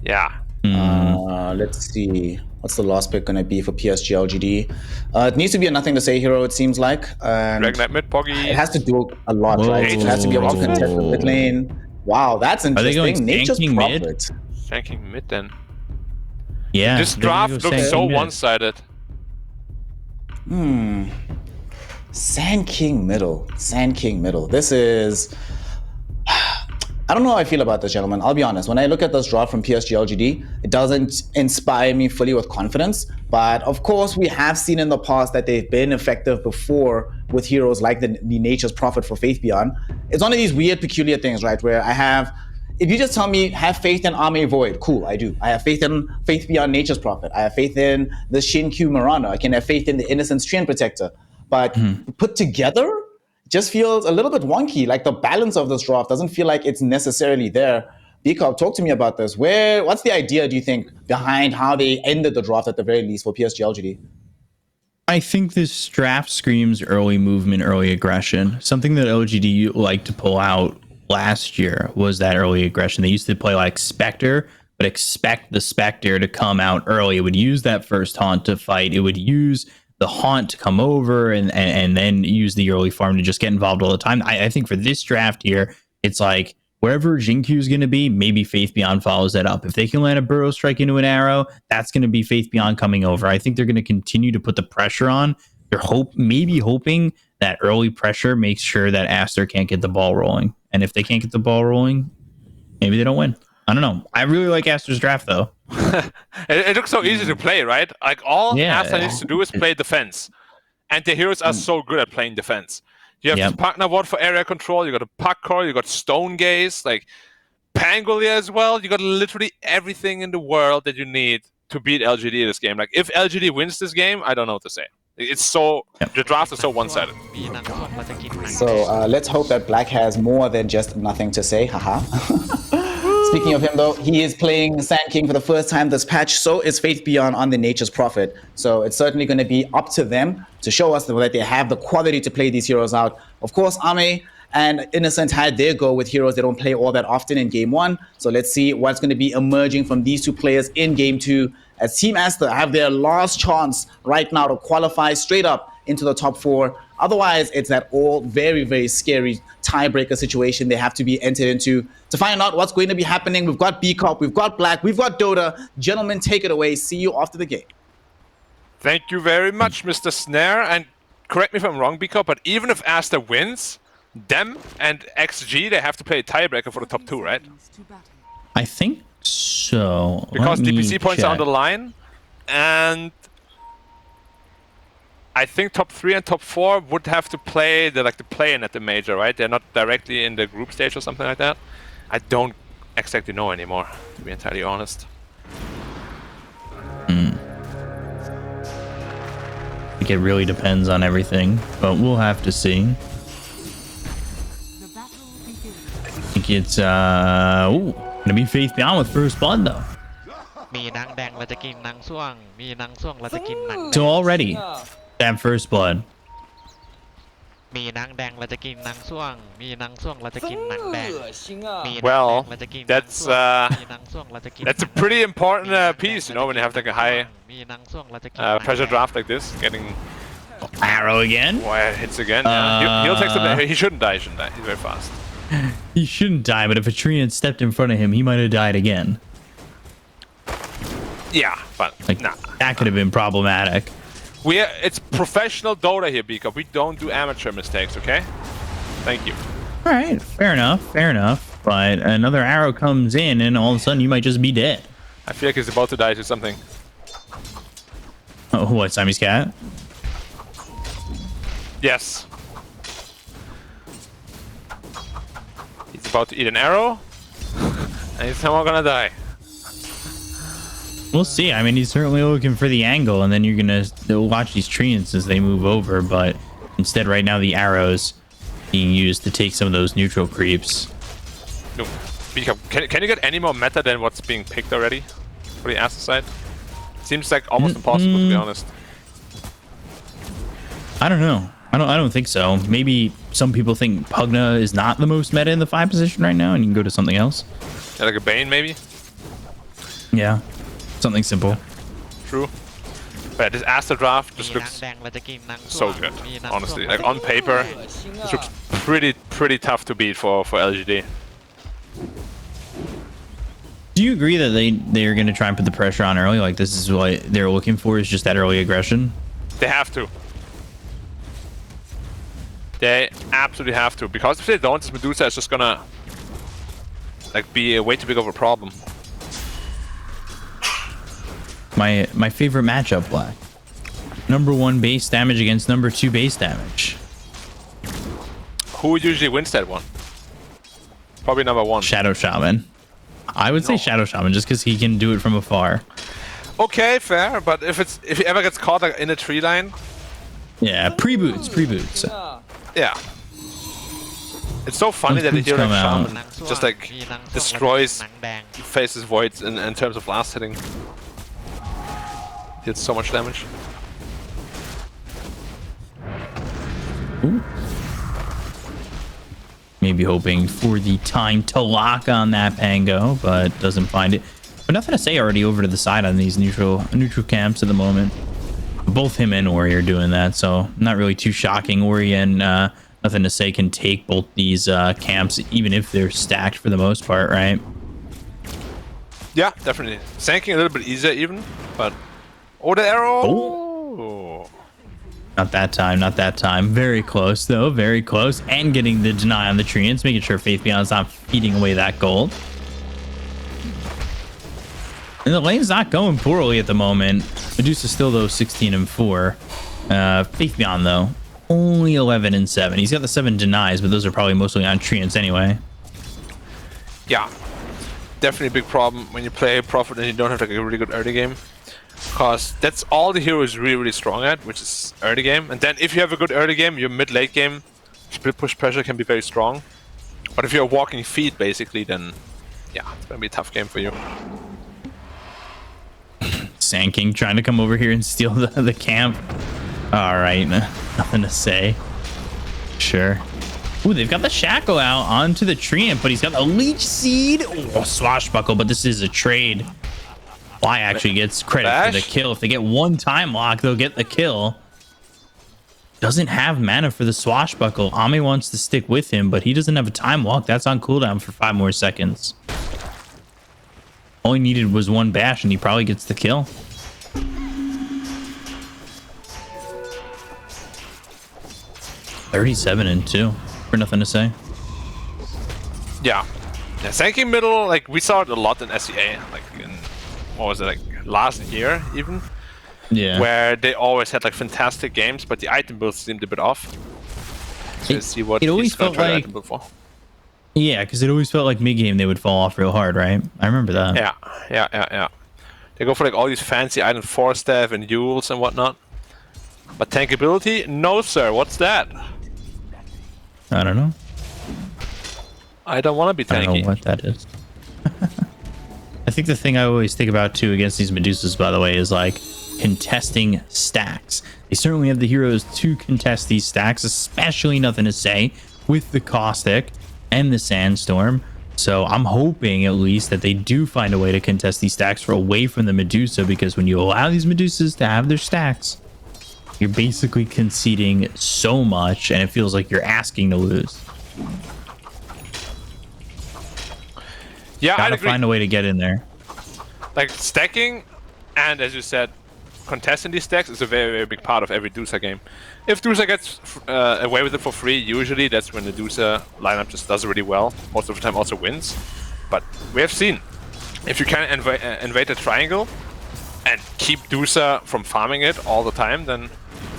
Yeah. Let's see. What's the last pick going to be for PSG LGD? It needs to be a nothing to say hero, it seems like. Dragonite mid, Poggy. It has to do a lot, right? It has to be able to contest the mid lane. Wow, that's interesting. Are they going Nature's tanking Prophet. mid? Tanking mid then. Yeah. This draft looks so one-sided. Sand King middle. Sand King middle. This is... I don't know how I feel about this, gentlemen. I'll be honest. When I look at this draft from PSG LGD, it doesn't inspire me fully with confidence. But of course, we have seen in the past that they've been effective before with heroes like the Nature's Prophet for Faith Beyond. It's one of these weird, peculiar things, right? Where if you just tell me, have faith in Arme Void, cool, I do. I have faith in Faith Beyond Nature's Prophet. I have faith in the Shin-Q Mirana. I can have faith in the Innocence Treant Protector. But put together, just feels a little bit wonky. Like the balance of this draft doesn't feel like it's necessarily there. Bikop, talk to me about this. What's the idea, do you think, behind how they ended the draft at the very least for PSG LGD? I think this draft screams early movement, early aggression. Something that LGD like to pull out last year was that early aggression. They used to play like Spectre, but expect the Spectre to come out early. It would use that first haunt to fight. It would use the haunt to come over and then use the early farm to just get involved all the time. I think for this draft here, it's like wherever Jinkyu is going to be, maybe Faith Beyond follows that up. If they can land a Burrow Strike into an arrow, that's going to be Faith Beyond coming over. I think they're going to continue to put the pressure on. They're hoping that early pressure makes sure that Aster can't get the ball rolling. And if they can't get the ball rolling, maybe they don't win. I don't know. I really like Aster's draft, though. It looks so easy to play, right? Like, all Aster needs to do is play defense. And the heroes are so good at playing defense. You have Partner Ward for area control, you got a Puck Core, you got Stone Gaze, like Pangolier as well. You got literally everything in the world that you need to beat LGD in this game. Like, if LGD wins this game, I don't know what to say. It's so... The draft is so one-sided. So let's hope that Black has more than just nothing to say. Haha. Speaking of him, though, he is playing Sand King for the first time this patch. So is Faith Beyond on the Nature's Prophet. So it's certainly going to be up to them to show us that they have the quality to play these heroes out. Of course, Ame and Innocent had their go with heroes they don't play all that often in Game 1. So let's see what's going to be emerging from these two players in Game 2. As Team Aster have their last chance right now to qualify straight up into the top 4. Otherwise, it's that all very, very scary tiebreaker situation they have to be entered into to find out what's going to be happening. We've got B-Cop, we've got Black, we've got Dota. Gentlemen, take it away. See you after the game. Thank you very much, Mr. Snare. And correct me if I'm wrong, B-Cop, but even if Aster wins, them and XG, they have to play a tiebreaker for the top 2, right? I think so. Because DPC points are on the line, and I think top 3 and top 4 would have to play the play-in at the major, right? They're not directly in the group stage or something like that. I don't exactly know anymore, to be entirely honest. I think it really depends on everything, but we'll have to see. I think it's gonna be Faith Beyond with first blood though. So already that first blood. Well, that's a pretty important piece, you know, when you have like a high pressure draft like this, getting arrow again. Boy, hits again. Yeah. He'll take some. He shouldn't die. He's very fast. He shouldn't die, but if a tree had stepped in front of him, he might have died again. Yeah, but like, that could have been problematic. It's professional Dota here, Beaker. We don't do amateur mistakes, okay? Thank you. All right, fair enough. But another arrow comes in, and all of a sudden you might just be dead. I feel like he's about to die to something. Oh, what, Siamese cat? Yes. He's about to eat an arrow, and he's somehow gonna die. We'll see. I mean, he's certainly looking for the angle, and then you're gonna watch these treants as they move over. But instead, right now, the arrows being used to take some of those neutral creeps. No, can you get any more meta than what's being picked already for the Aster side? Seems like almost impossible, to be honest. I don't know. I don't think so. Maybe some people think Pugna is not the most meta in the 5 position right now, and you can go to something else. Yeah, like a Bane, maybe. Yeah. Something simple. True. But this Aster draft just looks so good, honestly. Like on paper, this looks pretty tough to beat for LGD. Do you agree that they're going to try and put the pressure on early? Like this is what they're looking for, is just that early aggression? They have to. They absolutely have to, because if they don't, this Medusa is just gonna like be way too big of a problem. My favorite matchup, Black. Number 1 base damage against number 2 base damage. Who usually wins that one? Probably number 1. Shadow Shaman. I would say Shadow Shaman just because he can do it from afar. Okay, fair, but if he ever gets caught like in a tree line. Yeah, pre-boots. Yeah. It's so funny that the hero like Shaman just like destroys faces voids in terms of last hitting. Did so much damage. Ooh. Maybe hoping for the time to lock on that Pango, but doesn't find it. But nothing to say already over to the side on these neutral camps at the moment. Both him and Ori are doing that, so not really too shocking. Ori and nothing to say can take both these camps, even if they're stacked for the most part, right? Yeah, definitely. Sanking a little bit easier even, but... Oh, the arrow! Oh. Not that time, not that time. Very close, though. Very close. And getting the deny on the treants, making sure Faith Beyond's not feeding away that gold. And the lane's not going poorly at the moment. Medusa still, though, 16 and 4. Faith Beyond, though, only 11 and 7. He's got the 7 denies, but those are probably mostly on treants anyway. Yeah. Definitely a big problem when you play Prophet and you don't have like a really good early game. Because that's all the hero is really, really strong at, which is early game. And then if you have a good early game, your mid-late game, split push pressure can be very strong. But if you're walking feet, basically, then yeah, it's going to be a tough game for you. Sand King trying to come over here and steal the camp. All right, nothing to say. Sure. Ooh, they've got the Shackle out onto the Treant, but he's got the Leech Seed. Oh, Swashbuckle, but this is a trade. Fly actually gets credit for the kill. If they get one time lock, they'll get the kill. Doesn't have mana for the Swashbuckle. Ami wants to stick with him, but he doesn't have a time walk. That's on cooldown for 5 more seconds. All he needed was one bash, and he probably gets the kill. $37 and 2 for nothing to say. Yeah. Yeah, Sanking middle, like we saw it a lot in SEA, like in, what was it, like last year even? Yeah. Where they always had like fantastic games, but the item build seemed a bit off. So let's see what it always he's gonna felt try the like item build for. Yeah, because it always felt like mid-game they would fall off real hard, right? I remember that. Yeah. They go for like all these fancy item 4-staff and Yules and whatnot. But tankability? No, sir. What's that? I don't know. I don't want to be tanky. I don't know what that is. I think the thing I always think about too against these Medusas, by the way, is like contesting stacks. They certainly have the heroes to contest these stacks, especially nothing to say with the Caustic and the Sandstorm. So I'm hoping at least that they do find a way to contest these stacks for away from the Medusa, because when you allow these Medusas to have their stacks, you're basically conceding so much, and it feels like you're asking to lose. Yeah, Gotta find a way to get in there. Like stacking, and as you said, contesting these stacks is a very, very big part of every Dusa game. If Dusa gets away with it for free, usually that's when the Dusa lineup just does really well. Most of the time also wins. But we have seen, if you can invade the triangle and keep Dusa from farming it all the time, then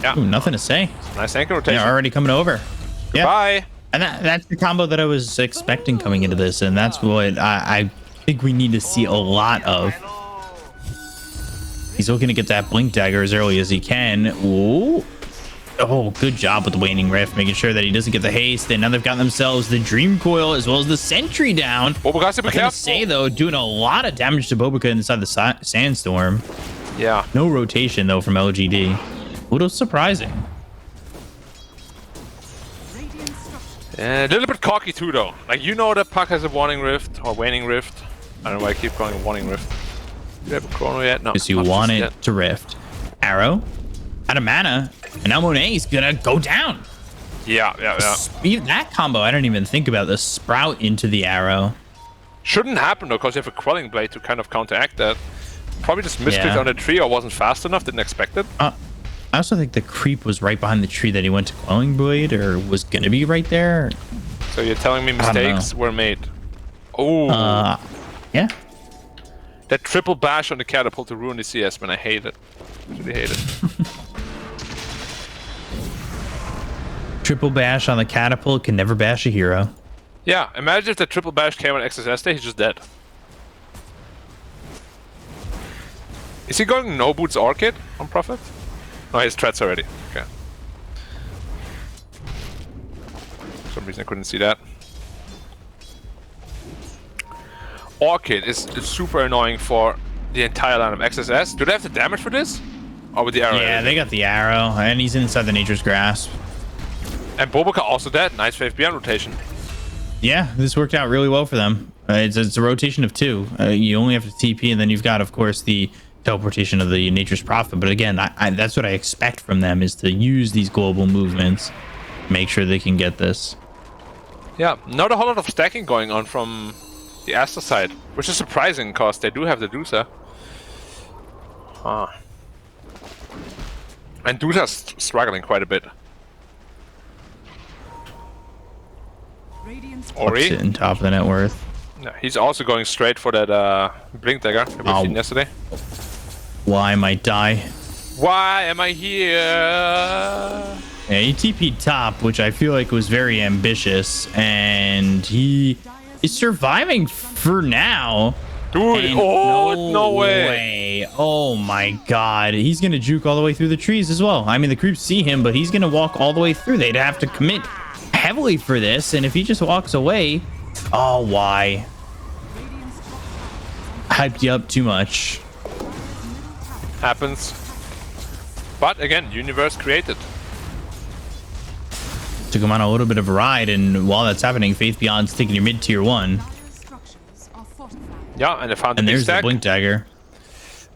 yeah. Ooh, nothing to say. Nice anchor rotation. They're already coming over. Goodbye. Yeah. And that's the combo that I was expecting coming into this, and that's what I think we need to see a lot of. He's looking to get that Blink Dagger as early as he can. Ooh. Oh, good job with the Waning Rift, making sure that he doesn't get the haste. And now they've got themselves the Dream Coil as well as the Sentry down. Bobuka, I'm gonna say, though, doing a lot of damage to Bobuka inside the Sandstorm. Yeah. No rotation, though, from LGD. A little surprising. A little bit cocky, too, though. Like, you know that Puck has a Warning Rift or Waning Rift. I don't know why I keep calling it Warning Rift. Do you have a Chrono yet? No. Because you want it to rift. Arrow. Out of mana. And now Monet's gonna go down. Yeah. That combo, I don't even think about the Sprout into the Arrow. Shouldn't happen, though, because you have a Quelling Blade to kind of counteract that. Probably just misclicked on the tree or wasn't fast enough, didn't expect it. I also think the creep was right behind the tree that he went to Quelling Blade, or was gonna be right there. So you're telling me mistakes were made? Oh. Yeah. That triple bash on the catapult to ruin the CS, man, I hate it. I really hate it. Triple bash on the catapult can never bash a hero. Yeah, imagine if the triple bash came on XSS day, he's just dead. Is he going no boots Orchid on Prophet? Oh, he has threats already. Okay. For some reason I couldn't see that. Orchid is super annoying for the entire line of XSS. Do they have the damage for this? Or with the arrow? Yeah, they got the arrow, and he's inside the Nature's Grasp. And Bobuka also dead. Nice Faith Beyond rotation. Yeah, this worked out really well for them. It's a rotation of 2. You only have to TP, and then you've got, of course, the teleportation of the Nature's Prophet. But again, that's what I expect from them, is to use these global movements, make sure they can get this. Yeah, not a whole lot of stacking going on from the Aster side, which is surprising because they do have the Dusa. And Dusa's struggling quite a bit. Ori sitting top of the net worth. Yeah, he's also going straight for that blink dagger that we've seen yesterday. Why might die? Why am I here? Yeah, he TP'd top, which I feel like was very ambitious, and he is surviving for now. Dude, no way. Oh my god. He's gonna juke all the way through the trees as well. I mean, the creeps see him, but he's gonna walk all the way through. They'd have to commit heavily for this, and if he just walks away, oh, why? Hyped you up too much. Happens. But again, universe created. Took him on a little bit of a ride, and while that's happening, Faith Beyond's taking your mid tier 1. Yeah, and they found the And big there's stack. the blink dagger.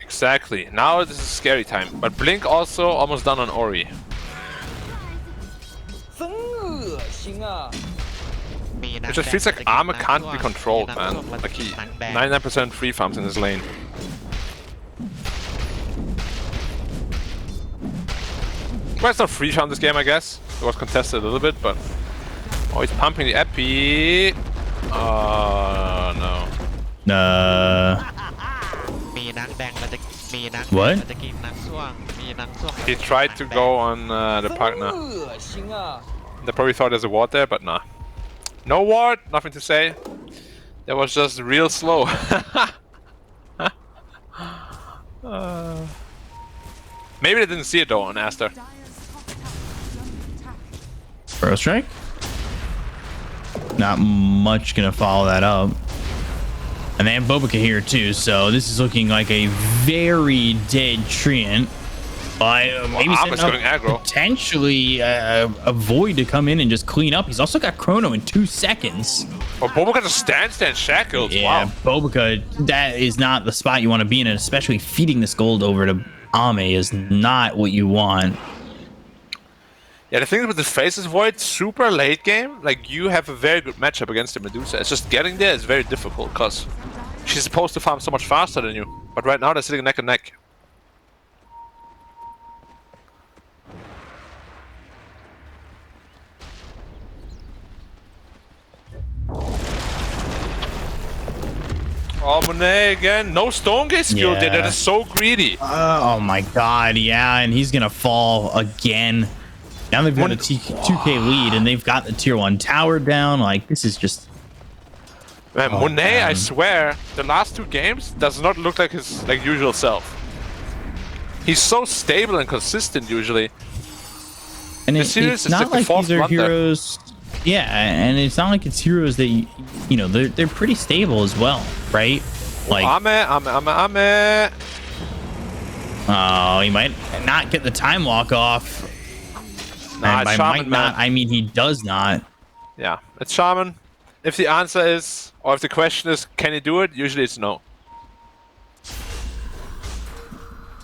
Exactly. Now this is scary time. But blink also almost done on Ori. It just feels like Armor can't be controlled, man. Like he 99% free farms in his lane. Well, it's not free farm this game, I guess. It was contested a little bit, but oh, he's pumping the epi. Oh no. What? He tried to go on the partner. They probably thought there's a ward there, but nah. No ward, nothing to say. That was just real slow. Maybe they didn't see it though on Aster. Burrow strike? Not much gonna follow that up. And they have Bobica here too, so this is looking like a very dead Treant. Maybe going aggro. Potentially a Void to come in and just clean up. He's also got Chrono in 2 seconds. Oh, Bobica just stands shackled. Yeah, Wow. Bobica, that is not the spot you want to be in, and especially feeding this gold over to Ame is not what you want. Yeah, the thing with the Faces Void, super late game, like you have a very good matchup against the Medusa. It's just getting there is very difficult because she's supposed to farm so much faster than you. But right now they're sitting neck and neck. Oh, Monet again. No Stonegate skill there. That is so greedy. Oh my god, yeah, and he's gonna fall again. Now they've got a 2k lead, and they've got the tier 1 tower down. Like, this is just... Man, Monet, I swear, the last 2 games does not look like his usual self. He's so stable and consistent usually. And it's not like these are heroes... Yeah, and it's not like it's heroes that, you know, they're pretty stable as well, right? Like... Ame. Oh, he might not get the time walk off. Nah, and by Shaman, might not, I mean he does not. Yeah, it's Shaman. If the answer is, or if the question is, can he do it? Usually it's no.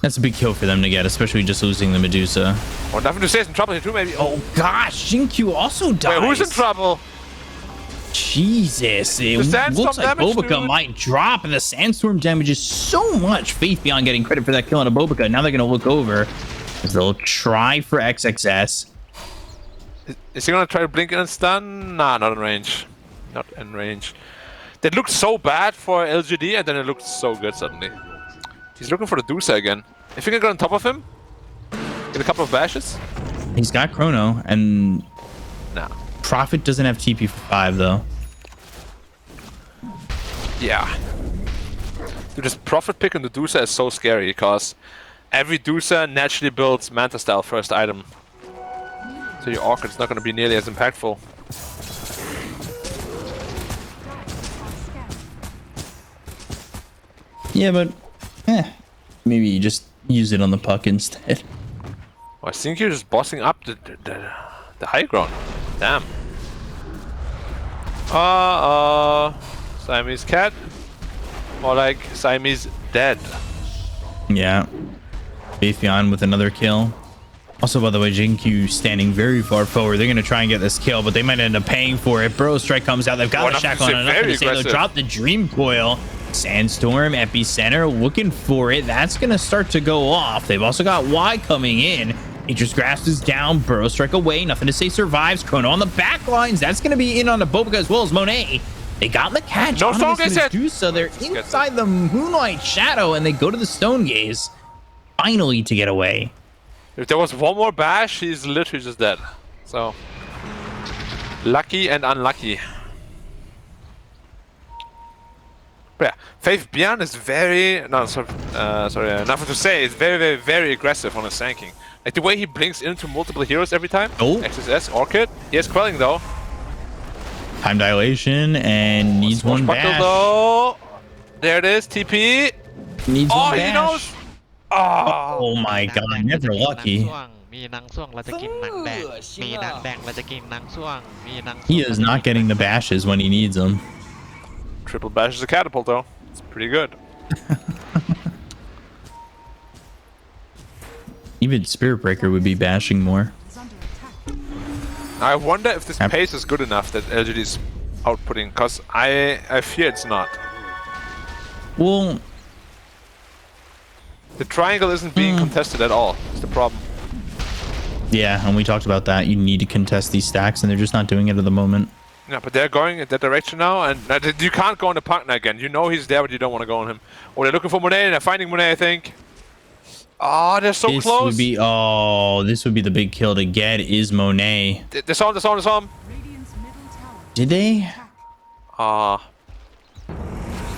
That's a big kill for them to get, especially just losing the Medusa. Or nothing to say, is in trouble here too, maybe. Oh gosh, Shinkyu also dies. Wait, who's in trouble? Jesus, it looks like Bobica might drop, and the Sandstorm damage is so much. Faith Beyond getting credit for that kill on a Bobica. Now they're going to look over, as they'll try for XXS. Is he gonna try to blink and stun? Nah, not in range. Not in range. That looked so bad for LGD, and then it looked so good suddenly. He's looking for the Dusa again. If you can get on top of him, get a couple of bashes. He's got Chrono, and nah. Prophet doesn't have TP for 5 though. Yeah. Dude, this Prophet pick on the Dusa is so scary because every Dusa naturally builds Manta style first item. So your Orchid's not going to be nearly as impactful. Yeah, but maybe you just use it on the puck instead. Oh, I think you're just bossing up the high ground. Damn. Siamese cat. More like Siamese dead. Yeah. Bayfion with another kill. Also, by the way, Jinkyu standing very far forward. They're going to try and get this kill, but they might end up paying for it. Burrow Strike comes out. They've got a shackle on enough to say they'll drop the Dream Coil. Sandstorm, Epicenter, looking for it. That's going to start to go off. They've also got Y coming in. Nature's Grasp is down. Burrow Strike away. Nothing to say survives. Chrono on the back lines. That's going to be in on the Bobica as well as Monet. They got the catch. No Stone Gaze yet. So they're inside the Moonlight Shadow, and they go to the Stone Gaze. Finally to get away. If there was one more bash, he's literally just dead. So, lucky and unlucky. But yeah, Faith Bian is very... No, sorry, nothing to say. It's very, very, very aggressive on his sanking. Like the way he blinks into multiple heroes every time. Oh. XSS, Orchid. He has Quelling though. Time dilation and needs one bash. Though. There it is, TP. Needs one bash. He knows. Oh my god, never lucky. He is not getting the bashes when he needs them. Triple bash is a catapult though. It's pretty good. Even Spirit Breaker would be bashing more. I wonder if this pace is good enough that LGD is outputting, because I fear it's not. Well, the triangle isn't being contested at all. It's the problem. Yeah, and we talked about that. You need to contest these stacks, and they're just not doing it at the moment. Yeah, but they're going in that direction now, and you can't go on the partner again. You know he's there, but you don't want to go on him. Oh, they're looking for Monet, and they're finding Monet, I think. Oh, they're so close. This would be the big kill to get is Monet. They saw him. Did they? A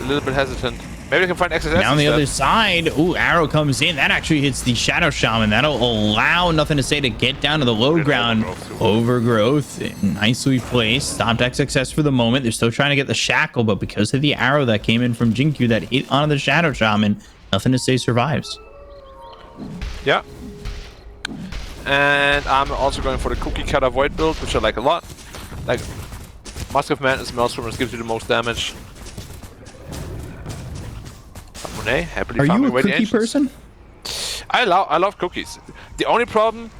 little bit hesitant. Maybe they can find XSS Now on the instead. other side, ooh, arrow comes in. That actually hits the Shadow Shaman. That'll allow Nothing to Say to get down to the low ground. Overgrowth, nicely placed. Stopped XSS for the moment. They're still trying to get the shackle, but because of the arrow that came in from Jinkyu that hit onto the Shadow Shaman, Nothing to Say survives. Yeah. And I'm also going for the Cookie Cutter Void build, which I like a lot. Like, Mask of Madness, Maelstrom gives you the most damage. Monet, happily Are farming you a away the cookie ancients. person? I love cookies. The only problem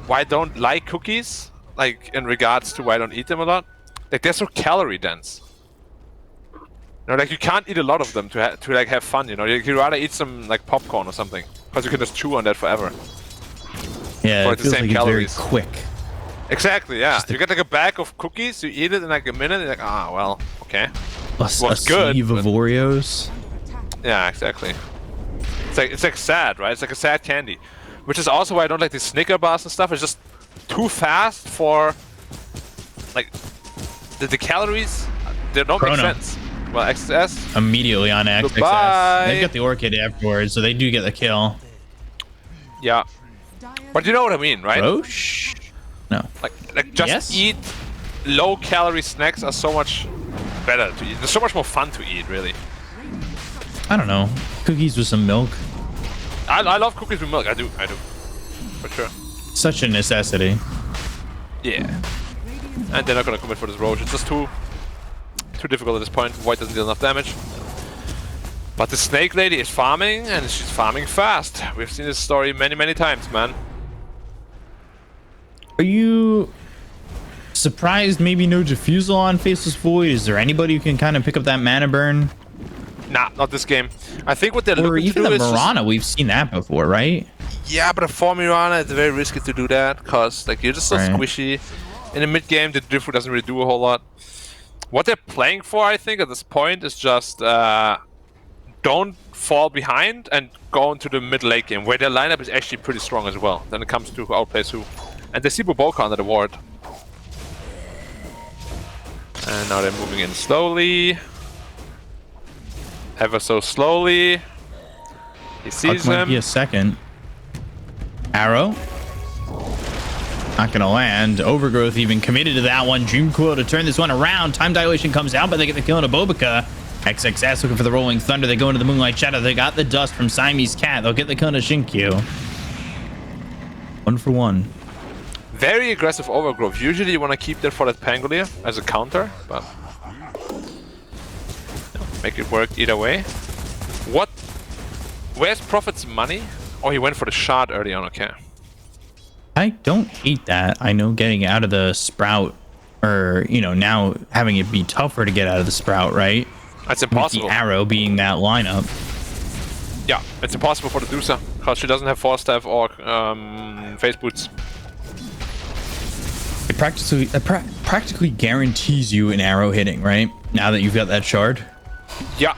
why I don't like cookies, like in regards to why I don't eat them a lot, like they're so calorie dense. You know, like you can't eat a lot of them to like have fun. You know, you'd rather eat some like popcorn or something, because you can just chew on that forever. Yeah, it feels like it's very calories. quick. Exactly. Yeah, you get like a bag of cookies, you eat it in like a minute, and you're like, ah, well, okay. A sleeve of Oreos. Yeah, exactly. It's like sad, right? It's like a sad candy, which is also why I don't like the Snicker bars and stuff. It's just too fast for like the calories. They don't make sense. Well, XS immediately on XSS. Goodbye. They've got the Orchid afterwards, so they do get the kill. Yeah, but you know what I mean, right? Roche? No. Like just eat low calorie snacks are so much better to eat. They're so much more fun to eat, really. I don't know. Cookies with some milk. I love cookies with milk. I do. For sure. Such a necessity. Yeah. And they're not gonna commit for this Roche. It's just too difficult at this point. Void doesn't deal enough damage. But the Snake Lady is farming, and she's farming fast. We've seen this story many, many times, man. Are you surprised maybe no Diffusal on Faceless Void? Is there anybody who can kind of pick up that mana burn? Nah, not this game. I think what they're or looking to even do the is Mirana, we've seen that before, right? Yeah, but for Mirana, it's very risky to do that, because like you're just so squishy. In the mid game, the Diffu doesn't really do a whole lot. What they're playing for, I think, at this point is just don't fall behind and go into the mid late game, where their lineup is actually pretty strong as well. Then it comes to who outplays who. And they see Boboka under the ward. And now they're moving in slowly. Ever so slowly. He sees Might him. be a second. Arrow. Not gonna land. Overgrowth even committed to that one. Dream Coil to turn this one around. Time dilation comes out, but they get the kill into Bobica. XXS looking for the Rolling Thunder. They go into the Moonlight Shadow. They got the dust from Siamese Cat. They'll get the kill into Shinkyu. 1 for 1. Very aggressive Overgrowth. Usually you want to keep that for that Pangolier as a counter, but make it work either way. What? Where's Prophet's money? Oh, he went for the shard early on. Okay. I don't hate that. I know getting out of the sprout, or now having it be tougher to get out of the sprout, right? That's impossible. With the arrow being that lineup. Yeah, it's impossible for the Dusa because she doesn't have Force Staff or Face Boots. It practically guarantees you an arrow hitting, right? Now that you've got that shard. Yeah.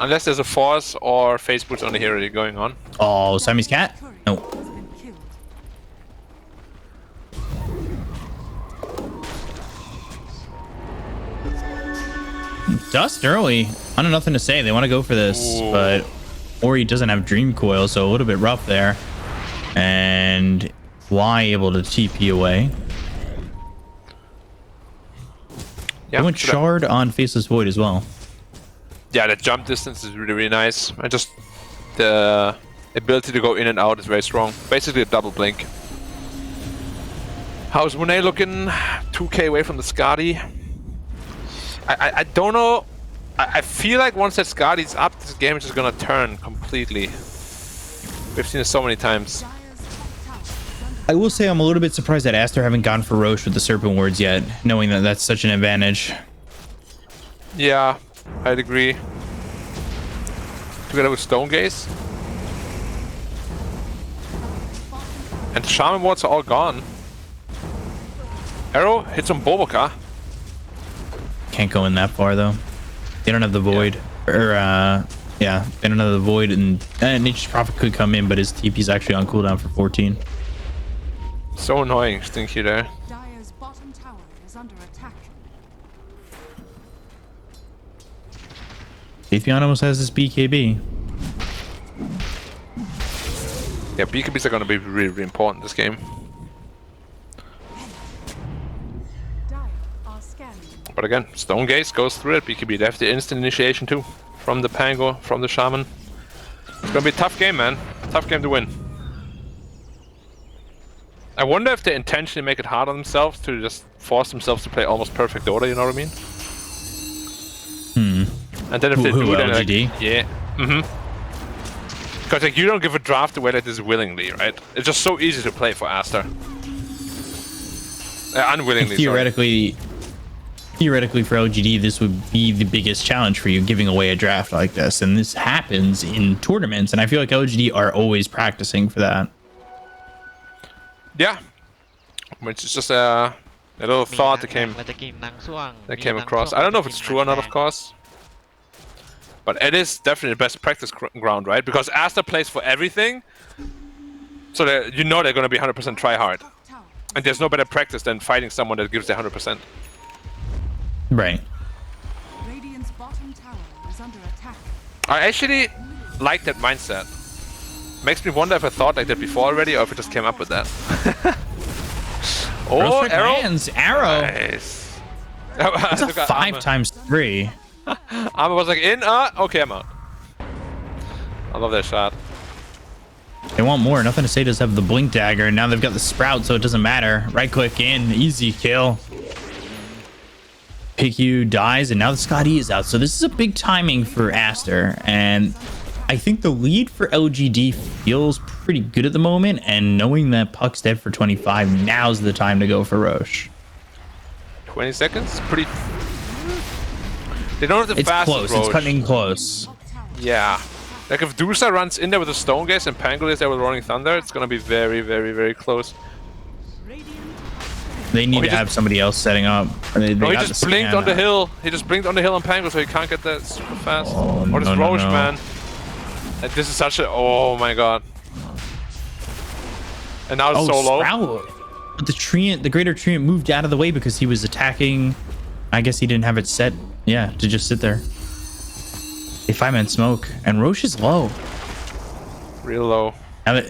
Unless there's a Force or Face Boots on the hero going on. Oh, Sammy's cat? No. Dust early. I don't know, nothing to say. They want to go for this, but Ori doesn't have Dream Coil, so a little bit rough there. And Y able to TP away. Yeah, they went Shard on Faceless Void as well. Yeah, the jump distance is really, really nice. And just the ability to go in and out is very strong. Basically a double blink. How's Monet looking? 2k away from the Skadi. I don't know. I feel like once that Skadi's up, this game is just gonna turn completely. We've seen it so many times. I will say I'm a little bit surprised that Aster haven't gone for Roche with the Serpent Wards yet, knowing that that's such an advantage. Yeah, I'd agree. Together with Stone Gaze. And the Shaman Wards are all gone. Arrow hits on Boboka. Can't go in that far though. They don't have the Void. Yeah. Or yeah, they don't have the Void, and Nature's Prophet could come in, but his TP's actually on cooldown for 14. So annoying, Stinky there. Dire's bottom tower is under attack. Atheon almost has his BKB. Yeah, BKBs are gonna be really, really important this game. But again, Stone Gaze goes through it. BKB, they have the instant initiation too. From the Pango, from the Shaman. It's gonna be a tough game, man. Tough game to win. I wonder if they intentionally make it hard on themselves to just force themselves to play almost perfect order, you know what I mean? And then if they do, then LGD? like, yeah. Because like you don't give a draft away like this willingly, right? It's just so easy to play for Aster. Unwillingly, Theoretically for LGD, this would be the biggest challenge for you, giving away a draft like this. And this happens in tournaments, and I feel like LGD are always practicing for that. Yeah. Which is just a little thought that came across. I don't know if it's true or not, of course. But it is definitely the best practice ground, right? Because Aster plays for everything. So you know they're going to be 100% try hard. And there's no better practice than fighting someone that gives their 100%. Right. Radiant's bottom tower is under attack. I actually like that mindset. Makes me wonder if I thought like that before already, or if it just came up with that. Oh, arrow! Arrow! Nice. That's a 5x3. Armor was like in, okay, I'm out. I love that shot. They want more. Nothing to say does have the Blink Dagger, and now they've got the Sprout, so it doesn't matter. Right click in, easy kill. PQ dies, and now the Scotty is out. So this is a big timing for Aster, and I think the lead for LGD feels pretty good at the moment, and knowing that Puck's dead for 25, now's the time to go for Roche. 20 seconds? Pretty... They don't have the it's fastest close. Roche. It's cutting close. Yeah. Like if Dusa runs in there with a Stone Gaze and Pangol is there with Rolling Thunder, it's gonna be very, very, very close. They need to have somebody else setting up. They he just blinked on the hill. He just blinked on the hill on Pangol, so he can't get that super fast. Or this Roche, man. Like, this is such a... Oh my god. And now it's so low. Sprout. But the Treant, the Greater Treant moved out of the way because he was attacking. I guess he didn't have it set, yeah, to just sit there. They 5-man smoke, and Roche is low. Real low.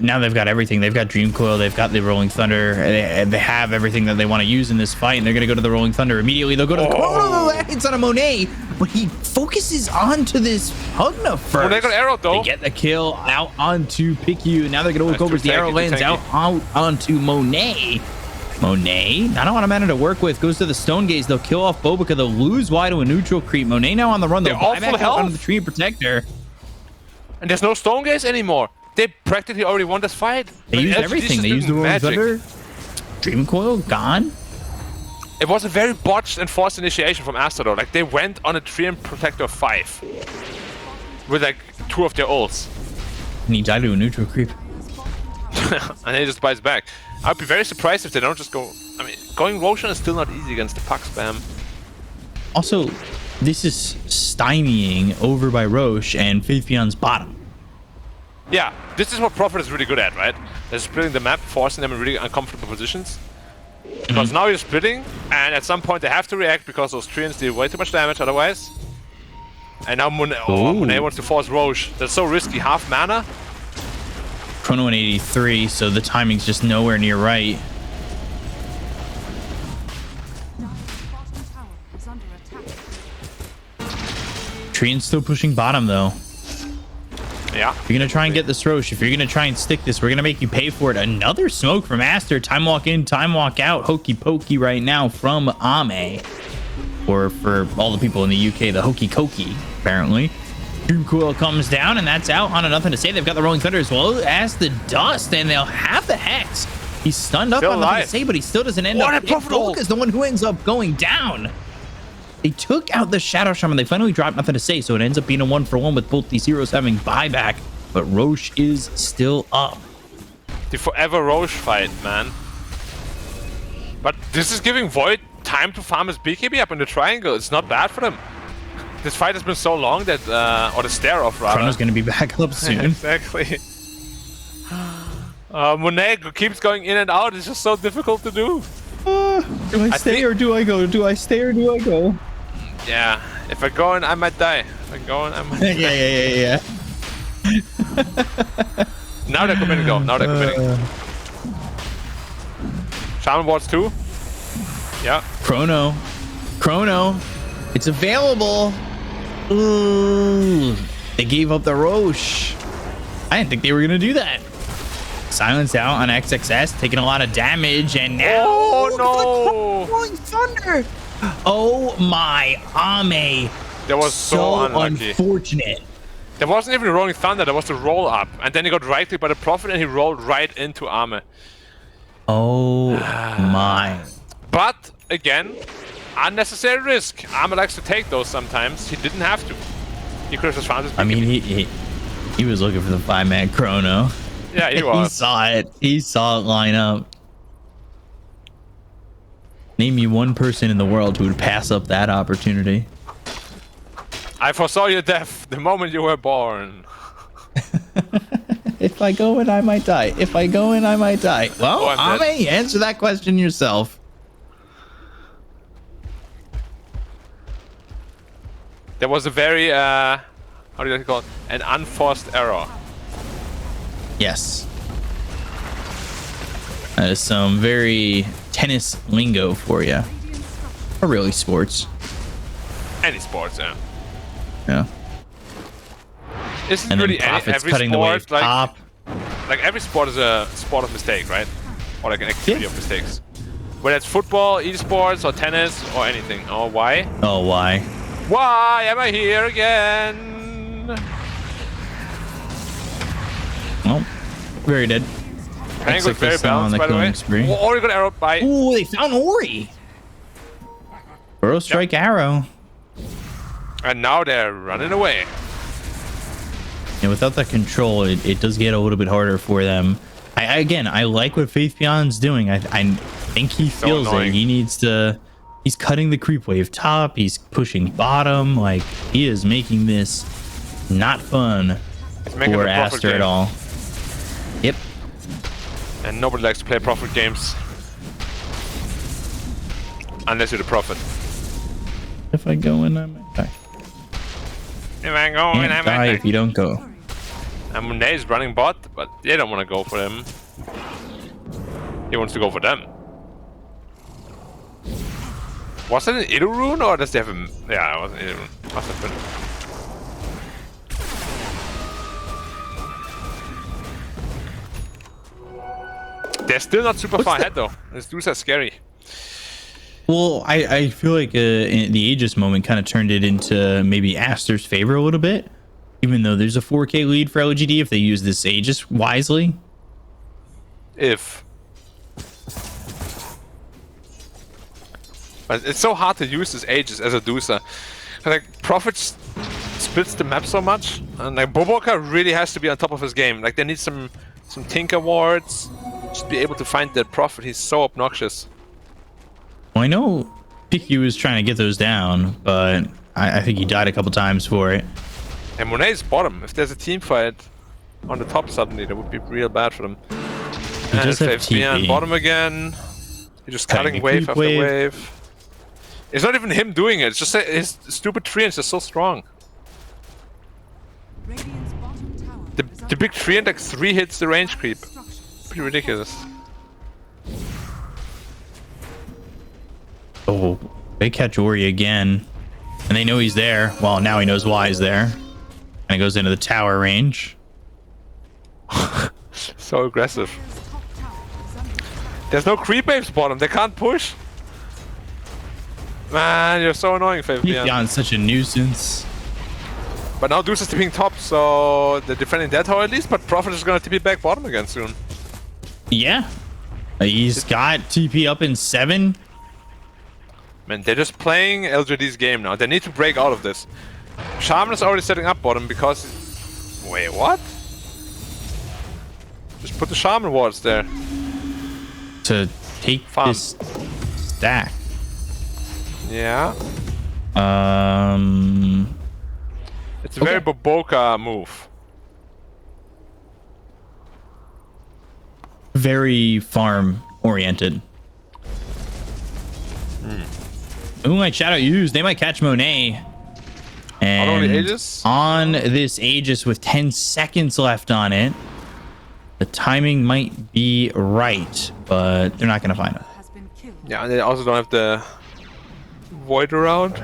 Now they've got everything. They've got Dream Coil, they've got the Rolling Thunder, they have everything that they want to use in this fight, and they're going to go to the Rolling Thunder immediately. They'll go to the... Oh, it's on a Monet, but he focuses onto this Hugna first. Well, they got arrow, though. They get the kill out onto PQ. Now they're going to look over as the arrow lands out onto Monet. Monet, not a lot of mana to work with. Goes to the Stone Gaze. They'll kill off Bobica. They'll lose wide to a neutral creep. Monet now on the run. They'll buy back out onto the Tree and Protector. And there's no Stone Gaze anymore. They practically already won this fight. They used everything. They used the Rolling Thunder. Dream Coil gone. It was a very botched and forced initiation from Aster though. Like they went on a Tree and Protector 5 with like 2 of their ults. And he died to a neutral creep. And he just buys back. I'd be very surprised if they don't just go. I mean, going Roshan is still not easy against the puck spam. Also, this is stymieing over by Roche and Faithbeyond's bottom. Yeah, this is what Prophet is really good at, right? They're splitting the map, forcing them in really uncomfortable positions. Because now you're splitting, and at some point they have to react because those treants deal way too much damage otherwise. And now Monet wants to force Roche. That's so risky. Half mana. Chrono 183, so the timing's just nowhere near right. Treant's still pushing bottom though. Yeah. If you're gonna try and get this Roche, if you're gonna try and stick this, we're gonna make you pay for it. Another smoke from Aster. Time walk in, time walk out. Hokey pokey right now from Ame. Or for all the people in the UK, the hokey cokey, apparently. Dream Coil comes down, and that's out on a nothing to say. They've got the Rolling Thunder as well as the Dust, and they'll have the Hex. He's stunned up Still on nothing alive. to say, but he still doesn't end What up. a profitable! Is the one who ends up going down. They took out the Shadow Shaman. They finally dropped nothing to say, so it ends up being a 1-for-1 with both these heroes having buyback. But Roche is still up. The forever Roche fight, man. But this is giving Void time to farm his BKB up in the triangle. It's not bad for them. This fight has been so long that, or the stare-off rather. Chrono's gonna be back up soon. Exactly. Monet keeps going in and out. It's just so difficult to do. Do I stay or do I go? Do I stay or do I go? Yeah. If I go in, I might die. If I go in, I might die. yeah. Now they're committing though. Now they're committing. Shaman Wards 2. Yeah. Chrono. It's available. Ooh. They gave up the Roche. I didn't think they were going to do that. Silence out on XXS, taking a lot of damage, and now... Oh, no! Rolling Thunder! Oh, my Ame. That was so unlucky. Unfortunate. There wasn't even a Rolling Thunder, there was the roll up. And then he got right clicked by the Prophet and he rolled right into Ame. Oh, my. But, again, unnecessary risk. Ame likes to take those sometimes. He didn't have to. He could have just found his BKB. I mean, he was looking for the 5-man Chrono. Yeah, he was. He saw it. He saw it line up. Name me one person in the world who would pass up that opportunity. I foresaw your death the moment you were born. If I go in, I might die. If I go in, I might die. Well, Ame, answer that question yourself. There was a very, how do you like to call it? An unforced error. Yes. That is some very tennis lingo for you. Or really sports. Any sports, yeah. Yeah. Isn't And then really Prophet's every cutting the wave sport top. like every sport is a sport of mistake, right? Or like an activity of mistakes. Whether it's football, esports, or tennis, or anything. Oh, why? Oh, why? Why am I here again? Well, very dead. Triangle is very balanced, by the way. Ori got arrowed by... Ooh, they found Ori! Burrow strike arrow. And now they're running away. And without that control, it does get a little bit harder for them. I like what Faith Beyond's doing. I think he feels it. He needs to... He's cutting the creep wave top. He's pushing bottom. Like, he is making this not fun for Aster at all. Yep. And nobody likes to play Prophet games. Unless you're the Prophet. If I go in, I might die. If I go in, I Can't might die die. if you don't go. And Monet is running bot, but they don't want to go for him. He wants to go for them. Was it an Idurun or does they have a... Yeah, it was an Idurun. Must have been. They're still not super far ahead though. These dudes are scary. Well, I feel like the Aegis moment kind of turned it into maybe Aster's favor a little bit, even though there's a 4K lead for LGD if they use this Aegis wisely. But it's so hard to use this Aegis as a deucer. Like, Prophet splits the map so much, and like Boboka really has to be on top of his game. Like, they need some Tinker wards, just be able to find that Prophet. He's so obnoxious. Well, I know Picky was trying to get those down, but I think he died a couple times for it. And Monet's bottom. If there's a team fight on the top suddenly, that would be real bad for them. He And does have FaveBeon TP. bottom again. He's just Cutting cutting the wave creep after wave. wave. It's not even him doing it. It's just that his stupid treants are so strong. Radiant's bottom tower The big treant like 3 hits the range creep. Pretty ridiculous. Oh, they catch Ori again, and they know he's there. Well, now he knows why he's there, and it goes into the tower range. So aggressive. There's no creep waves bottom. They can't push. Man, you're so annoying, FaveBeon. Beyond such a nuisance. But now Deuce is TPing top, so they're defending that tower at least. But Prophet is gonna TP back bottom again soon. Yeah, he's got TP up in 7. Man, they're just playing LGD's game now. They need to break out of this. Shaman is already setting up bottom because... Wait, what? Just put the Shaman wards there. To take this stack. Yeah. It's a very Boboka move. Very farm oriented. Who might Shadow use? They might catch Monet. And Aegis? on this Aegis with 10 seconds left on it, the timing might be right, but they're not going to find it. Yeah, and they also don't have the Void around.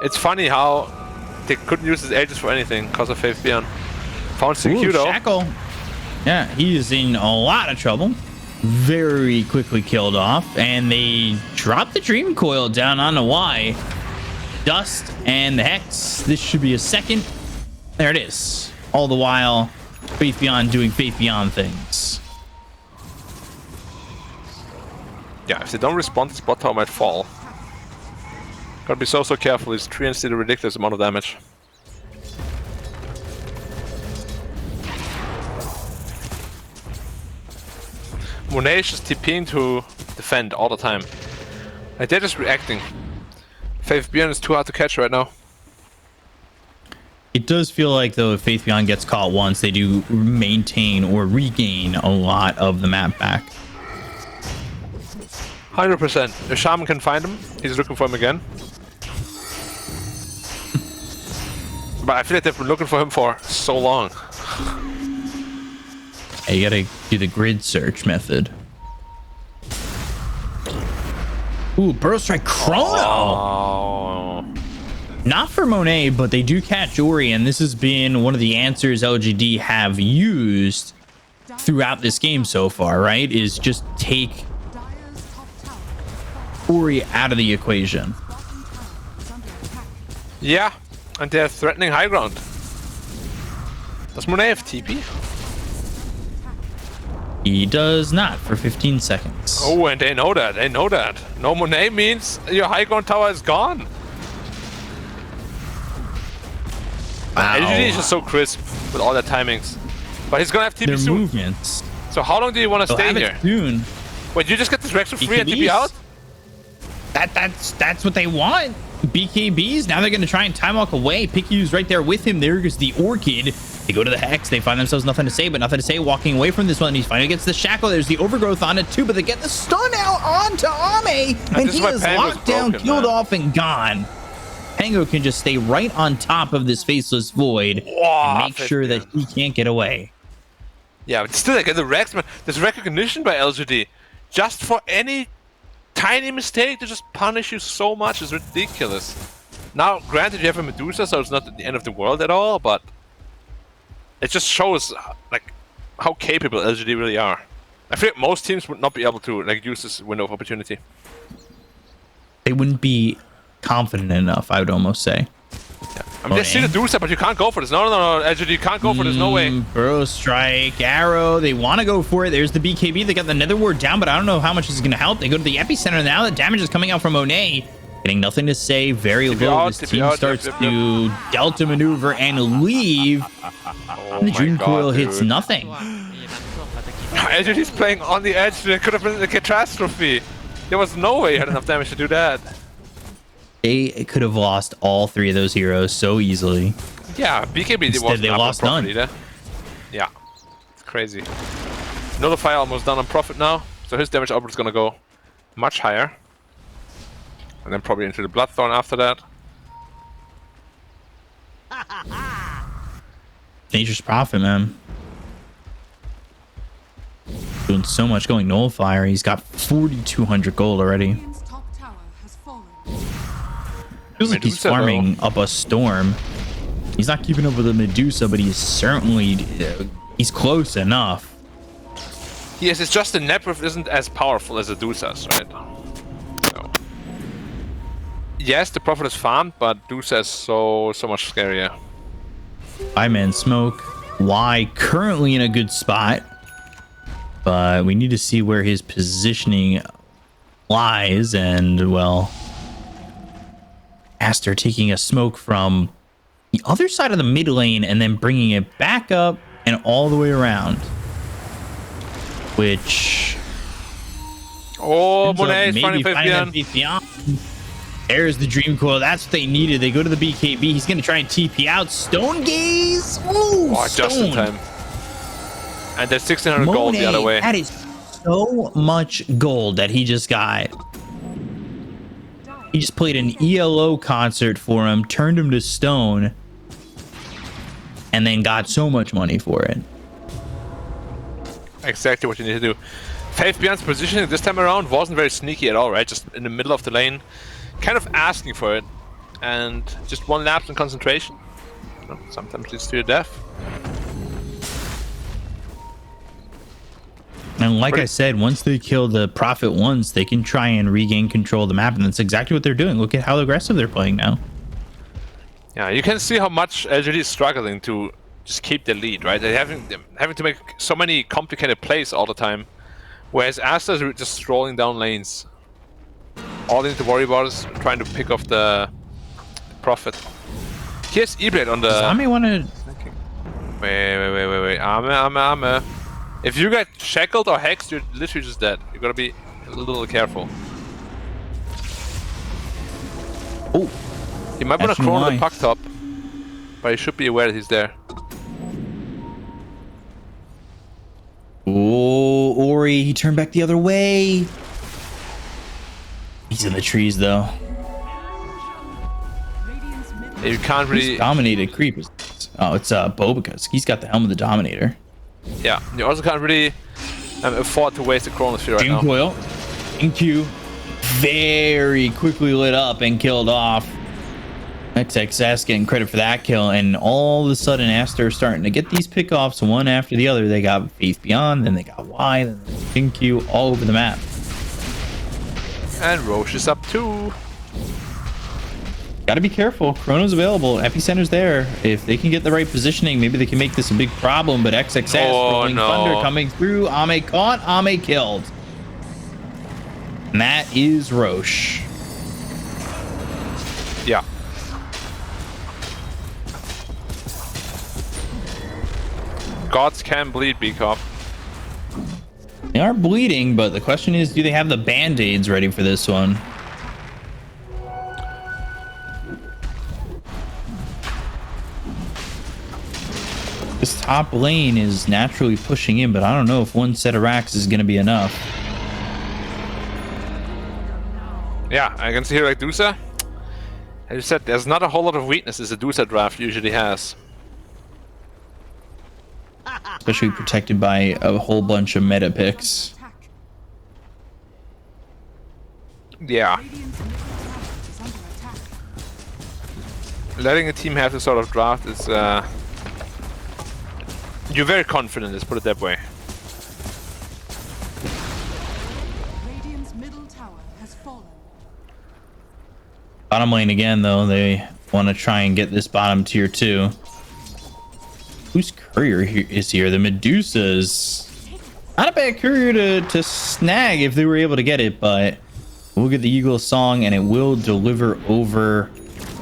It's funny how they couldn't use his Aegis for anything because of FaveBeon. Found CQ though. Shackle. Yeah, he is in a lot of trouble. Very quickly killed off, and they drop the Dream Coil down onto Y. Dust and the Hex. This should be a second. There it is. All the while, FaveBeon doing FaveBeon things. Yeah, if they don't respond, this bot tower might fall. Gotta be so careful. These treants did a ridiculous amount of damage. Monet is just TPing to defend all the time. Like, they're just reacting. FaveBeon is too hard to catch right now. It does feel like, though, if FaveBeon gets caught once, they do maintain or regain a lot of the map back. 100%. If Shaman can find him, he's looking for him again. But I feel like they've been looking for him for so long. Yeah, you gotta do the grid search method. Ooh, Burrow Strike Chrono! Oh. Not for Monet, but they do catch Ori, and this has been one of the answers LGD have used throughout this game so far, right? Is just take Ori out of the equation. Yeah, and they're threatening high ground. Does Monet have TP? He does not for 15 seconds. Oh, and they know that. They know that. No Monet means your high ground tower is gone. Wow. LGD is just so crisp with all their timings. But he's gonna have TP Their soon. movements. So how long do you want to They'll stay have here? it soon. Wait, you just get this Rex for free and TP BKBs. out? That's what they want. BKBs. Now they're going to try and time walk away. Pickyu's right there with him. There goes the Orchid. They go to the Hex. They find themselves nothing to say, but nothing to say. Walking away from this one. He's finally gets the Shackle. There's the Overgrowth on it too, but they get the stun out onto Ame. And this he is why is Pango's locked down, broken, killed man. off, and gone. Pango can just stay right on top of this Faceless Void and make sure that he can't get away. Yeah, but still, like, the Rex, man, there's recognition by LGD. Just for any tiny mistake, they just punish you so much. It's ridiculous. Now, granted, you have a Medusa, so it's not the end of the world at all, but it just shows like how capable LGD really are. I feel like most teams would not be able to like use this window of opportunity. They wouldn't be confident enough, I would almost say. Yeah. I mean, they see the Dusa, but you can't go for this. No, LGD, you can't go for this. No way. Burrow strike, arrow. They want to go for it. There's the BKB. They got the Nether Ward down, but I don't know how much this is going to help. They go to the epicenter now. The damage is coming out from Monet. Getting nothing to say. Very low. This team starts to Delta maneuver and leave. Oh The Dream Coil hits nothing. LGD's playing on the edge. There could have been a catastrophe. There was no way he had enough damage to do that. They could have lost all 3 of those heroes so easily. Yeah, BKB Instead, wasn't they up lost on none. Prophet either. Yeah, it's crazy. Nullify almost done on Prophet now, so his damage output is gonna go much higher. And then probably into the Bloodthorn after that. Nature's Prophet, man. Doing so much going Nullifier. He's got 4,200 gold already. Radiant's top tower has fallen. Feels like he's Medusa, farming up a storm. He's not keeping up with the Medusa, but he's certainly he's close enough. Yes, it's just the Nebwith isn't as powerful as the Dusas, right? So. Yes, the Prophet is farmed, but Dusa is so much scarier. 5-man smoke. Y currently in a good spot, but we need to see where his positioning lies. And well, Aster taking a smoke from the other side of the mid lane and then bringing it back up and all the way around. Which... Oh, Monet is finding faith beyond. There's the Dream Coil. That's what they needed. They go to the BKB. He's going to try and TP out. Stone Gaze. Ooh, oh, just in Stone. time. And there's 1,600 gold the other way. That is so much gold that he just got. He just played an ELO concert for him, turned him to stone, and then got so much money for it. Exactly what you need to do. Faith Beyond's positioning this time around wasn't very sneaky at all, right? Just in the middle of the lane, kind of asking for it, and just one lapse in concentration. You know, sometimes leads to your death. And like I said, once they kill the Prophet once, they can try and regain control of the map, and that's exactly what they're doing. Look at how aggressive they're playing now. Yeah, you can see how much LGD is struggling to just keep the lead, right? They're having to make so many complicated plays all the time, whereas Aster is just strolling down lanes. All they need to worry about is trying to pick off the Prophet. Here's E-Blade on the... I may want to... Wait. Armor. If you get shackled or hexed, you're literally just dead. You gotta be a little careful. Oh, he might want to crawl on the puck top, but you should be aware that he's there. Oh, Ori, he turned back the other way. He's in the trees, though. You can't really... Who's dominated creep? Oh, it's Bobica. He's got the helm of the Dominator. Yeah, you also can't really afford to waste a Chronosphere right now. Coil, InQ, very quickly lit up and killed off. XXS getting credit for that kill, and all of a sudden Aster starting to get these pickoffs one after the other. They got Faith Beyond, then they got Y, then InQ all over the map. And Roche is up too. Gotta be careful. Chrono's available. Epicenter's there. If they can get the right positioning, maybe they can make this a big problem. But XXS, Rolling Thunder coming through. Ame caught. Ame killed. And that is Roche. Yeah. Gods can bleed, B-Cop. They are bleeding, but the question is, do they have the band-aids ready for this one? This top lane is naturally pushing in, but I don't know if one set of racks is going to be enough. Yeah, I can see here like Dusa. As you said, there's not a whole lot of weaknesses a Dusa draft usually has. Especially protected by a whole bunch of meta picks. Yeah. Letting a team have this sort of draft is You're very confident, let's put it that way. Radiant's middle tower has fallen. Bottom lane again, though. They want to try and get this bottom tier 2. Whose courier is here? The Medusa's. Not a bad courier to snag if they were able to get it, but we'll get the Eagle Song and it will deliver over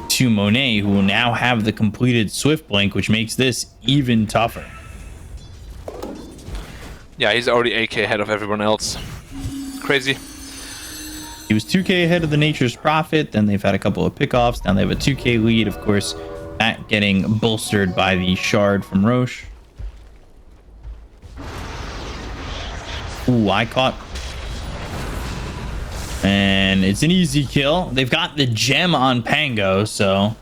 to Monet, who will now have the completed Swift Blink, which makes this even tougher. Yeah, he's already AK ahead of everyone else. Crazy. He was 2k ahead of the Nature's Prophet, then they've had a couple of pickoffs, now they have a 2k lead, of course, that getting bolstered by the Shard from Roche. Ooh, I caught. And it's an easy kill. They've got the gem on Pango, so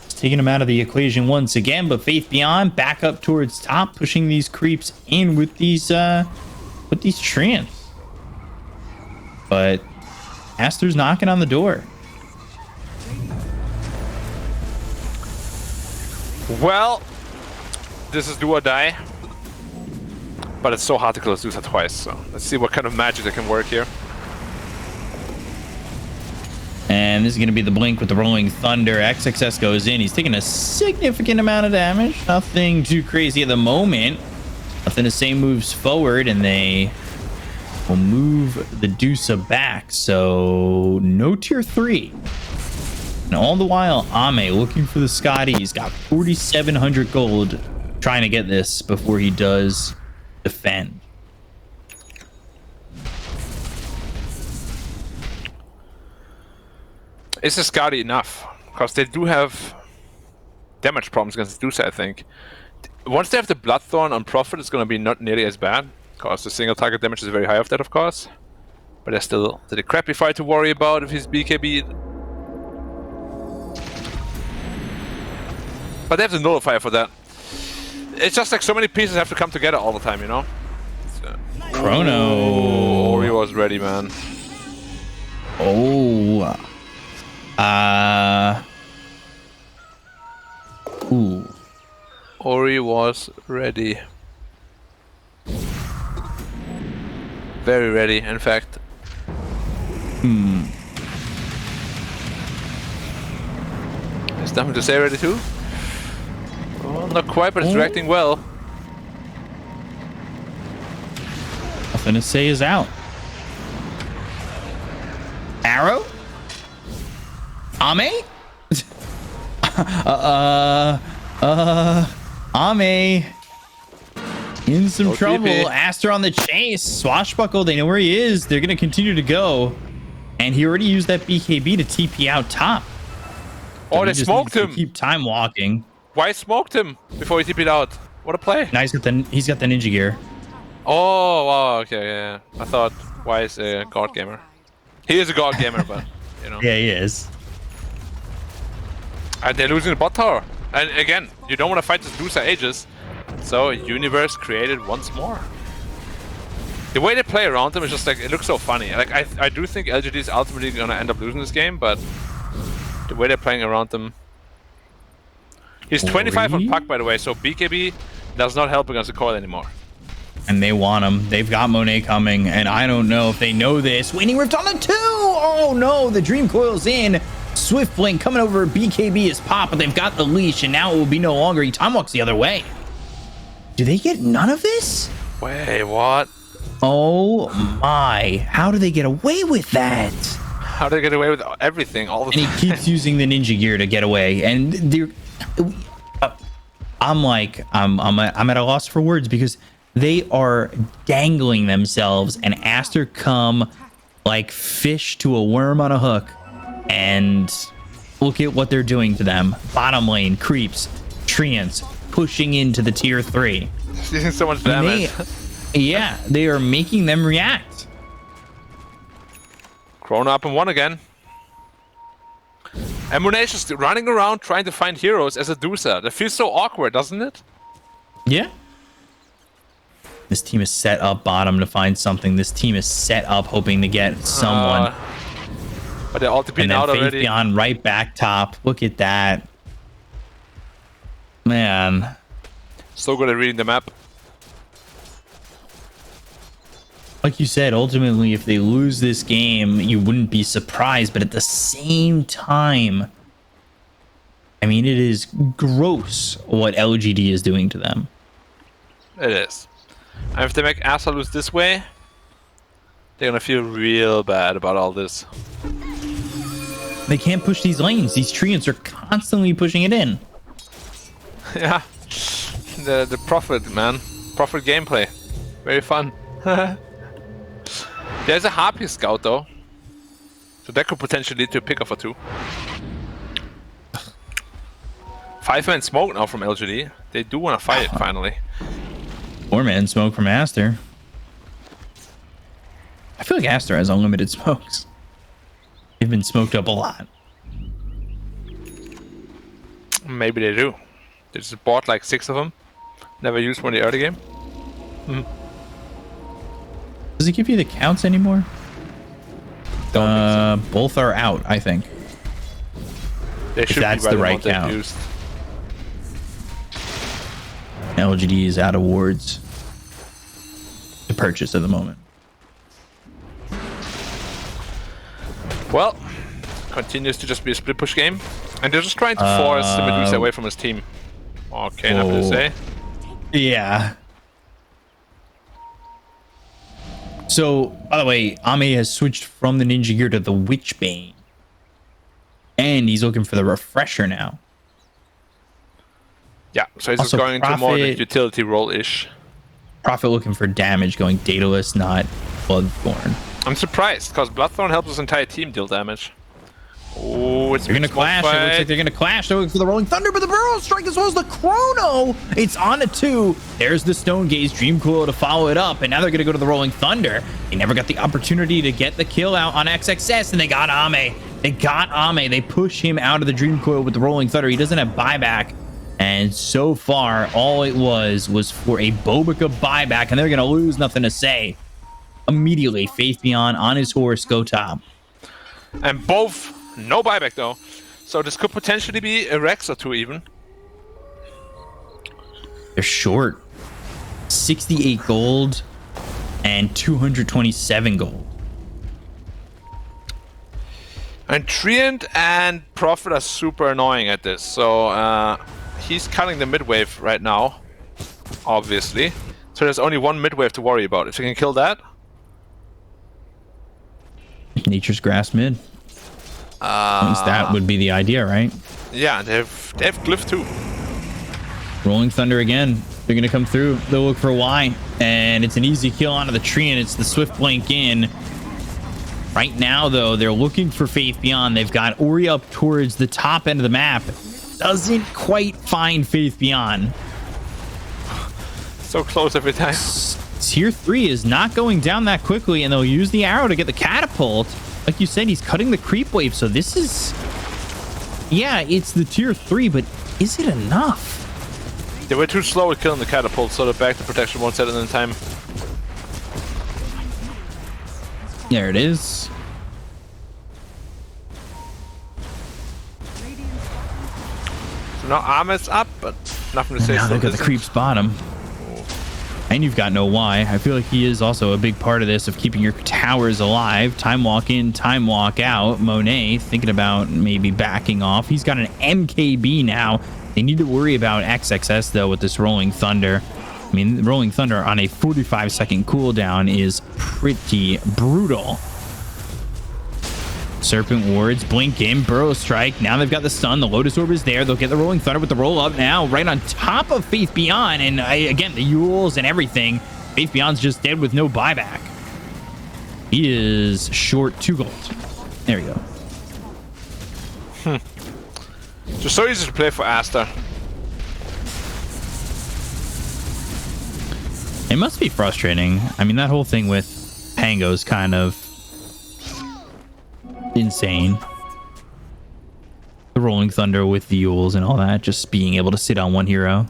it's taking him out of the equation once again. But Faith Beyond back up towards top, pushing these creeps in with these treants. But Aster's knocking on the door. Well, this is do or die. But it's so hard to kill Zeus twice, so let's see what kind of magic that can work here. And this is going to be the blink with the Rolling Thunder. XXS goes in. He's taking a significant amount of damage. Nothing too crazy at the moment. Nothing to say moves forward, and they will move the Dusa back. So no tier 3. And all the while, Ame looking for the Scotty. He's got 4,700 gold trying to get this before he does defend. Is the Scotty enough? Because they do have damage problems against Dusa, I think. Once they have the Bloodthorn on Prophet, it's going to be not nearly as bad. Because the single target damage is very high of that, of course. But there's still the crappy fight to worry about if he's BKB. But they have the Nullifier for that. It's just like so many pieces have to come together all the time, you know? Chrono. Ori was ready, man. Oh. Ooh. Ori was ready. Very ready, in fact. Is nothing to say ready too? Well, not quite, but it's reacting well. Nothing to say is out. Arrow? Ame? Ame. In some trouble. TP. Aster on the chase. Swashbuckle. They know where he is. They're going to continue to go. And he already used that BKB to TP out top. Oh, So they he just smoked needs to him. Keep time walking. Why smoked him before he TP'd out? What a play. Now he's got the ninja gear. Oh, wow, okay, yeah. I thought, why is a god gamer? He is a god gamer, but, you know. Yeah, he is. And they're losing the bot tower. And again, you don't want to fight this Dusa Aegis. So, universe created once more. The way they play around them is just like, it looks so funny. Like, I do think LGD is ultimately going to end up losing this game, but the way they're playing around them. He's 25 on puck, by the way, so BKB does not help against the coil anymore. And they want him. They've got Monet coming, and I don't know if they know this. Waning Rift on the 2! Oh no, the Dream Coil's in. Swift Blink coming over. BKB is pop, but they've got the leash, and now it will be no longer. He time walks the other way. Do they get none of this? Wait, what? Oh my. How do they get away with that? How do they get away with everything all the time? And he keeps using the ninja gear to get away, and they're... I'm at a loss for words because they are dangling themselves, and Aster come like fish to a worm on a hook, and look at what they're doing to them. Bottom lane creeps, treants pushing into the tier 3. Using so much damage. Yeah, they are making them react. Chrono up and 1 again. And Monet's just running around trying to find heroes as a Dusa. That feels so awkward, doesn't it? Yeah. This team is set up bottom to find something. This team is set up hoping to get someone. But they're all TP'd out Faith already. Beyond right back top. Look at that. Man. So good at reading the map. Like you said, ultimately, if they lose this game, you wouldn't be surprised. But at the same time, I mean, it is gross what LGD is doing to them. It is. And if they make Aster lose this way, they're gonna feel real bad about all this. They can't push these lanes. These treants are constantly pushing it in. Yeah. The Prophet, man. Prophet gameplay. Very fun. There's a Harpy Scout, though. So that could potentially lead to a pickup or 2. 5-man smoke now from LGD. They do want to fight, finally. 4-man smoke from Aster. I feel like Aster has unlimited smokes. They've been smoked up a lot. Maybe they do. They just bought like 6 of them. Never used one in the early game. Does it give you the counts anymore? Don't think so. Both are out, I think. They should that's be the right count. used. LGD is out of wards to purchase at the moment. Well, continues to just be a split push game. And they're just trying to force the Medusa away from his team. Okay, nothing to say. Yeah. So, by the way, Ame has switched from the Ninja Gear to the Witchbane. And he's looking for the Refresher now. Yeah, so he's just Also, going into more the utility role-ish. Prophet looking for damage, going Daedalus, not Bloodthorn. I'm surprised, because Bloodthorn helps his entire team deal damage. Oh, it's They're gonna clash. It looks like they're gonna clash. They're looking for the Rolling Thunder, but the Burrow Strike as well as the Chrono. It's on a 2. There's the Stone Gaze, Dream Coil to follow it up, and now they're gonna go to the Rolling Thunder. They never got the opportunity to get the kill out on XXS, and they got Ame. They got Ame. They push him out of the Dream Coil with the Rolling Thunder. He doesn't have buyback, and so far, all it was for a Bobica buyback, and they're gonna lose. Nothing to say. Immediately, Faith Beyond on his horse, go top. And both. No buyback though, so this could potentially be a Rex or 2 even. They're short. 68 gold and 227 gold. And Treant and Prophet are super annoying at this, so he's cutting the mid-wave right now, obviously. So there's only one mid-wave to worry about. If you can kill that. Nature's Grass mid. At least that would be the idea, right? Yeah, they have Glyph too. Rolling Thunder again. They're going to come through. They'll look for Y. And it's an easy kill onto the tree, and it's the Swift Blink in. Right now, though, they're looking for Faith Beyond. They've got Ori up towards the top end of the map. Doesn't quite find Faith Beyond. So close every time. Tier 3 is not going down that quickly, and they'll use the arrow to get the catapult. Like you said, he's cutting the creep wave, so this is... Yeah, it's the tier 3, but is it enough? They were too slow at killing the catapult, so they're back to protection 1 second at a time. There it is. So now Ahmed's up, but nothing to say. Now they've got the creeps bottom. And you've got no Y. I feel like he is also a big part of this, of keeping your towers alive. Time walk in, time walk out. Monet thinking about maybe backing off. He's got an MKB now. They need to worry about XXS, though, with this Rolling Thunder. I mean, Rolling Thunder on a 45-second cooldown is pretty brutal. Serpent Wards, blink in, Burrow Strike. Now they've got the stun. The Lotus Orb is there. They'll get the Rolling Thunder with the roll up now, right on top of Faith Beyond. And again, the Yules and everything. Faith Beyond's just dead with no buyback. He is short 2 gold. There we go. Just so easy to play for Aster. It must be frustrating. I mean, that whole thing with Pango's kind of insane. The Rolling Thunder with the Yules and all that, just being able to sit on one hero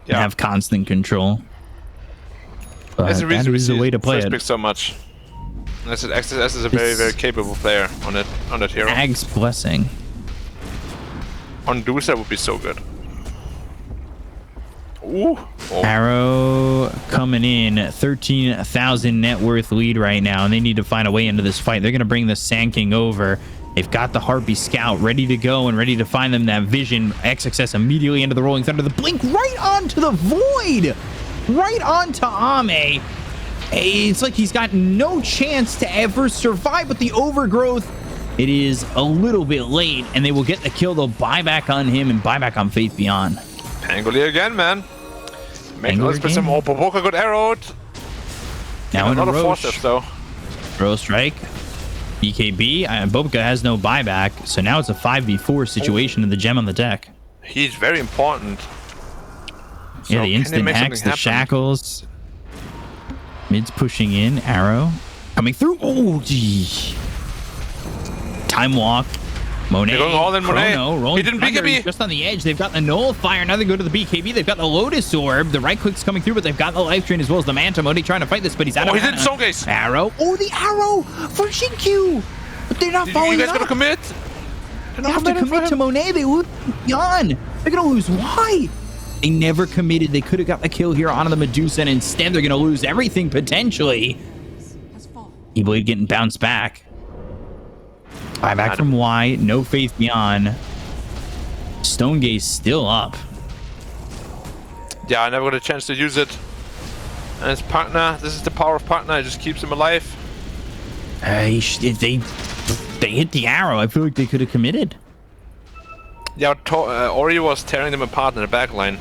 and have constant control. But That's the reason that is the way to play first it. pick so much. XS is a very, very capable player on that hero. Ag's Blessing. On Dusa would be so good. Ooh. Oh. Arrow coming in, 13,000 net worth lead right now, and they need to find a way into this fight. They're going to bring the Sand King over. They've got the Harpy Scout ready to go and ready to find them that vision. XXS immediately into the Rolling Thunder. The blink right onto the Void. Right onto Ame. It's like he's got no chance to ever survive, but the Overgrowth, it is a little bit late, and they will get the kill. They'll buy back on him and buy back on Faith Beyond. Pangolier again, man. Let's put some more Boboka got arrowed. Now in a lot of Roche. forceps, though. Throw strike. BKB. Boboka has no buyback, so now it's a 5v4 situation in the gem on the deck. He's very important. Yeah, So the can they instant make hacks, something the happen? shackles. Mid's pushing in. Arrow coming through. Oh, gee. Time walk. Monet. They're going all in Monet. Chrono, Rolling He didn't Thunder BKB. is just on the edge. They've got the Nullifier. Now they go to the BKB. They've got the Lotus Orb. The right click's coming through, but they've got the Life Drain as well as the Manta. Monet trying to fight this, but he's out of he did mana. Soul Gaze. Arrow. Oh, the Arrow for Shinkyu. But they're not following You guys it gonna up. commit? They have to commit to Monet. They lose Beyond. They're going to lose. Why? They never committed. They could have got the kill here on the Medusa, and instead they're going to lose everything potentially. E-Blade getting bounced back. Buyback from Y. No Faith Beyond. Stone Gaze still up. Yeah, I never got a chance to use it. And his partner, this is the power of partner. It just keeps him alive. They hit the arrow. I feel like they could have committed. Yeah, Ori was tearing them apart in the back line.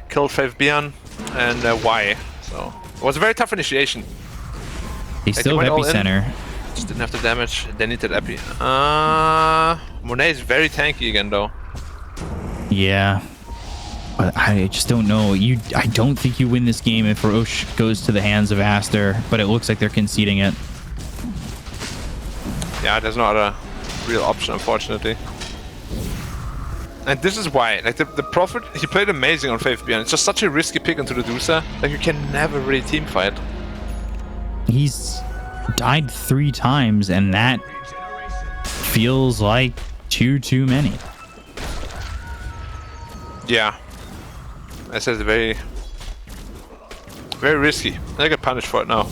Killed Faith Beyond and Y. So it was a very tough initiation. They still have Epicenter. Just didn't have the damage. They needed Epi. Monet is very tanky again, though. Yeah. But I just don't know. I don't think you win this game if Roche goes to the hands of Aster, but it looks like they're conceding it. Yeah, there's not a real option, unfortunately. And this is why, like the Prophet, he played amazing on Faith Beyond. It's just such a risky pick into the Dusa. Like you can never really team fight. He's died 3 times, and that feels like too many. Yeah. That says very, very risky. They get punished for it now.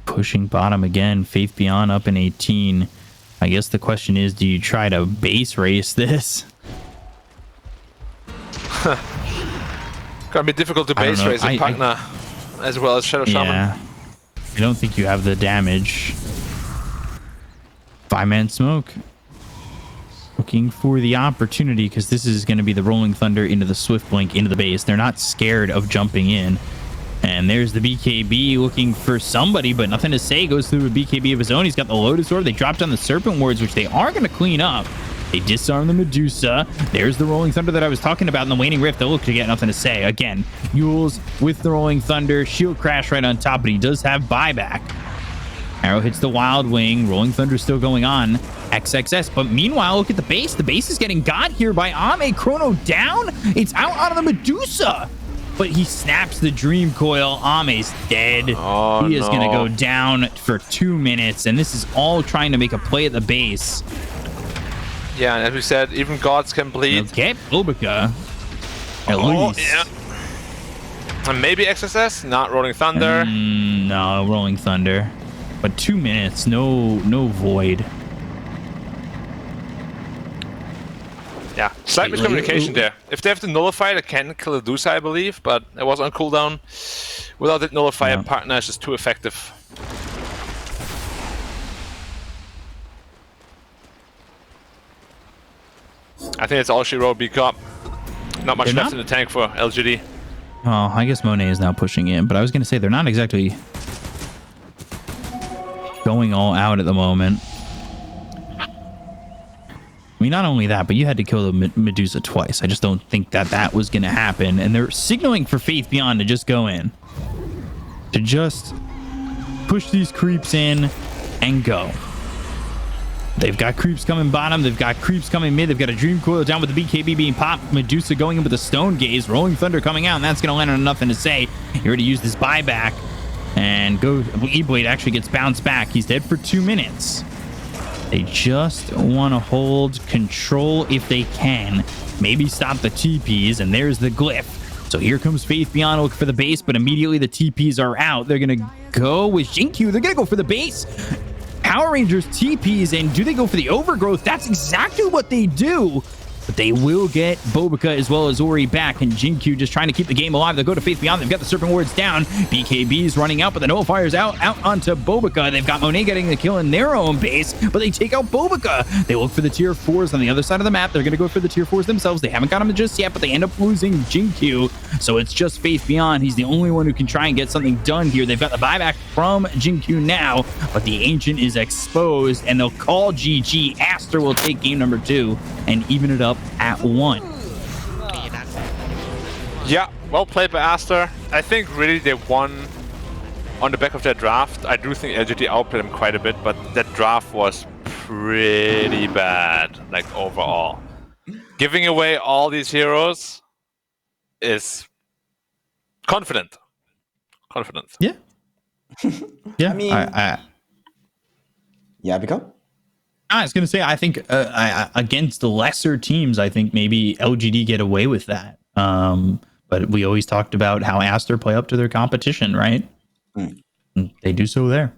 Pushing bottom again. Faith Beyond up in 18. I guess the question is, do you try to base race this? Gonna be difficult to base race a partner as well as Shadow Shaman. Yeah. I don't think you have the damage. 5-man smoke. Looking for the opportunity, because this is going to be the Rolling Thunder into the Swift Blink into the base. They're not scared of jumping in. And there's the BKB looking for somebody, but nothing to say. Goes through a BKB of his own. He's got the Lotus Orb. They dropped on the Serpent Wards, which they are going to clean up. They disarm the Medusa. There's the Rolling Thunder that I was talking about in the Waning Rift. They'll look to get nothing to say. Again, Yules with the Rolling Thunder. Shield Crash right on top, but he does have buyback. Arrow hits the Wild Wing. Rolling Thunder still going on. XXS. But meanwhile, look at the base. The base is getting got here by Ame. Chrono down. It's out on the Medusa. But he snaps the Dream Coil. Ame's dead. Oh, he is going to no. go down for 2 minutes. And this is all trying to make a play at the base. Yeah, and as we said, even gods can bleed. Okay, Boboka. At least. Yeah. And maybe XSS, not Rolling Thunder. No, Rolling Thunder. But 2 minutes, no Void. Yeah, slight miscommunication there. If they have to nullify, they can kill a Dusa, I believe, but it was on cooldown. Without it nullify, a partner is just too effective. I think it's all she wrote, B-Cop. Not much They're left not- in the tank for LGD. Oh, I guess Monet is now pushing in, but I was going to say they're not exactly going all out at the moment. I mean, not only that, but you had to kill the Medusa twice. I just don't think that was going to happen. And they're signaling for Faith Beyond to just go in. To just push these creeps in and go. They've got creeps coming bottom. They've got creeps coming mid. They've got a Dream Coil down with the BKB being popped. Medusa going in with a Stone Gaze. Rolling Thunder coming out, and that's going to land on nothing to say. Here to use this buyback. And E-Blade actually gets bounced back. He's dead for 2 minutes. They just want to hold control if they can. Maybe stop the TPs, and there's the glyph. So here comes Faith Beyond looking for the base, but immediately the TPs are out. They're going to go with Jinkyu. They're going to go for the base. Power Rangers TPs, and do they go for the overgrowth? That's exactly what they do. But they will get Bobica as well as Ori back, and Jinkyu just trying to keep the game alive. They'll go to Faith Beyond. They've got the Serpent Wards down. BKB's running out, but the Nullifiers out onto Bobica. They've got Monet getting the kill in their own base, but they take out Bobica. They look for the tier 4s on the other side of the map. They're going to go for the tier 4s themselves. They haven't got them just yet, but they end up losing Jinkyu. So it's just Faith Beyond. He's the only one who can try and get something done here. They've got the buyback from Jinkyu now, but the Ancient is exposed, and they'll call GG. Aster will take game number 2 and even it up at 1. Yeah, well played by Aster. I think really they won on the back of their draft. I do think LGD outplayed them quite a bit, but that draft was pretty bad, like overall. Giving away all these heroes is confident. Yeah. Yeah. I mean, yeah, Biko? I was going to say, I think against the lesser teams, I think maybe LGD get away with that. But we always talked about how Aster play up to their competition, right? They do so there.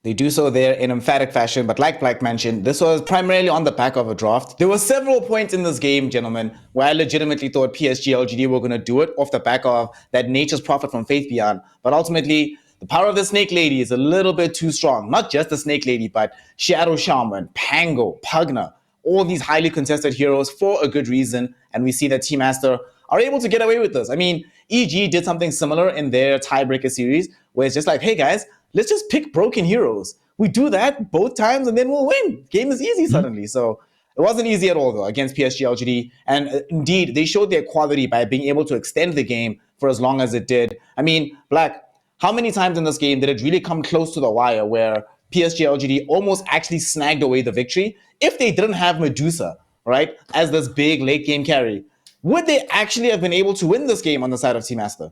They do so there in emphatic fashion, but like Black mentioned, this was primarily on the back of a draft. There were several points in this game, gentlemen, where I legitimately thought PSG LGD were going to do it off the back of that Nature's Prophet from Faith Beyond. But ultimately, the power of the Snake Lady is a little bit too strong. Not just the Snake Lady, but Shadow Shaman, Pango, Pugna, all these highly contested heroes for a good reason. And we see that Team Aster are able to get away with this. I mean, EG did something similar in their tiebreaker series, where it's just like, hey guys, let's just pick broken heroes. We do that both times and then we'll win. Game is easy suddenly. So it wasn't easy at all, though, against PSG LGD. And indeed, they showed their quality by being able to extend the game for as long as it did. I mean, Black, how many times in this game did it really come close to the wire where PSG LGD almost actually snagged away the victory? If they didn't have Medusa, right, as this big late game carry, would they actually have been able to win this game on the side of Team Aster?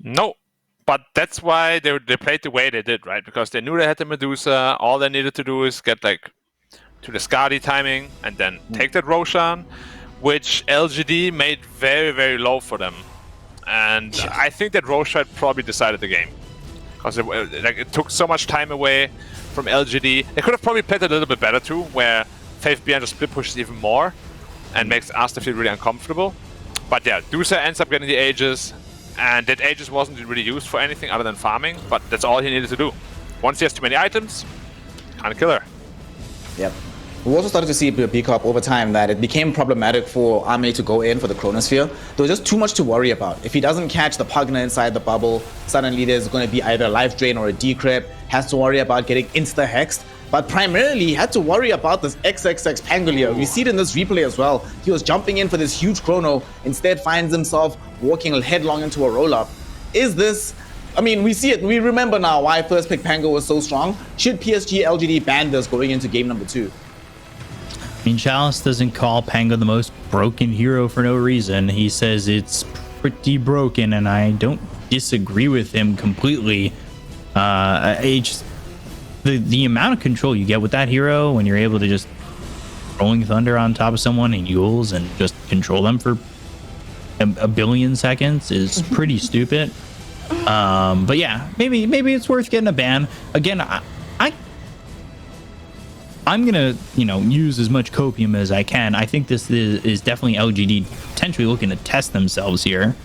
No, but that's why they played the way they did, right? Because they knew they had the Medusa. All they needed to do is get like to the Skadi timing and then take that Roshan, which LGD made very, very low for them. And I think that Roshan probably decided the game. Because it took so much time away from LGD. They could have probably played a little bit better too, where Faith Beyond just split pushes even more and makes Aster feel really uncomfortable. But yeah, Dusa ends up getting the Aegis, and that Aegis wasn't really used for anything other than farming, but that's all he needed to do. Once he has too many items, can't kill her. Yep. We also started to see B-Corp over time that it became problematic for Ame to go in for the Chronosphere. There was just too much to worry about. If he doesn't catch the Pugna inside the bubble, suddenly there's going to be either a life drain or a decrypt. Has to worry about getting insta-hexed. But primarily, he had to worry about this XXX Pangolier. We see it in this replay as well. He was jumping in for this huge chrono, instead finds himself walking headlong into a roll-up. Is this... I mean, we see it. We remember now why first pick Pango was so strong. Should PSG LGD ban this going into game number 2? I mean, Chalice doesn't call Pango the most broken hero for no reason. He says it's pretty broken, and I don't disagree with him completely. The amount of control you get with that hero when you're able to just rolling thunder on top of someone and Yules and just control them for a billion seconds is pretty stupid. But yeah, maybe it's worth getting a ban. Again, I'm gonna use as much copium as I can. I think this is definitely LGD potentially looking to test themselves here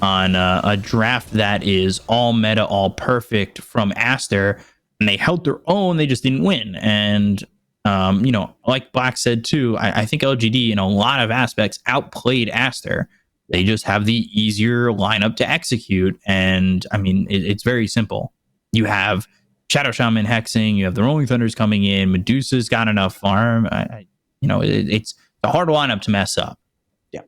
on a draft that is all meta, all perfect from Aster, and they held their own. They just didn't win. And like Black said too, I think LGD in a lot of aspects outplayed Aster. They just have the easier lineup to execute, and I mean it's very simple. You have Shadow Shaman hexing, you have the Rolling Thunders coming in, Medusa's got enough farm. It's a hard lineup to mess up. Yeah.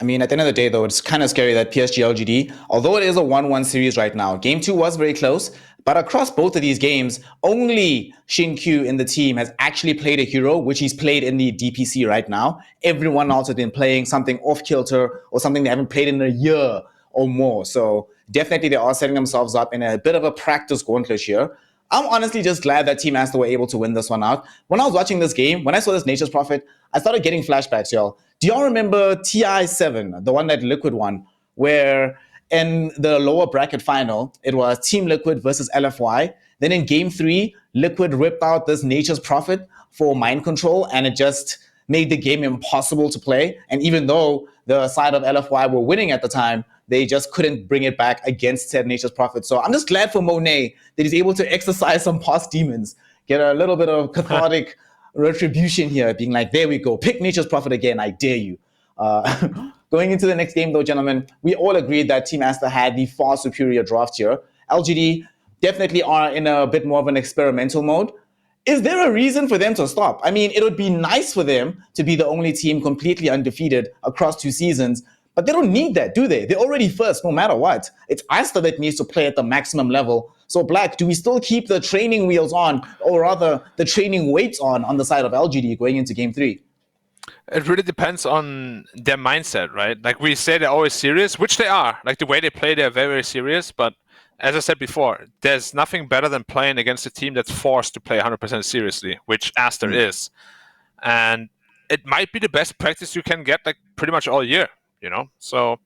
I mean, at the end of the day, though, it's kind of scary that PSG LGD, although it is a 1-1 series right now, game 2 was very close, but across both of these games, only Shin-Kyu in the team has actually played a hero, which he's played in the DPC right now. Everyone else has been playing something off-kilter or something they haven't played in a year, or more. So definitely they are setting themselves up in a bit of a practice gauntlet here. I'm honestly just glad that Team Aster were able to win this one out. When I was watching this game, when I saw this Nature's Prophet, I started getting flashbacks, y'all. Do y'all remember TI7, the one that Liquid won, where in the lower bracket final, it was Team Liquid versus LFY. Then in game 3, Liquid ripped out this Nature's Prophet for mind control, and it just made the game impossible to play. And even though the side of LFY were winning at the time, they just couldn't bring it back against said Nature's Prophet. So I'm just glad for Monet that he's able to exercise some past demons, get a little bit of cathartic retribution here, being like, there we go, pick Nature's Prophet again, I dare you. Going into the next game, though, gentlemen, we all agreed that Team Aster had the far superior draft here. LGD definitely are in a bit more of an experimental mode. Is there a reason for them to stop? I mean, it would be nice for them to be the only team completely undefeated across 2 seasons, but they don't need that, do they? They're already first, no matter what. It's Aster that needs to play at the maximum level. So, Black, do we still keep the training wheels on, or rather the training weights on the side of LGD going into Game 3? It really depends on their mindset, right? Like we say, they're always serious, which they are. Like the way they play, they're very, very serious. But as I said before, there's nothing better than playing against a team that's forced to play 100% seriously, which Aster is. And it might be the best practice you can get, like pretty much all year, you know? So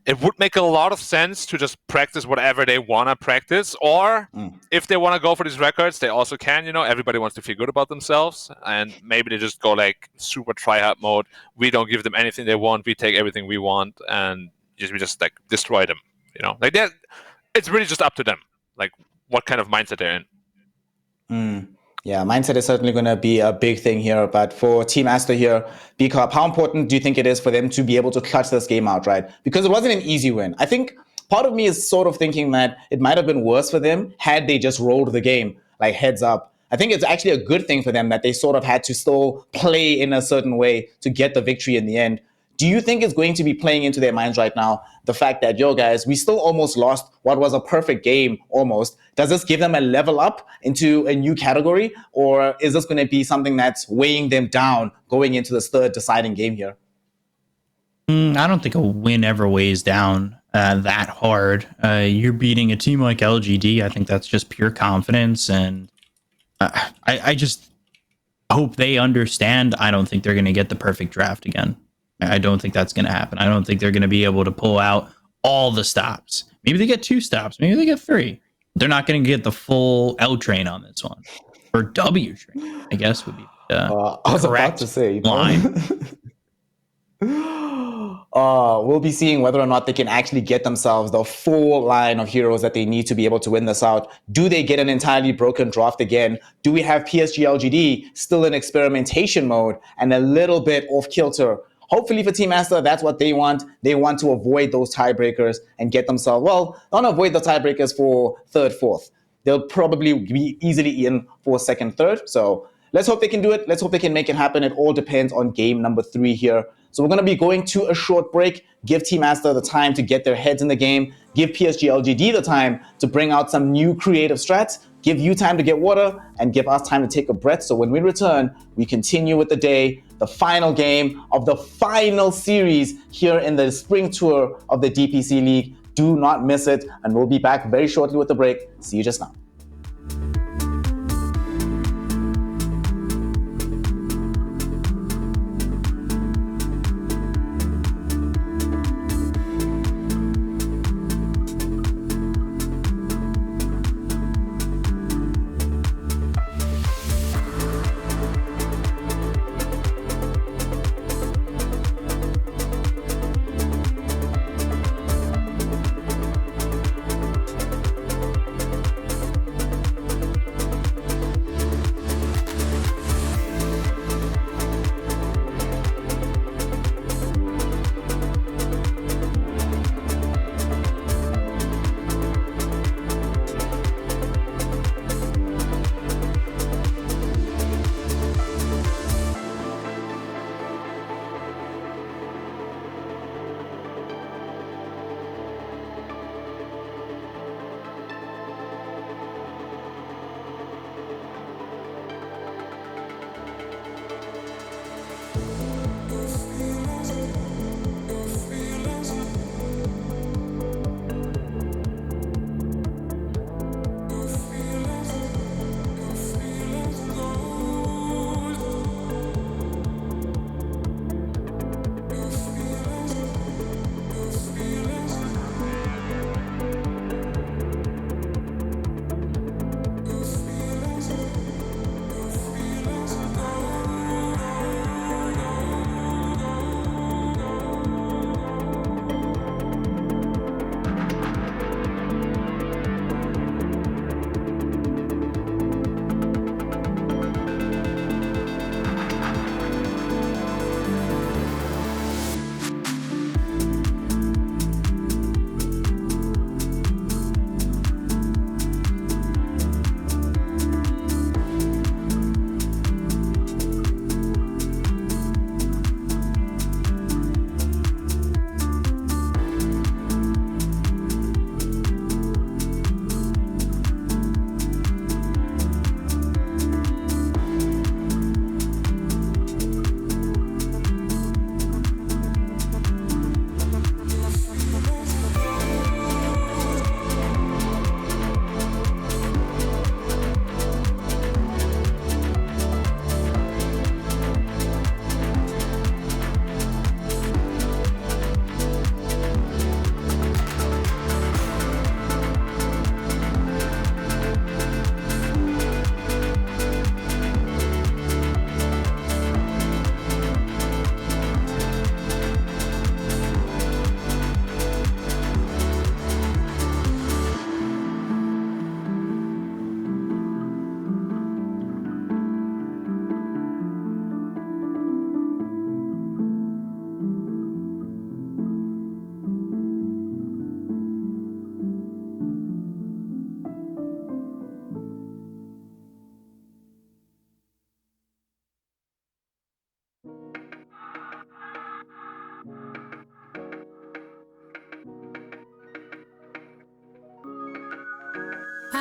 it would make a lot of sense to just practice whatever they want to practice. Or if they want to go for these records, they also can, you know? Everybody wants to feel good about themselves. And maybe they just go like super try-hard mode. We don't give them anything they want. We take everything we want. And we just like destroy them, you know? Like that. It's really just up to them, like what kind of mindset they're in. Yeah, mindset is certainly going to be a big thing here. But for Team Aster here, B-Cup, how important do you think it is for them to be able to clutch this game out, right? Because it wasn't an easy win. I think part of me is sort of thinking that it might have been worse for them had they just rolled the game, like heads up. I think it's actually a good thing for them that they sort of had to still play in a certain way to get the victory in the end. Do you think it's going to be playing into their minds right now, the fact that, yo, guys, we still almost lost what was a perfect game almost? Does this give them a level up into a new category? Or is this going to be something that's weighing them down going into this third deciding game here? I don't think a win ever weighs down that hard. You're beating a team like LGD. I think that's just pure confidence. And I just hope they understand. I don't think they're going to get the perfect draft again. I don't think that's going to happen. I don't think they're going to be able to pull out all the stops. Maybe they get 2 stops. Maybe they get 3. They're not going to get the full L train on this one. Or W train, I guess would be I was about to say, line. We'll be seeing whether or not they can actually get themselves the full line of heroes that they need to be able to win this out. Do they get an entirely broken draft again? Do we have PSG LGD still in experimentation mode and a little bit off kilter? Hopefully for Team Aster, that's what they want. They want to avoid those tiebreakers and get themselves, well, not avoid the tiebreakers for 3rd, 4th. They'll probably be easily in for 2nd, 3rd. So let's hope they can do it. Let's hope they can make it happen. It all depends on game number 3 here. So we're going to be going to a short break. Give Team Aster the time to get their heads in the game. Give PSG LGD the time to bring out some new creative strats. Give you time to get water and give us time to take a breath. So when we return, we continue with the day, the final game of the final series here in the spring tour of the DPC League. Do not miss it. And we'll be back very shortly with the break. See you just now.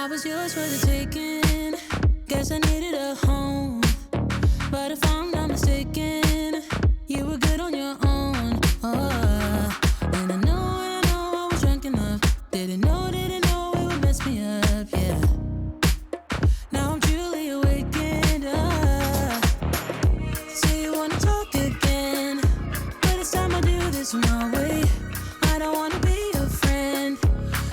I was yours for the taking. Guess I needed a home. But if I'm not mistaken, you were good on your own. Oh, and I know I was drunk enough. Didn't know it would mess me up, yeah. Now I'm truly awakened up. So you wanna talk again, but it's time I do this my way. I don't wanna be your friend.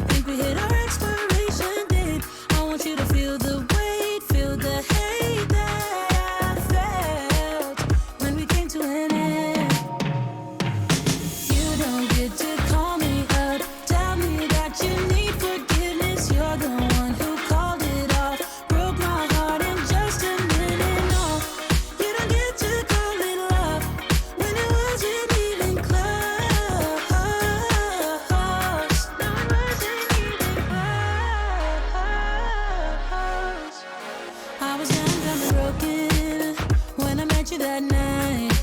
Think we hit our expiration date. I want you to feel the weight, feel the hate that I felt when we came to an end. You don't get to call me up, tell me that you need forgiveness. You're the one who called it off, broke my heart in just a minute. No, you don't get to call it love when it wasn't even close. No, it wasn't even close. I was young, dumb, and broken when I met you that night.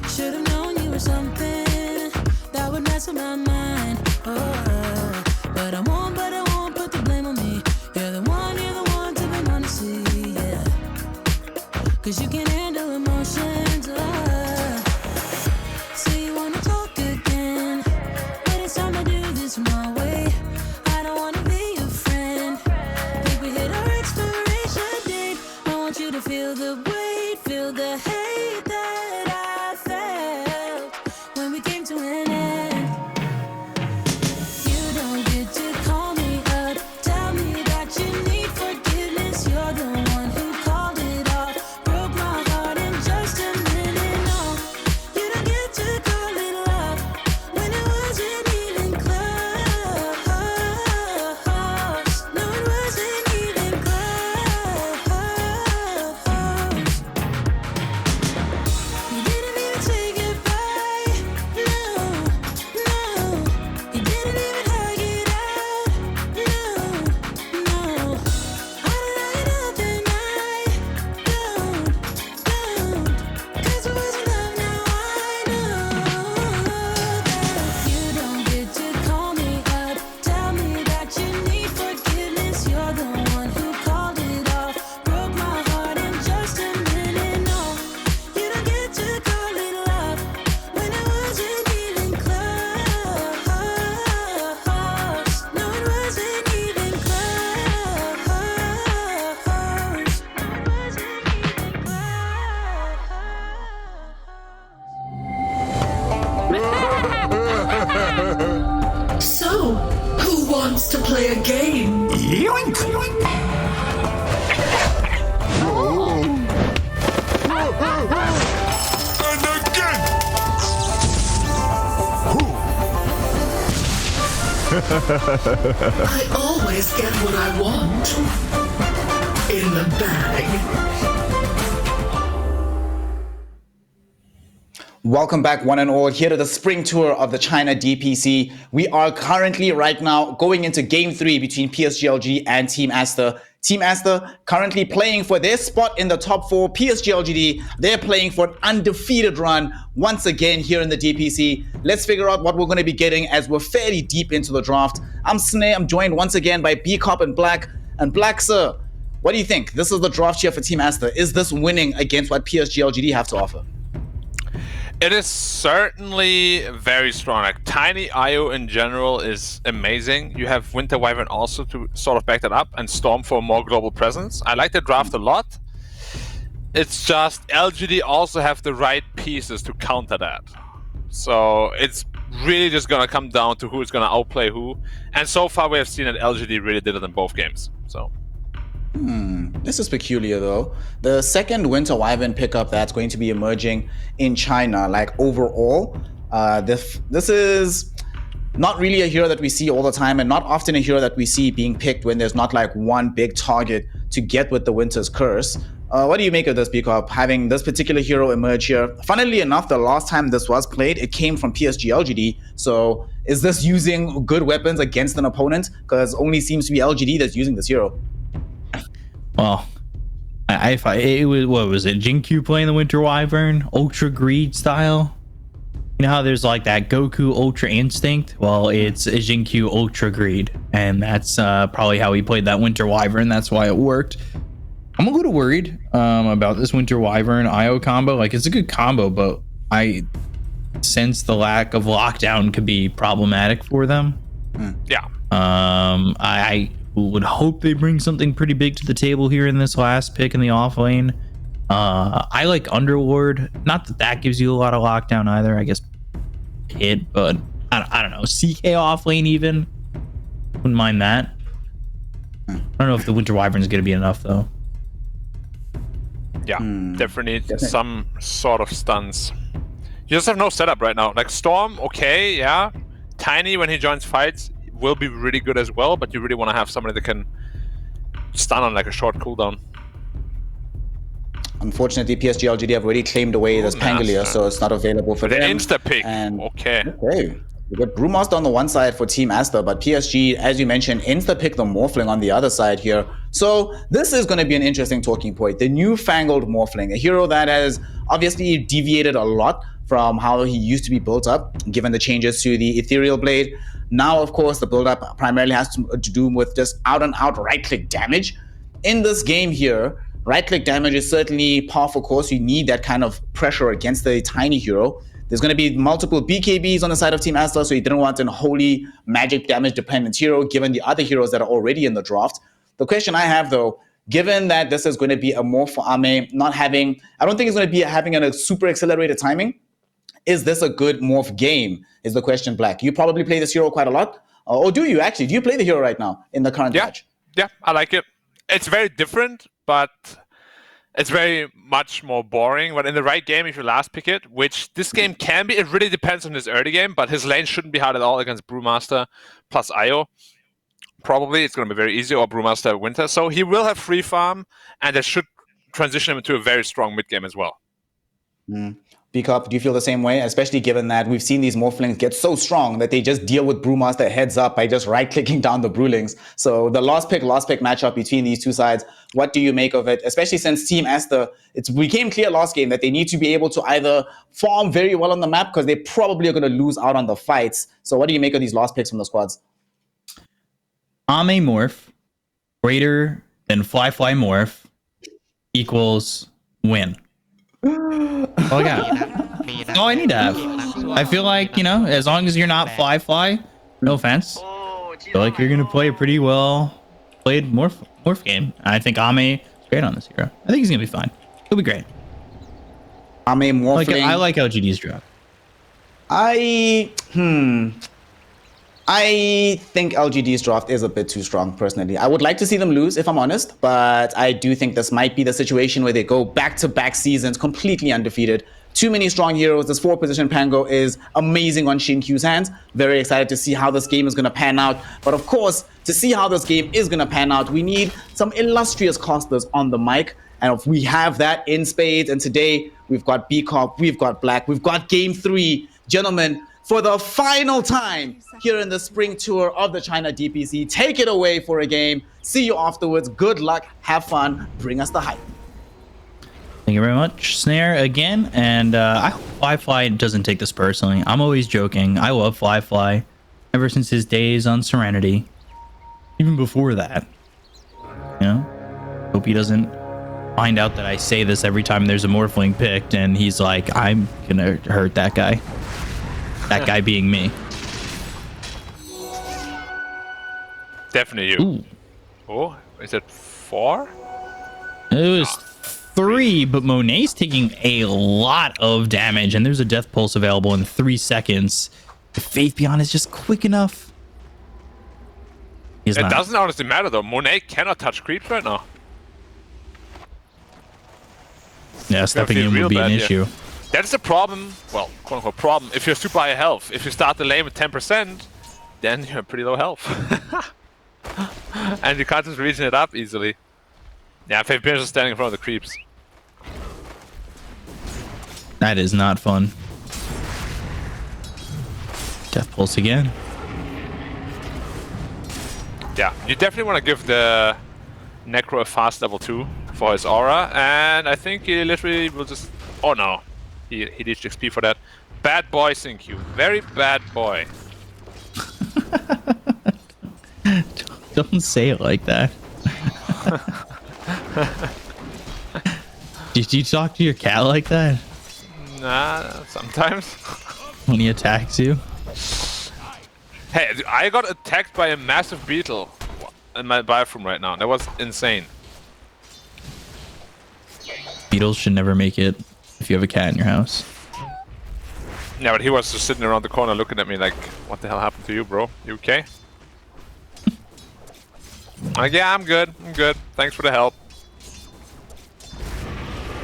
Should've known you were something that would mess with my mind. Oh, but I won't put the blame on me. You're the one to be honestly, yeah. 'Cause you can handle emotions. So you wanna talk again, but it's time to do this my way. I don't wanna be your friend. Think we hit our expiration date. I want you to feel the weight, feel the hate that I felt when we came to an end. You don't get to call me up, tell me that you need forgiveness. You're the one who called it off, broke my heart in just a minute. No, you don't get to call it love when it wasn't even close. No, it wasn't even close. You didn't even say goodbye. No, you didn't even hug it out. No, I don't like nothing. Don't, 'cause it wasn't love. Now I know that you don't get to call me up, tell me that you need forgiveness. You're the one who called it off, broke my heart in just a minute. No, you don't get to call it love when it wasn't even close. No, it wasn't even close. So, who wants to play a game? Yoink! And again! I always get what I want. In the bag. Welcome back, one and all, here to the spring tour of the China DPC. We are currently, right now, going into Game 3 between PSGLG and Team Aster. Team Aster currently playing for their spot in the top 4. PSGLGD, they're playing for an undefeated run once again here in the DPC. Let's figure out what we're going to be getting as we're fairly deep into the draft. I'm Snare. I'm joined once again by B-Cop and Black. And Black, sir, what do you think? This is the draft here for Team Aster. Is this winning against what PSGLGD have to offer? It is certainly very strong. Like Tiny IO in general is amazing. You have Winter Wyvern also to sort of back that up, and Storm for a more global presence. I like the draft a lot. It's just LGD also have the right pieces to counter that. So it's really just gonna come down to who is gonna outplay who. And so far we have seen that LGD really did it in both games. So. This is peculiar though. The second Winter Wyvern pickup that's going to be emerging in China, like overall, this is not really a hero that we see all the time, and not often a hero that we see being picked when there's not like one big target to get with the Winter's Curse. What do you make of this, Bcop, having this particular hero emerge here? Funnily enough, the last time this was played, it came from PSG-LGD. So is this using good weapons against an opponent? Because only seems to be LGD that's using this hero. Well, it was, what was it? Jinkyu playing the Winter Wyvern, Ultra Greed style. You know how there's like that Goku Ultra Instinct? Well, it's a Jinkyu Ultra Greed, and that's probably how he played that Winter Wyvern. That's why it worked. I'm a little worried about this Winter Wyvern IO combo. Like, it's a good combo, but I sense the lack of lockdown could be problematic for them. Yeah. I would hope they bring something pretty big to the table here in this last pick in the off lane. I like Underlord. Not that that gives you a lot of lockdown either. I guess hit, but I don't know. CK off lane even. Wouldn't mind that. I don't know if the Winter Wyvern is going to be enough though. Yeah, definitely some sort of stuns. You just have no setup right now. Like Storm, okay, yeah. Tiny, when he joins fights, will be really good as well, but you really want to have somebody that can stun on like a short cooldown. Unfortunately, PSG LGD have already claimed away this Pangolier, so it's not available for them. The insta-pick, okay. We got Brewmaster on the one side for Team Aster, but PSG, as you mentioned, insta-pick the Morphling on the other side here. So this is going to be an interesting talking point. The newfangled Morphling, a hero that has obviously deviated a lot from how he used to be built up, given the changes to the Ethereal Blade. Now, of course, the build-up primarily has to do with just out-and-out right-click damage. In this game here, right-click damage is certainly par for course. You need that kind of pressure against the tiny hero. There's going to be multiple BKBs on the side of Team Aster, so you didn't want an wholly magic damage dependent hero, given the other heroes that are already in the draft. The question I have, though, given that this is going to be a more for Ame, I don't think it's going to be having a super accelerated timing. Is this a good morph game? Is the question, Black. You probably play this hero quite a lot. Or do you actually? Do you play the hero right now in the current patch? Yeah, I like it. It's very different, but it's very much more boring. But in the right game, if you last pick it, which this game can be, it really depends on his early game, but his lane shouldn't be hard at all against Brewmaster plus IO. Probably it's going to be very easy, or Brewmaster Winter. So he will have free farm, and that should transition him into a very strong mid game as well. B-Cup, do you feel the same way? Especially given that we've seen these Morphlings get so strong that they just deal with Brewmaster heads up by just right-clicking down the Brewlings. So the last pick matchup between these two sides, what do you make of it? Especially since Team Aster, it became clear last game that they need to be able to either farm very well on the map because they probably are going to lose out on the fights. So what do you make of these last picks from the squads? Ame morph greater than Fly morph equals win. Oh yeah. All I need to have. I feel like, as long as you're not Fly, no offense, I feel like you're gonna play a pretty well played morph game. I think Ame is great on this hero. I think he's gonna be fine. He'll be great. Ame morphling. I like LGD's drop. I think LGD's draft is a bit too strong, personally. I would like to see them lose, if I'm honest, but I do think this might be the situation where they go back-to-back seasons completely undefeated. Too many strong heroes. This 4-position Pango is amazing on Shinkyu's hands. Very excited to see how this game is going to pan out. But of course, to see how this game is going to pan out, we need some illustrious casters on the mic. And if we have that in spades, and today we've got B-Cop, we've got Black, we've got Game 3. Gentlemen, for the final time here in the spring tour of the China DPC, take it away for a game. See you afterwards. Good luck. Have fun. Bring us the hype. Thank you very much, Snare, again. And I hope Fly doesn't take this personally. I'm always joking. I love Fly ever since his days on Serenity. Even before that. Hope he doesn't find out that I say this every time there's a Morphling picked and he's like, I'm gonna hurt that guy. That guy being me. Definitely you. Ooh. Oh, is it 4? It was 3, but Monet's taking a lot of damage, and there's a death pulse available in 3 seconds. If Faith Beyond is just quick enough. It doesn't honestly matter though. Monet cannot touch creeps right now. Yeah, stepping in would be an issue. That's the problem, well, quote-unquote problem, if you're super high health. If you start the lane with 10%, then you're pretty low health. And you can't just reason it up easily. Yeah, Faith Pierce is standing in front of the creeps. That is not fun. Death Pulse again. Yeah, you definitely want to give the Necro a fast level 2 for his aura, and I think he literally will just... Oh no. He reached XP for that. Bad boy, thank you. Very bad boy. Don't say it like that. Did you talk to your cat like that Nah, sometimes. when he attacks you? Hey, I got attacked by a massive beetle in my bathroom right now. That was insane. Beetles should never make it if you have a cat in your house. Yeah, but he was just sitting around the corner looking at me like, what the hell happened to you, bro? You okay? Like, yeah, I'm good. I'm good. Thanks for the help.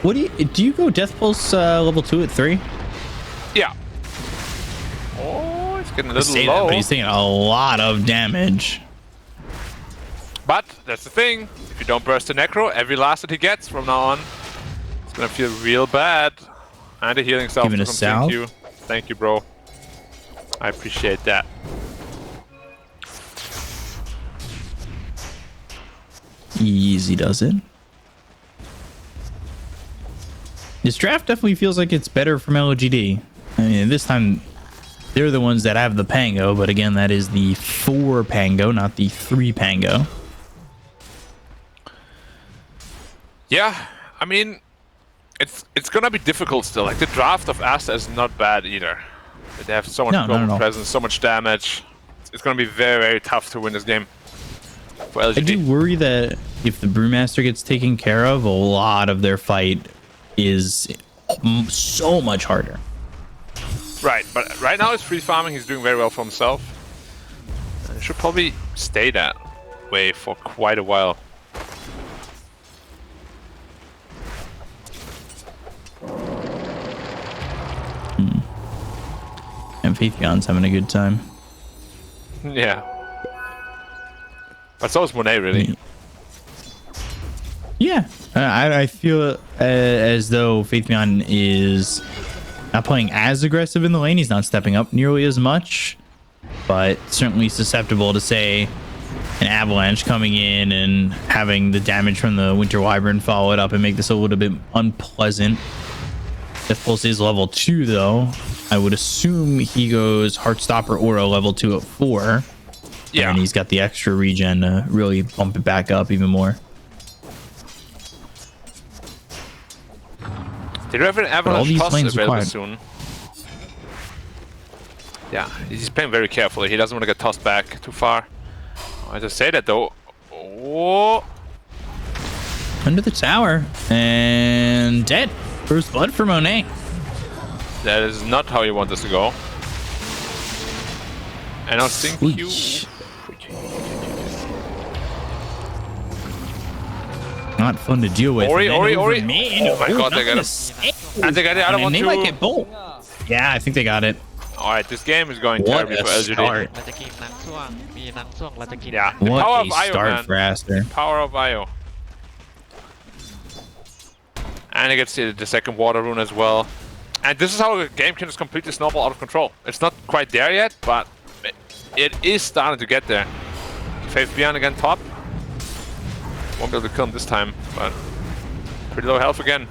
What do you go Death Pulse level 2 at 3? Yeah. Oh, it's getting a I little say that, low. but he's taking a lot of damage. But that's the thing. If you don't burst the Necro, every last that he gets from now on, it's gonna feel real bad. And a healing self Even a from salve? Thank you. Thank you, bro. I appreciate that. Easy does it. This draft definitely feels like it's better from LGD. I mean, this time they're the ones that have the Pango, but again, that is the 4 Pango, not the 3 Pango. Yeah, I mean, it's gonna be difficult still. Like the draft of Aster is not bad either. They have so much global presence, so much damage. It's gonna be very, very tough to win this game for LGD. I do worry that if the Brewmaster gets taken care of, a lot of their fight is so much harder. Right, but right now he's free farming. He's doing very well for himself. And it should probably stay that way for quite a while. And Faithion's having a good time. Yeah. But so is Monet, really. Yeah, I feel as though Faithion is not playing as aggressive in the lane. He's not stepping up nearly as much, but certainly susceptible to, say, an avalanche coming in and having the damage from the Winter Wyvern follow it up and make this a little bit unpleasant. Death Pulse is level 2, though. I would assume he goes Heartstopper or a level 2 at 4. Yeah. And he's got the extra regen to really bump it back up even more. Did you have an all avalanche these toss lanes are available quiet. soon? Yeah, he's playing very carefully. He doesn't want to get tossed back too far. I just say that though. Oh. Under the tower and dead. First blood for Monet. That is not how you want this to go. And I think you. Not fun to deal with. Ori. Man, Oh my god, they got him. him. And they got it. I don't want they to. might get both. Yeah, I think they got it. Alright, this game is going What terribly a for LGD. start. Yeah, the What power a of IO, start man. for Aster. Power of IO. And he gets the second water rune as well. And this is how the game can just completely snowball out of control. It's not quite there yet, but it is starting to get there. Faith Beyond again top. Won't be able to kill him this time, but pretty low health again.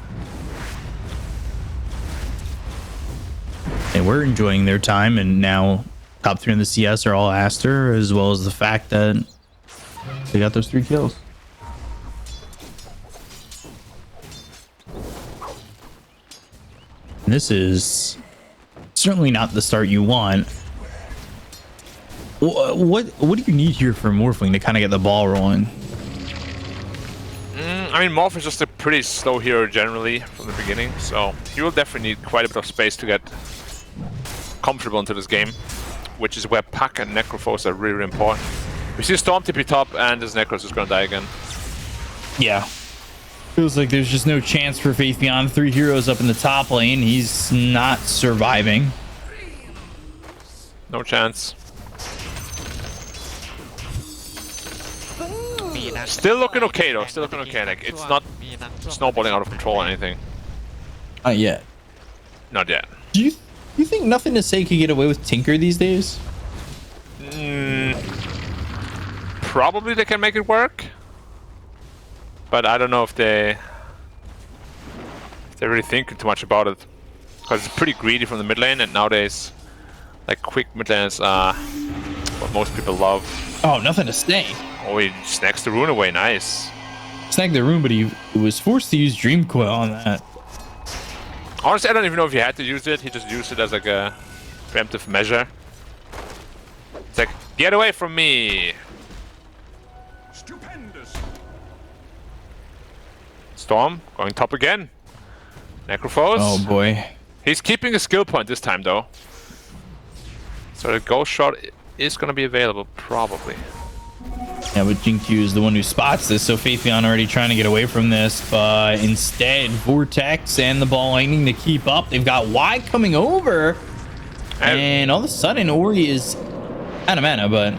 They were enjoying their time, and now top 3 in the CS are all Aster, as well as the fact that they got those 3 kills. And this is certainly not the start you want. What do you need here for Morphling to kind of get the ball rolling? I mean, Morph is just a pretty slow hero generally from the beginning, so he will definitely need quite a bit of space to get comfortable into this game, which is where Puck and Necrophos are really, really important. We see Storm TP top, and this Necros is going to die again. Yeah. Feels like there's just no chance for Faithion. 3 heroes up in the top lane. He's not surviving. No chance. Still looking okay though, still looking okay. Like, it's not snowballing out of control or anything. Not yet. Not yet. Do you think Nothing to Say could get away with Tinker these days? Probably they can make it work. But I don't know if they're really thinking too much about it. Because it's pretty greedy from the mid lane, and nowadays, like, quick mid laners are what most people love. Oh, nothing to say. Oh, he snacks the rune away. Nice. Snagged the rune, but he was forced to use Dream Coil on that. Honestly, I don't even know if he had to use it. He just used it as like a preemptive measure. It's like, get away from me! Stupendous. Storm going top again. Necrophos. Oh boy. He's keeping a skill point this time though. So the ghost shot is going to be available probably. Yeah, but Jinkyu is the one who spots this, so Faithion already trying to get away from this, but instead Vortex and the ball lightning to keep up. They've got Y coming over, and all of a sudden Ori is out of mana, but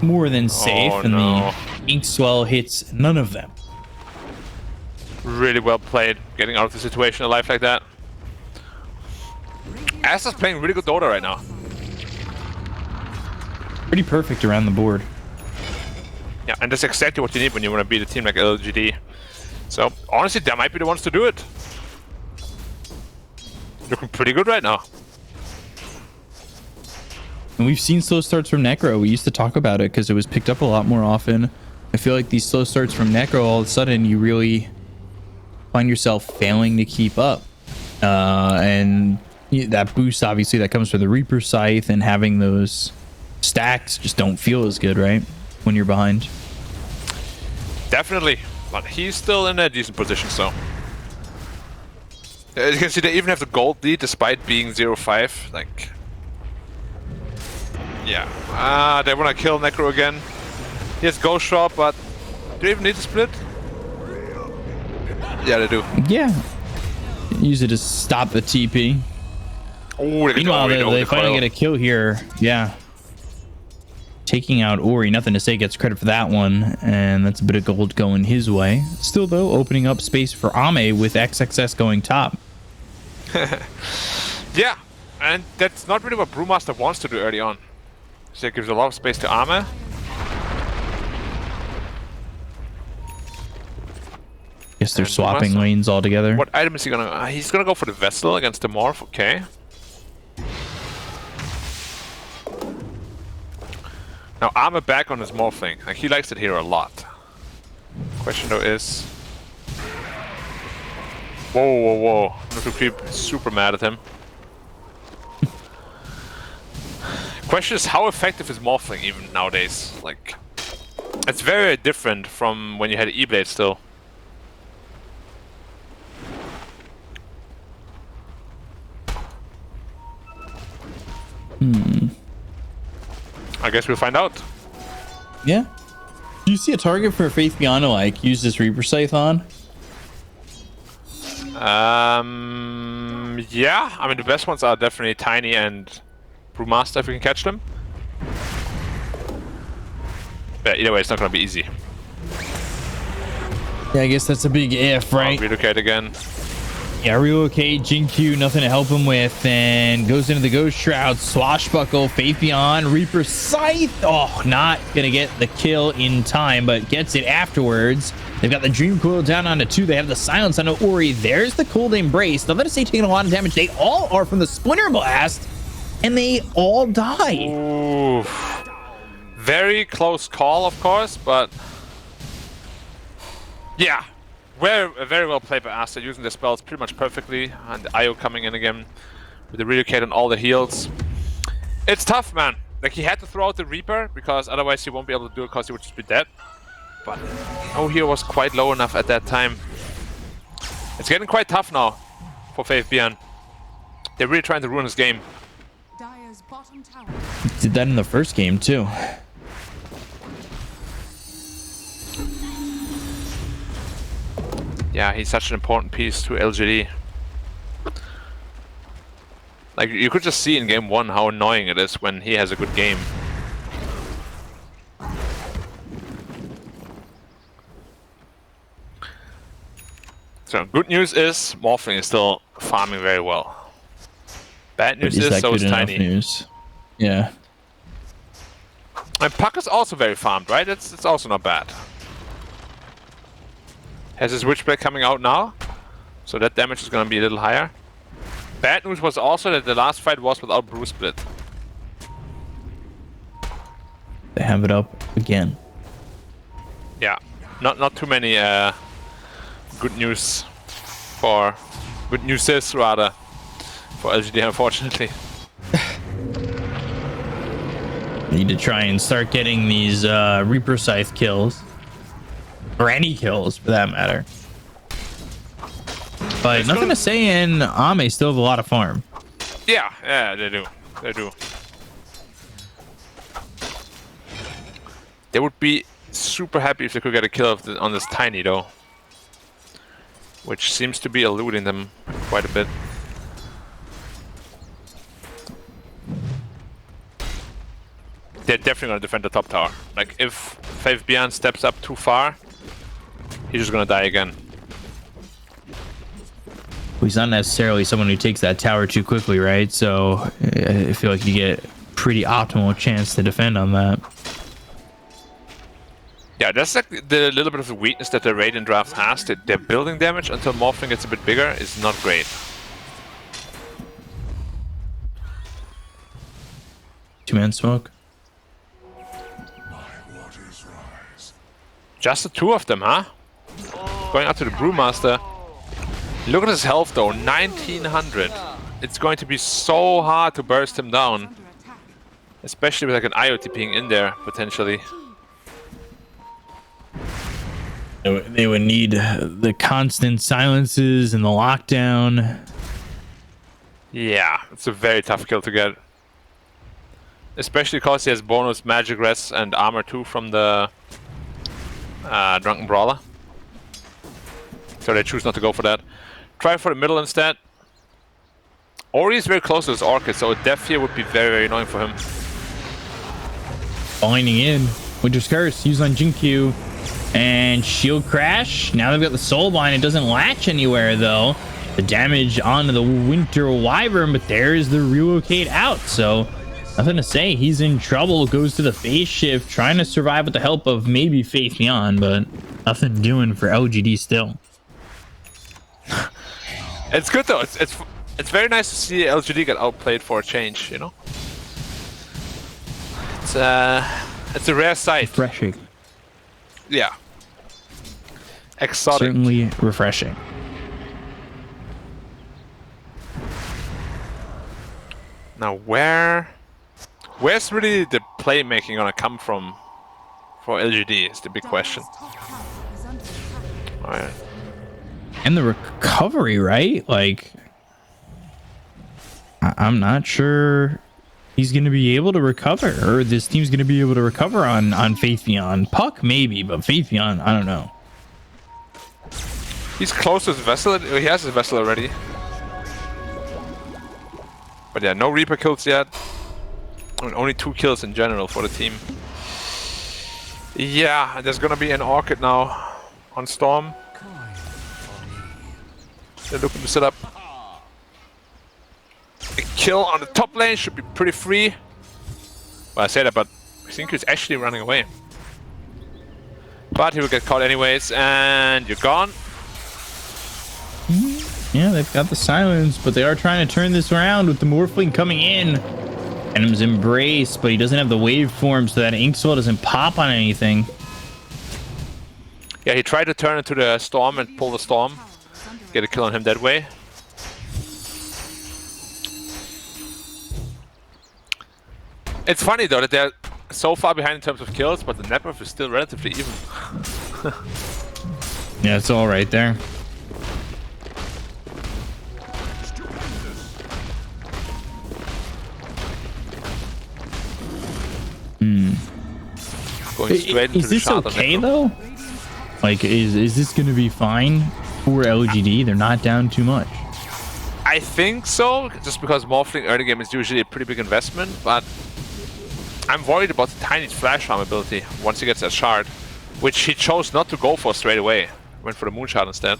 more than safe, and the Ink Swell hits none of them. Really well played, getting out of the situation alive like that. Aster's playing really good Dota right now. Pretty perfect around the board. Yeah, and that's exactly what you need when you want to beat a team like LGD. So, honestly, that might be the ones to do it. Looking pretty good right now. And we've seen slow starts from Necro. We used to talk about it because it was picked up a lot more often. I feel like these slow starts from Necro, all of a sudden, you really find yourself failing to keep up. And that boost, obviously, that comes from the Reaper Scythe, and having those stacks just don't feel as good, right? When you're behind. Definitely, but he's still in a decent position, so. As you can see, they even have the gold lead despite being 0-5, like. Yeah, they want to kill Necro again. He has Ghost Shot, but do they even need to split? Yeah, they do. Yeah. Use it to stop the TP. Oh, meanwhile, they finally get a kill here. Yeah. Taking out Ori, nothing to say, gets credit for that one, and that's a bit of gold going his way. Still, though, opening up space for Ame with XXS going top. Yeah, and that's not really what Brewmaster wants to do early on. So it gives a lot of space to Ame. Guess they're swapping lanes altogether. What item is he gonna... he's gonna go for the Vessel against the Morph, okay. Now, Ame back on his Morph thing. Like, he likes it here a lot. Question though is... Whoa. Little Creep is super mad at him. Question is, how effective is Morphling even nowadays? Like, it's very different from when you had E-Blade still. I guess we'll find out. Yeah. Do you see a target for Faithion to, like, use this Reaper Scythe on? Yeah. I mean, the best ones are definitely Tiny and Brewmaster if we can catch them. But either way, it's not going to be easy. Yeah, I guess that's a big if, right? Relocate again. Yeah, relocate, Jinkyu, nothing to help him with, and goes into the Ghost Shroud, Swashbuckle, Faithion, Reaper Scythe. Oh, not gonna get the kill in time, but gets it afterwards. They've got the Dream Coil down onto 2. They have the Silence onto Ori. There's the Cold Embrace. Now, let us say taking a lot of damage. They all are from the Splinter Blast, and they all die. Ooh. Very close call, of course, but... Yeah. Very well played by Aster, using the spells pretty much perfectly, and the IO coming in again with the relocate and all the heals. It's tough, man. Like, he had to throw out the Reaper, because otherwise he won't be able to do it because he would just be dead. But no hero was quite low enough at that time. It's getting quite tough now for Faithion. They're really trying to ruin his game. Dire's bottom tower. Did that in the first game, too. Yeah, he's such an important piece to LGD. Like, you could just see in game 1 how annoying it is when he has a good game. So, good news is Morphling is still farming very well. Bad news is so is Tiny. News? Yeah. And Puck is also very farmed, right? It's also not bad. Has his Witchblade coming out now, so that damage is going to be a little higher. Bad news was also that the last fight was without Bruce Split. They have it up again. Yeah, not too many good news for LGD, unfortunately. Need to try and start getting these Reaper Scythe kills, or any kills for that matter. But nothing to say in Ame still have a lot of farm. Yeah, they do. They would be super happy if they could get a kill on this Tiny though, which seems to be eluding them quite a bit. They're definitely gonna defend the top tower. Like if 5 Beyond steps up too far, he's just gonna die again. Well, he's not necessarily someone who takes that tower too quickly, right? So I feel like you get a pretty optimal chance to defend on that. Yeah, that's like the little bit of the weakness that the Radiant draft has. That their building damage until Morphling gets a bit bigger is not great. Two-man smoke. Just the two of them, huh? Going up to the Brewmaster. Look at his health though, 1900. It's going to be so hard to burst him down. Especially with like an IoT ping in there, potentially. They would need the constant silences and the lockdown. Yeah, it's a very tough kill to get. Especially because he has bonus magic res and armor 2 from the Drunken Brawler. So they choose not to go for that. Try for the middle instead. Ori is very close to his Orchid, so a death here would be very, very annoying for him. Binding in. Winter's Curse, use on Jinkyu. And Shield Crash. Now they've got the Soul Bind. It doesn't latch anywhere, though. The damage onto the Winter Wyvern, but there's the relocate out. So, nothing to say. He's in trouble. Goes to the phase shift, trying to survive with the help of maybe Faith Beyond, but nothing doing for LGD still. It's good, though. It's very nice to see LGD get outplayed for a change, you know? It's a rare sight. Refreshing. Yeah. Exotic. Certainly refreshing. Now where's really the playmaking gonna come from for LGD is the big question. Alright. And the recovery, right? Like, I'm not sure he's going to be able to recover, or this team's going to be able to recover on Faith Beyond. Puck, maybe, but Faith Beyond, I don't know. He's close to his vessel. He has his vessel already. But yeah, no Reaper kills yet. I mean, only 2 kills in general for the team. Yeah, there's gonna be an Orchid now on Storm. They're looking to set up a kill on the top lane. Should be pretty free. Well, I say that, but I think he's actually running away. But he will get caught anyways, and you're gone. Yeah, they've got the silence, but they are trying to turn this around with the Morphling coming in. Venom's Embrace, but he doesn't have the waveform, so that Inkswell doesn't pop on anything. Yeah, he tried to turn into the Storm and pull the Storm. Get a kill on him that way. It's funny though that they're so far behind in terms of kills, but the net worth is still relatively even. Yeah, it's all right there. Going straight into is this okay though? Like, is this going to be fine for LGD? They're not down too much. I think so, just because Morphling early game is usually a pretty big investment, but I'm worried about the Tiny's flash farm ability once he gets that shard, which he chose not to go for straight away. Went for the Moonshot instead.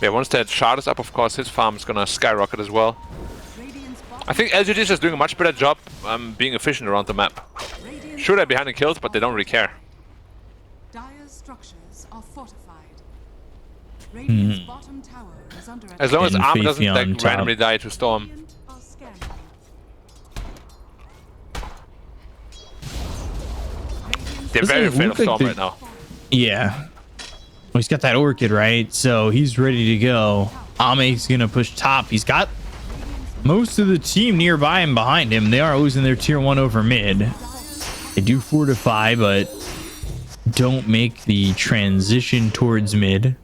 Yeah, once that shard is up, of course, his farm is gonna skyrocket as well. I think LGD is just doing a much better job being efficient around the map. Sure, they're behind the kills, but they don't really care. Dire's structures are fortified. Radiant's bottom tower is under attack. As long as And Armor doesn't Fifi on like top. randomly die to Storm. Are scanning. They're Doesn't very it afraid look of like Storm they- right now. Yeah. Well, he's got that Orchid, right? So he's ready to go. Ame's going to push top. He's got most of the team nearby and behind him. They are losing their tier 1 over mid. They do fortify, but don't make the transition towards mid.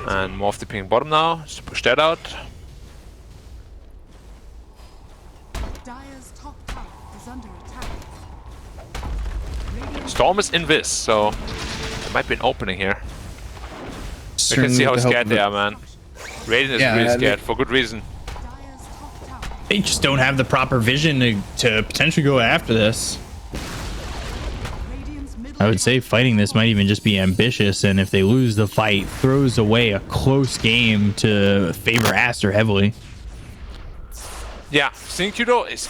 And more of the ping bottom now. Just push that out. Dire's top tower is under attack. Storm is invis, so there might be an opening here. You can Certainly see how with the help scared of they the- are, man. Radiant is Yeah, really they- scared for good reason. They just don't have the proper vision to potentially go after this. I would say fighting this might even just be ambitious, and if they lose the fight, throws away a close game to favor Aster heavily. Yeah, Syncudo is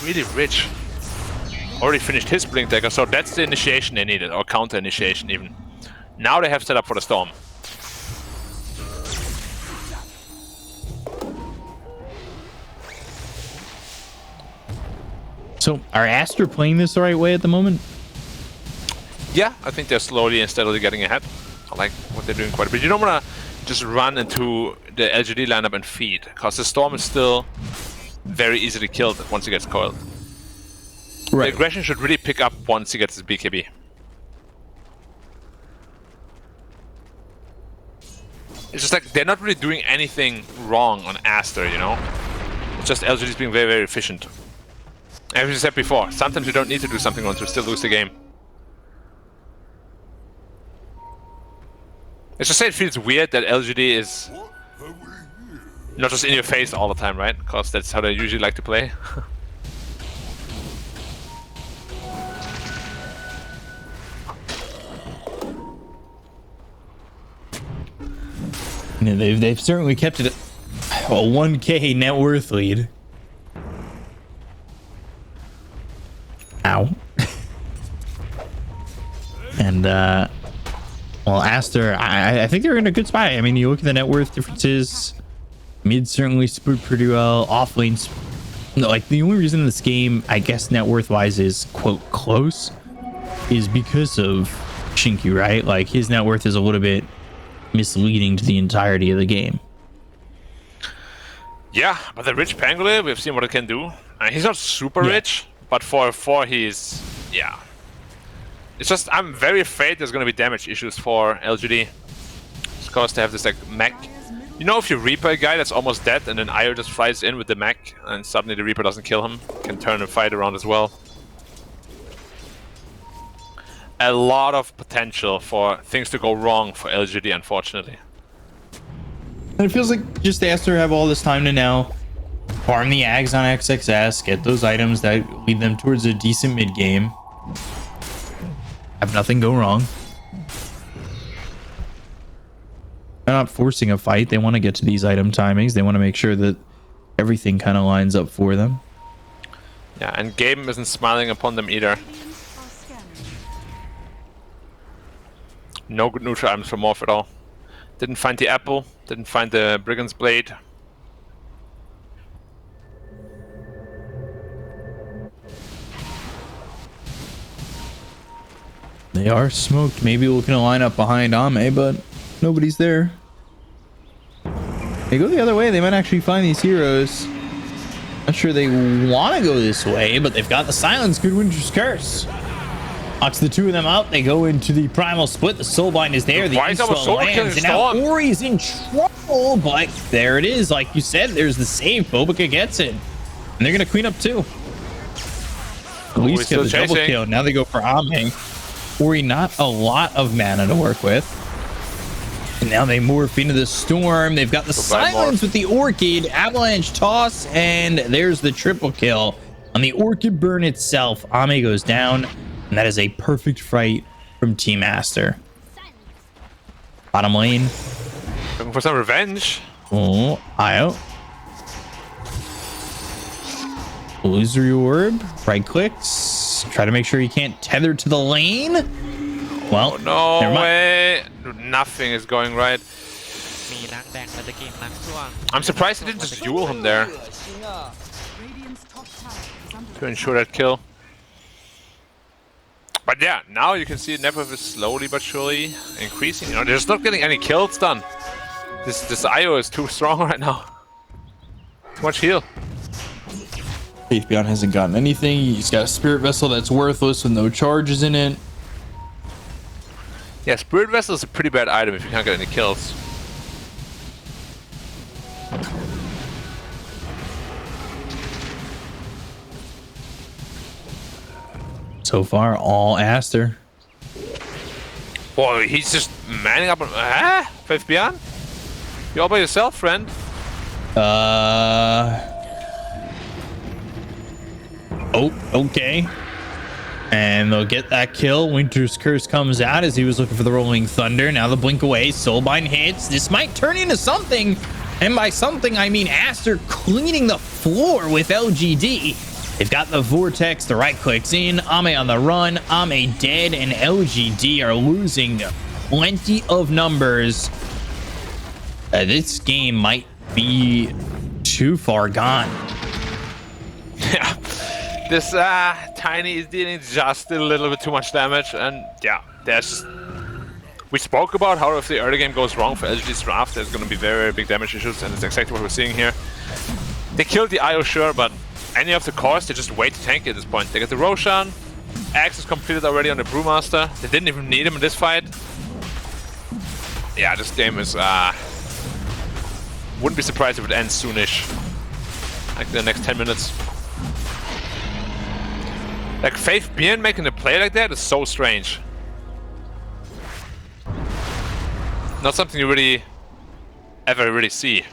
really rich. Already finished his Blink Dagger, so that's the initiation they needed, or counter initiation even. Now they have set up for the Storm. So, are Aster playing this the right way at the moment? Yeah, I think they're slowly and steadily getting ahead. I like what they're doing quite a bit. You don't want to just run into the LGD lineup and feed, because the Storm is still very easily killed once he gets coiled. Right. The aggression should really pick up once he gets his BKB. It's just like they're not really doing anything wrong on Aster, you know? It's just LGD's being very, very efficient. As we said before, sometimes you don't need to do something wrong to still lose the game. It's just that it feels weird that LGD is not just in your face all the time, right? Because that's how they usually like to play. Yeah, they've certainly kept it a 1K net worth lead. Ow. And well, Aster, I think they're in a good spot. I mean, you look at the net worth differences. Mid certainly split pretty well. Off lanes, no, like the only reason this game, I guess, net worth wise is quote close, is because of Shinku, right? Like his net worth is a little bit misleading to the entirety of the game. Yeah, but the rich Pangolin, we've seen what it can do. He's not super rich, but for a 4, he's, yeah. It's just, I'm very afraid there's going to be damage issues for LGD. It's because they have this, like, mech. You know, if you Reaper a guy that's almost dead, and then Io just flies in with the mech, and suddenly the Reaper doesn't kill him, can turn the fight around as well. A lot of potential for things to go wrong for LGD, unfortunately. And it feels like just Aster have all this time to now farm the Ags on XXS, get those items that lead them towards a decent mid game. Have nothing go wrong. They're not forcing a fight. They want to get to these item timings. They want to make sure that everything kind of lines up for them. Yeah, and Gaben isn't smiling upon them either. No good neutral items for Morph at all. Didn't find the apple, didn't find the Brigand's Blade. They are smoked. Maybe looking to line up behind Ame, but nobody's there. They go the other way. They might actually find these heroes. Not sure they want to go this way, but they've got the silence. Good Winter's Curse. Knocks the two of them out. They go into the primal split. The soulbind is there. The Why is that Inkswell soul lands, killing and now Storm? Ori's in trouble, but there it is. Like you said, there's the save. Bobica gets it. And they're going to clean up too. At least get still the double chasing. kill. Now they go for Ame. Ori, not a lot of mana to work with. And now they morph into the storm. They've got the silence with the Orchid, avalanche toss, and there's the triple kill. On the Orchid burn itself, Ame goes down, and that is a perfect fight from Team Aster. Bottom lane. Looking for some revenge. Oh, Io. Illusory orb, right clicks, try to make sure he can't tether to the lane. Well, no never mind. way. Nothing is going right. I'm surprised he didn't just duel him there to ensure that kill. But yeah, now you can see Nephef is slowly but surely increasing. You know, they're just not getting any kills done. This IO is too strong right now. Too much heal. Faith Beyond hasn't gotten anything. He's got a Spirit Vessel that's worthless with no charges in it. Yeah, Spirit Vessel is a pretty bad item if you can't get any kills. So far, all Aster. Boy, he's just manning up on... Faith Beyond? You all by yourself, friend? Oh, okay. And they'll get that kill. Winter's Curse comes out as he was looking for the Rolling Thunder. Now the blink away. Soulbind hits. This might turn into something. And by something, I mean Aster cleaning the floor with LGD. They've got the Vortex. The right clicks in. Ame on the run. Ame dead. And LGD are losing plenty of numbers. This game might be too far gone. Yeah. This Tiny is dealing just a little bit too much damage, and yeah, we spoke about how if the early game goes wrong for LGD's draft, there's going to be very, very big damage issues, and it's exactly what we're seeing here. They killed the IO, sure, but any of the cores, they just wait to tank it at this point. They get the Roshan, Axe is completed already on the Brewmaster. They didn't even need him in this fight. Yeah, this game is, wouldn't be surprised if it ends soonish. Like the next 10 minutes. Like, Faith Beyond making a play like that is so strange. Not something you really ever really see.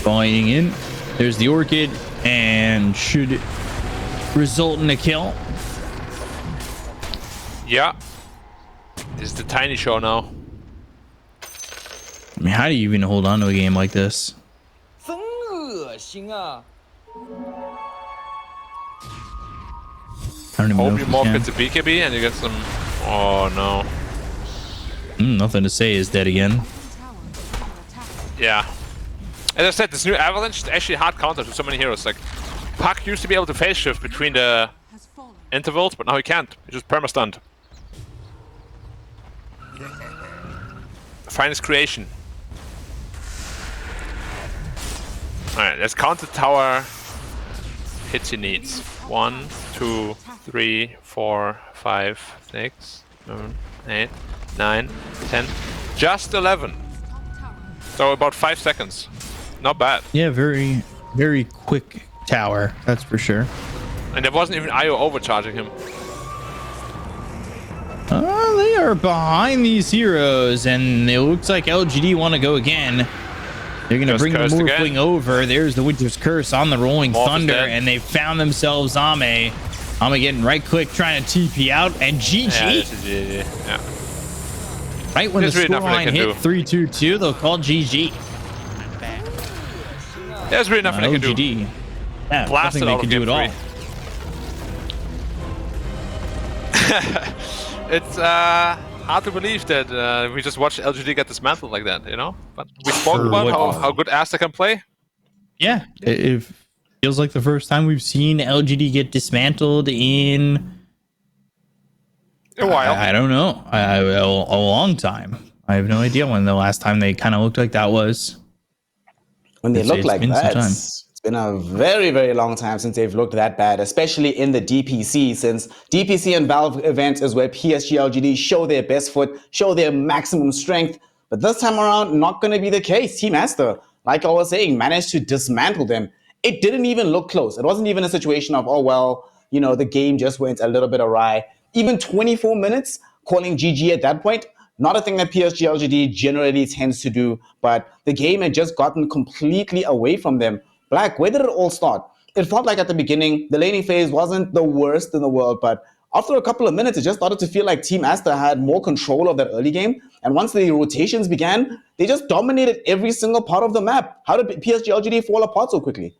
Flying in. There's the Orchid, and should result in a kill. Yeah. This is the Tiny show now. I mean, how do you even hold on to a game like this? I don't even know Hope if you morph can. into BKB and you get some... Oh no. Nothing to say is dead again. Yeah. As I said, this new Avalanche is actually a hard counter to so many heroes. Like, Puck used to be able to phase shift between the intervals, but now he can't. He's just perma-stunned. Finest creation. Alright, let's count the tower hits he needs. 1, 2, 3, 4, 5, 6, 7, 8, 9, 10. Just 11. So about 5 seconds. Not bad. Yeah, very, very quick tower, that's for sure. And there wasn't even IO overcharging him. They are behind these heroes, and it looks like LGD want to go again. They're going to bring the Morphling over. There's the Winter's Curse on the Rolling Thunder, and they found themselves Ame. Ame getting right click, trying to TP out, and GG. Yeah. Right when the scoreline hit 3-2-2, they'll call GG. There's really nothing they can do. LGD. Yeah, Blasted nothing they can do at all. It's hard to believe that we just watched LGD get dismantled like that, you know? But we spoke about how good Aster can play. Yeah, it feels like the first time we've seen LGD get dismantled in a while. I don't know. A long time. I have no idea when the last time they kind of looked like that was. When they look like that, it's been a very, very long time since they've looked that bad, especially in the DPC, since DPC and Valve events is where PSG LGD show their best foot, show their maximum strength. But this time around, not going to be the case. Team Aster, like I was saying, managed to dismantle them. It didn't even look close. It wasn't even a situation of, oh, well, you know, the game just went a little bit awry. Even 24 minutes, calling GG at that point, not a thing that PSG LGD generally tends to do, but the game had just gotten completely away from them. Black, where did it all start? It felt like at the beginning, the laning phase wasn't the worst in the world, but after a couple of minutes, it just started to feel like Team Aster had more control of that early game. And once the rotations began, they just dominated every single part of the map. How did PSG LGD fall apart so quickly?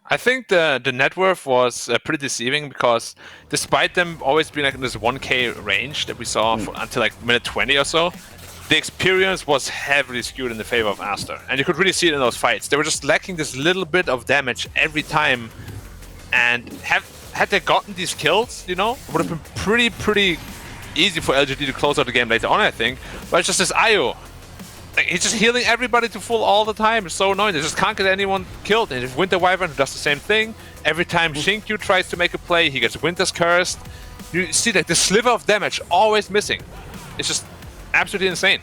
I think the net worth was pretty deceiving because despite them always being like in this 1k range that we saw until like minute 20 or so, the experience was heavily skewed in the favor of Aster. And you could really see it in those fights. They were just lacking this little bit of damage every time. And had they gotten these kills, you know, it would have been pretty easy for LGD to close out the game later on, I think. But it's just this IO. Like, he's just healing everybody to full all the time. It's so annoying. They just can't get anyone killed. And if Winter Wyvern does the same thing, every time Shinkyu tries to make a play, he gets Winter's Cursed. You see like the sliver of damage always missing. It's just absolutely insane.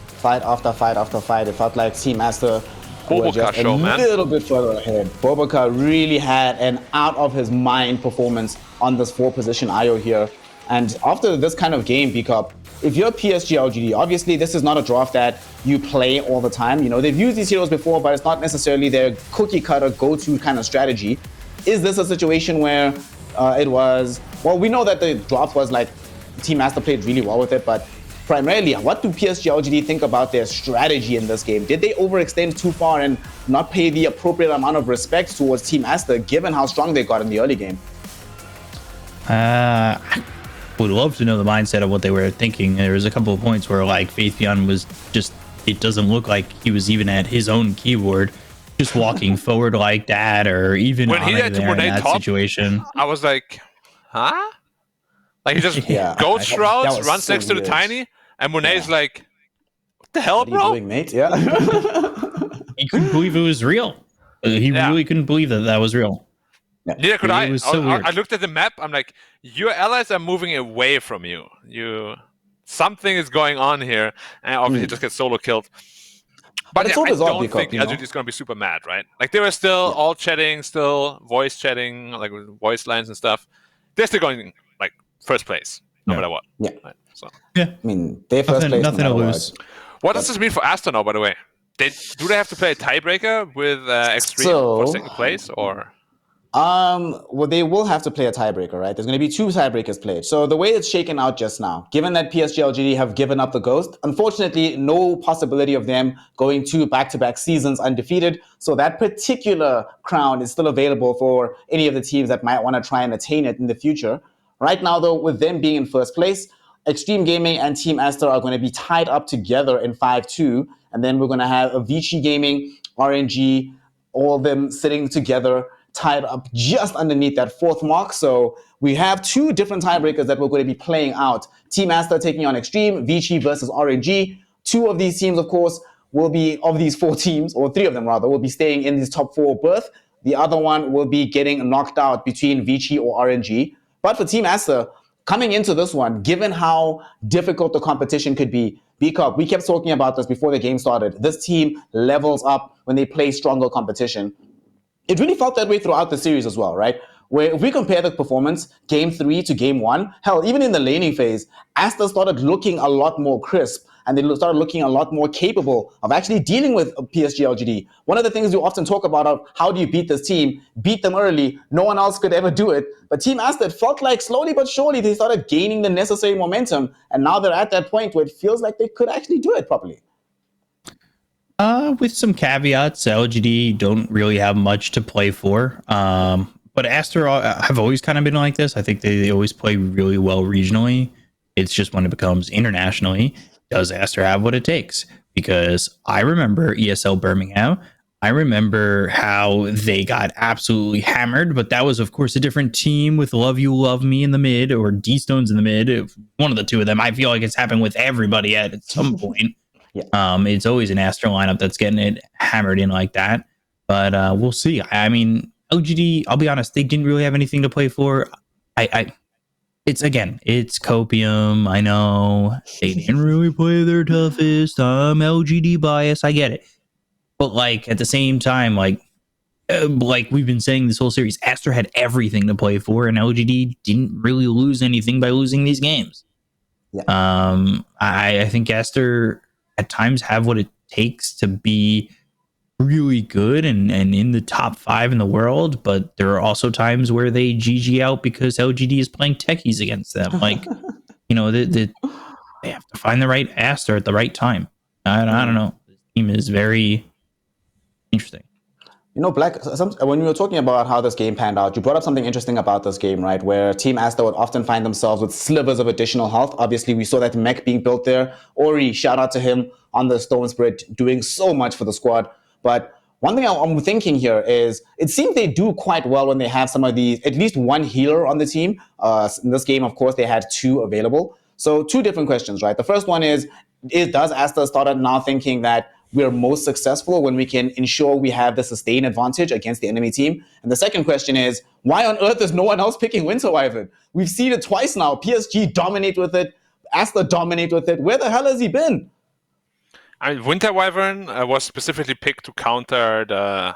Fight after fight after fight. It felt like Team Aster were just a little bit further ahead. Bobaka really had an out-of-his-mind performance on this 4-position IO here. And after this kind of game, B-Cup, if you're PSG LGD, obviously this is not a draft that you play all the time. You know, they've used these heroes before, but it's not necessarily their cookie-cutter go-to kind of strategy. Is this a situation where it was... Well, we know that the draft was like Team Aster played really well with it, but primarily, what do PSG LGD think about their strategy in this game? Did they overextend too far and not pay the appropriate amount of respect towards Team Aster, given how strong they got in the early game? Would love to know the mindset of what they were thinking. There was a couple of points where like Faithion was just, it doesn't look like he was even at his own keyboard, just walking forward like that, or even when he had to in that situation. I was like, huh? Like he just ghost routes, runs next to the Tiny, and Monet's like, what the hell, bro? What are you doing, mate? Yeah. He couldn't believe it was real. He really couldn't believe that was real. Neither could I. It was so weird. I looked at the map. I'm like, your allies are moving away from you. Something is going on here, and obviously just get solo killed. But it's yeah, I always don't think LGD is going to be super mad, right? Like they were still all chatting, still voice chatting, like with voice lines and stuff. They're still going like first place, no matter what. Yeah. Right? So. Yeah. I mean, they first place. Nothing to lose. What does this mean for Aster now, by the way? Do they have to play a tiebreaker with Extreme for second place, or? Well, they will have to play a tiebreaker, right? There's going to be 2 tiebreakers played. So the way it's shaken out just now, given that PSG LGD have given up the ghost, unfortunately, no possibility of them going 2 back-to-back seasons undefeated. So that particular crown is still available for any of the teams that might want to try and attain it in the future. Right now, though, with them being in first place, Extreme Gaming and Team Aster are going to be tied up together in 5-2. And then we're going to have Avicii Gaming, RNG, all of them sitting together, tied up just underneath that 4th mark. So we have 2 different tiebreakers that we're going to be playing out. Team Aster taking on Extreme, Vichy versus RNG. 2 of these teams, of course, will be, of these 4 teams, or 3 of them rather, will be staying in this top 4 berth. The other one will be getting knocked out between Vichy or RNG. But for Team Aster, coming into this one, given how difficult the competition could be, because we kept talking about this before the game started, this team levels up when they play stronger competition. It really felt that way throughout the series as well, right? Where if we compare the performance, game 3 to game 1, hell, even in the laning phase, Aster started looking a lot more crisp, and they started looking a lot more capable of actually dealing with PSG LGD. One of the things we often talk about of how do you beat this team, beat them early, no one else could ever do it. But Team Aster, it felt like slowly but surely they started gaining the necessary momentum, and now they're at that point where it feels like they could actually do it properly. With some caveats, LGD don't really have much to play for. But Aster have always kind of been like this. I think they always play really well regionally. It's just when it becomes internationally, does Aster have what it takes? Because I remember ESL Birmingham. I remember how they got absolutely hammered, but that was, of course, a different team with Love You, Love Me in the mid, or D-Stones in the mid. One of the 2 of them. I feel like it's happened with everybody at some point. Yeah. It's always an Aster lineup that's getting it hammered in like that. But we'll see. I mean, LGD, I'll be honest, they didn't really have anything to play for. It's copium. I know they didn't really play their toughest. I'm LGD bias. I get it. But like at the same time, like we've been saying this whole series, Aster had everything to play for, and LGD didn't really lose anything by losing these games. Yeah. I think Aster at times have what it takes to be really good and in the top 5 in the world, but there are also times where they GG out because LGD is playing techies against them. Like, they have to find the right Aster at the right time. I don't know. This team is very interesting. Black, when we were talking about how this game panned out, you brought up something interesting about this game, right? Where Team Aster would often find themselves with slivers of additional health. Obviously, we saw that mech being built there. Ori, shout out to him on the Stone Spirit, doing so much for the squad. But one thing I'm thinking here is it seems they do quite well when they have some of these, at least one healer on the team. In this game, of course, they had 2 available. So 2 different questions, right? The first one is does Aster start now thinking that we're most successful when we can ensure we have the sustained advantage against the enemy team? And the second question is, why on earth is no one else picking Winter Wyvern? We've seen it twice now. PSG dominate with it. Aster dominate with it. Where the hell has he been? I mean, Winter Wyvern was specifically picked to counter the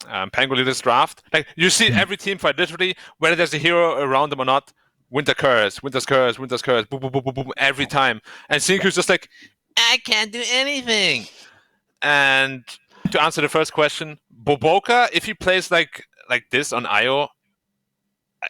Pangolitis draft. Like, you see every team fight literally, whether there's a hero around them or not, Winter's Curse, Winter's Curse, boom, boom, boom, boom, boom, every time. And Sinku's just like, I can't do anything. And to answer the first question, Boboka, if he plays like this on IO,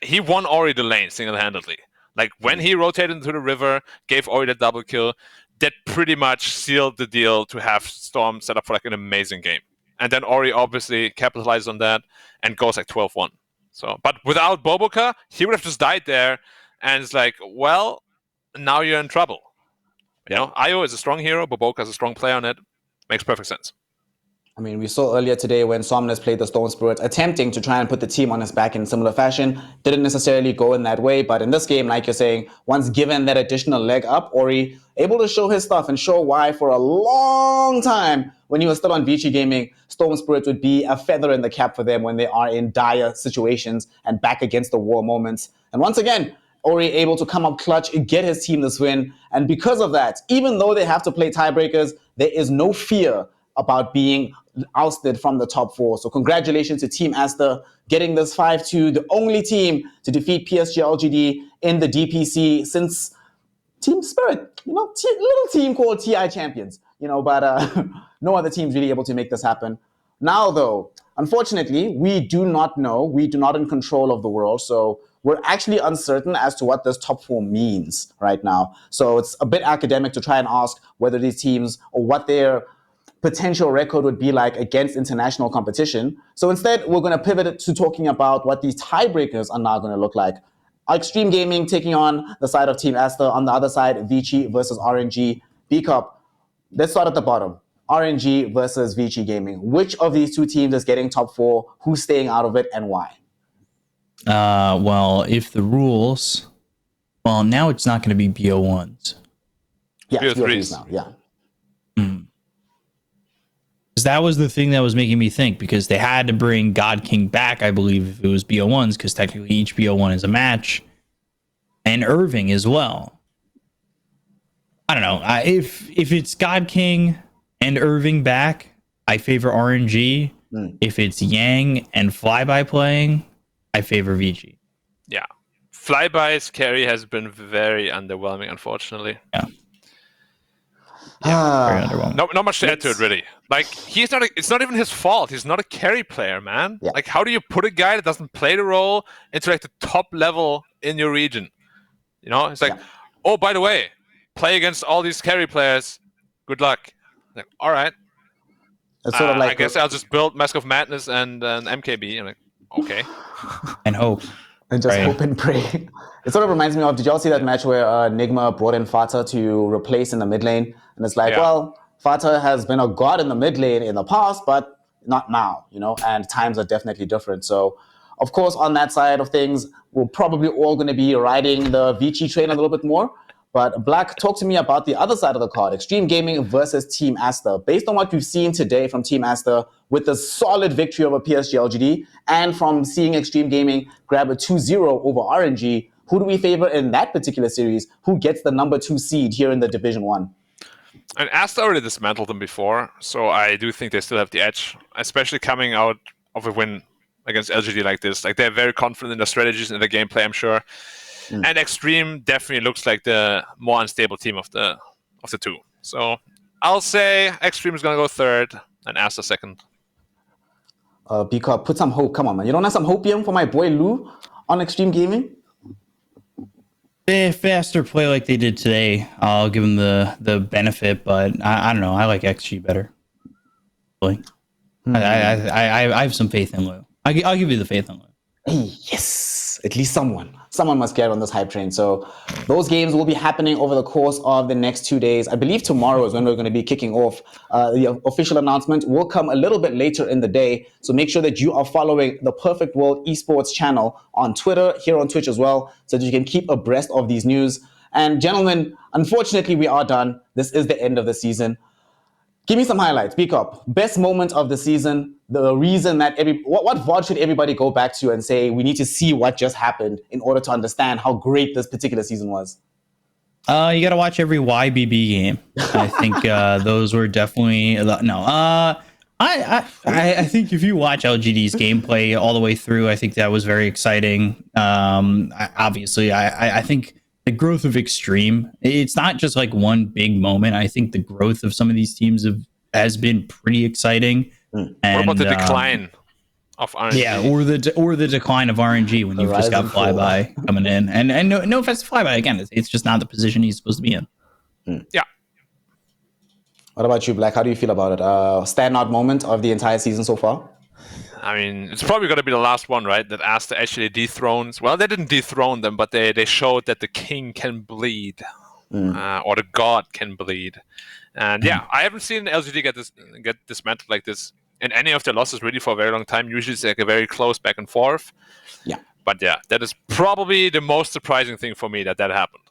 he won Ori the lane single-handedly. Like, when he rotated into the river, gave Ori the double kill, that pretty much sealed the deal to have Storm set up for like an amazing game. And then Ori obviously capitalized on that and goes like 12-1. So, but without Boboka, he would have just died there. And it's like, well, now you're in trouble. IO is a strong hero. Boboka is a strong player on it. Makes perfect sense. I mean, we saw earlier today when Somnus played the Stone Spirit, attempting to try and put the team on his back in similar fashion. Didn't necessarily go in that way, but in this game, like you're saying, once given that additional leg up, Ori able to show his stuff and show why for a long time, when he was still on Vici Gaming, Stone Spirit would be a feather in the cap for them when they are in dire situations and back against the war moments. And once again, Ori able to come up clutch, get his team this win. And because of that, even though they have to play tiebreakers, there is no fear about being ousted from the top 4. So congratulations to Team Aster getting this 5-2, the only team to defeat PSG LGD in the DPC since Team Spirit, little team called TI Champions, but no other team's really able to make this happen. Now, though, unfortunately, we do not know. We do not in control of the world. So we're actually uncertain as to what this top 4 means right now. So it's a bit academic to try and ask whether these teams or what their potential record would be like against international competition. So instead, we're going to pivot to talking about what these tiebreakers are now going to look like. Extreme Gaming taking on the side of Team Aster. On the other side, Vici versus RNG. B-Cup, let's start at the bottom. RNG versus Vici Gaming. Which of these 2 teams is getting top 4? Who's staying out of it and why? Well, if the rules... Well, now it's not going to be BO1s. Yeah, it's BO3s now, yeah. That was the thing that was making me think, because they had to bring God King back, I believe, if it was BO1s, because technically each BO1 is a match, and Irving as well. I don't know. If it's God King and Irving back, I favor RNG. If it's Yang and Flyby playing, I favor VG. Yeah. Flyby's carry has been very underwhelming, unfortunately. Yeah. Very underwhelming. Not much to add to it, really. Like, it's not even his fault. He's not a carry player, man. Yeah. Like, how do you put a guy that doesn't play the role into like the top level in your region? It's like, oh, by the way, play against all these carry players. Good luck. Like, all right. It's sort of like I guess I'll just build Mask of Madness and an MKB. I'm like, okay. And hope. And just hope and pray. It sort of reminds me of, did y'all see that match where Nigma brought in Fata to replace in the mid lane? And it's like, well, Fata has been a god in the mid lane in the past, but not now, and times are definitely different. So, of course, on that side of things, we're probably all going to be riding the Vici train a little bit more. But Black, talk to me about the other side of the card, Extreme Gaming versus Team Aster. Based on what we've seen today from Team Aster with a solid victory over PSG LGD, and from seeing Extreme Gaming grab a 2-0 over RNG, who do we favor in that particular series? Who gets the number 2 seed here in the Division 1? And Aster already dismantled them before, so I do think they still have the edge, especially coming out of a win against LGD like this. Like, they're very confident in their strategies and their gameplay, I'm sure. And Extreme definitely looks like the more unstable team of the 2. So I'll say Extreme is going to go third and Aster second. Because put some hope. Come on, man. You don't have some hopium for my boy Lou on Extreme Gaming? If Aster play like they did today, I'll give them the benefit, but I don't know. I like XG better. Really. I have some faith in Lou. I'll give you the faith in Lou. Hey, yes, at least someone must get on this hype train. So those games will be happening over the course of the next 2 days. I believe tomorrow is when we're going to be kicking off. The official announcement will come a little bit later in the day. So make sure that you are following the Perfect World Esports channel on Twitter, here on Twitch as well, so that you can keep abreast of these news. And gentlemen, unfortunately, we are done. This is the end of the season. Give me some highlights. Speak up. Best moment of the season. The reason that what VOD should everybody go back to and say we need to see what just happened in order to understand how great this particular season was? You got to watch every YBB game. I think those were definitely no. I think if you watch LGD's gameplay all the way through, I think that was very exciting. Obviously, I think the growth of Extreme, it's not just like one big moment. I think the growth of some of these teams has been pretty exciting. And, what about the decline of RNG? Yeah, or the decline of RNG when you've just got Flyby coming in. And no offense to Flyby, again, it's just not the position he's supposed to be in. Yeah. What about you, Black? How do you feel about it? Standout moment of the entire season so far? I mean, it's probably going to be the last one, right? That Aster actually dethrones. Well, they didn't dethrone them, but they showed that the king can bleed, or the god can bleed. And yeah, I haven't seen LGD get dismantled like this in any of their losses really for a very long time. Usually it's like a very close back and forth. Yeah. But yeah, that is probably the most surprising thing for me that happened.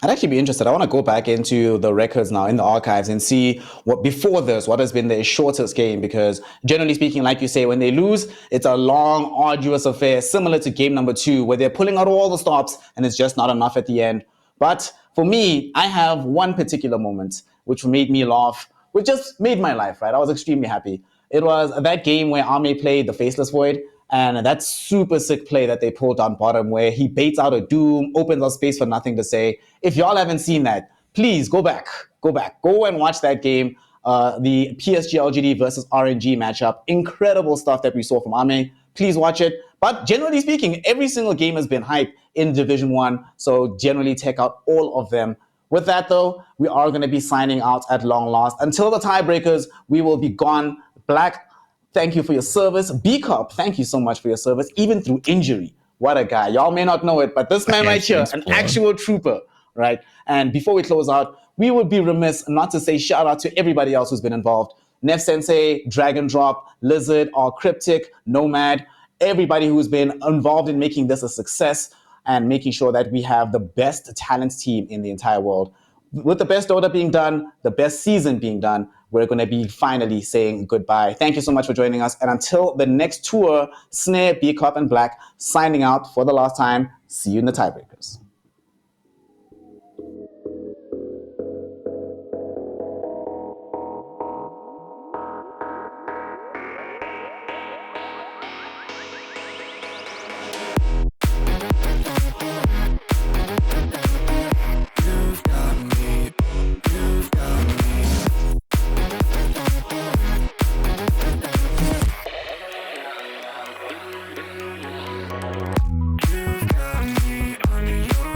I'd actually be interested. I want to go back into the records now in the archives and see what has been their shortest game, because generally speaking, like you say, when they lose, it's a long, arduous affair, similar to game number 2, where they're pulling out all the stops and it's just not enough at the end. But for me, I have one particular moment which made me laugh, which just made my life, right? I was extremely happy. It was that game where Ame played the Faceless Void, and that super sick play that they pulled down bottom where he baits out a Doom, opens up space for nothing to say. If y'all haven't seen that, please go back, go and watch that game. The PSG LGD versus RNG matchup. Incredible stuff that we saw from Ame. Please watch it. But generally speaking, every single game has been hype in Division 1. So generally check out all of them. With that though, we are going to be signing out at long last. Until the tiebreakers, we will be gone. Black, thank you for your service. B-Cop, thank you so much for your service, even through injury. What a guy. Y'all may not know it, but this man right here, an actual trooper, right? And before we close out, we would be remiss not to say shout out to everybody else who's been involved. Nef Sensei, Dragon Drop, Lizard, R Cryptic, Nomad, everybody who's been involved in making this a success and making sure that we have the best talent team in the entire world. With the best order being done, the best season being done, we're going to be finally saying goodbye. Thank you so much for joining us. And until the next tour, Snare, B-Cop, and Black signing out for the last time. See you in the tiebreakers. You've got me under your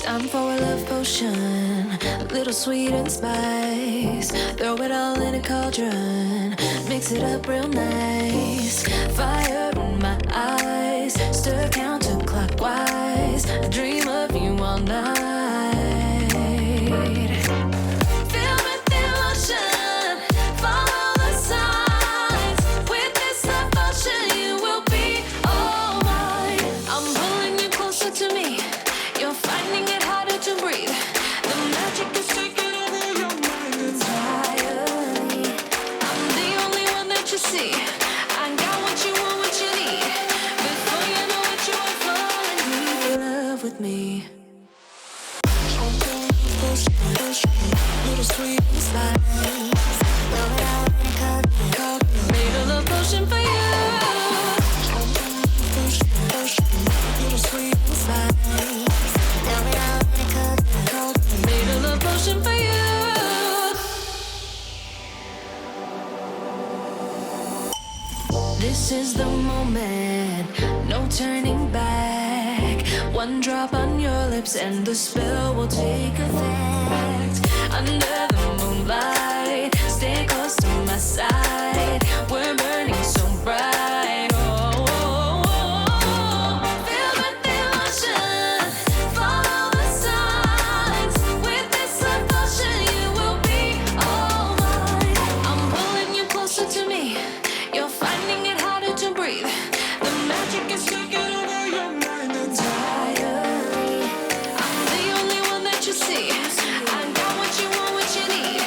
Time for a love potion, a little sweet and spice. Throw it all in a cauldron, mix it up real nice. Fire in my eyes, stir counterclockwise. I dream of you all night. Feel with the lotion, follow the signs. With this devotion, you will be all mine. I'm pulling you closer to me. You're finding it harder to breathe. The magic is taking over your mind entirely. I'm the only one that you see. I got what you want, what you need. Before you know it, you are falling deep in love with me. Little sweet and spice. Made a love potion for you. Little sweet and spice. Made a love potion for you. This is the moment, no turning back. One drop on your lips and the spell will take effect. Under the moonlight, stay close to my side. We're burning so bright. Oh, oh, oh, oh. Feel the devotion, follow the signs. With this devotion, you will be all mine. I'm pulling you closer to me. You're finding it harder to breathe. The magic is taking over your mind entirely. I'm the only one that you see. I got what you want, what you need.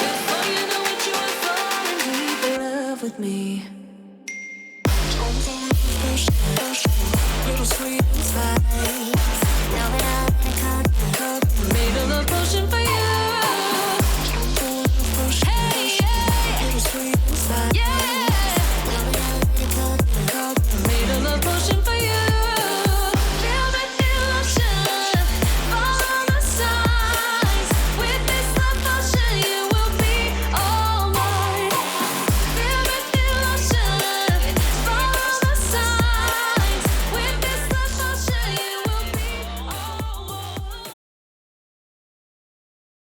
Before you know it, you are falling deep in love with me.